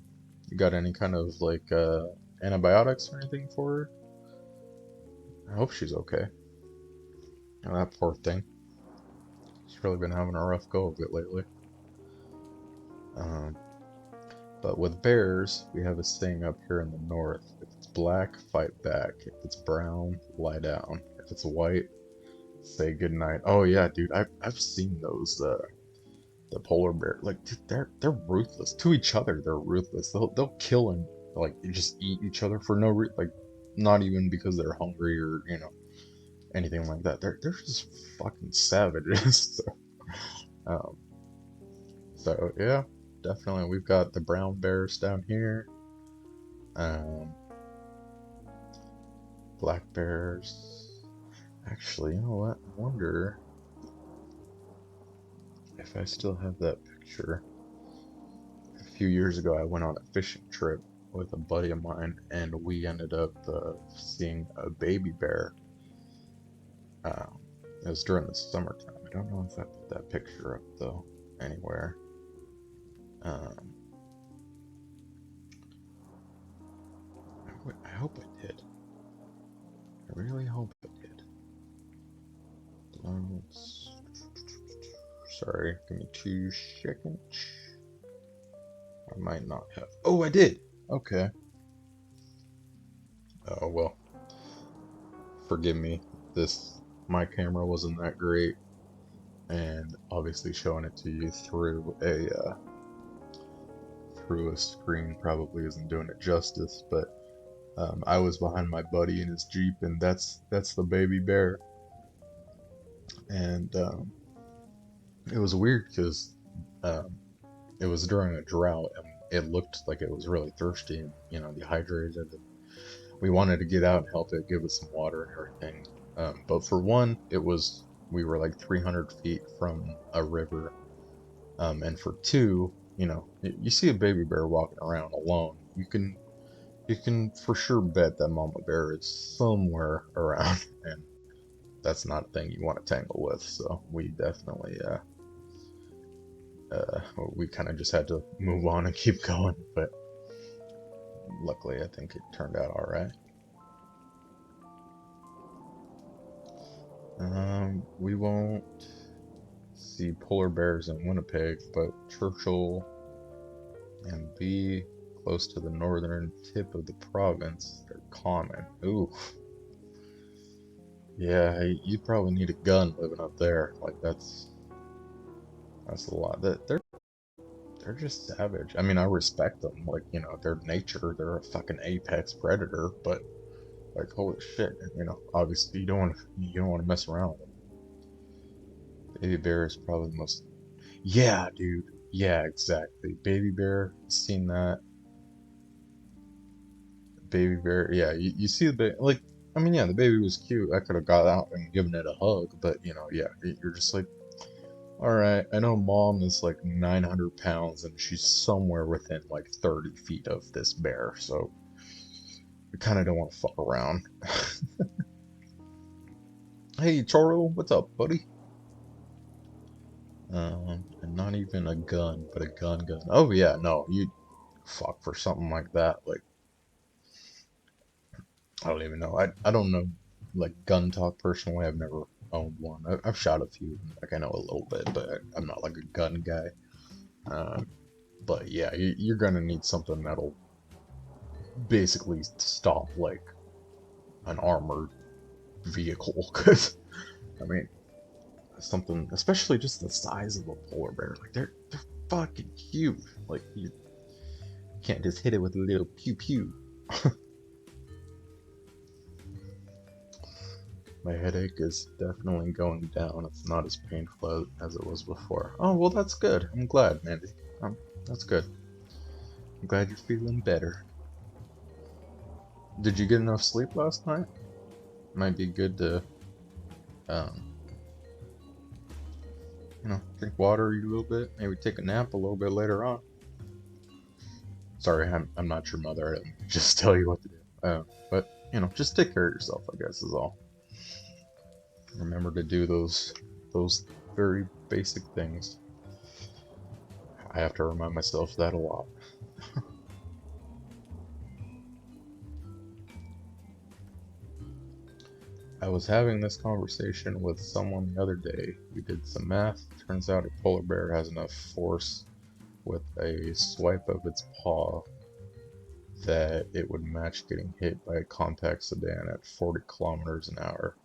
you got any kind of like antibiotics or anything for her? I hope she's okay. Oh, that poor thing. She's really been having a rough go of it lately. Um, but with bears, we have a saying up here in the north: if it's black, fight back. If it's brown, lie down. If it's white, say goodnight. Oh yeah, dude, I've seen those the polar bear, like dude, they're ruthless to each other. They're ruthless. They'll kill and like just eat each other for no reason, like not even because they're hungry or anything like that. They're just fucking savages. um, so yeah, definitely we've got the brown bears down here. Um, Black bears. Actually, you know what? I wonder if I still have that picture. A few years ago, I went on a fishing trip with a buddy of mine, and we ended up seeing a baby bear. Um, it was during the summertime. I don't know if I put that picture up though anywhere. Um, I hope I did. I really hope I did. Let's, sorry, give me 2 seconds. I might not have. Oh, I did. Okay. Oh well. Forgive me. My camera wasn't that great, and obviously showing it to you through a screen probably isn't doing it justice. But I was behind my buddy in his Jeep, and that's the baby bear, and it was weird because um, it was during a drought, and it looked like it was really thirsty and dehydrated. And we wanted to get out and help it, give it some water and everything. But for one, we were like 300 feet from a river, and for two, you see a baby bear walking around alone, you can for sure bet that mama bear is somewhere around, and that's not a thing you want to tangle with. So we definitely uh, we kind of just had to move on and keep going. But luckily, I think it turned out all right. We won't see polar bears in Winnipeg, but Churchill and be close to the northern tip of the province, they're common. Ooh, yeah, you probably need a gun living up there. Like that's a lot. They're just savage. I mean, I respect them. Like, their nature, they're a fucking apex predator. But like, holy shit, obviously you don't want to mess around with them. Baby bear is probably the most. Yeah, dude. Yeah, exactly. Baby bear. Seen that. Baby bear. Yeah, you see the baby. Like, I mean, yeah, the baby was cute. I could have got out and given it a hug, but yeah, you're just like, all right. I know mom is like 900 pounds and she's somewhere within like 30 feet of this bear, so I kind of don't want to fuck around. Hey, Choro, what's up, buddy? And not even a gun, but a gun. Oh yeah, no, you fuck for something like that. Like, I don't even know. I don't know, like, gun talk personally. I've never owned one. I've shot a few. Like, I know a little bit, but I'm not like a gun guy. Uh, but yeah, you're gonna need something that'll basically stop like an armored vehicle. Cause I mean, something, especially just the size of a polar bear. Like, they're fucking huge. Like, you can't just hit it with a little pew pew. My headache is definitely going down. It's not as painful as it was before. Oh, well, that's good. I'm glad, Mandy. That's good. I'm glad you're feeling better. Did you get enough sleep last night? Might be good to, um, drink water, eat a little bit, maybe take a nap a little bit later on. Sorry, I'm not your mother. I didn't just tell you what to do. But, just take care of yourself, I guess, is all. Remember to do those very basic things. I have to remind myself that a lot. I was having this conversation with someone the other day. We did some math. Turns out a polar bear has enough force with a swipe of its paw that it would match getting hit by a compact sedan at 40 kilometers an hour,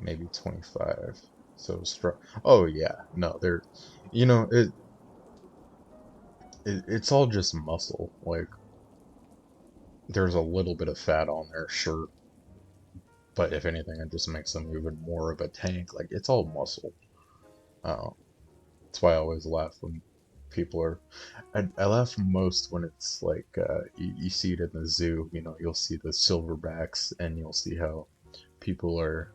maybe 25. So strong. Oh yeah, no, it's all just muscle. Like, there's a little bit of fat on there, sure, but if anything, it just makes them even more of a tank. Like, it's all muscle. Uh, that's why I always laugh when people are. I laugh most when it's like you see it in the zoo. You'll see the silverbacks, and you'll see how people are.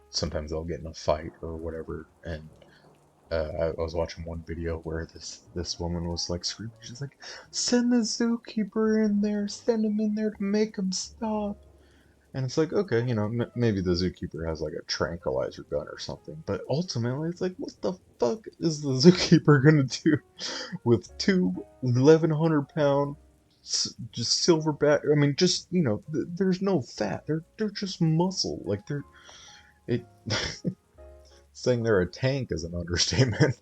Sometimes they'll get in a fight or whatever, and I was watching one video where this woman was like screaming. She's like, "Send the zookeeper in there! Send him in there to make him stop!" And it's like, okay, maybe the zookeeper has like a tranquilizer gun or something, but ultimately it's like, what the fuck is the zookeeper gonna do with two 1,100-pound just silverback? I mean, just there's no fat. They're just muscle. Like, it. Saying they're a tank is an understatement.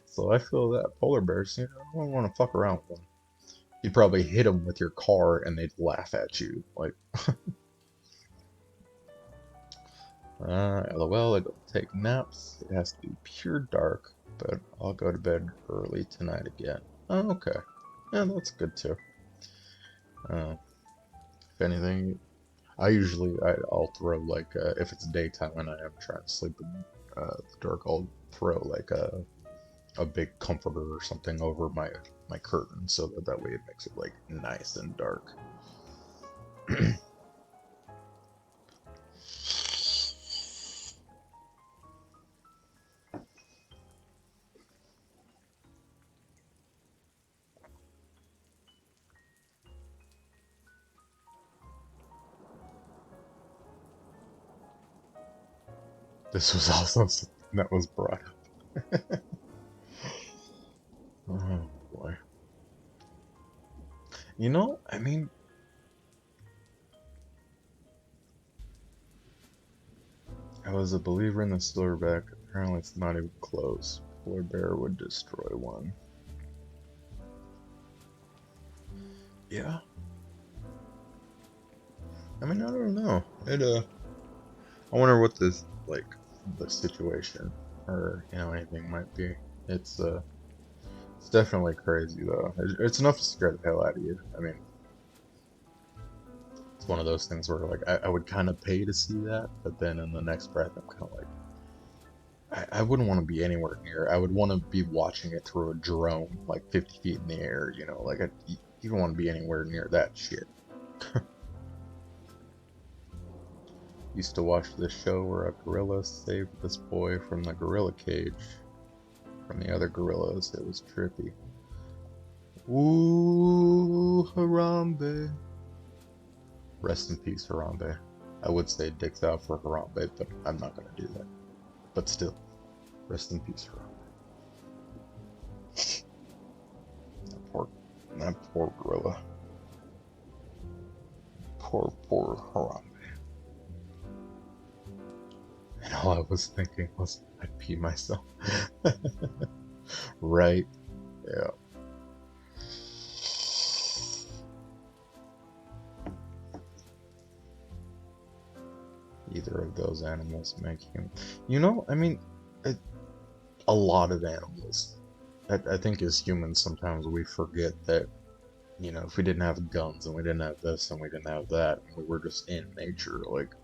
So I feel that polar bears, I don't want to fuck around with them. You'd probably hit them with your car and they'd laugh at you. Like, LOL, I go take naps. It has to be pure dark, but I'll go to bed early tonight again. Oh, okay. Yeah, that's good too. Uh, if anything, I'll throw like if it's daytime and I am trying to sleep in the dark, I'll throw like a big comforter or something over my curtain so that way it makes it like nice and dark. this was also something that was brought up. Oh boy. You know, I mean, I was a believer in the silverback. Apparently, it's not even close. Polar bear would destroy one. Yeah. I mean, I don't know. I wonder what this like the situation or anything might be. It's uh, it's definitely crazy though. It's enough to scare the hell out of you. I mean, it's one of those things where like I would kind of pay to see that, but then in the next breath, I'm kind of like. I wouldn't want to be anywhere near. I would want to be watching it through a drone, like 50 feet in the air, like you don't want to be anywhere near that shit. Used to watch this show where a gorilla saved this boy from the gorilla cage, from the other gorillas. It was trippy. Ooh, Harambe. Rest in peace, Harambe. I would say dicks out for Harambe, but I'm not gonna do that. But still, rest in peace, Harambe. That poor, that poor gorilla. Poor Harambe. And all I was thinking was, I'd pee myself. Right? Yeah. Either of those animals make him. I mean, it, a lot of animals. I think as humans, sometimes we forget that, if we didn't have guns and we didn't have this and we didn't have that, and we were just in nature, like,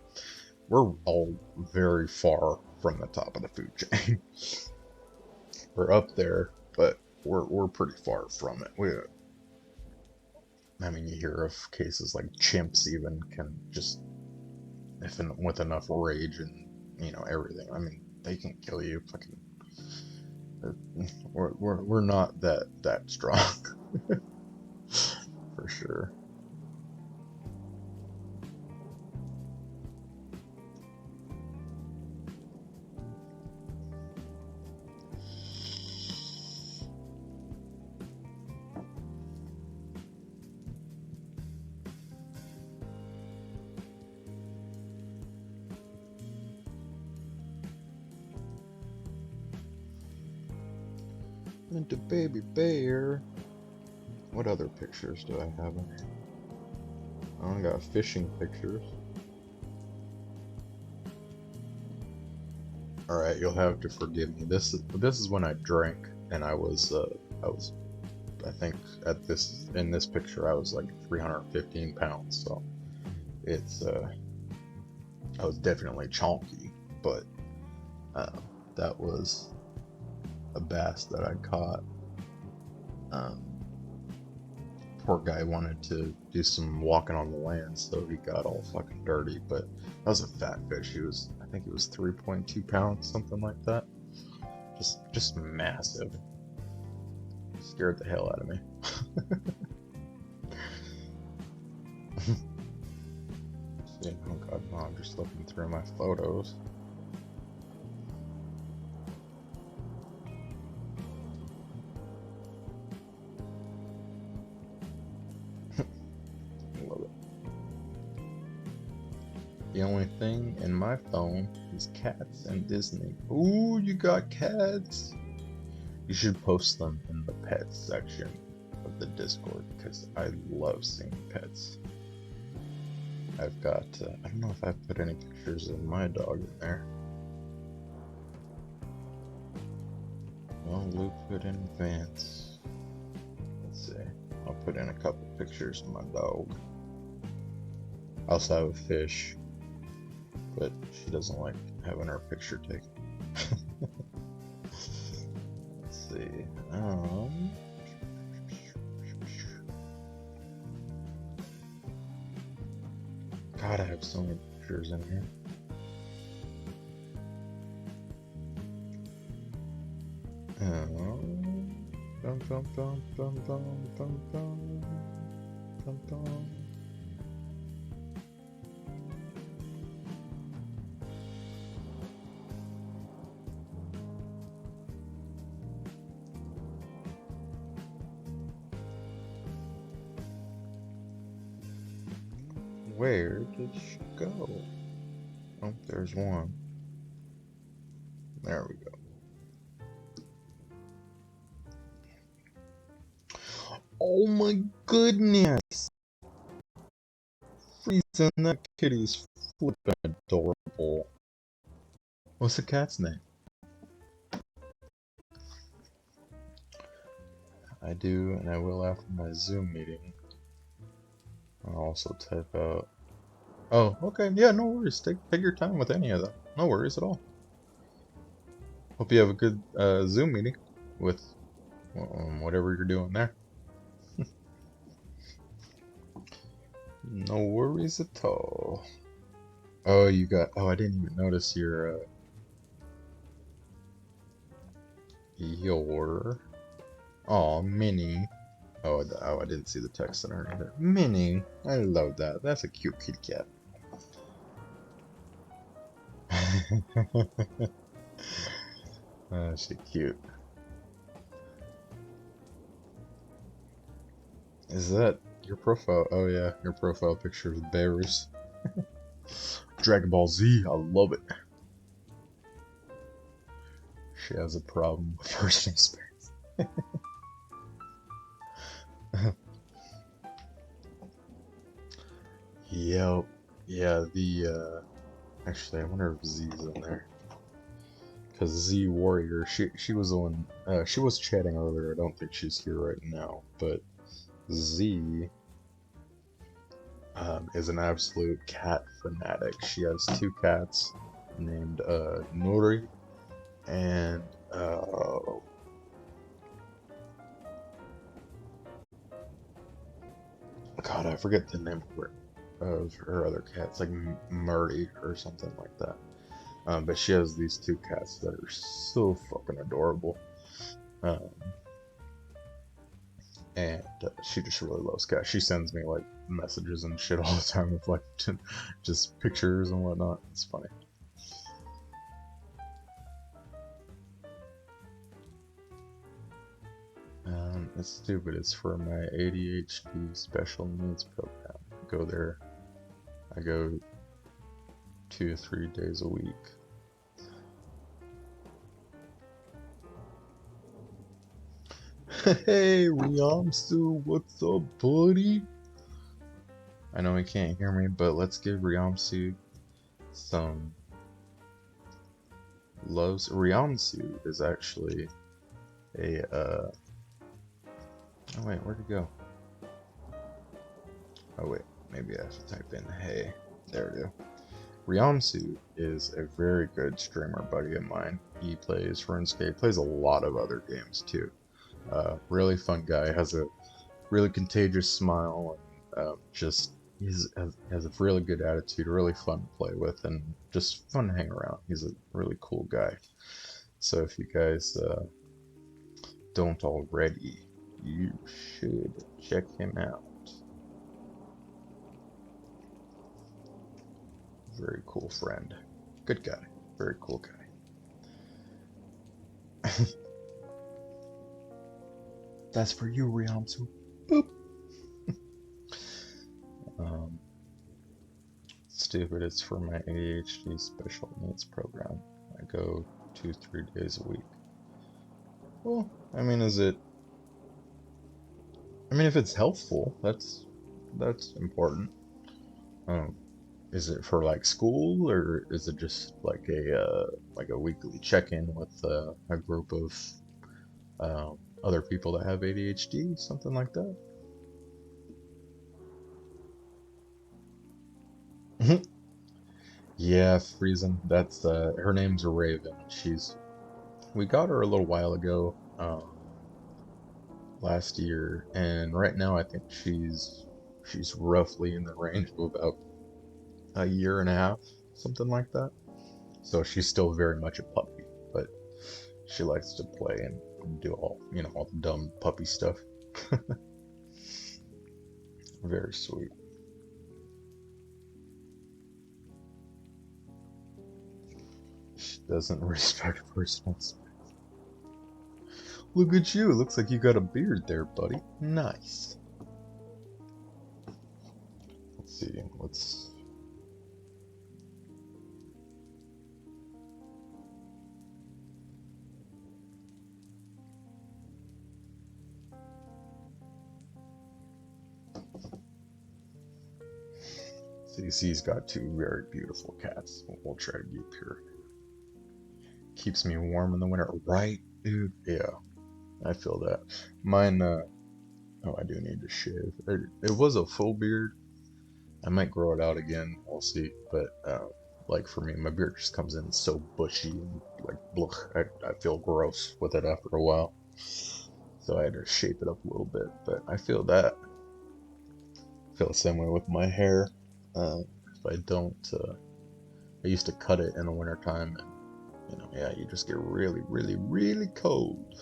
we're all very far from the top of the food chain. We're up there, but we're pretty far from it. I mean, you hear of cases like chimps even can just, if with enough rage and everything. I mean, they can kill you. Fucking, we're not that strong for sure. And the baby bear. What other pictures do I have in here? I only got fishing pictures. All right, you'll have to forgive me. This is when I drank, and I think in this picture I was like 315 pounds. So it's I was definitely chonky, but uh, that was a bass that I caught. Um, Poor guy wanted to do some walking on the land, so he got all fucking dirty. But that was a fat fish. I think it was 3.2 pounds, something like that. Just massive. Scared the hell out of me. See, oh god, no, I'm just looking through my photos. Love it. The only thing in my phone is cats and Disney. Ooh, you got cats! You should post them in the pets section of the Discord because I love seeing pets. I've got, I don't know if I've put any pictures of my dog in there. Well, Luke put in advance. Let's see. I'll put in a couple pictures of my dog. I also have a fish, but she doesn't like having her picture taken. Let's see. God, I have so many pictures in here. Dum dum dum dum dum dum dum dum dum. Where did she go? Oh, there's one. There we go. Oh my goodness! Freezing, that kitty's flippin' adorable. What's the cat's name? I do, and I will after my Zoom meeting. I'll also type out. Oh, okay, yeah, no worries. Take your time with any of them. No worries at all. Hope you have a good Zoom meeting with whatever you're doing there. No worries at all. Oh, you got. Oh, I didn't even notice your. Oh, Minnie. Oh, I didn't see the text in her either. Minnie, I love that. That's a cute kitty cat. Oh, she's cute. Is that your profile? Oh yeah, your profile picture of bears. Dragon Ball Z, I love it. She has a problem with personal space. Yep. Yeah, actually I wonder if Z's in there. Cause Z Warrior, she was the one she was chatting earlier, I don't think she's here right now, but Z is an absolute cat fanatic. She has two cats named Nori and God, I forget the name of her other cats, like Murray or something like that. But she has these two cats that are so fucking adorable. Um, and she just really loves cats. She sends me like messages and shit all the time with like just pictures and whatnot. It's funny. It's stupid. It's for my ADHD special needs program. I go there. I go 2 to 3 days a week. Hey, Ryamsu, what's up, buddy? I know he can't hear me, but let's give Ryamsu some loves. Ryamsu is actually a, oh wait, where'd it go? Oh wait, maybe I have to type in hey. There we go. Ryamsu is a very good streamer buddy of mine. He plays RuneScape, plays a lot of other games too. Really fun guy, has a really contagious smile, and just has a really good attitude, really fun to play with, and just fun to hang around. He's a really cool guy. So if you guys don't already, you should check him out. Very cool friend. Good guy. Very cool guy. That's for you, Ryamsu. Boop. Stupid, it's for my ADHD special needs program. I go 2 to 3 days a week. Well, I mean, if it's helpful, that's important. Um, is it for like school, or is it just like a weekly check-in with a group of other people that have ADHD, something like that? Yeah, Friesen. That's her name's Raven. We got her a little while ago, last year, and right now I think she's roughly in the range of about a year and a half, something like that. So she's still very much a puppy, but she likes to play and do all the dumb puppy stuff. Very sweet. She doesn't respect personal space. Look at you. Looks like you got a beard there, buddy. Nice. see. Let's. CC's got two very beautiful cats. We'll try to keep here. Keeps me warm in the winter, right, dude? Yeah, I feel that. Mine, oh, I do need to shave. It was a full beard. I might grow it out again. We'll see. But, like for me, my beard just comes in so bushy and like, blech, I feel gross with it after a while. So I had to shape it up a little bit. But I feel that. I feel the same way with my hair. If I don't, I used to cut it in the wintertime and yeah, you just get really, really, really cold.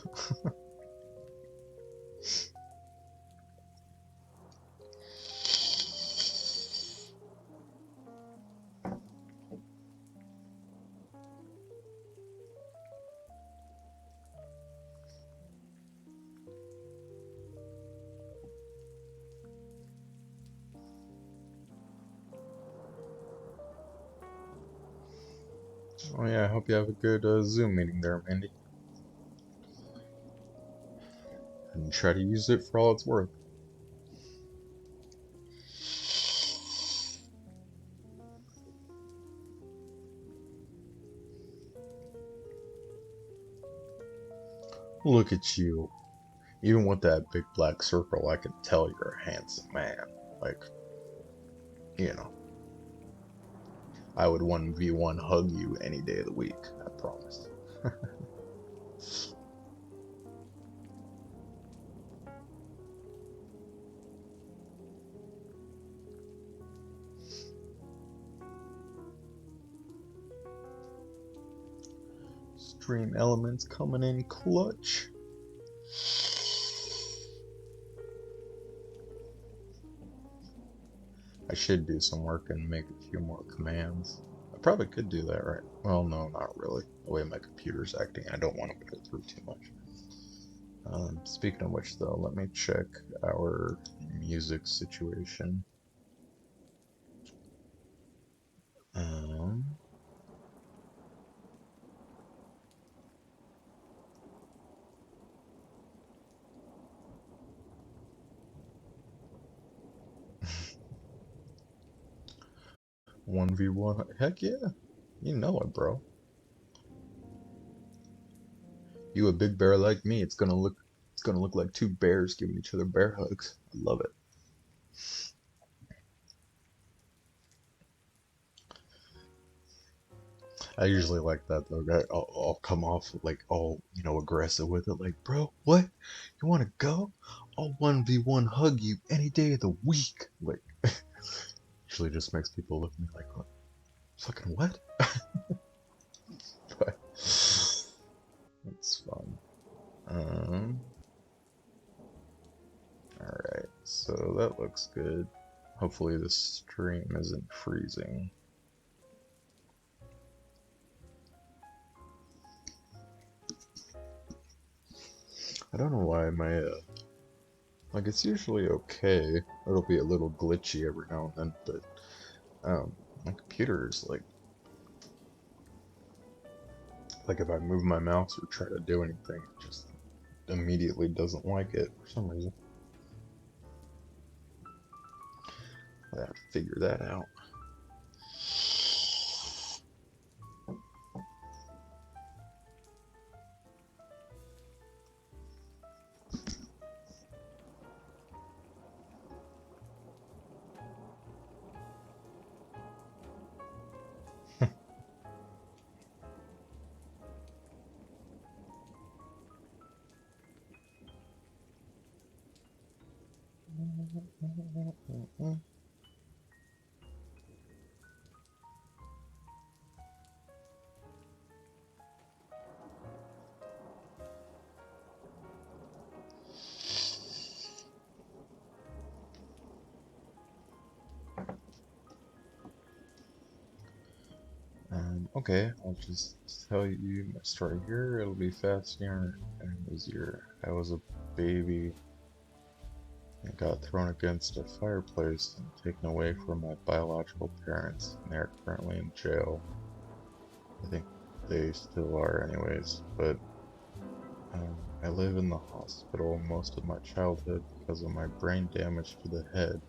Oh yeah, I hope you have a good Zoom meeting there, Mandy. And try to use it for all it's worth. Look at you. Even with that big black circle, I can tell you're a handsome man. Like, you know, I would 1v1 hug you any day of the week, I promise. Stream elements coming in clutch. I should do some work and make a few more commands. I probably could do that, right? Well, no, not really. The way my computer's acting, I don't want to put it through too much. Speaking of which, though, let me check our music situation. Um, 1v1, heck yeah. You know it, bro. You a big bear like me, it's gonna look like two bears giving each other bear hugs. I love it. I usually like that though. I'll come off like all aggressive with it, like, bro, what? You want to go? I'll 1v1 hug you any day of the week. Like, usually just makes people look at me like, what? Fucking what? But it's fun. Um, all right, so that looks good. Hopefully the stream isn't freezing. I don't know why my like it's usually okay. It'll be a little glitchy every now and then, but my computer is like if I move my mouse or try to do anything, it just immediately doesn't like it for some reason. I have to figure that out. Okay, I'll just tell you my story here. It'll be faster and easier. I was a baby I got thrown against a fireplace and taken away from my biological parents, and they are currently in jail. I think they still are, anyways, but I live in the hospital most of my childhood because of my brain damage to the head.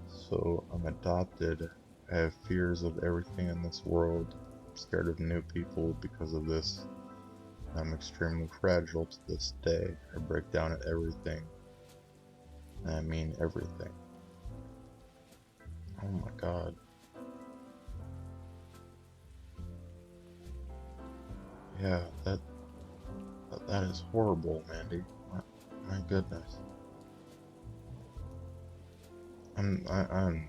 So I'm adopted. I have fears of everything in this world. I'm scared of new people because of this. I'm extremely fragile to this day. I break down at everything. And I mean everything. Oh my god. Yeah, that is horrible, Mandy. My goodness. I'm I, I'm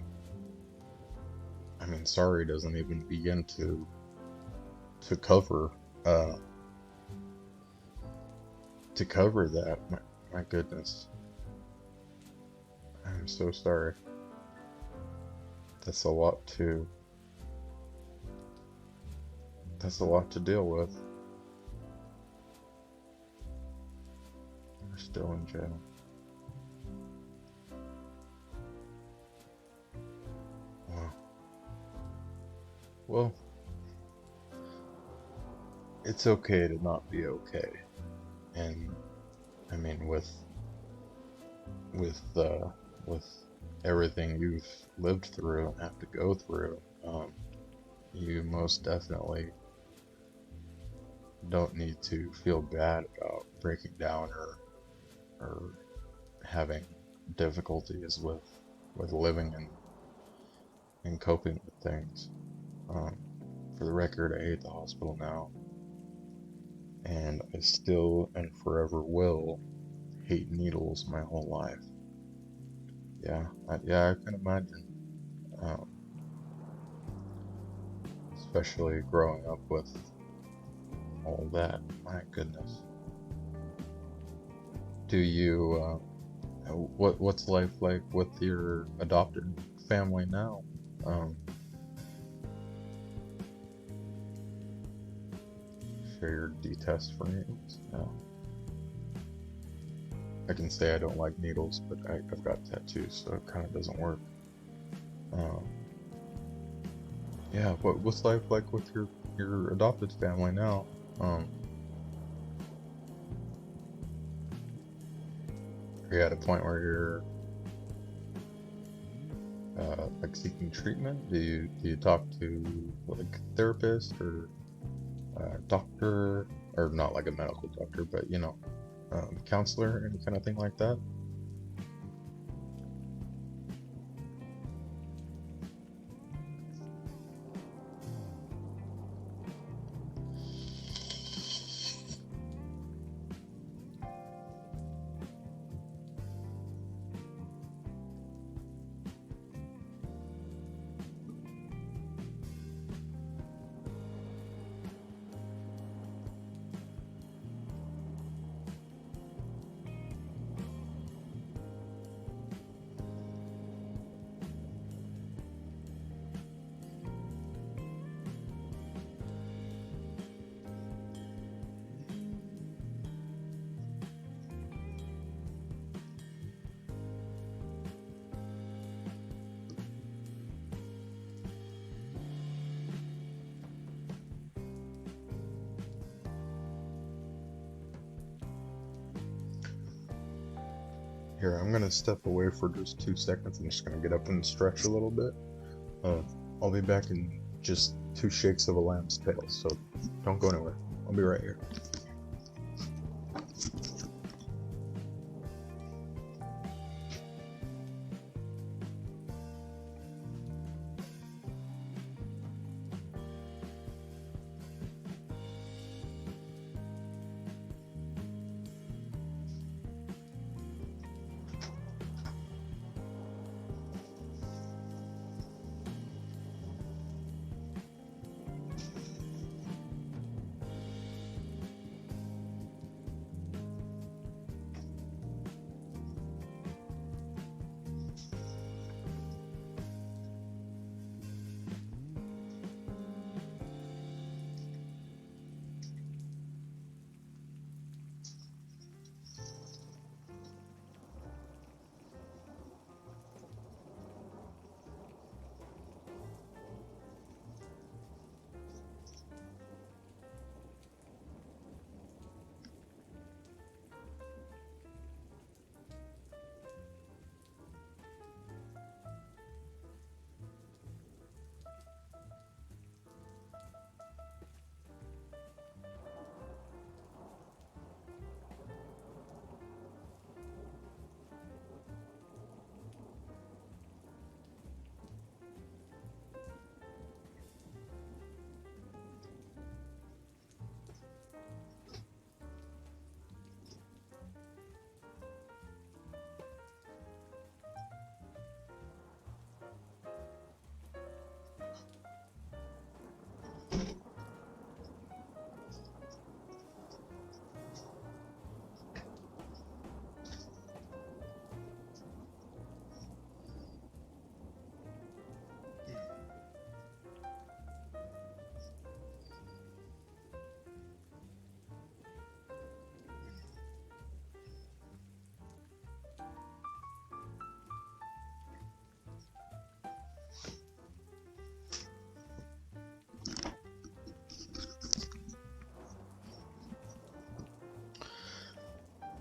I mean, sorry doesn't even begin to cover uh to cover that. My goodness. I'm so sorry. That's a lot to that's a lot to deal with. We're still in jail. Wow. Well, it's okay to not be okay. And I mean with uh with everything you've lived through and have to go through, you most definitely don't need to feel bad about breaking down or having difficulties with living and coping with things. Um, for the record, I hate the hospital now, and I still and forever will hate needles my whole life. Yeah, I can imagine. Um, especially growing up with all that. My goodness. Do you, what's life like with your adopted family now? Um, share your detest for needles. No, I can say I don't like needles, but I've got tattoos, so it kind of doesn't work. Um, yeah, what's life like with your adopted family now? Um, are you at a point where you're like seeking treatment? Do you talk to like therapist or doctor, or not like a medical doctor, but counselor, any kind of thing like that? Here, I'm gonna step away for just 2 seconds. I'm just gonna get up and stretch a little bit. Uh, I'll be back in just 2 shakes of a lamb's tail, so don't go anywhere. I'll be right here.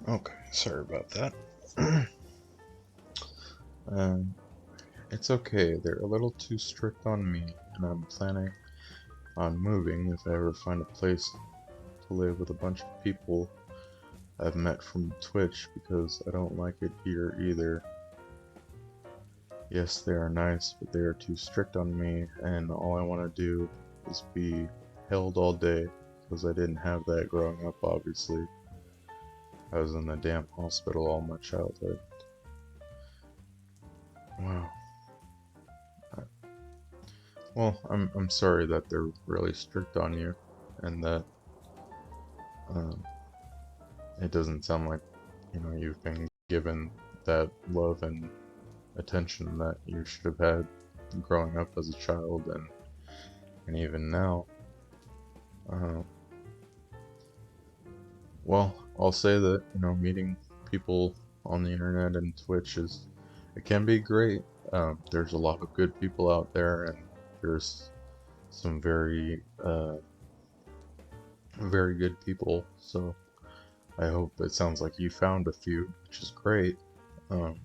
Okay, sorry about that. um, it's okay. They're a little too strict on me, and I'm planning on moving if I ever find a place to live with a bunch of people I've met from Twitch because I don't like it here either. Yes, they are nice, but they are too strict on me, and all I want to do is be held all day because I didn't have that growing up, obviously. I was in the damn hospital all my childhood. Wow. Well, I'm sorry that they're really strict on you, and that um, it doesn't sound like you've been given that love and attention that you should have had growing up as a child, and even now. Uh, well, I'll say that meeting people on the internet and Twitch it can be great. There's a lot of good people out there, and there's some very good people. So I hope it sounds like you found a few, which is great. Um,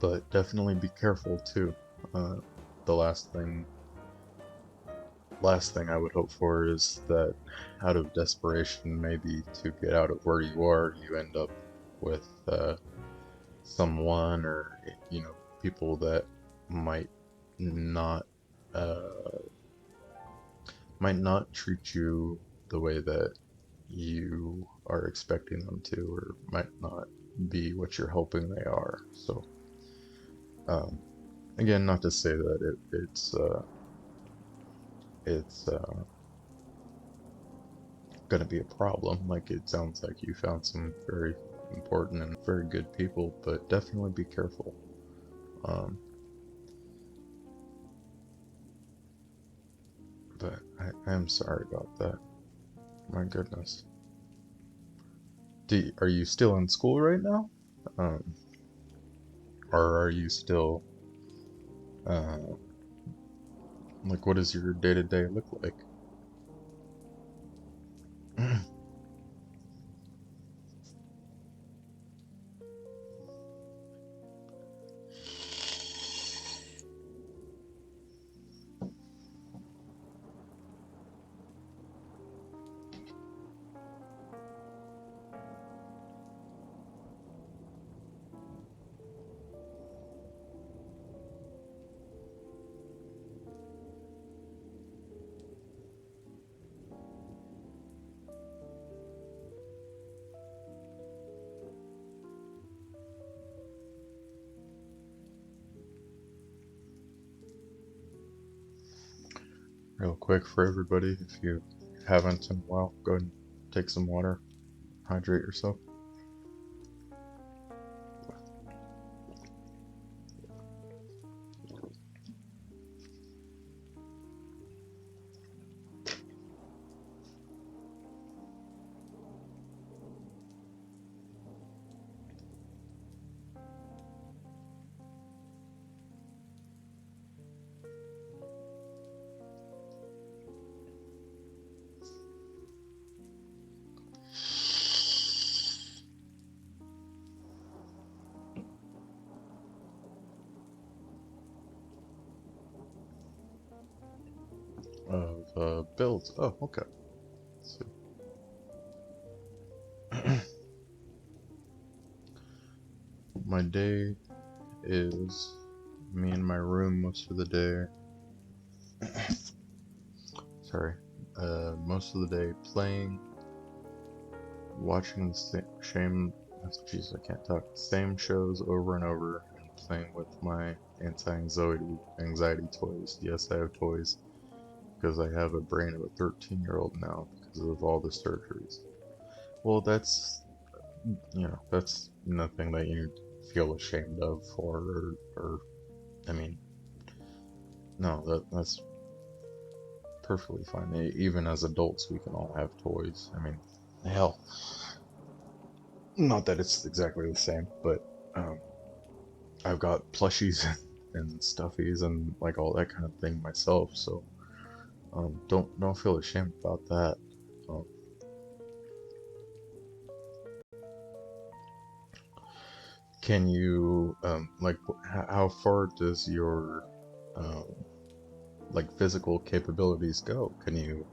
but definitely be careful too. Uh, the last thing I would hope for is that out of desperation, maybe to get out of where you are, you end up with someone or people that might not uh, might not treat you the way that you are expecting them to, or might not be what you're hoping they are. So, um, again, not to say that it's gonna be a problem. Like it sounds like you found some very important and very good people, but definitely be careful. Um, but I am sorry about that. My goodness. Are you still in school right now? Um, or are you still uh, like what does your day to day look like? Real quick for everybody, if you haven't in a while, go ahead and take some water, hydrate yourself. Of builds. Oh, okay. So, my day is me in my room most of the day. Sorry. Most of the day playing, watching the jeez, I can't talk. Same shows over and over, and playing with my anxiety toys. Yes, I have toys because I have a brain of a 13-year-old now because of all the surgeries. Well, that's nothing that you feel ashamed of or I mean, no, that's perfectly fine. Even as adults, we can all have toys. I mean, hell, not that it's exactly the same, but um, I've got plushies and stuffies and like all that kind of thing myself. So don't feel ashamed about that. Um, Can you like how far does your um, like physical capabilities go? Can you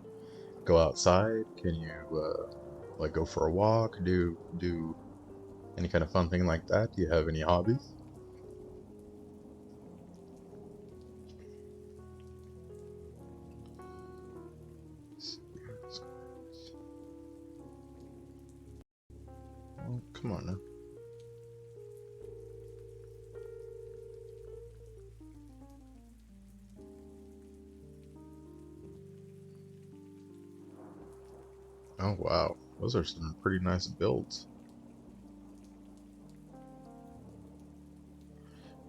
go outside? Can you like go for a walk? Do any kind of fun thing like that? Do you have any hobbies? Oh, come on now. Oh wow, those are some pretty nice builds.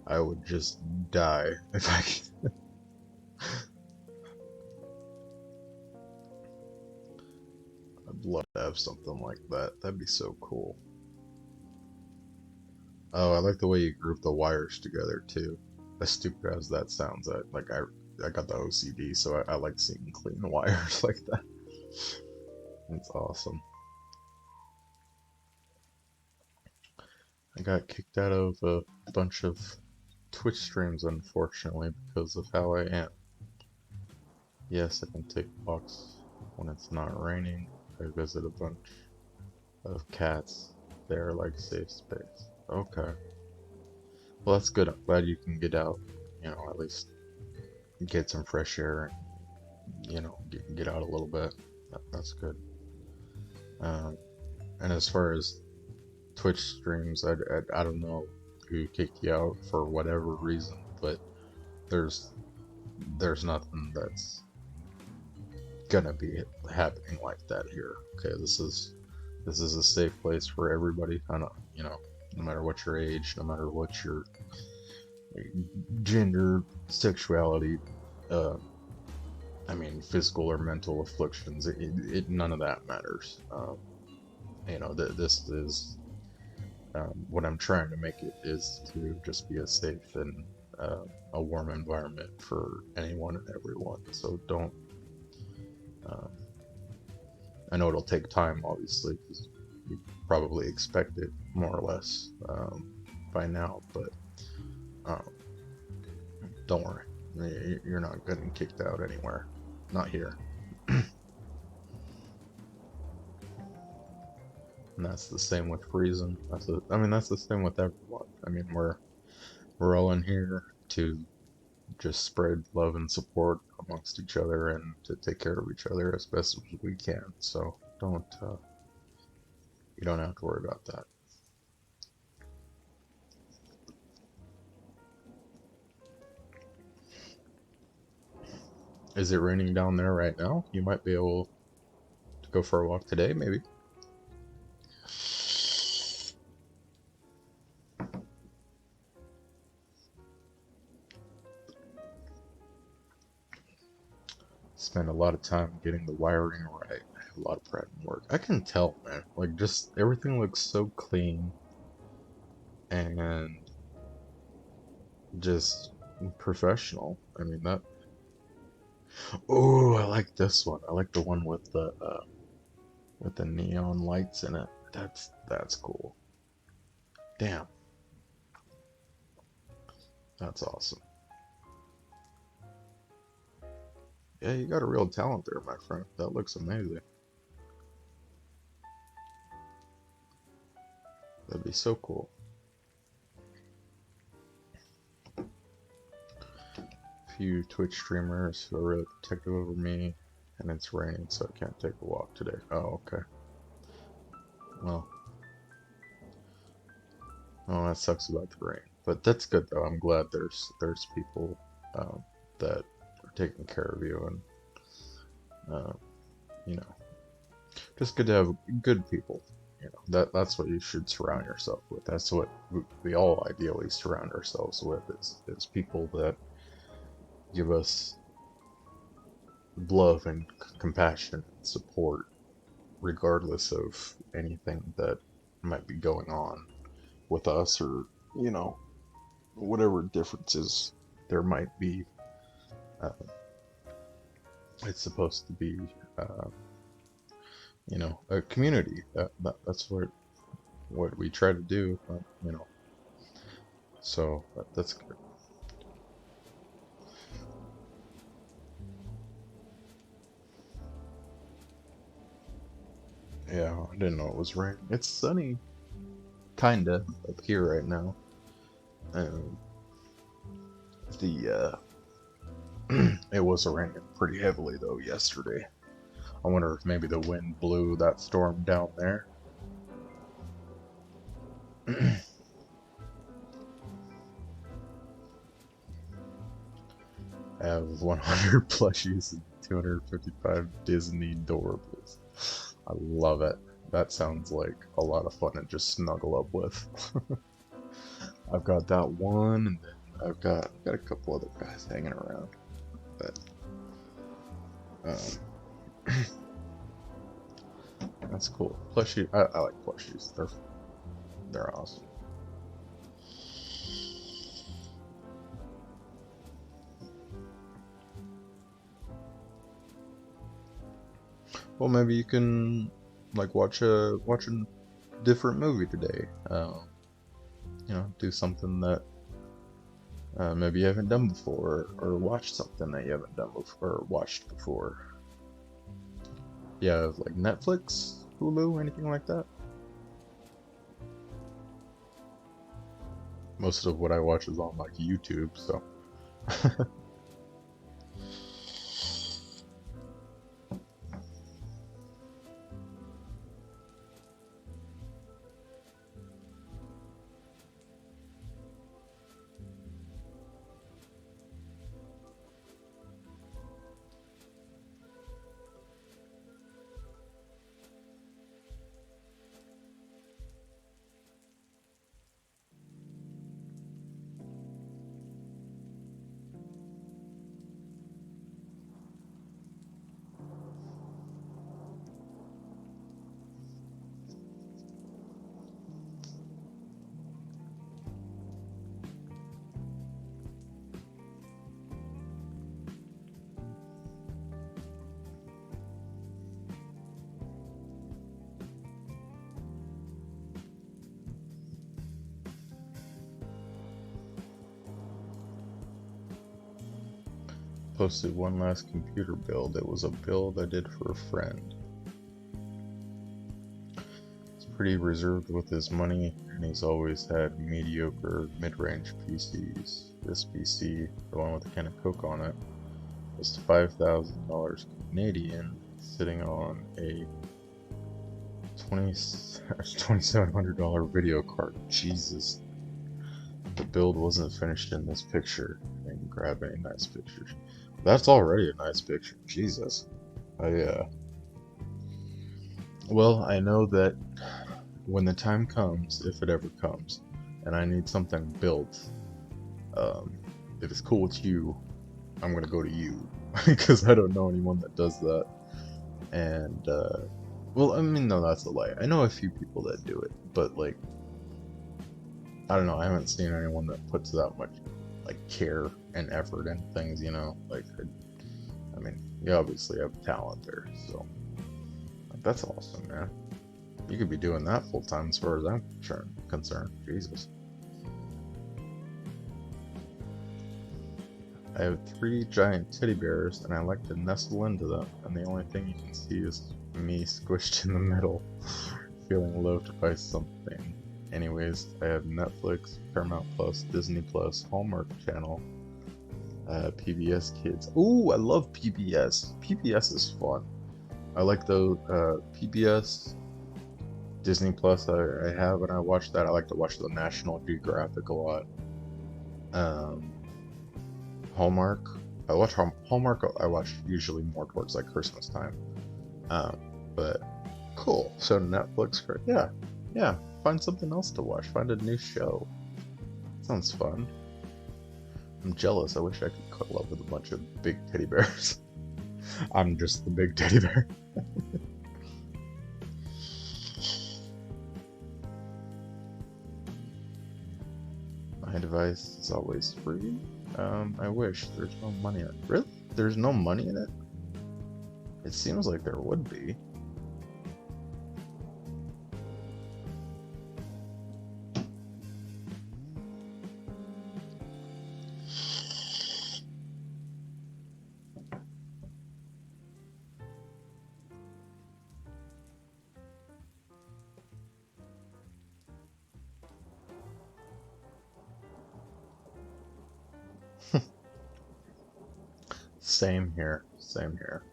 I would just die if I could. I'd love to have something like that. That'd be so cool. Oh, I like the way you group the wires together too. As stupid as that sounds, I got the OCD, so I like seeing clean wires like that. It's awesome. I got kicked out of a bunch of Twitch streams, unfortunately, because of how I am. Yes, I can take walks when it's not raining. I visit a bunch of cats. They're like safe space. Okay. Well, that's good. I'm glad you can get out, at least get some fresh air and, get out a little bit. That's good. Um, and as far as Twitch streams, I don't know who kicked you out for whatever reason, but there's there's nothing that's gonna be happening like that here. Okay, this is a safe place for everybody. I don't, no matter what your age, no matter what your gender, sexuality, uh, I mean, physical or mental afflictions. None of that matters. This is what I'm trying to make it is to just be a safe and a warm environment for anyone and everyone. So don't. Uh, I know it'll take time, obviously, because you probably expect it more or less by now, but um, don't worry. You're not getting kicked out anywhere. Not here. And that's the same with Reason. I mean, that's the same with everyone. I mean, we're all in here to just spread love and support amongst each other and to take care of each other as best as we can. So you don't have to worry about that. Is it raining down there right now? You might be able to go for a walk today, maybe. Spend a lot of time getting the wiring right. I have a lot of pride and work. I can tell, man. Like, just everything looks so clean and just professional. I mean, that. Oh, I like this one. I like the one with the neon lights in it. That's cool. Damn, that's awesome. Yeah, you got a real talent there, my friend. That looks amazing. That'd be so cool. Few Twitch streamers who are really protective over me, and it's raining, so I can't take a walk today. Oh, okay. Well, oh, that sucks about the rain, but that's good though. I'm glad there's people that are taking care of you, and you know, just good to have good people. That's what you should surround yourself with. That's what we all ideally surround ourselves with is people that give us love and compassion and support, regardless of anything that might be going on with us or, you know, whatever differences there might be. Uh, it's supposed to be, uh, a community. That's what we try to do. You know, So that's good. Yeah, I didn't know it was raining. It's sunny, kinda, up here right now. Um, the it was raining pretty heavily though yesterday. I wonder if maybe the wind blew that storm down there. I have 100 plushies and 255 Disney Doorables. I love it. That sounds like a lot of fun to just snuggle up with. I've got that one, and then I've got a couple other guys hanging around. But um, that's cool. Plushie, I like plushies. They're awesome. Well, maybe you can like watch a different movie today. Do something that maybe you haven't done before, or watch something that you haven't done before, or watched before. Yeah, like Netflix, Hulu, anything like that. Most of what I watch is on like YouTube, so. Posted one last computer build. It was a build I did for a friend. He's pretty reserved with his money, and he's always had mediocre mid-range PCs. This PC, the one with the can of Coke on it, was $5,000 Canadian, sitting on a $2,700 video card. Jesus. The build wasn't finished in this picture. I didn't grab any nice pictures. That's already a nice picture. Jesus. Well, I know that when the time comes, if it ever comes, and I need something built, um, if it's cool with you, I'm gonna go to you. Because I don't know anyone that does that. And, well, I mean, no, that's a lie. I know a few people that do it, but, like, I don't know, I haven't seen anyone that puts that much, like, care and effort into things, Like, I mean, you obviously have talent there, so, like, that's awesome, man. You could be doing that full time as far as I'm concerned. Jesus. I have 3 giant teddy bears, and I like to nestle into them, and the only thing you can see is me squished in the middle, feeling low to buy something. Anyways, I have Netflix, Paramount Plus, Disney Plus, Hallmark Channel, PBS Kids. Ooh, I love PBS. PBS is fun. I like the PBS, Disney Plus. I have, and I watch that. I like to watch the National Geographic a lot. Um, Hallmark. I watch Hallmark. I watch usually more towards like Christmas time. Um, but cool. So Netflix, yeah, yeah. Find something else to watch. Find a new show. Sounds fun. I'm jealous. I wish I could cuddle up with a bunch of big teddy bears. I'm just the big teddy bear. My device is always free. I wish. There's no money in it. Really? There's no money in it? It seems like there would be. Same here. Same here.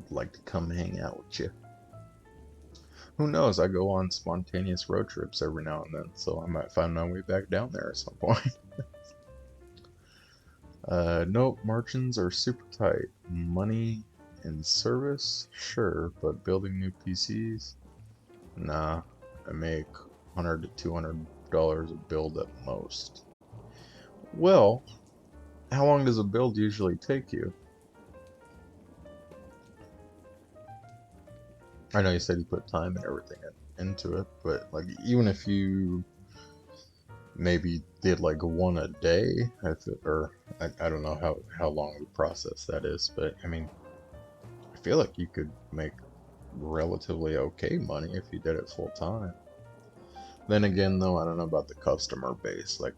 I'd like to come hang out with you. Who knows? I go on spontaneous road trips every now and then, so I might find my way back down there at some point. Nope, margins are super tight. Money and service, sure, but building new PCs, nah. I make $100 to $200 a build at most. Well, how long does a build usually take you? I know you said you put time and everything into it, but like even if you maybe did like one a day, or I don't know how long the process that is, but I mean, I feel like you could make relatively okay money if you did it full time. Then again, though, I don't know about the customer base. Like,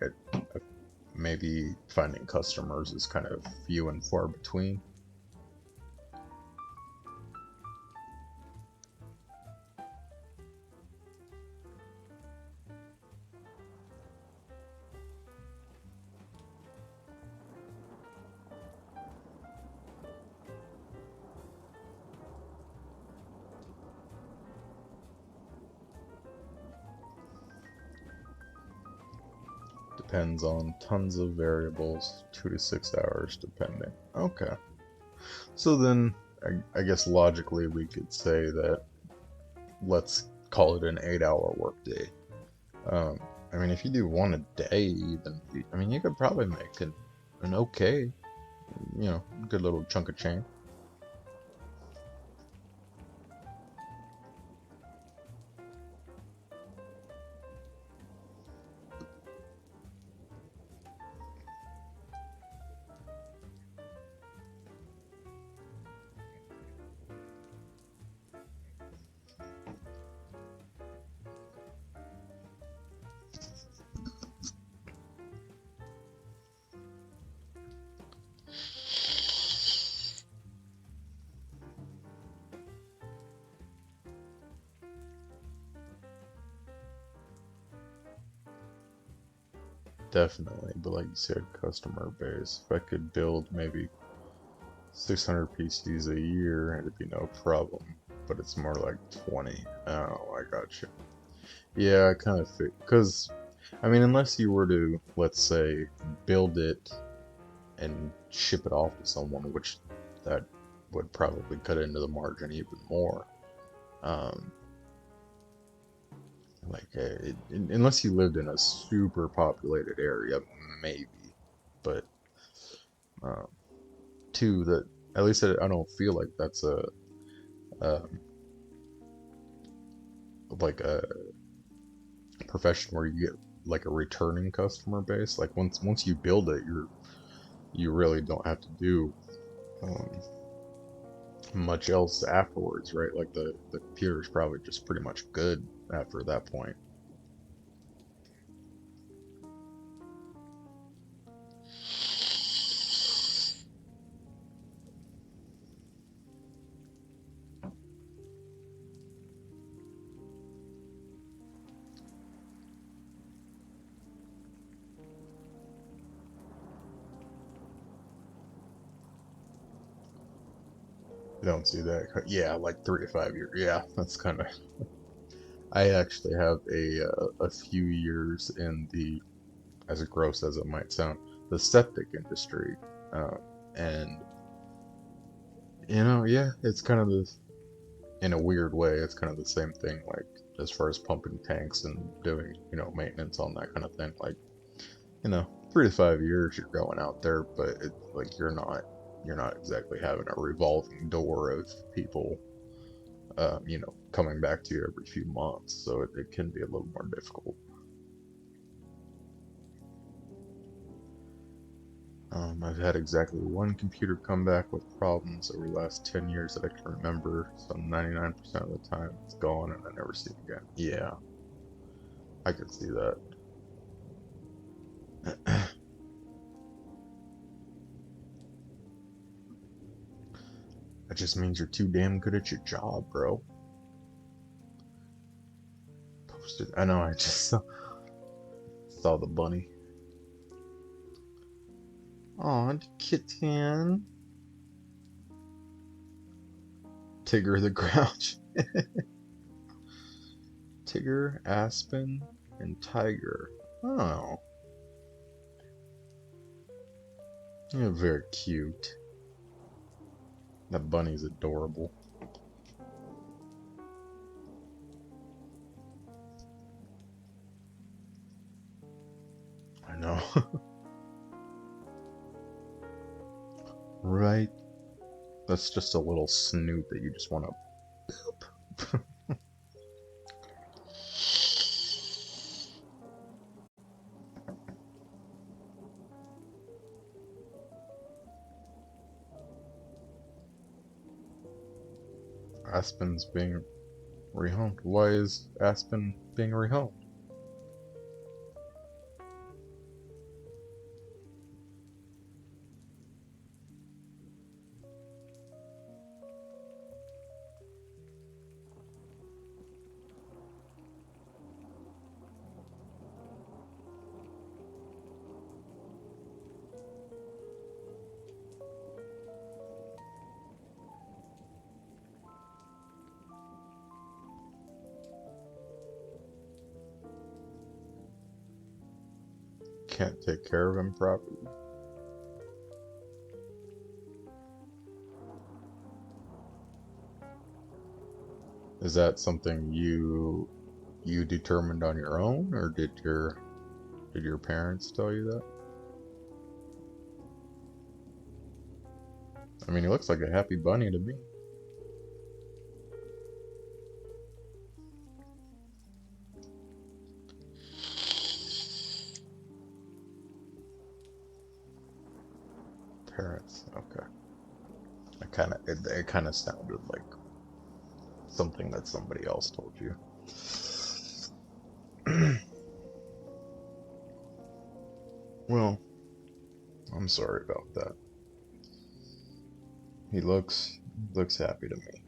maybe finding customers is kind of few and far between. Depends on tons of variables, 2 to 6 hours depending. Okay. So then, I guess logically we could say that let's call it an 8 hour workday. Um, I mean, if you do one a day, even, I mean, you could probably make an okay, good little chunk of change. Definitely, but like you said, customer base. If I could build maybe 600 PCs a year, it'd be no problem. But it's more like 20. Oh, I got you. Yeah, I kind of think, because, I mean, unless you were to, let's say, build it and ship it off to someone, which that would probably cut into the margin even more. Um, unless you lived in a super populated area, maybe. But um, two, that at least I don't feel like that's um, like a profession where you get like a returning customer base. Like once you build it, you really don't have to do um, much else afterwards, right? Like the computer is probably just pretty much good after that point. You don't see that. Yeah, like 3 to 5 years. Yeah, that's kind of. I actually have a few years in the, as gross as it might sound, the septic industry, uh, and yeah, it's kind of this, in a weird way, it's kind of the same thing. Like as far as pumping tanks and doing maintenance on that kind of thing. Like 3 to 5 years you're going out there, but it's like you're not exactly having a revolving door of people coming back to you every few months, so it can be a little more difficult. I've had exactly one computer come back with problems over the last 10 years that I can remember, so 99% of the time it's gone and I never see it again. Yeah, I can see that. That just means you're too damn good at your job, bro. Posted. I know, I just saw the bunny. Aw, kitten. Tigger the Grouch. Tigger, Aspen, and Tiger. Oh, you're very cute. That bunny's adorable. I know. Right? That's just a little snoot that you just want to. Aspen's being rehomed. Why is Aspen being rehomed? Can't take care of him properly. Is that something you determined on your own, or did your parents tell you that? I mean, he looks like a happy bunny to me. Parents, okay. It kind of sounded like something that somebody else told you. Well, I'm sorry about that. He looks happy to me.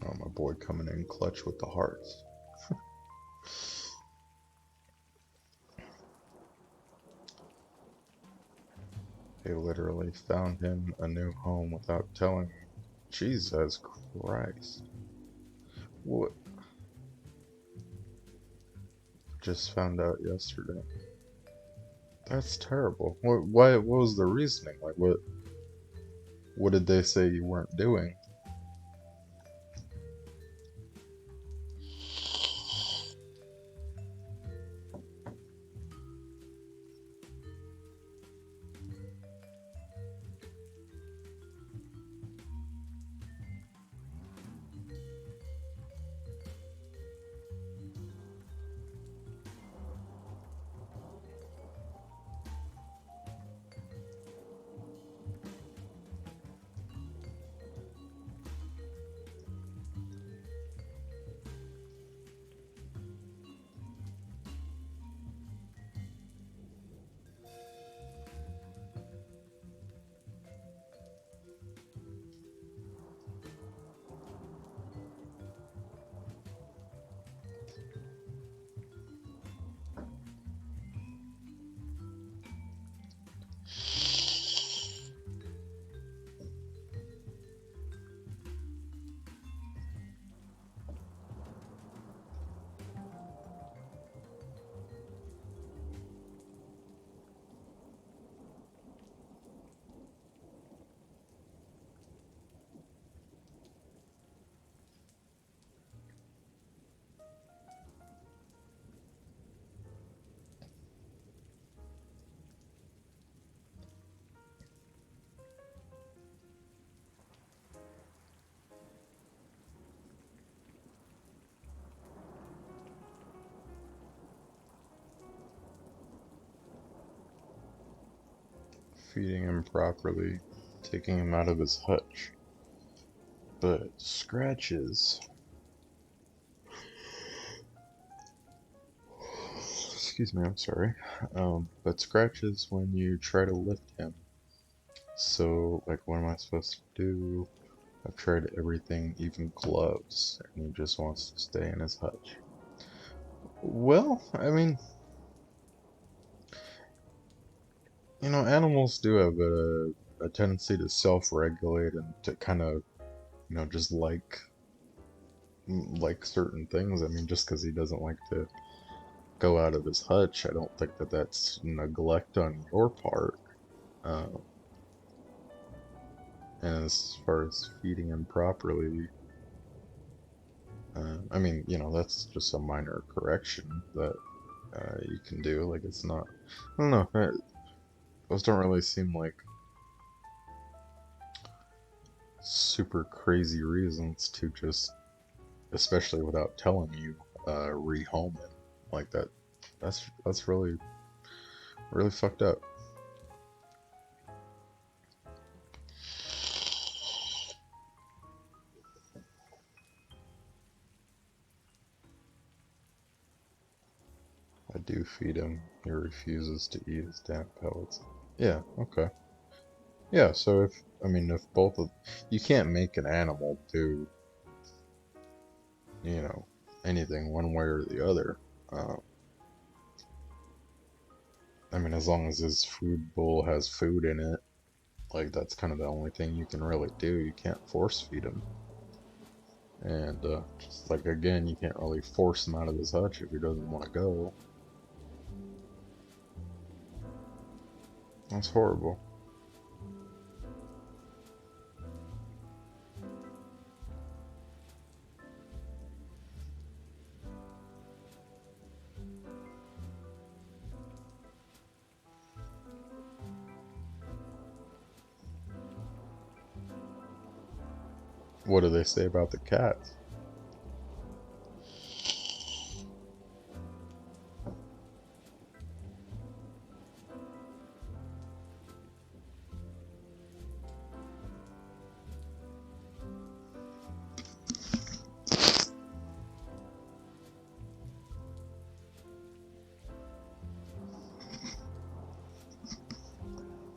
Oh, my boy coming in clutch with the hearts. They literally found him a new home without telling him. Jesus Christ. What? Just found out yesterday. That's terrible. What was the reasoning? Like, what did they say you weren't doing? Feeding him properly, taking him out of his hutch. But scratches. Excuse me, I'm sorry. But scratches when you try to lift him. So, like, what am I supposed to do? I've tried everything, even gloves, and he just wants to stay in his hutch. Well, I mean, animals do have a tendency to self-regulate and to kind of, just like certain things. I mean, just because he doesn't like to go out of his hutch, I don't think that that's neglect on your part. Uh, and as far as feeding him properly, I mean, that's just a minor correction that you can do. Like, it's not, I don't know, those don't really seem like super crazy reasons to just, especially without telling you, rehome him like that. That's really, really fucked up. I do feed him. He refuses to eat his damn pellets. Yeah, okay. Yeah, so if both of, you can't make an animal do, you know, anything one way or the other. Uh, I mean, as long as his food bowl has food in it, like that's kind of the only thing you can really do. You can't force feed him. And just like again, you can't really force him out of his hutch if he doesn't want to go. That's horrible. What do they say about the cats?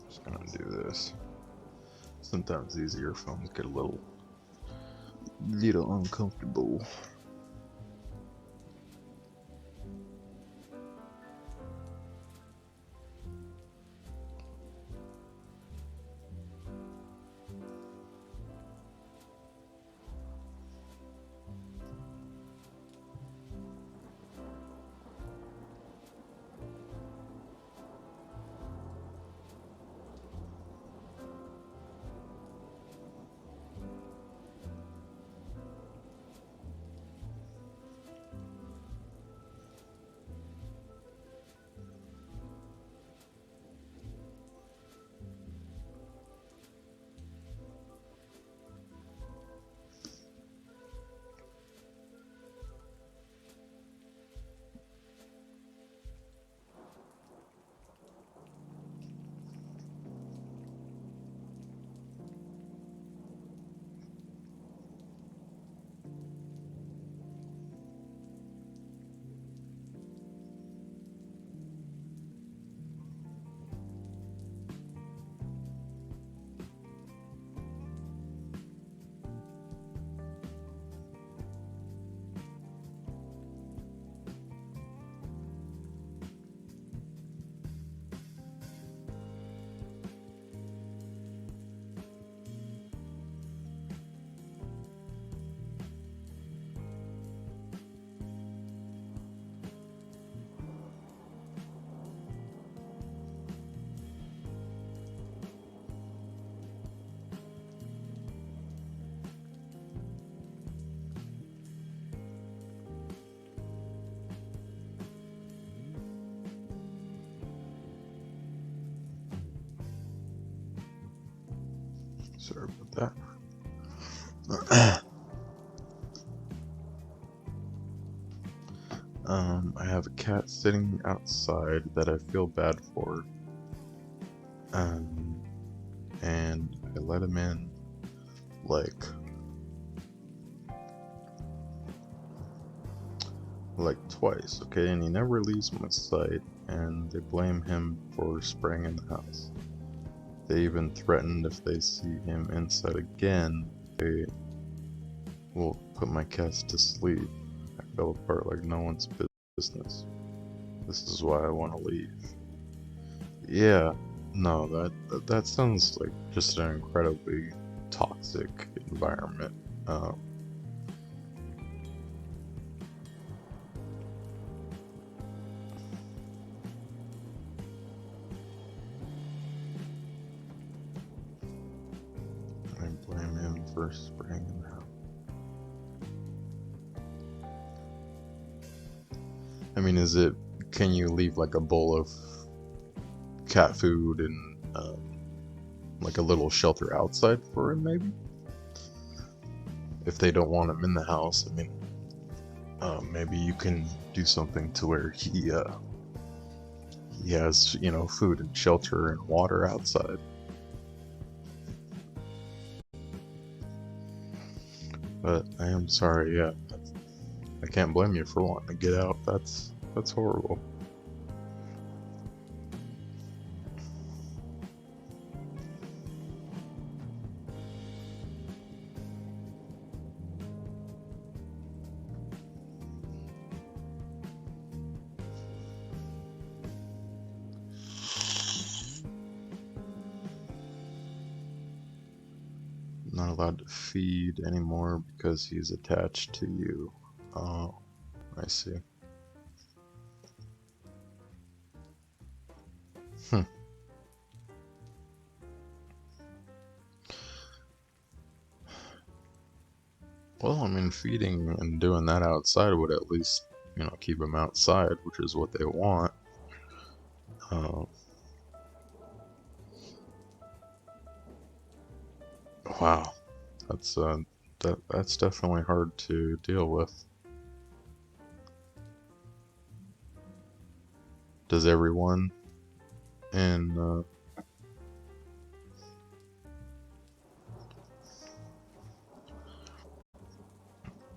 Just gonna do this. Sometimes these earphones get a little uncomfortable. Sorry about that. I have a cat sitting outside that I feel bad for. Um, and I let him in like twice, okay? And he never leaves my sight, and they blame him for spraying in the house. They even threatened if they see him inside again, they will put my cats to sleep. I fell apart like no one's business. business. This is why I want to leave. Yeah, no, that sounds like just an incredibly toxic environment. Um, I blame him for spraying the house. I mean, can you leave like a bowl of cat food and like a little shelter outside for him, maybe? If they don't want him in the house, I mean, maybe you can do something to where he has, food and shelter and water outside. But I am sorry, yeah, I can't blame you for wanting to get out. That's horrible. Not allowed to feed anymore because he's attached to you. Oh, I see. Hmm. Well, I mean, feeding and doing that outside would at least, keep him outside, which is what they want. Uh, wow, that's that's definitely hard to deal with. Does everyone in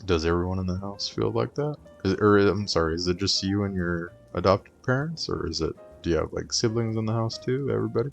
does everyone in the house feel like that? Or I'm sorry, is it just you and your adopted parents, or do you have like siblings in the house too? Everybody?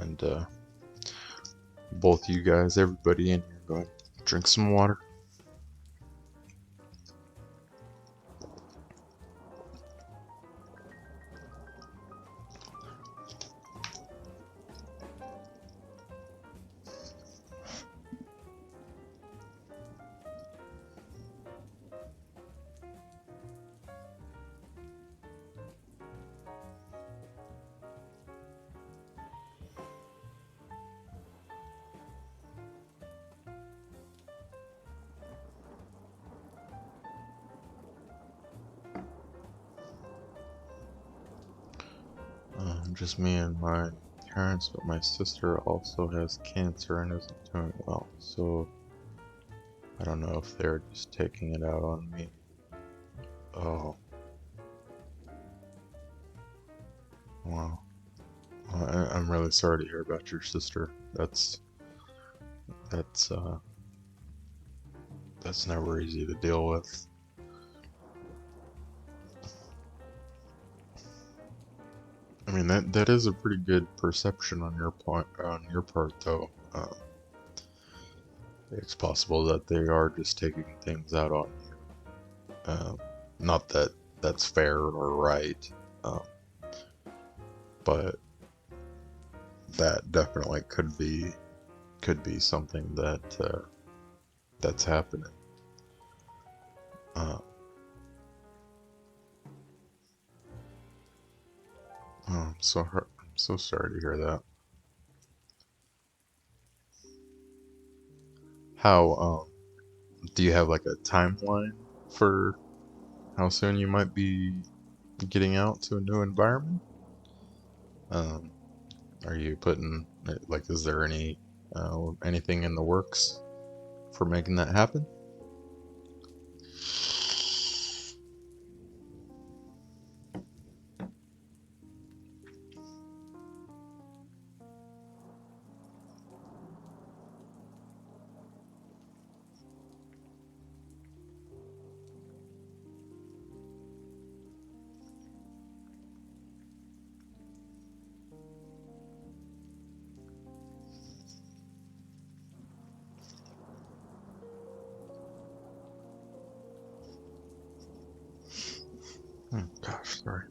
And both you guys, everybody in here, go ahead, drink some water. Just me and my parents, but my sister also has cancer and isn't doing well. So I don't know if they're just taking it out on me. Oh, wow. I'm really sorry to hear about your sister. That's uh that's never easy to deal with. I mean that is a pretty good perception on your part though. It's possible that they are just taking things out on you. Not that that's fair or right, um, but that definitely could be something that's happening. Uh, I'm so sorry to hear that. How do you have like a timeline for how soon you might be getting out to a new environment? Um, are you putting is there anything in the works for making that happen? Gosh, sorry.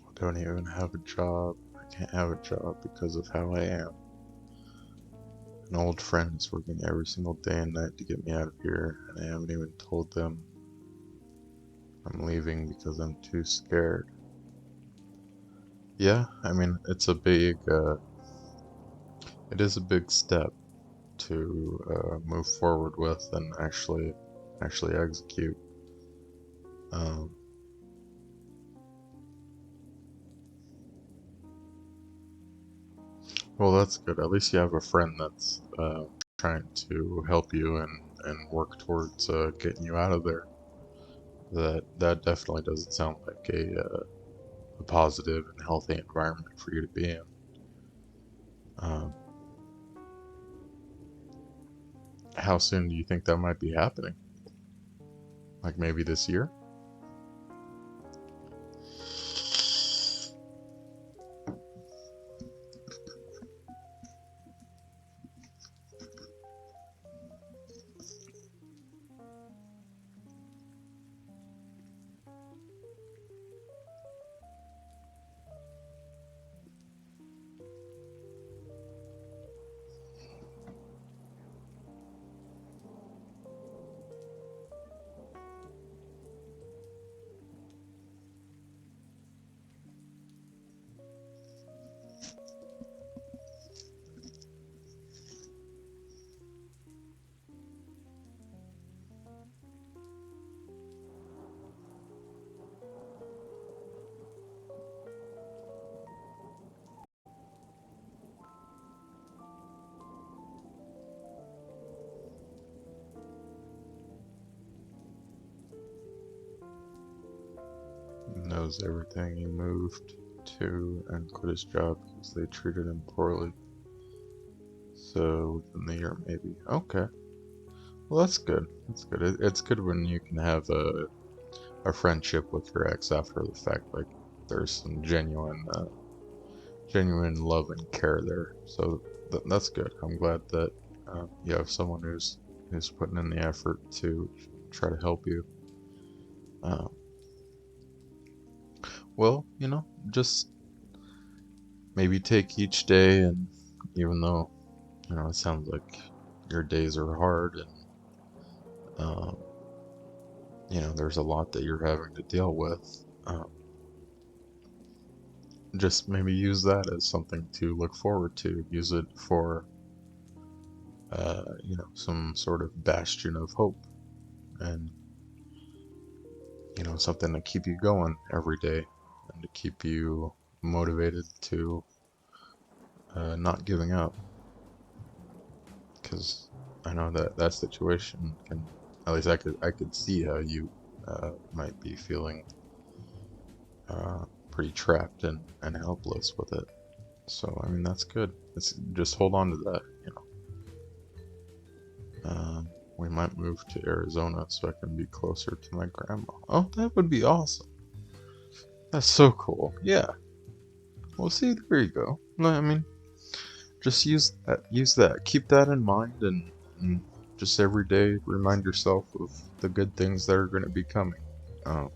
I don't even have a job. I can't have a job because of how I am. An old friend is working every single day and night to get me out of here, and I haven't even told them I'm leaving because I'm too scared. Yeah, I mean, it is a big step to move forward with and actually execute. Um, well, that's good. At least you have a friend that's trying to help you and work towards getting you out of there. That definitely doesn't sound like a positive and healthy environment for you to be in. Um, how soon do you think that might be happening? Like maybe this year? Knows everything. He moved to and quit his job because they treated him poorly. So within the year, maybe. Okay. Well, that's good. That's good. It's good when you can have a friendship with your ex after the fact. Like there's some genuine love and care there. So that's good. I'm glad that you have someone who's putting in the effort to try to help you. Um, well, just maybe take each day, and even though it sounds like your days are hard and um, there's a lot that you're having to deal with. Just maybe use that as something to look forward to. Use it for some sort of bastion of hope and something to keep you going every day and to keep you motivated to not giving up. Because I know that situation can, at least I could see how you might be feeling pretty trapped and helpless with it. So I mean that's good. It's just hold on to that. We might move to Arizona so I can be closer to my grandma. Oh, that would be awesome. That's so cool. Yeah. Well, see, there you go. No, I mean, just use that. Use that. Keep that in mind, and just every day remind yourself of the good things that are going to be coming. Um,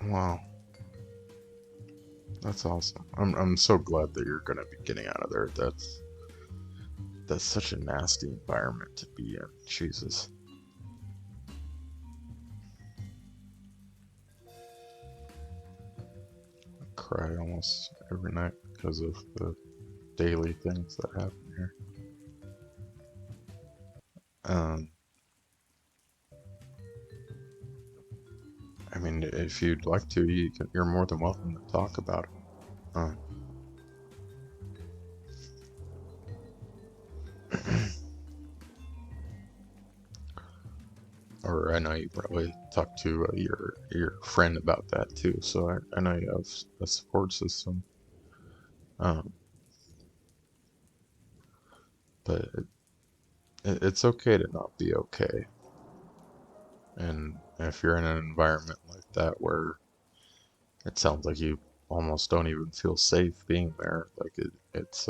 wow, that's awesome. I'm so glad that you're going to be getting out of there. That's such a nasty environment to be in. Jesus, I cry almost every night because of the daily things that happen here. Um, I mean, if you'd like to, you're more than welcome to talk about it. or I know you probably talked to your friend about that too. So I know you have a support system. Um, but it's okay to not be okay. And if you're in an environment like that where it sounds like you almost don't even feel safe being there, like it's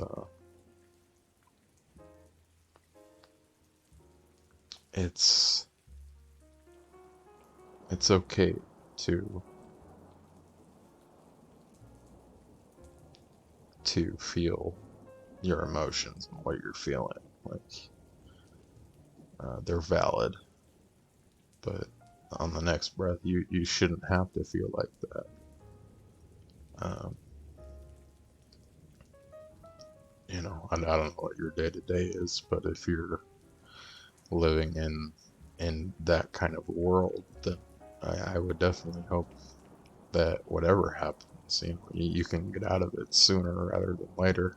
it's okay to feel your emotions and what you're feeling. Like they're valid, but on the next breath, you shouldn't have to feel like that. Um, I don't know what your day to day is, but if you're living in that kind of world, then I would definitely hope that whatever happens, you can get out of it sooner rather than later.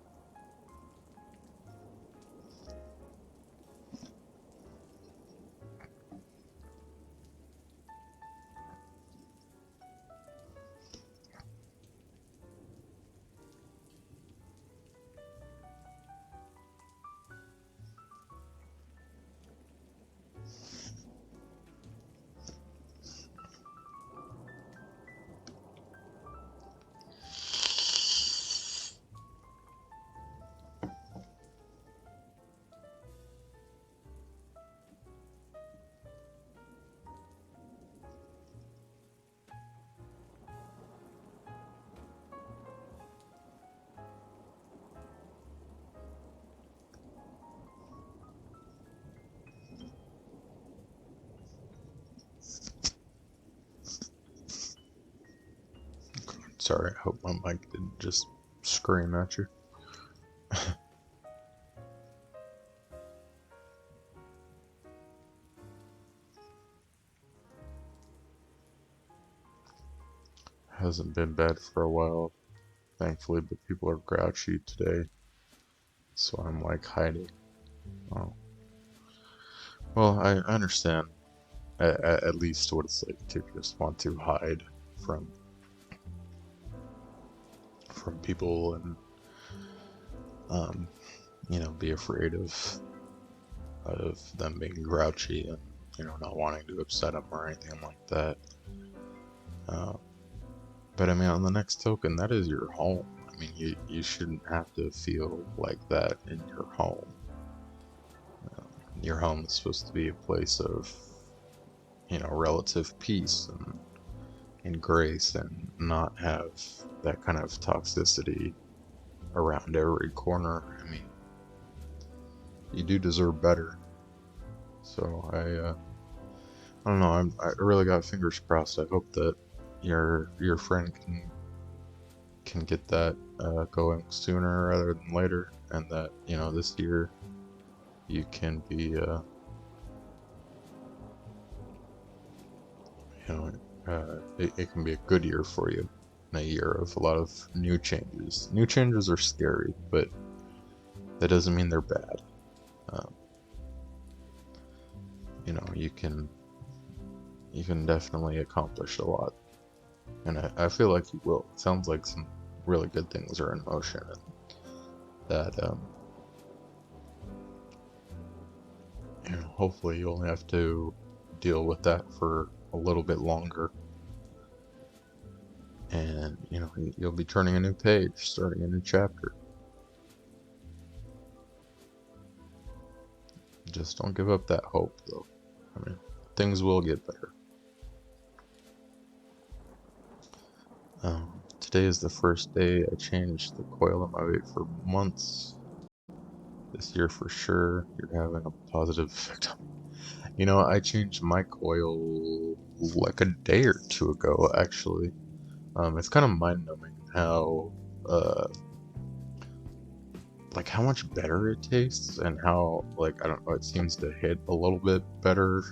Sorry, I hope my mic didn't just scream at you. Hasn't been bad for a while, thankfully, but people are grouchy today, so I'm like hiding. Oh. Well, I understand at least what it's like to just want to hide from people and um, be afraid of them being grouchy and not wanting to upset them or anything like that. Uh, but I mean, on the next token, that is your home. I mean, you shouldn't have to feel like that in your home. Your home is supposed to be a place of relative peace and grace, and not have that kind of toxicity around every corner. I mean, you do deserve better. So I don't know. I really got fingers crossed. I hope that your friend can get that going sooner rather than later, and that this year you can be it can be a good year for you, and a year of a lot of new changes. New changes are scary, but that doesn't mean they're bad. Um, you can definitely accomplish a lot, and I feel like you will. It sounds like some really good things are in motion, and that hopefully you only have to deal with that for a little bit longer, and you'll be turning a new page, starting a new chapter. Just don't give up that hope, though. I mean, things will get better. Today is the first day I changed the coil on my vape for months. This year for sure, you're having a positive effect on me. I changed my coil like a day or two ago, actually. It's kind of mind-numbing how, like how much better it tastes, and how, like, I don't know, it seems to hit a little bit better.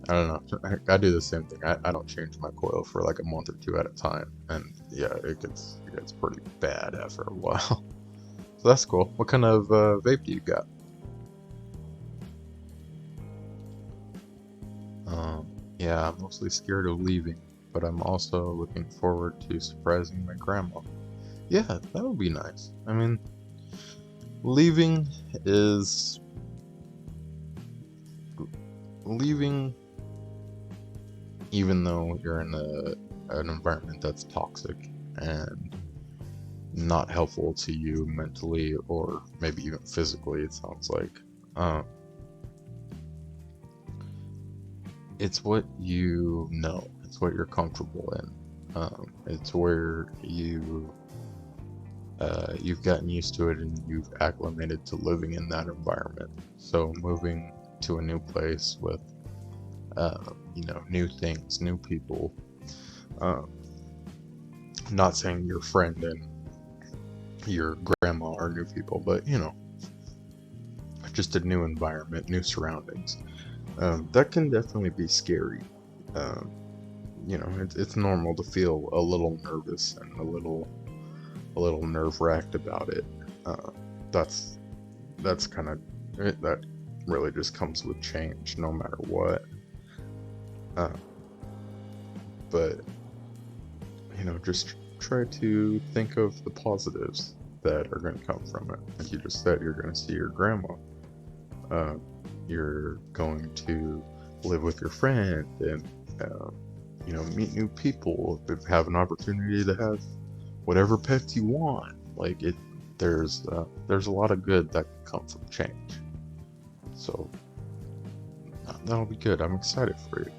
I don't know. I do the same thing. I don't change my coil for like a month or two at a time, and yeah, it gets pretty bad after a while. So that's cool. What kind of vape do you got? yeah, I'm mostly scared of leaving, but I'm also looking forward to surprising my grandma. Yeah, that would be nice. I mean, leaving is leaving even though you're in an environment that's toxic and not helpful to you mentally or maybe even physically, it sounds like. Um, it's what you know. It's what you're comfortable in. It's where you've gotten used to it and you've acclimated to living in that environment. So moving to a new place with new things, new people. Um, not saying your friend and your grandma are new people, but just a new environment, new surroundings. That can definitely be scary. Um, it's normal to feel a little nervous and a little nerve-wracked about it. Uh, that's that's kind of that really just comes with change, no matter what. Uh, but just try to think of the positives that are going to come from it. Like you just said, you're going to see your grandma. Uh, you're going to live with your friend and uh, meet new people. Have an opportunity to have whatever pets you want. Like it, there's a lot of good that can come from change. So that'll be good. I'm excited for you.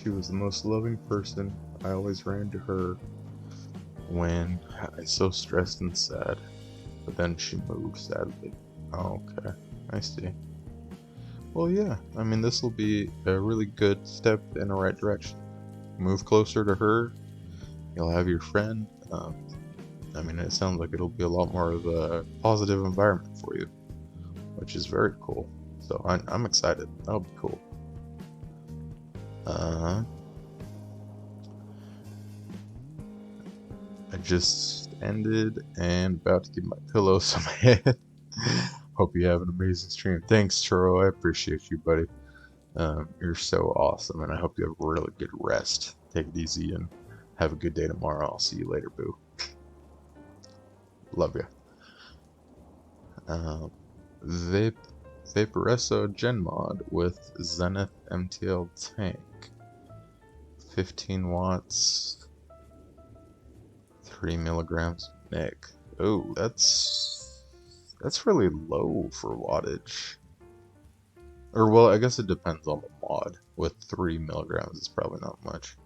She was the most loving person. I always ran to her when I was so stressed and sad. But then she moved sadly. Oh, okay. I see. Well, yeah. I mean, this will be a really good step in the right direction. Move closer to her. You'll have your friend. I mean, it sounds like it'll be a lot more of a positive environment for you, which is very cool. So I'm excited. That'll be cool. Uh, I just ended and about to give my pillow some head. Hope you have an amazing stream. Thanks, Churro. I appreciate you, buddy. You're so awesome, and I hope you have a really good rest. Take it easy and have a good day tomorrow. I'll see you later, boo. Love you. Vape Vaporesso Genmod with Zenith MTL tank. 15 watts, 3 milligrams Nick. Oh, that's really low for wattage. Or well, I guess it depends on the mod. With 3 milligrams, it's probably not much.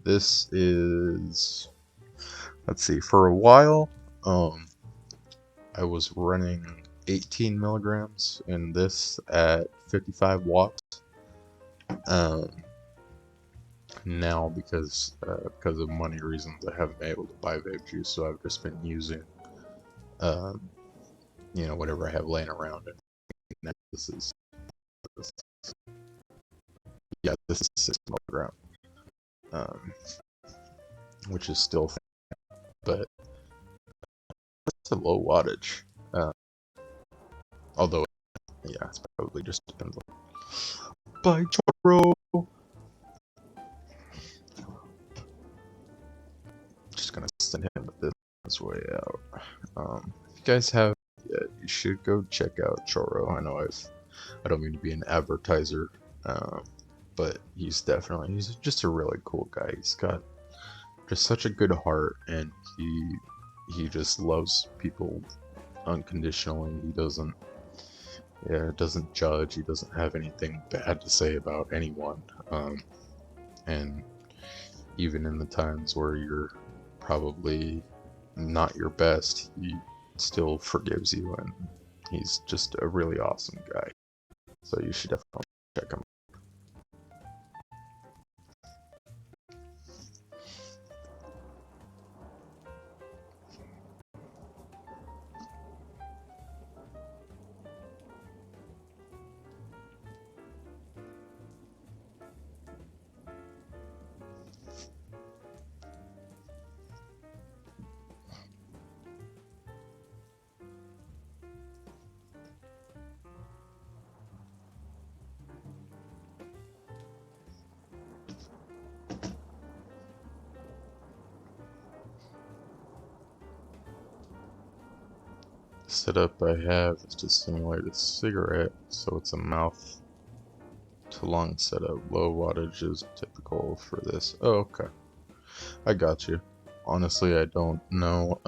This is, let's see, for a while, I was running 18 milligrams in this at 55 watts. Um, Now because of money reasons, I haven't been able to buy vape juice, so I've just been using, um, whatever I have laying around. And this, yeah, this is 6 milligram, um, which is still, but it's a low wattage. Uh, Although, yeah, it's probably just depends on. Bye, Choro. Just gonna send him this way out. If you guys have yet, you should go check out Choro. I don't mean to be an advertiser, but he's just a really cool guy. He's got just such a good heart, and he just loves people unconditionally. He doesn't judge. He doesn't have anything bad to say about anyone. And even in the times where you're probably not your best, he still forgives you, and he's just a really awesome guy. So you should definitely check him. setup I have is to simulate a cigarette, so it's a mouth to lung setup. Low wattage is typical for this. Oh, okay. I got you. Honestly, I don't know.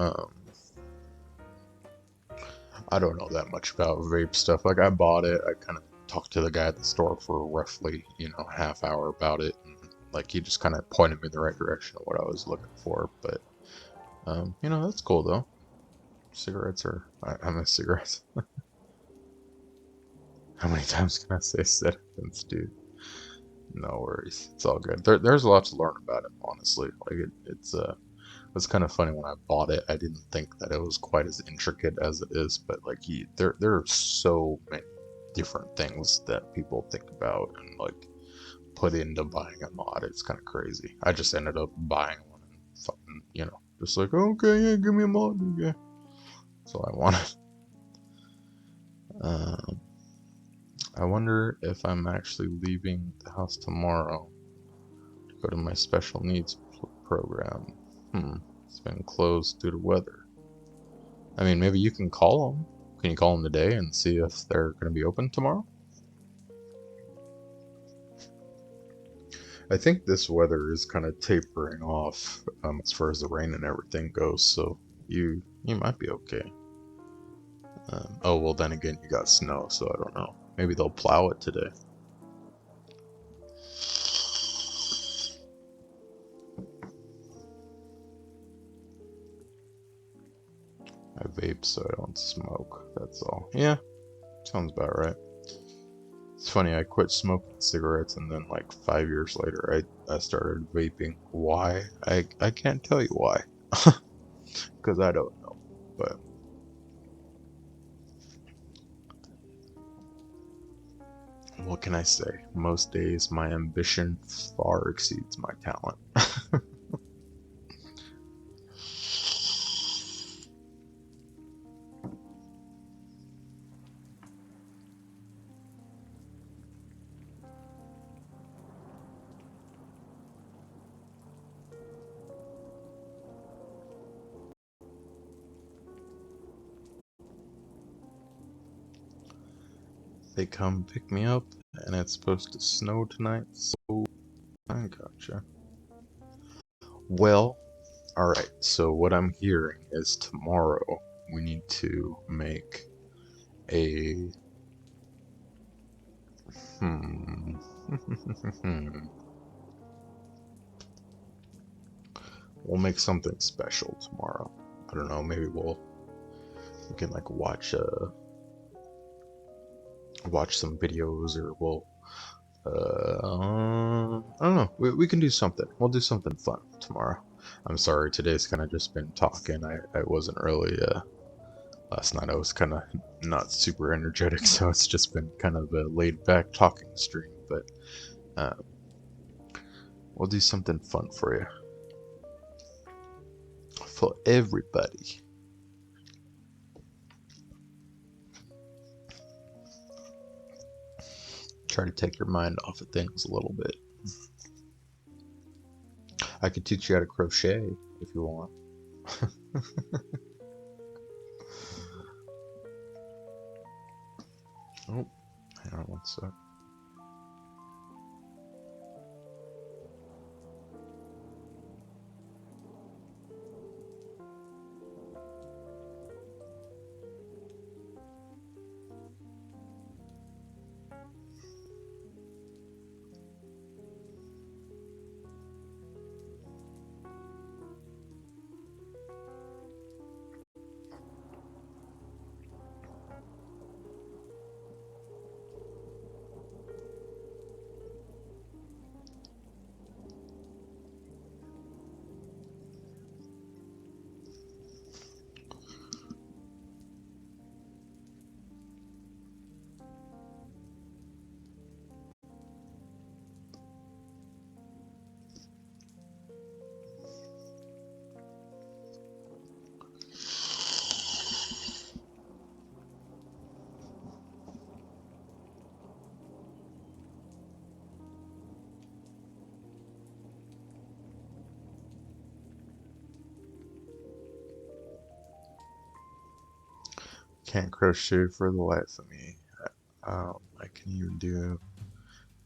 I don't know that much about vape stuff. Like, I bought it. I kind of talked to the guy at the store for roughly, half hour about it. And, like, he just kind of pointed me in the right direction of what I was looking for. But, that's cool, though. Cigarettes are... I miss cigarettes. How many times can I say citizens, dude? No worries. It's all good. There's a lot to learn about it, honestly. Like, it's kind of funny when I bought it. I didn't think that it was quite as intricate as it is, but like there are so many different things that people think about and like put into buying a mod. It's kind of crazy. I just ended up buying one and fucking, just like, okay, yeah, give me a mod, yeah. That's all I wanted. Um, I wonder if I'm actually leaving the house tomorrow to go to my special needs program. It's been closed due to weather. I mean, maybe you can call them. Can you call them today and see if they're going to be open tomorrow? I think this weather is kind of tapering off as far as the rain and everything goes, so you might be okay. Oh, well, then again, you got snow, so I don't know. Maybe they'll plow it today. I vape so I don't smoke, that's all. Yeah, sounds about right. It's funny, I quit smoking cigarettes and then like 5 years later I started vaping. Why? I can't tell you why. Because I don't know. But what can I say? Most days my ambition far exceeds my talent. They come pick me up and it's supposed to snow tonight, so I gotcha. Well, alright, so what I'm hearing is tomorrow we need to make a hmm we'll make something special tomorrow. I don't know, maybe we can like watch some videos, or we'll I don't know. We can do something. We'll do something fun tomorrow. I'm sorry, today's kind of just been talking. I wasn't really last night I was kind of not super energetic, so it's just been kind of a laid back talking stream. But uh, we'll do something fun for you, for everybody. Try to take your mind off of things a little bit. I could teach you how to crochet if you want. Oh, hang on one sec. can't crochet for the life of me. I can even do,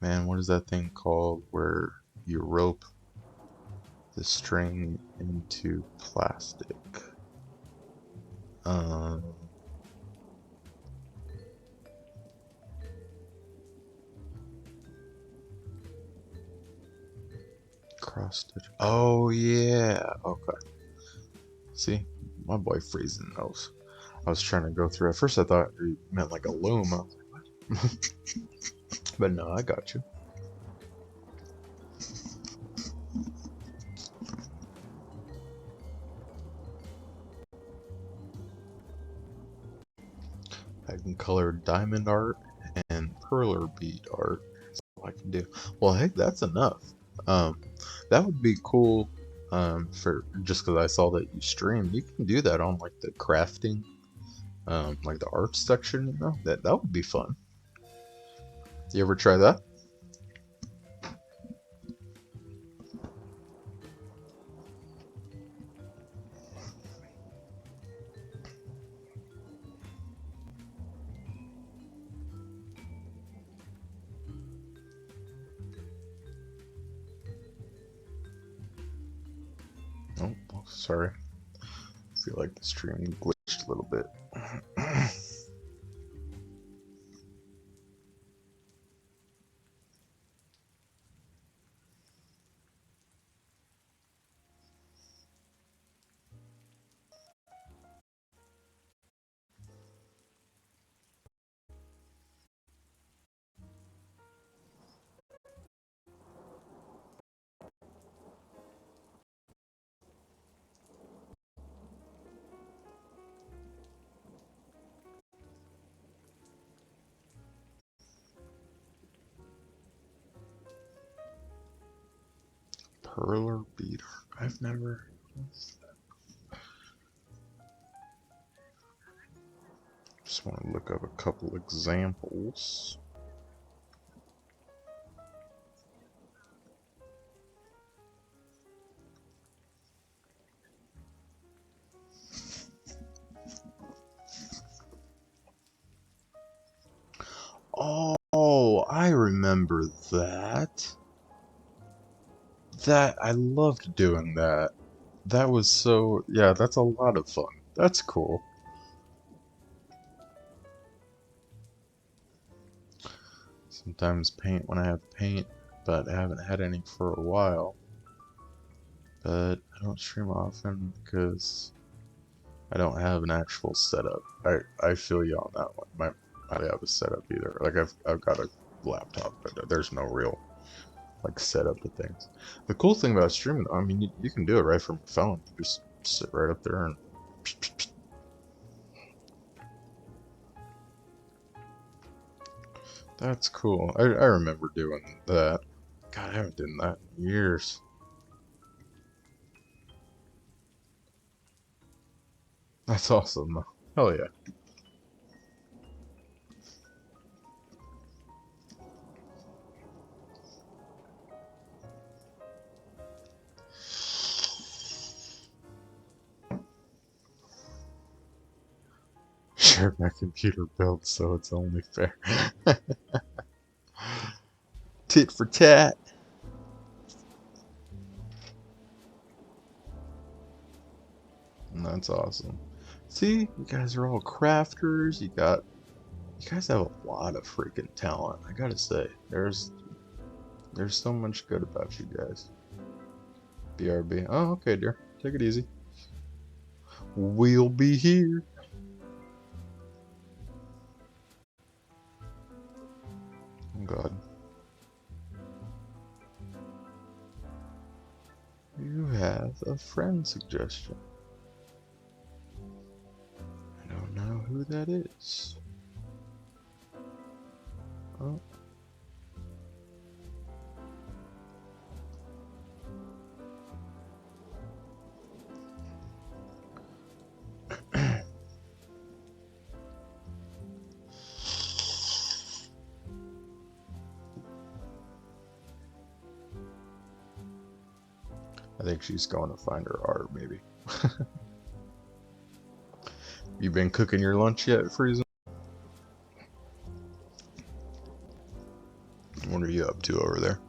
man, what is that thing called where you rope the string into plastic? Um, Cross stitch. Oh yeah. Okay. See, my boy freezing knows. I was trying to go through. At first, I thought it meant like a loom. I was like, what? But no, I got you. I can color diamond art and perler bead art. That's all I can do. Well, hey, that's enough. Um, that would be cool. For just because I saw that you stream, you can do that on like the crafting, like the art section. You know, that would be fun. You ever try that? Oh, sorry. I feel like the stream glitched a little bit. Perler beater. I've never. Just want to look up a couple examples. Oh, I remember that. I loved doing that. That was so, yeah, that's a lot of fun. That's cool. Sometimes paint when I have paint, but I haven't had any for a while. But I don't stream often because I don't have an actual setup. I feel you on that one. I don't have a setup either. Like I've got a laptop, but there's no real like setup to things. The cool thing about streaming, though, I mean, you can do it right from your phone. You just sit right up there and. That's cool. I remember doing that. God, I haven't done that in years. That's awesome, though. Hell yeah. Share my computer build, so it's only fair. Tit for tat. That's awesome. See, you guys are all crafters. You guys have a lot of freaking talent. I gotta say, there's so much good about you guys. BRB. Oh, okay, dear. Take it easy. We'll be here. Oh God. You have a friend suggestion. I don't know who that is. Oh. I think she's going to find her art, maybe. You been cooking your lunch yet, Friesen? What are you up to over there?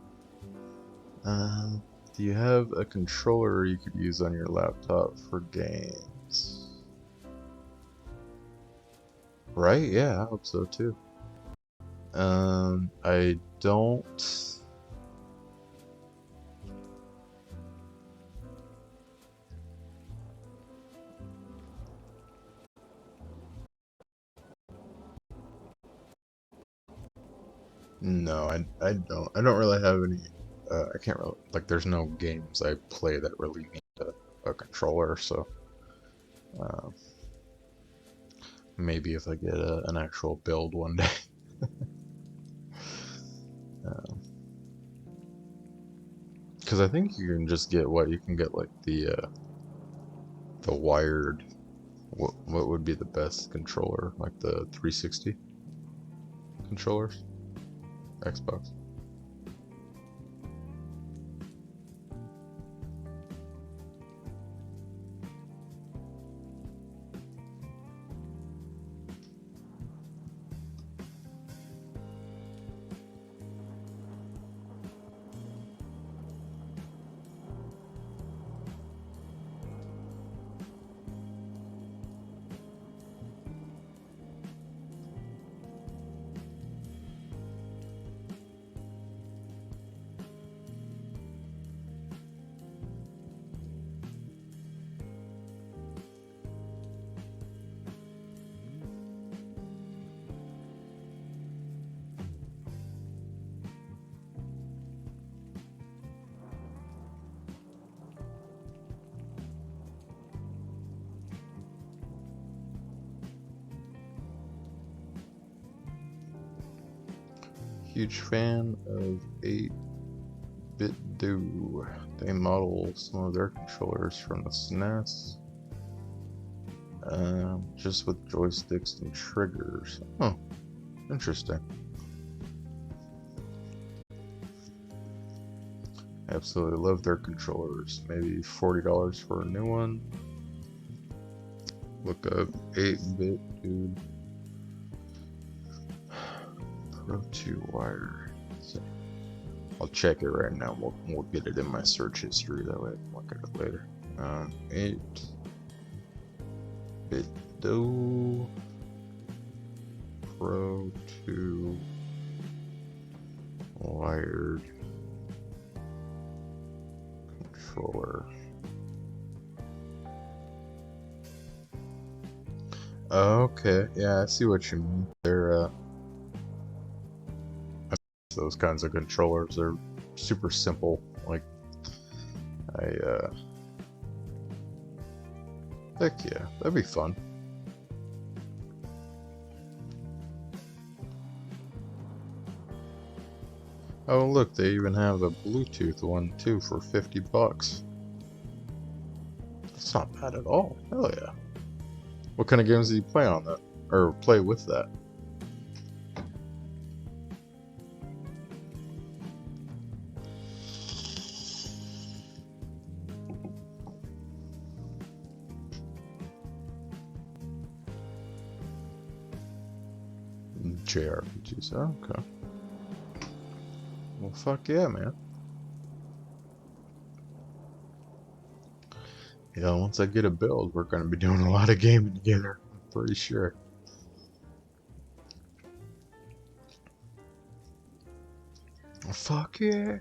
Do you have a controller you could use on your laptop for games? Right? Yeah, I hope so too. I don't. No, I don't really have any. I can't really like. There's no games I play that really need a controller. So uh, maybe if I get an actual build one day. Because I think you can just get what you can get like the wired. What would be the best controller? Like the 360 controllers, Xbox. Huge fan of 8-bit Do. They model some of their controllers from the SNES, just with joysticks and triggers. Oh, interesting. Absolutely love their controllers. Maybe $40 for a new one. Look up 8-bit Dude Pro 2 wire. So I'll check it right now. We'll get it in my search history. That way I can look at it later. 8-bit Do Pro 2 wired controller. Okay, yeah, I see what you mean. They're those kinds of controllers are super simple. Like I heck yeah, that'd be fun. Oh look, they even have a Bluetooth one too for $50. That's not bad at all. Hell yeah. What kind of games do you play on that? Or play with that? JRPGs. Oh, okay. Well, fuck yeah, man. Yeah, once I get a build, we're gonna be doing a lot of gaming together. I'm pretty sure. Oh, fuck yeah.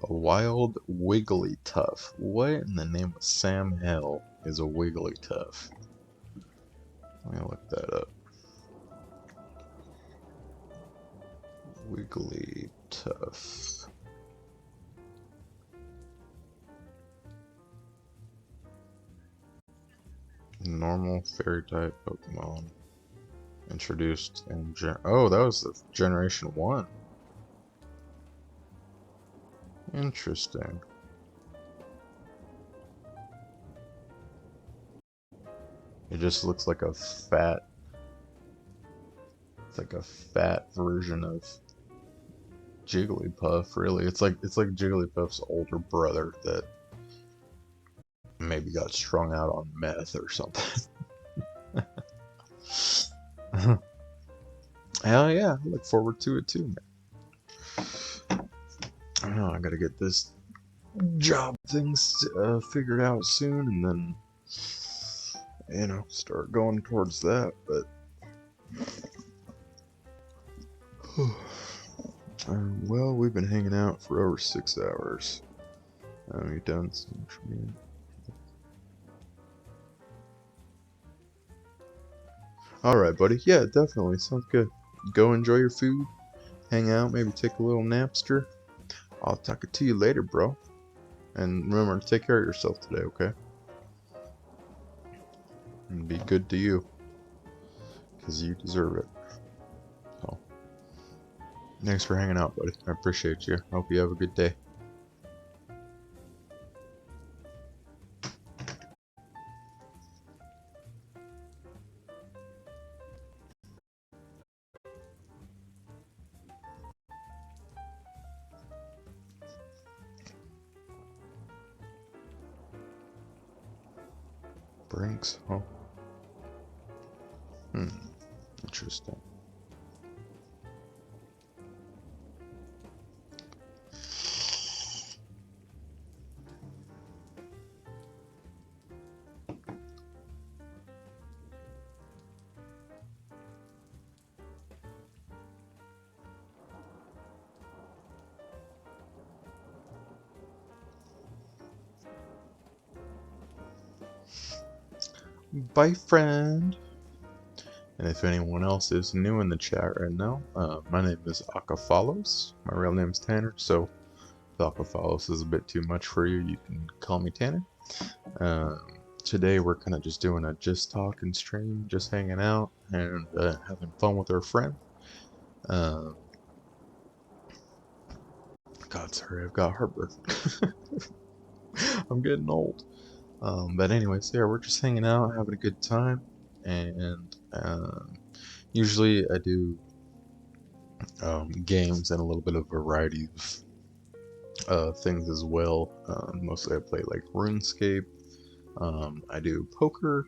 A wild Wigglytuff. What in the name of Sam Hell is a Wigglytuff? Let me look that up. Wigglytuff. Normal fairy type Pokemon. Introduced in oh, that was the Generation 1. Interesting. It just looks like a fat, it's like a fat version of Jigglypuff, really. It's like Jigglypuff's older brother that maybe got strung out on meth or something. Hell yeah, I look forward to it too, man. I know I gotta get this job things figured out soon, and then start going towards that. But well, we've been hanging out for over 6 hours. You done so much for me? All right, buddy. Yeah, definitely sounds good. Go enjoy your food, hang out, maybe take a little napster. I'll talk to you later, bro. And remember to take care of yourself today, okay? And be good to you, because you deserve it. So, thanks for hanging out, buddy. I appreciate you. I hope you have a good day. Brinks, huh? Interesting. Bye, friend. And if anyone else is new in the chat right now, my name is Akafalos. My real name is Tanner, so if Akafalos is a bit too much for you, you can call me Tanner. Um, Today we're kind of just doing a just talking stream, just hanging out and having fun with our friend. Um, God, sorry, I've got heartburn. I'm getting old. But anyways, yeah, we're just hanging out, having a good time, and usually I do games and a little bit of variety of things as well. Mostly I play like RuneScape. I do poker.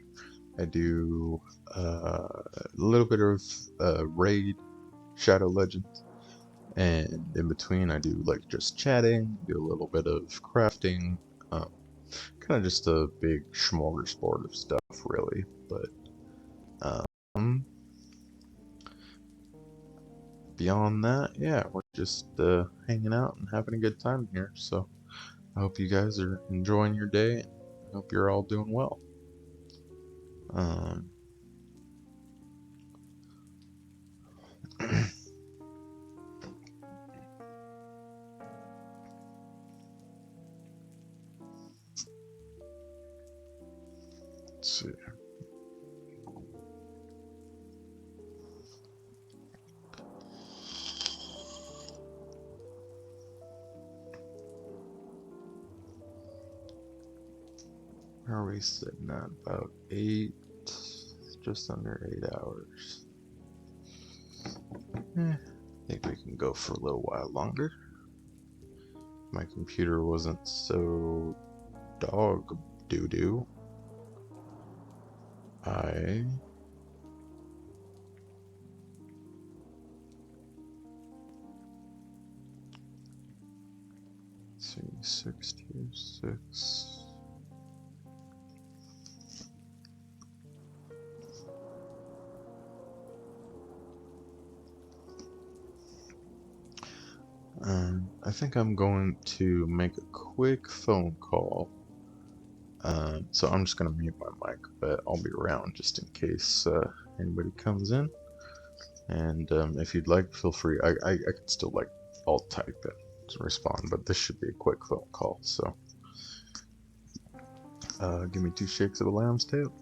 I do a little bit of Raid, Shadow Legends, and in between I do like just chatting, do a little bit of crafting, um, kind of just a big smorgasbord of stuff, really. But um, beyond that, yeah, we're just hanging out and having a good time here. So I hope you guys are enjoying your day. I hope you're all doing well. Um, let's see. Where are we sitting at? About 8, just under 8 hours. I think we can go for a little while longer. My computer wasn't so dog doo-doo. I see 626. I think I'm going to make a quick phone call. So I'm just gonna mute my mic, but I'll be around just in case anybody comes in. And if you'd like, feel free. I can still like alt type it to respond, but this should be a quick phone call. So give me 2 shakes of a lamb's tail.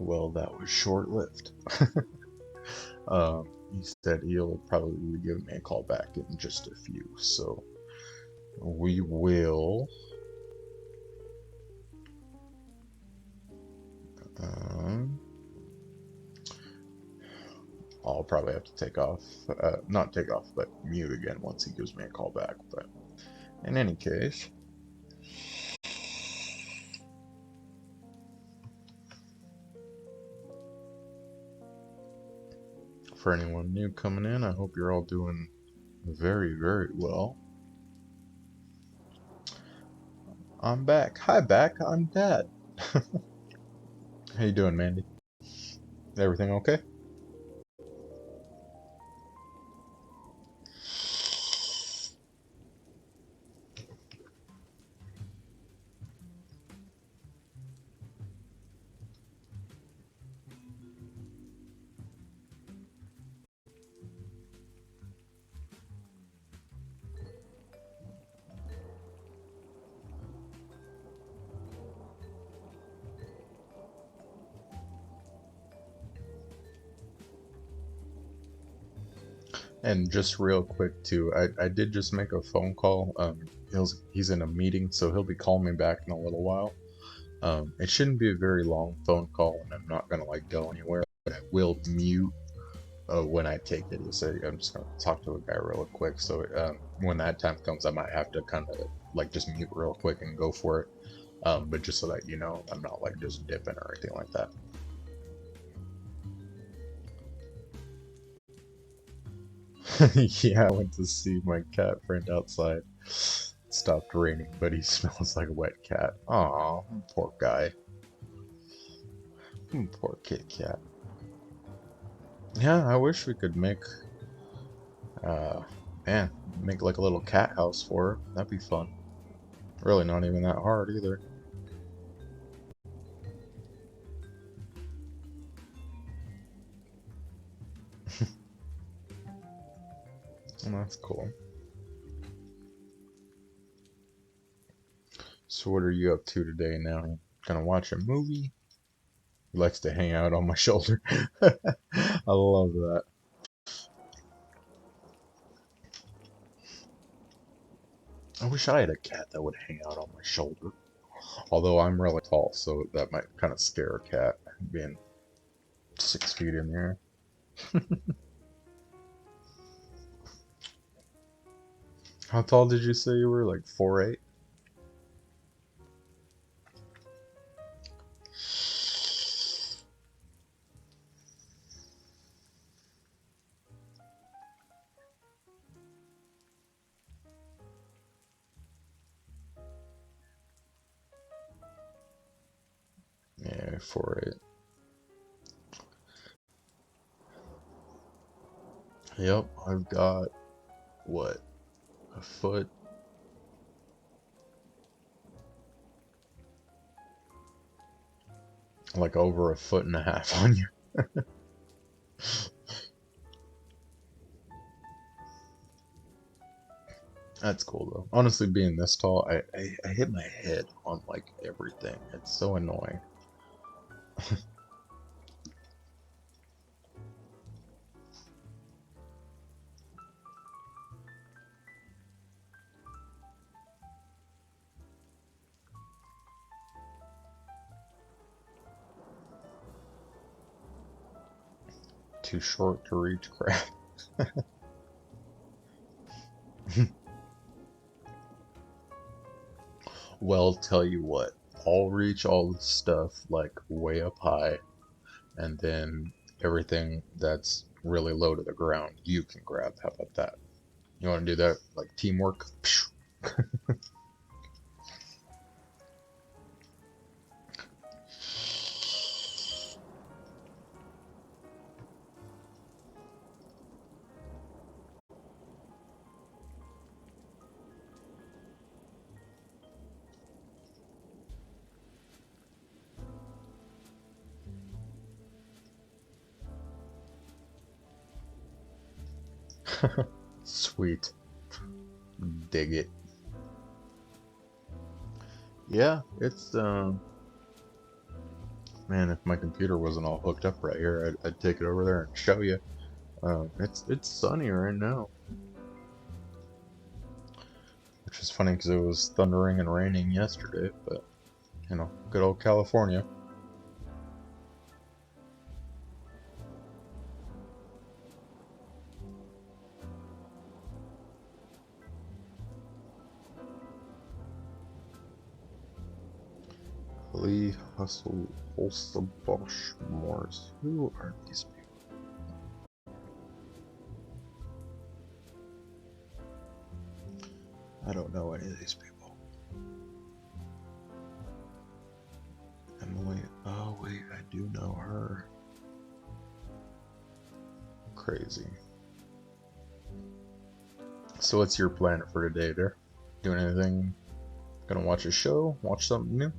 Well, that was short-lived. He said he'll probably be giving me a call back in just a few, so we will. Um, I'll probably have to take off, not take off, but mute again once he gives me a call back. But in any case, for anyone new coming in, I hope you're all doing very, very well. I'm back. Hi, back. I'm Dad. How you doing, Mandy? Everything okay? And just real quick too, I did just make a phone call. He's in a meeting, so he'll be calling me back in a little while. It shouldn't be a very long phone call, and I'm not gonna like go anywhere, but I will mute when I take it. You say I'm just gonna talk to a guy real quick. So when that time comes, I might have to kind of like just mute real quick and go for it. But just so that you know, I'm not like just dipping or anything like that. Yeah, I went to see my cat friend outside. It stopped raining, but he smells like a wet cat. Aw, poor guy. Poor kitty cat. Yeah, I wish we could make, uh, man, make like a little cat house for her. That'd be fun. Really not even that hard either. Well, that's cool. So what are you up to today now? Gonna watch a movie? He likes to hang out on my shoulder. I love that. I wish I had a cat that would hang out on my shoulder. Although I'm really tall, so that might kind of scare a cat, being 6 feet in the air. How tall did you say you were? Like 4'8"? Yeah, 4'8". Yep, I've got, what, a foot? Like over a foot and a half on you. That's cool though. Honestly, being this tall, I hit my head on like everything. It's so annoying. Too short to reach crap. Well, tell you what, I'll reach all the stuff like way up high, and then everything that's really low to the ground, you can grab. How about that? You want to do that? Like teamwork? Sweet. Dig it. Yeah, it's Man, if my computer wasn't all hooked up right here, I'd take it over there and show you. It's sunny right now, which is funny because it was thundering and raining yesterday. But you know, good old California. Lee Hustle Holsterbosch Morris. Who are these people? I don't know any of these people. Emily. Oh wait, I do know her. Crazy. So what's your plan for today, there? Doing anything? Gonna watch a show? Watch something new?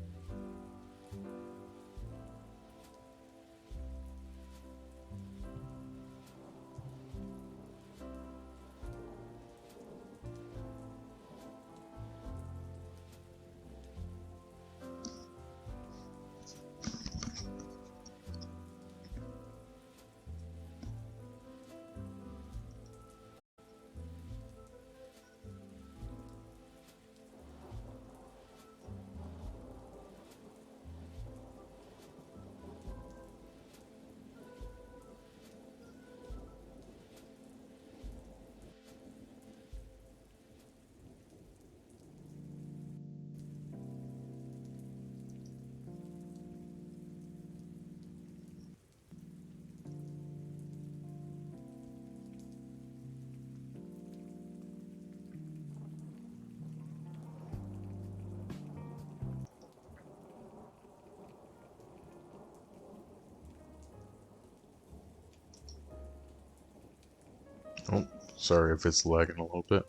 Oh, sorry if it's lagging a little bit.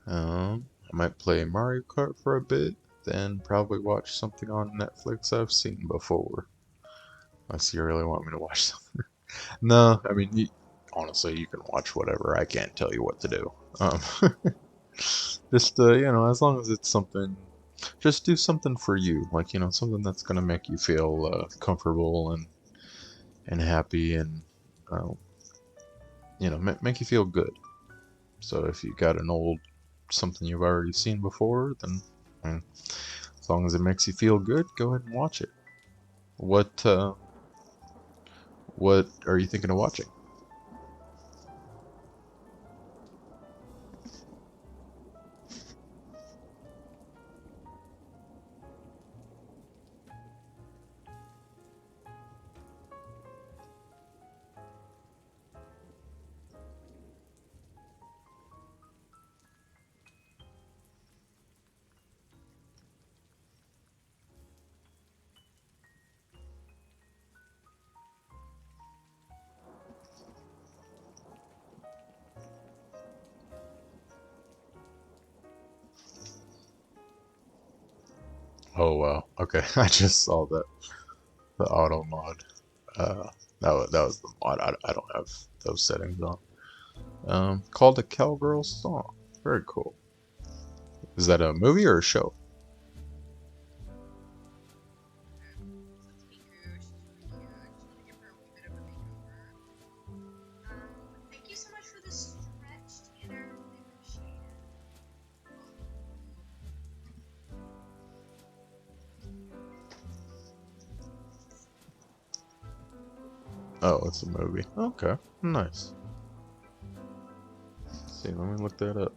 I might play Mario Kart for a bit, then probably watch something on Netflix I've seen before. Unless you really want me to watch something. No, I mean, honestly, you can watch whatever. I can't tell you what to do. Um, just, you know, as long as it's something, just do something for you. Like, you know, something that's gonna make you feel comfortable and happy and, uh, you know, make you feel good. So if you got an old something you've already seen before, then mm, as long as it makes you feel good, go ahead and watch it. What are you thinking of watching? Oh wow, okay, I just saw that the auto mod. Uh, that was the mod. I don't have those settings on. Called a Cowgirl Song. Very cool. Is that a movie or a show? Oh, it's a movie. Okay, nice. Let's see, let me look that up.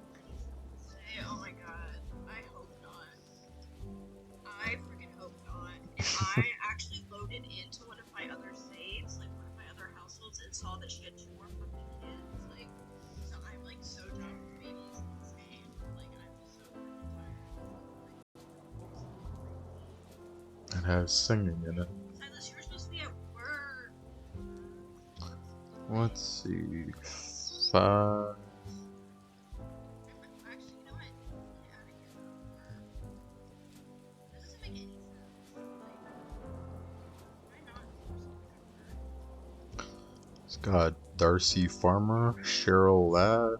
It has singing in it. Let's see. Five. It's got Darcy Farmer, Cheryl Ladd.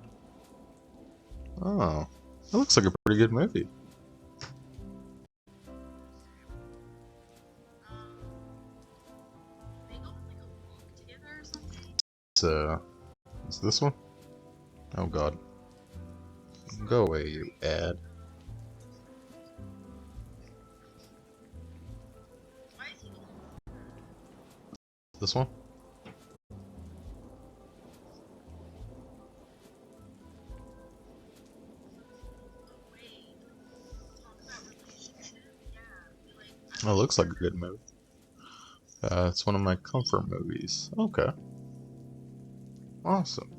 Oh, that looks like a pretty good movie. Is this one? Oh god. Go away, you ad. This one? Oh, it looks like a good movie. It's one of my comfort movies. Okay. Awesome.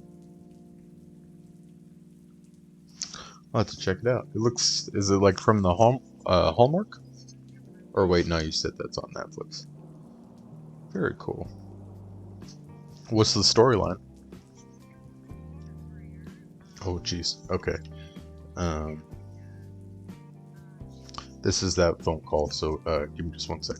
I'll have to check it out. It looks, is it like from the Hallmark? Or wait, no, you said that's on Netflix. Very cool. What's the storyline? Oh, jeez. Okay. Um, this is that phone call, so give me just one sec.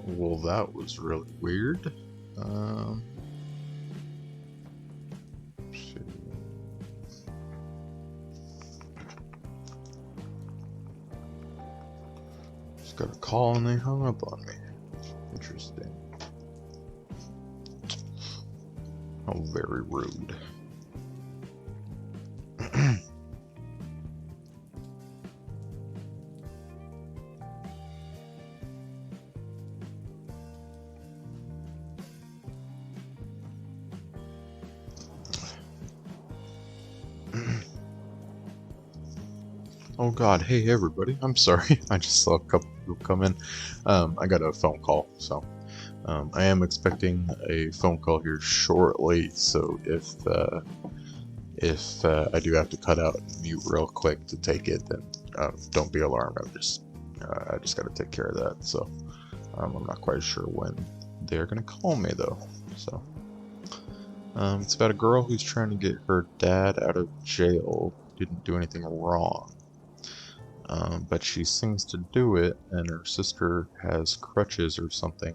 Well, that was really weird. Um, let's see. Just got a call and they hung up on me. Interesting. Oh, very rude. Oh god, hey everybody. I'm sorry. I just saw a couple people come in. I got a phone call, so I am expecting a phone call here shortly, so if I do have to cut out and mute real quick to take it, then don't be alarmed. I just got to take care of that. So I'm not quite sure when they're gonna call me though. So it's about a girl who's trying to get her dad out of jail. Didn't do anything wrong. But she seems to do it, and her sister has crutches or something.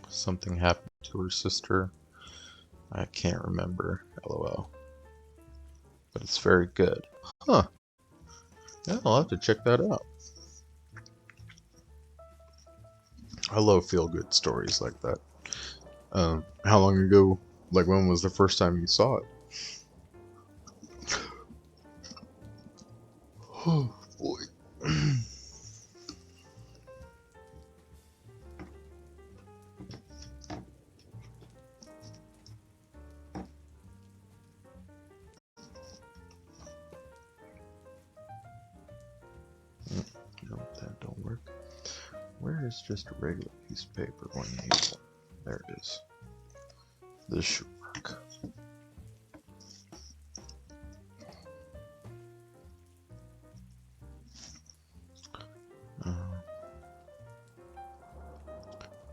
Something happened to her sister. I can't remember, lol. But it's very good. Huh. Yeah, I'll have to check that out. I love feel-good stories like that. How long ago, like when was the first time you saw it? Oh, boy. No, that don't work. Where is just a regular piece of paper when you need one? There it is. This should work.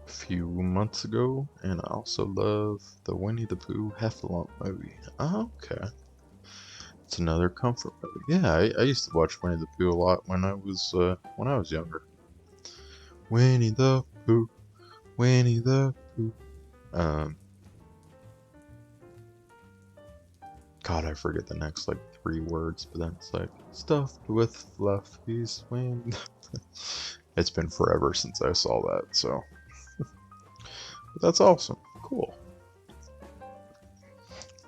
A few months ago, and I also love the Winnie the Pooh Heffalump movie. Oh, okay. It's another comfort movie. Yeah, I used to watch Winnie the Pooh a lot when I was younger. Winnie the Pooh, Winnie the Pooh. Um, God, I forget the next like 3 words, but then it's like stuffed with fluffies wind. It's been forever since I saw that, so but that's awesome. Cool.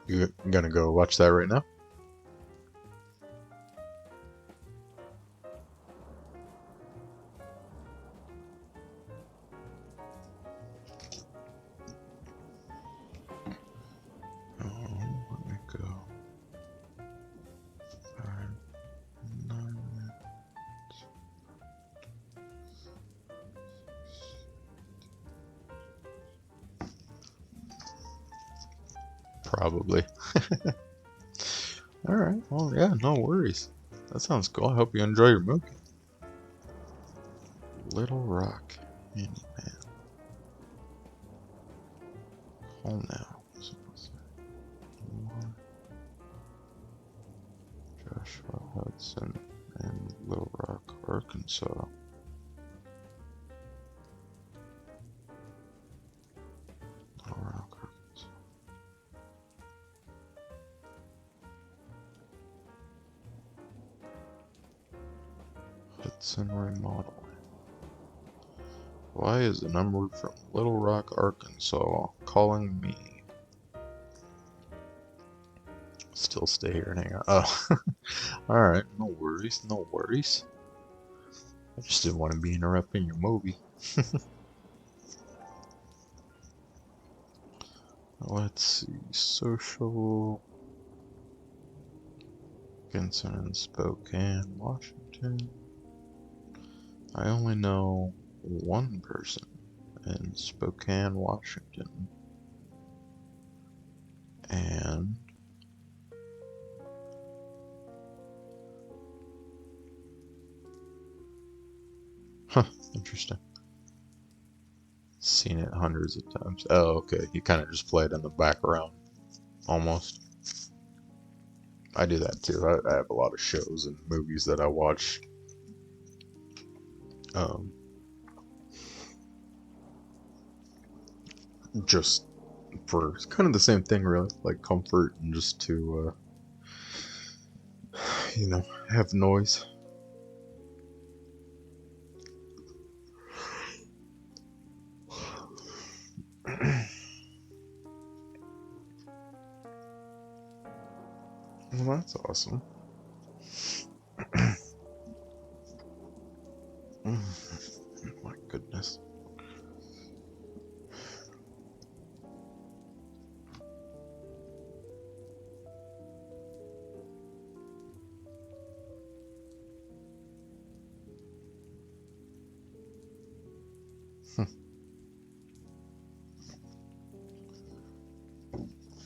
You gonna go watch that right now? Oh, let me go. 5, 9. Probably. Alright, well, yeah, no worries. That sounds cool. I hope you enjoy your movie. Little Rock Handyman. Home now. Joshua Hudson and Little Rock, Arkansas. Little Rock, Arkansas. Hudson Remodeling. Why is a number from Little Rock, Arkansas calling me? Still stay here and hang out. Oh, alright, no worries, no worries. I just didn't want to be interrupting your movie. Let's see, social. Dickinson in Spokane, Washington. I only know one person in Spokane, Washington. And huh, interesting. Seen it hundreds of times. Oh, okay. You kind of just play it in the background, almost. I do that too. I have a lot of shows and movies that I watch. Um, just for kind of the same thing, really, like comfort and just to, have noise. Well, that's awesome. My goodness.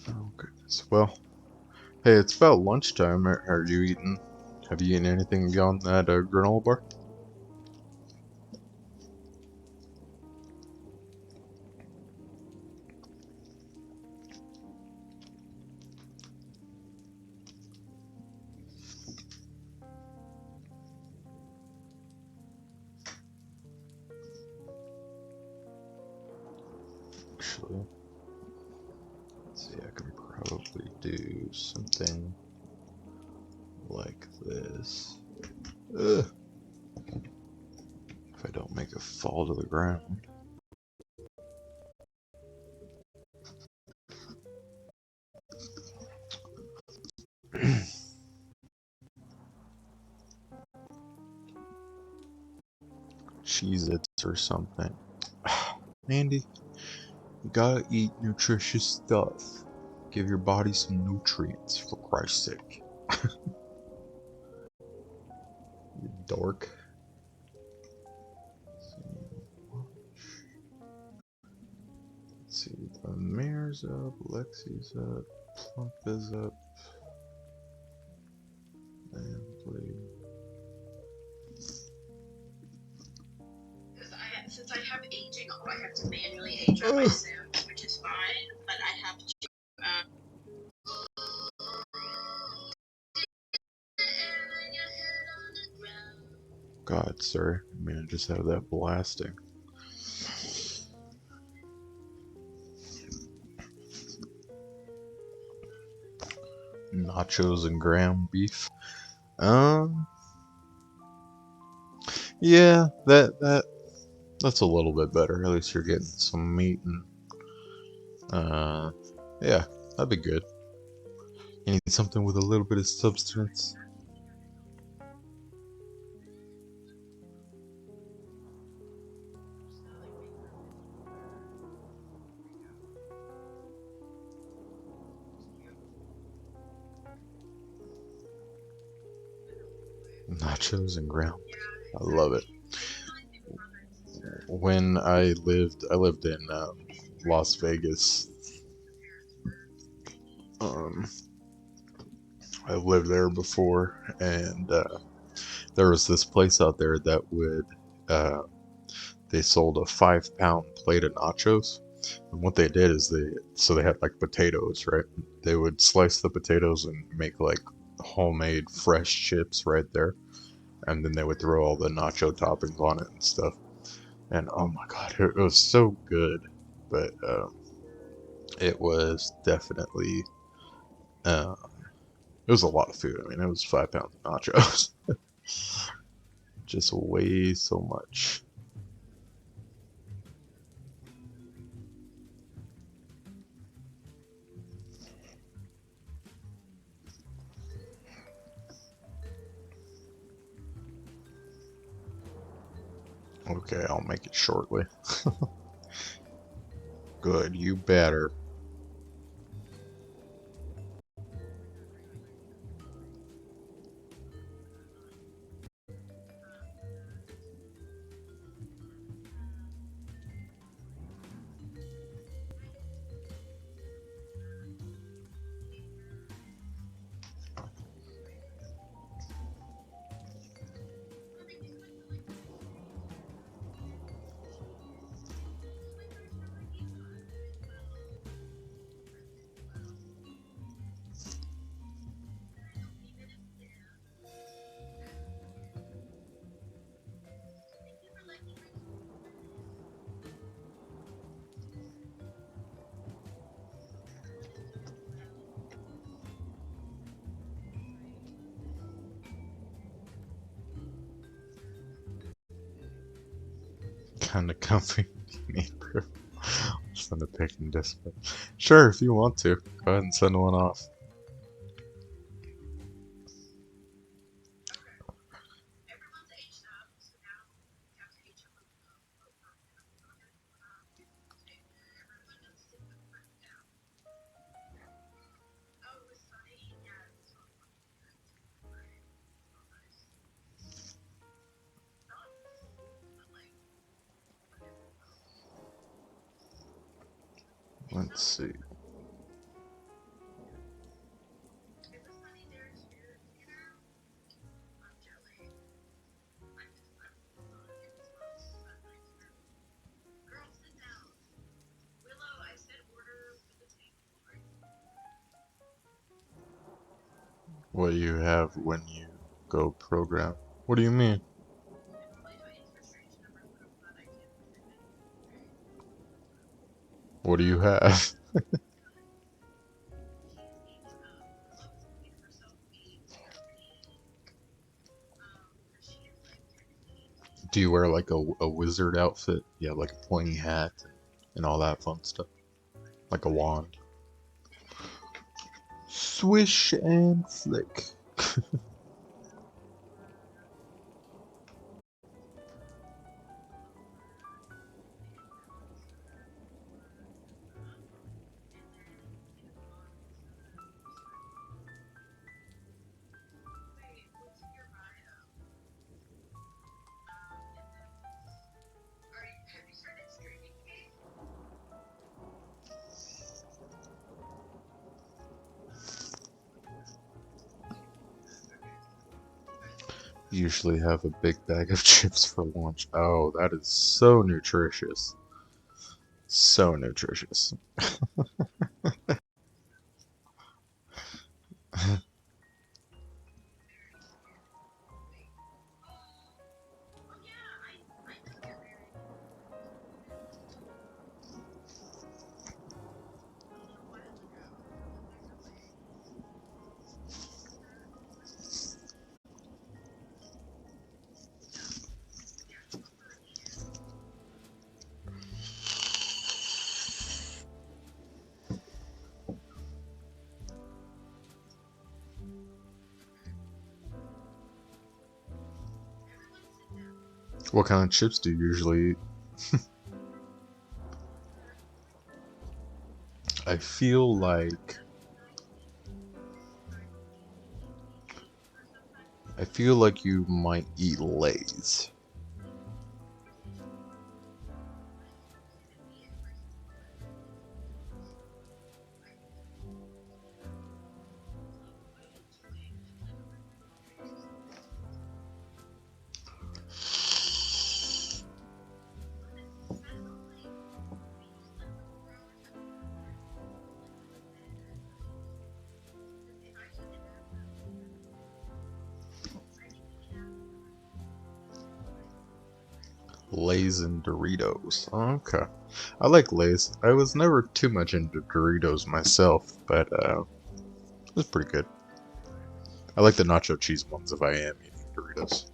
Oh goodness. Well, hey, it's about lunchtime. Are you eating? Have you eaten anything beyond that granola bar? Actually, let's see. I can probably do something like this. Ugh. If I don't make it fall to the ground. Cheez-Its or something. Andy, you gotta eat nutritious stuff. Give your body some nutrients, for Christ's sake. You dork. Let's see, the mayor's up, Lexi's up, Plump is up, and Blade. Since I have aging, I have to manually age on my Sims, which is fine, but I have to. God, sorry. I mean, I just have that blasting. Nachos and ground beef. Um, yeah, that's a little bit better. At least you're getting some meat and uh, yeah, that'd be good. You need something with a little bit of substance. Nachos and ground. I love it. When I lived in Las Vegas. Um, I've lived there before, and there was this place out there that would uh, they sold a 5 pound plate of nachos. And what they did is they had like potatoes, right? They would slice the potatoes and make like homemade fresh chips right there, and then they would throw all the nacho toppings on it and stuff. And oh my god, it was so good. But it was definitely uh, it was a lot of food. I mean, it was 5 pounds of nachos, just way so much. Okay, I'll make it shortly. Good, you better. Kind of comfy you need, bro. Send a pic and display. Sure, if you want to. Go ahead and send one off. Let's see. What you have when you go program. What do you mean? What do you have? Do you wear like a wizard outfit? You have like a pointy hat and all that fun stuff. Like a wand. Swish and flick. Usually have a big bag of chips for lunch. Oh, that is so nutritious. So nutritious. What kind of chips do you usually eat? I feel like you might eat Lay's. Lay's and Doritos. Okay. I like Lay's. I was never too much into Doritos myself, but it was pretty good. I like the nacho cheese ones if I am eating Doritos.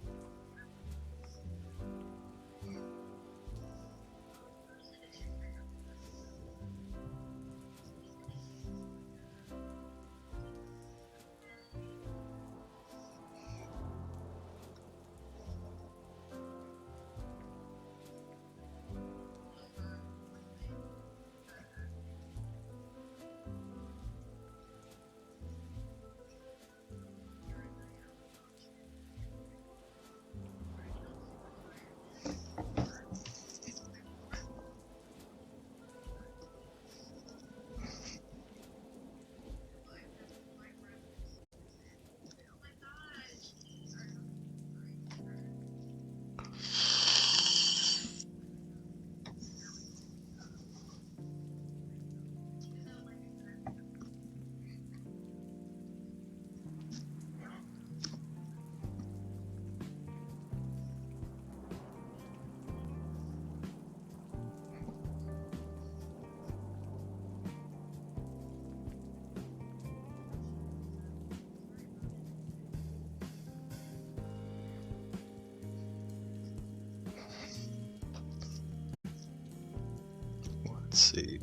Let's see.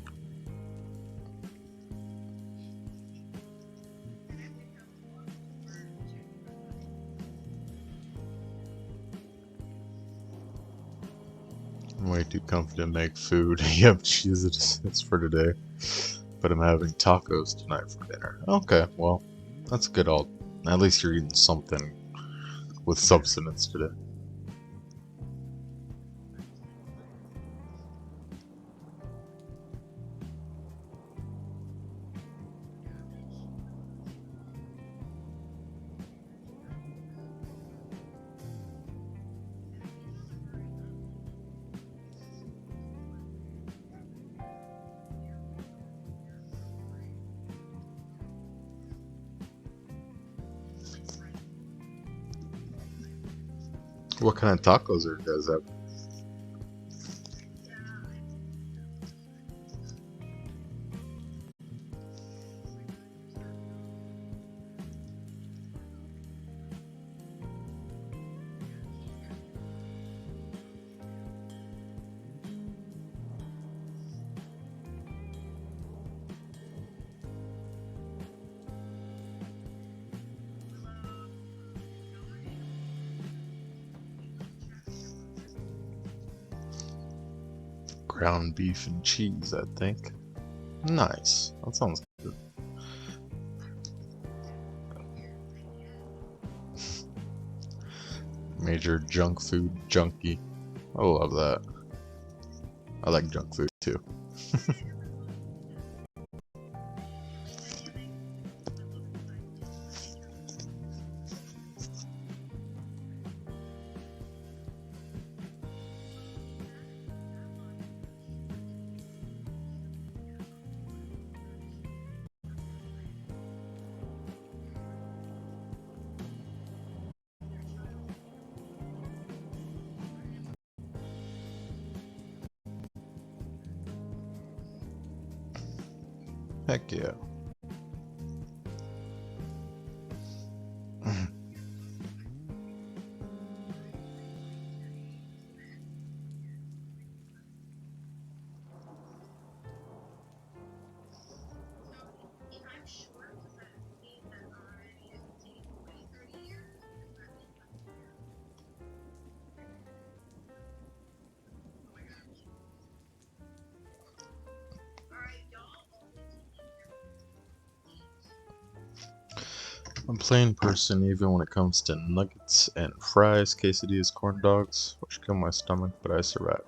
I'm way too confident to make food. Yep, jeez, it's for today. But I'm having tacos tonight for dinner. Okay, well, that's good. At least you're eating something with substance today. What kind of tacos are you guys having? Ground beef and cheese, I think. Nice. That sounds good. Major junk food junkie. I love that. I like junk food too. Heck yeah. a plain person even when it comes to nuggets and fries, quesadillas, corn dogs, which kill my stomach, but I survive.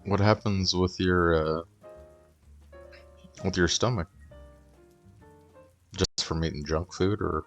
What happens with your stomach? Just from eating junk food, or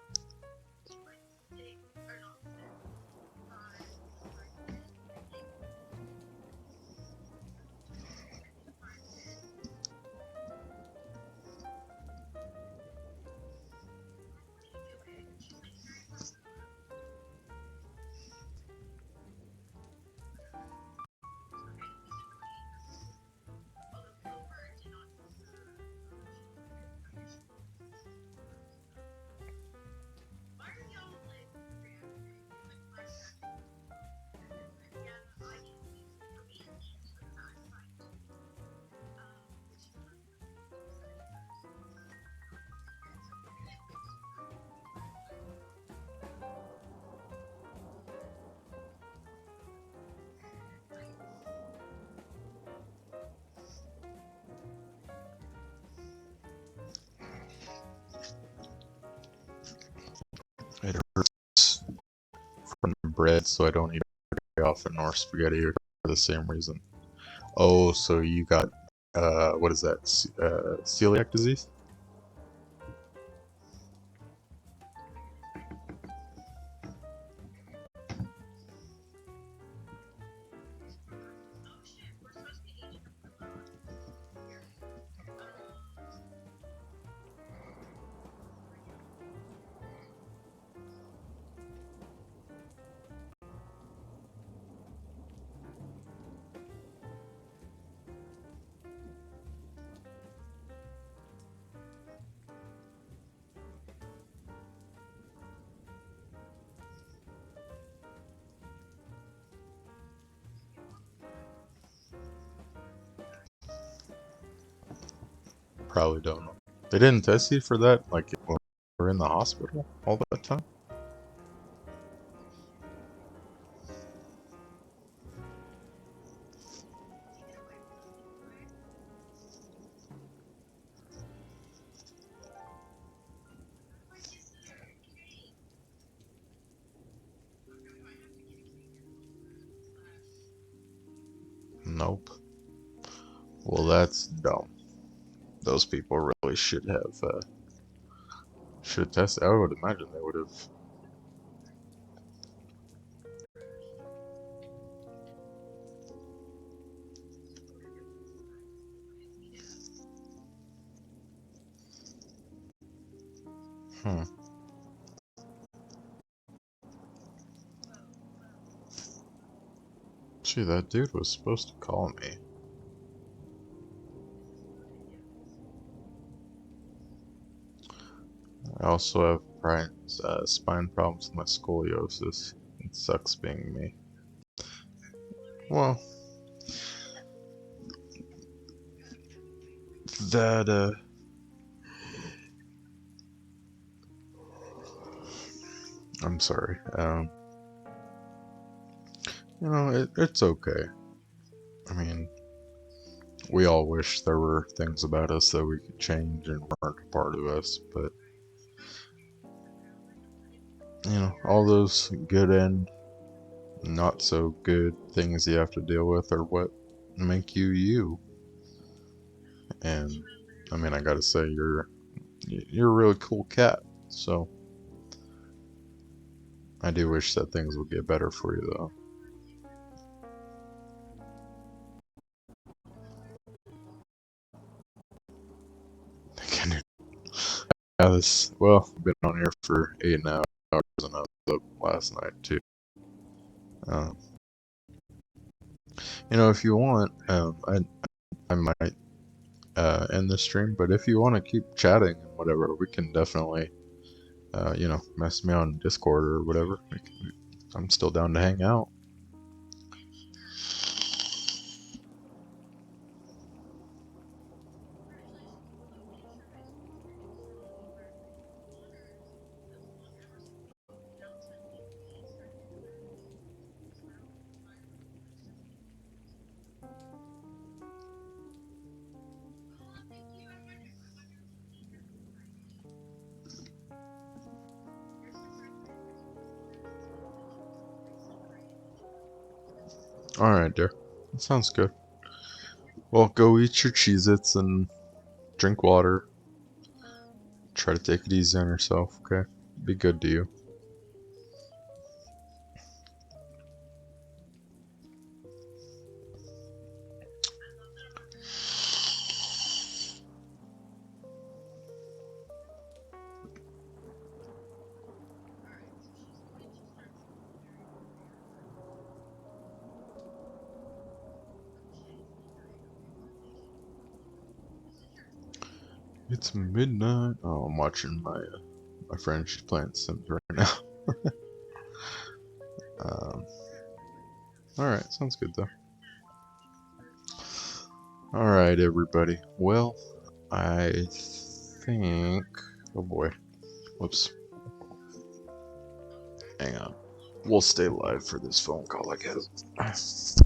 it hurts from the bread, so I don't eat it very often, or spaghetti, or for the same reason. Oh, so you got what is that? Celiac disease? Probably don't know. They didn't test you for that, like when we were in the hospital all that time? Nope. Well, that's dumb. Those people really should test. I would imagine they would have. Hmm. Gee, that dude was supposed to call me. I also have spine problems with my scoliosis. It sucks being me. Well, that I'm sorry. It's okay. I mean, we all wish there were things about us that we could change and weren't a part of us, but all those good and not so good things you have to deal with are what make you you. And I mean, I gotta say, you're a really cool cat. So I do wish that things would get better for you, though. Yeah, I've been on here for 8.5 hours, and I was up last night too. Um, if you want, I might end the stream, but if you want to keep chatting and whatever, we can definitely, mess me on Discord or whatever. I'm still down to hang out. Alright, dear. That sounds good. Well, go eat your Cheez-Its and drink water. Try to take it easy on yourself, okay? Be good to you. It's midnight. Oh, I'm watching my friend. She's playing Sims right now. Um, Alright, sounds good though. Alright, everybody. Well, I think. Oh boy. Whoops. Hang on. We'll stay live for this phone call, I guess.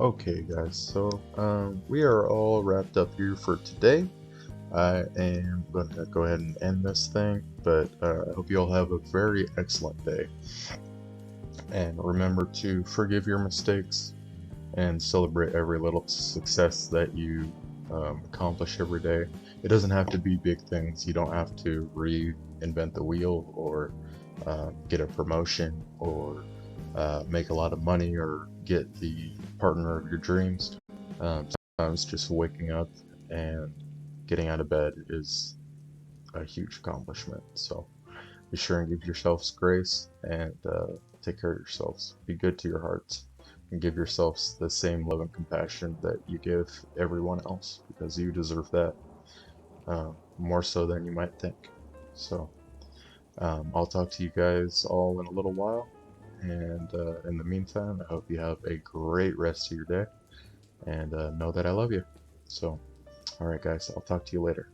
Okay, guys, so we are all wrapped up here for today. I am going to go ahead and end this thing, but I hope you all have a very excellent day. And remember to forgive your mistakes and celebrate every little success that you accomplish every day. It doesn't have to be big things. You don't have to reinvent the wheel or get a promotion or make a lot of money or get the partner of your dreams. Sometimes just waking up and getting out of bed is a huge accomplishment. So be sure and give yourselves grace and take care of yourselves. Be good to your hearts and give yourselves the same love and compassion that you give everyone else because you deserve that more so than you might think. So I'll talk to you guys all in a little while. And in the meantime, I hope you have a great rest of your day and know that I love you. So, all right, guys, I'll talk to you later.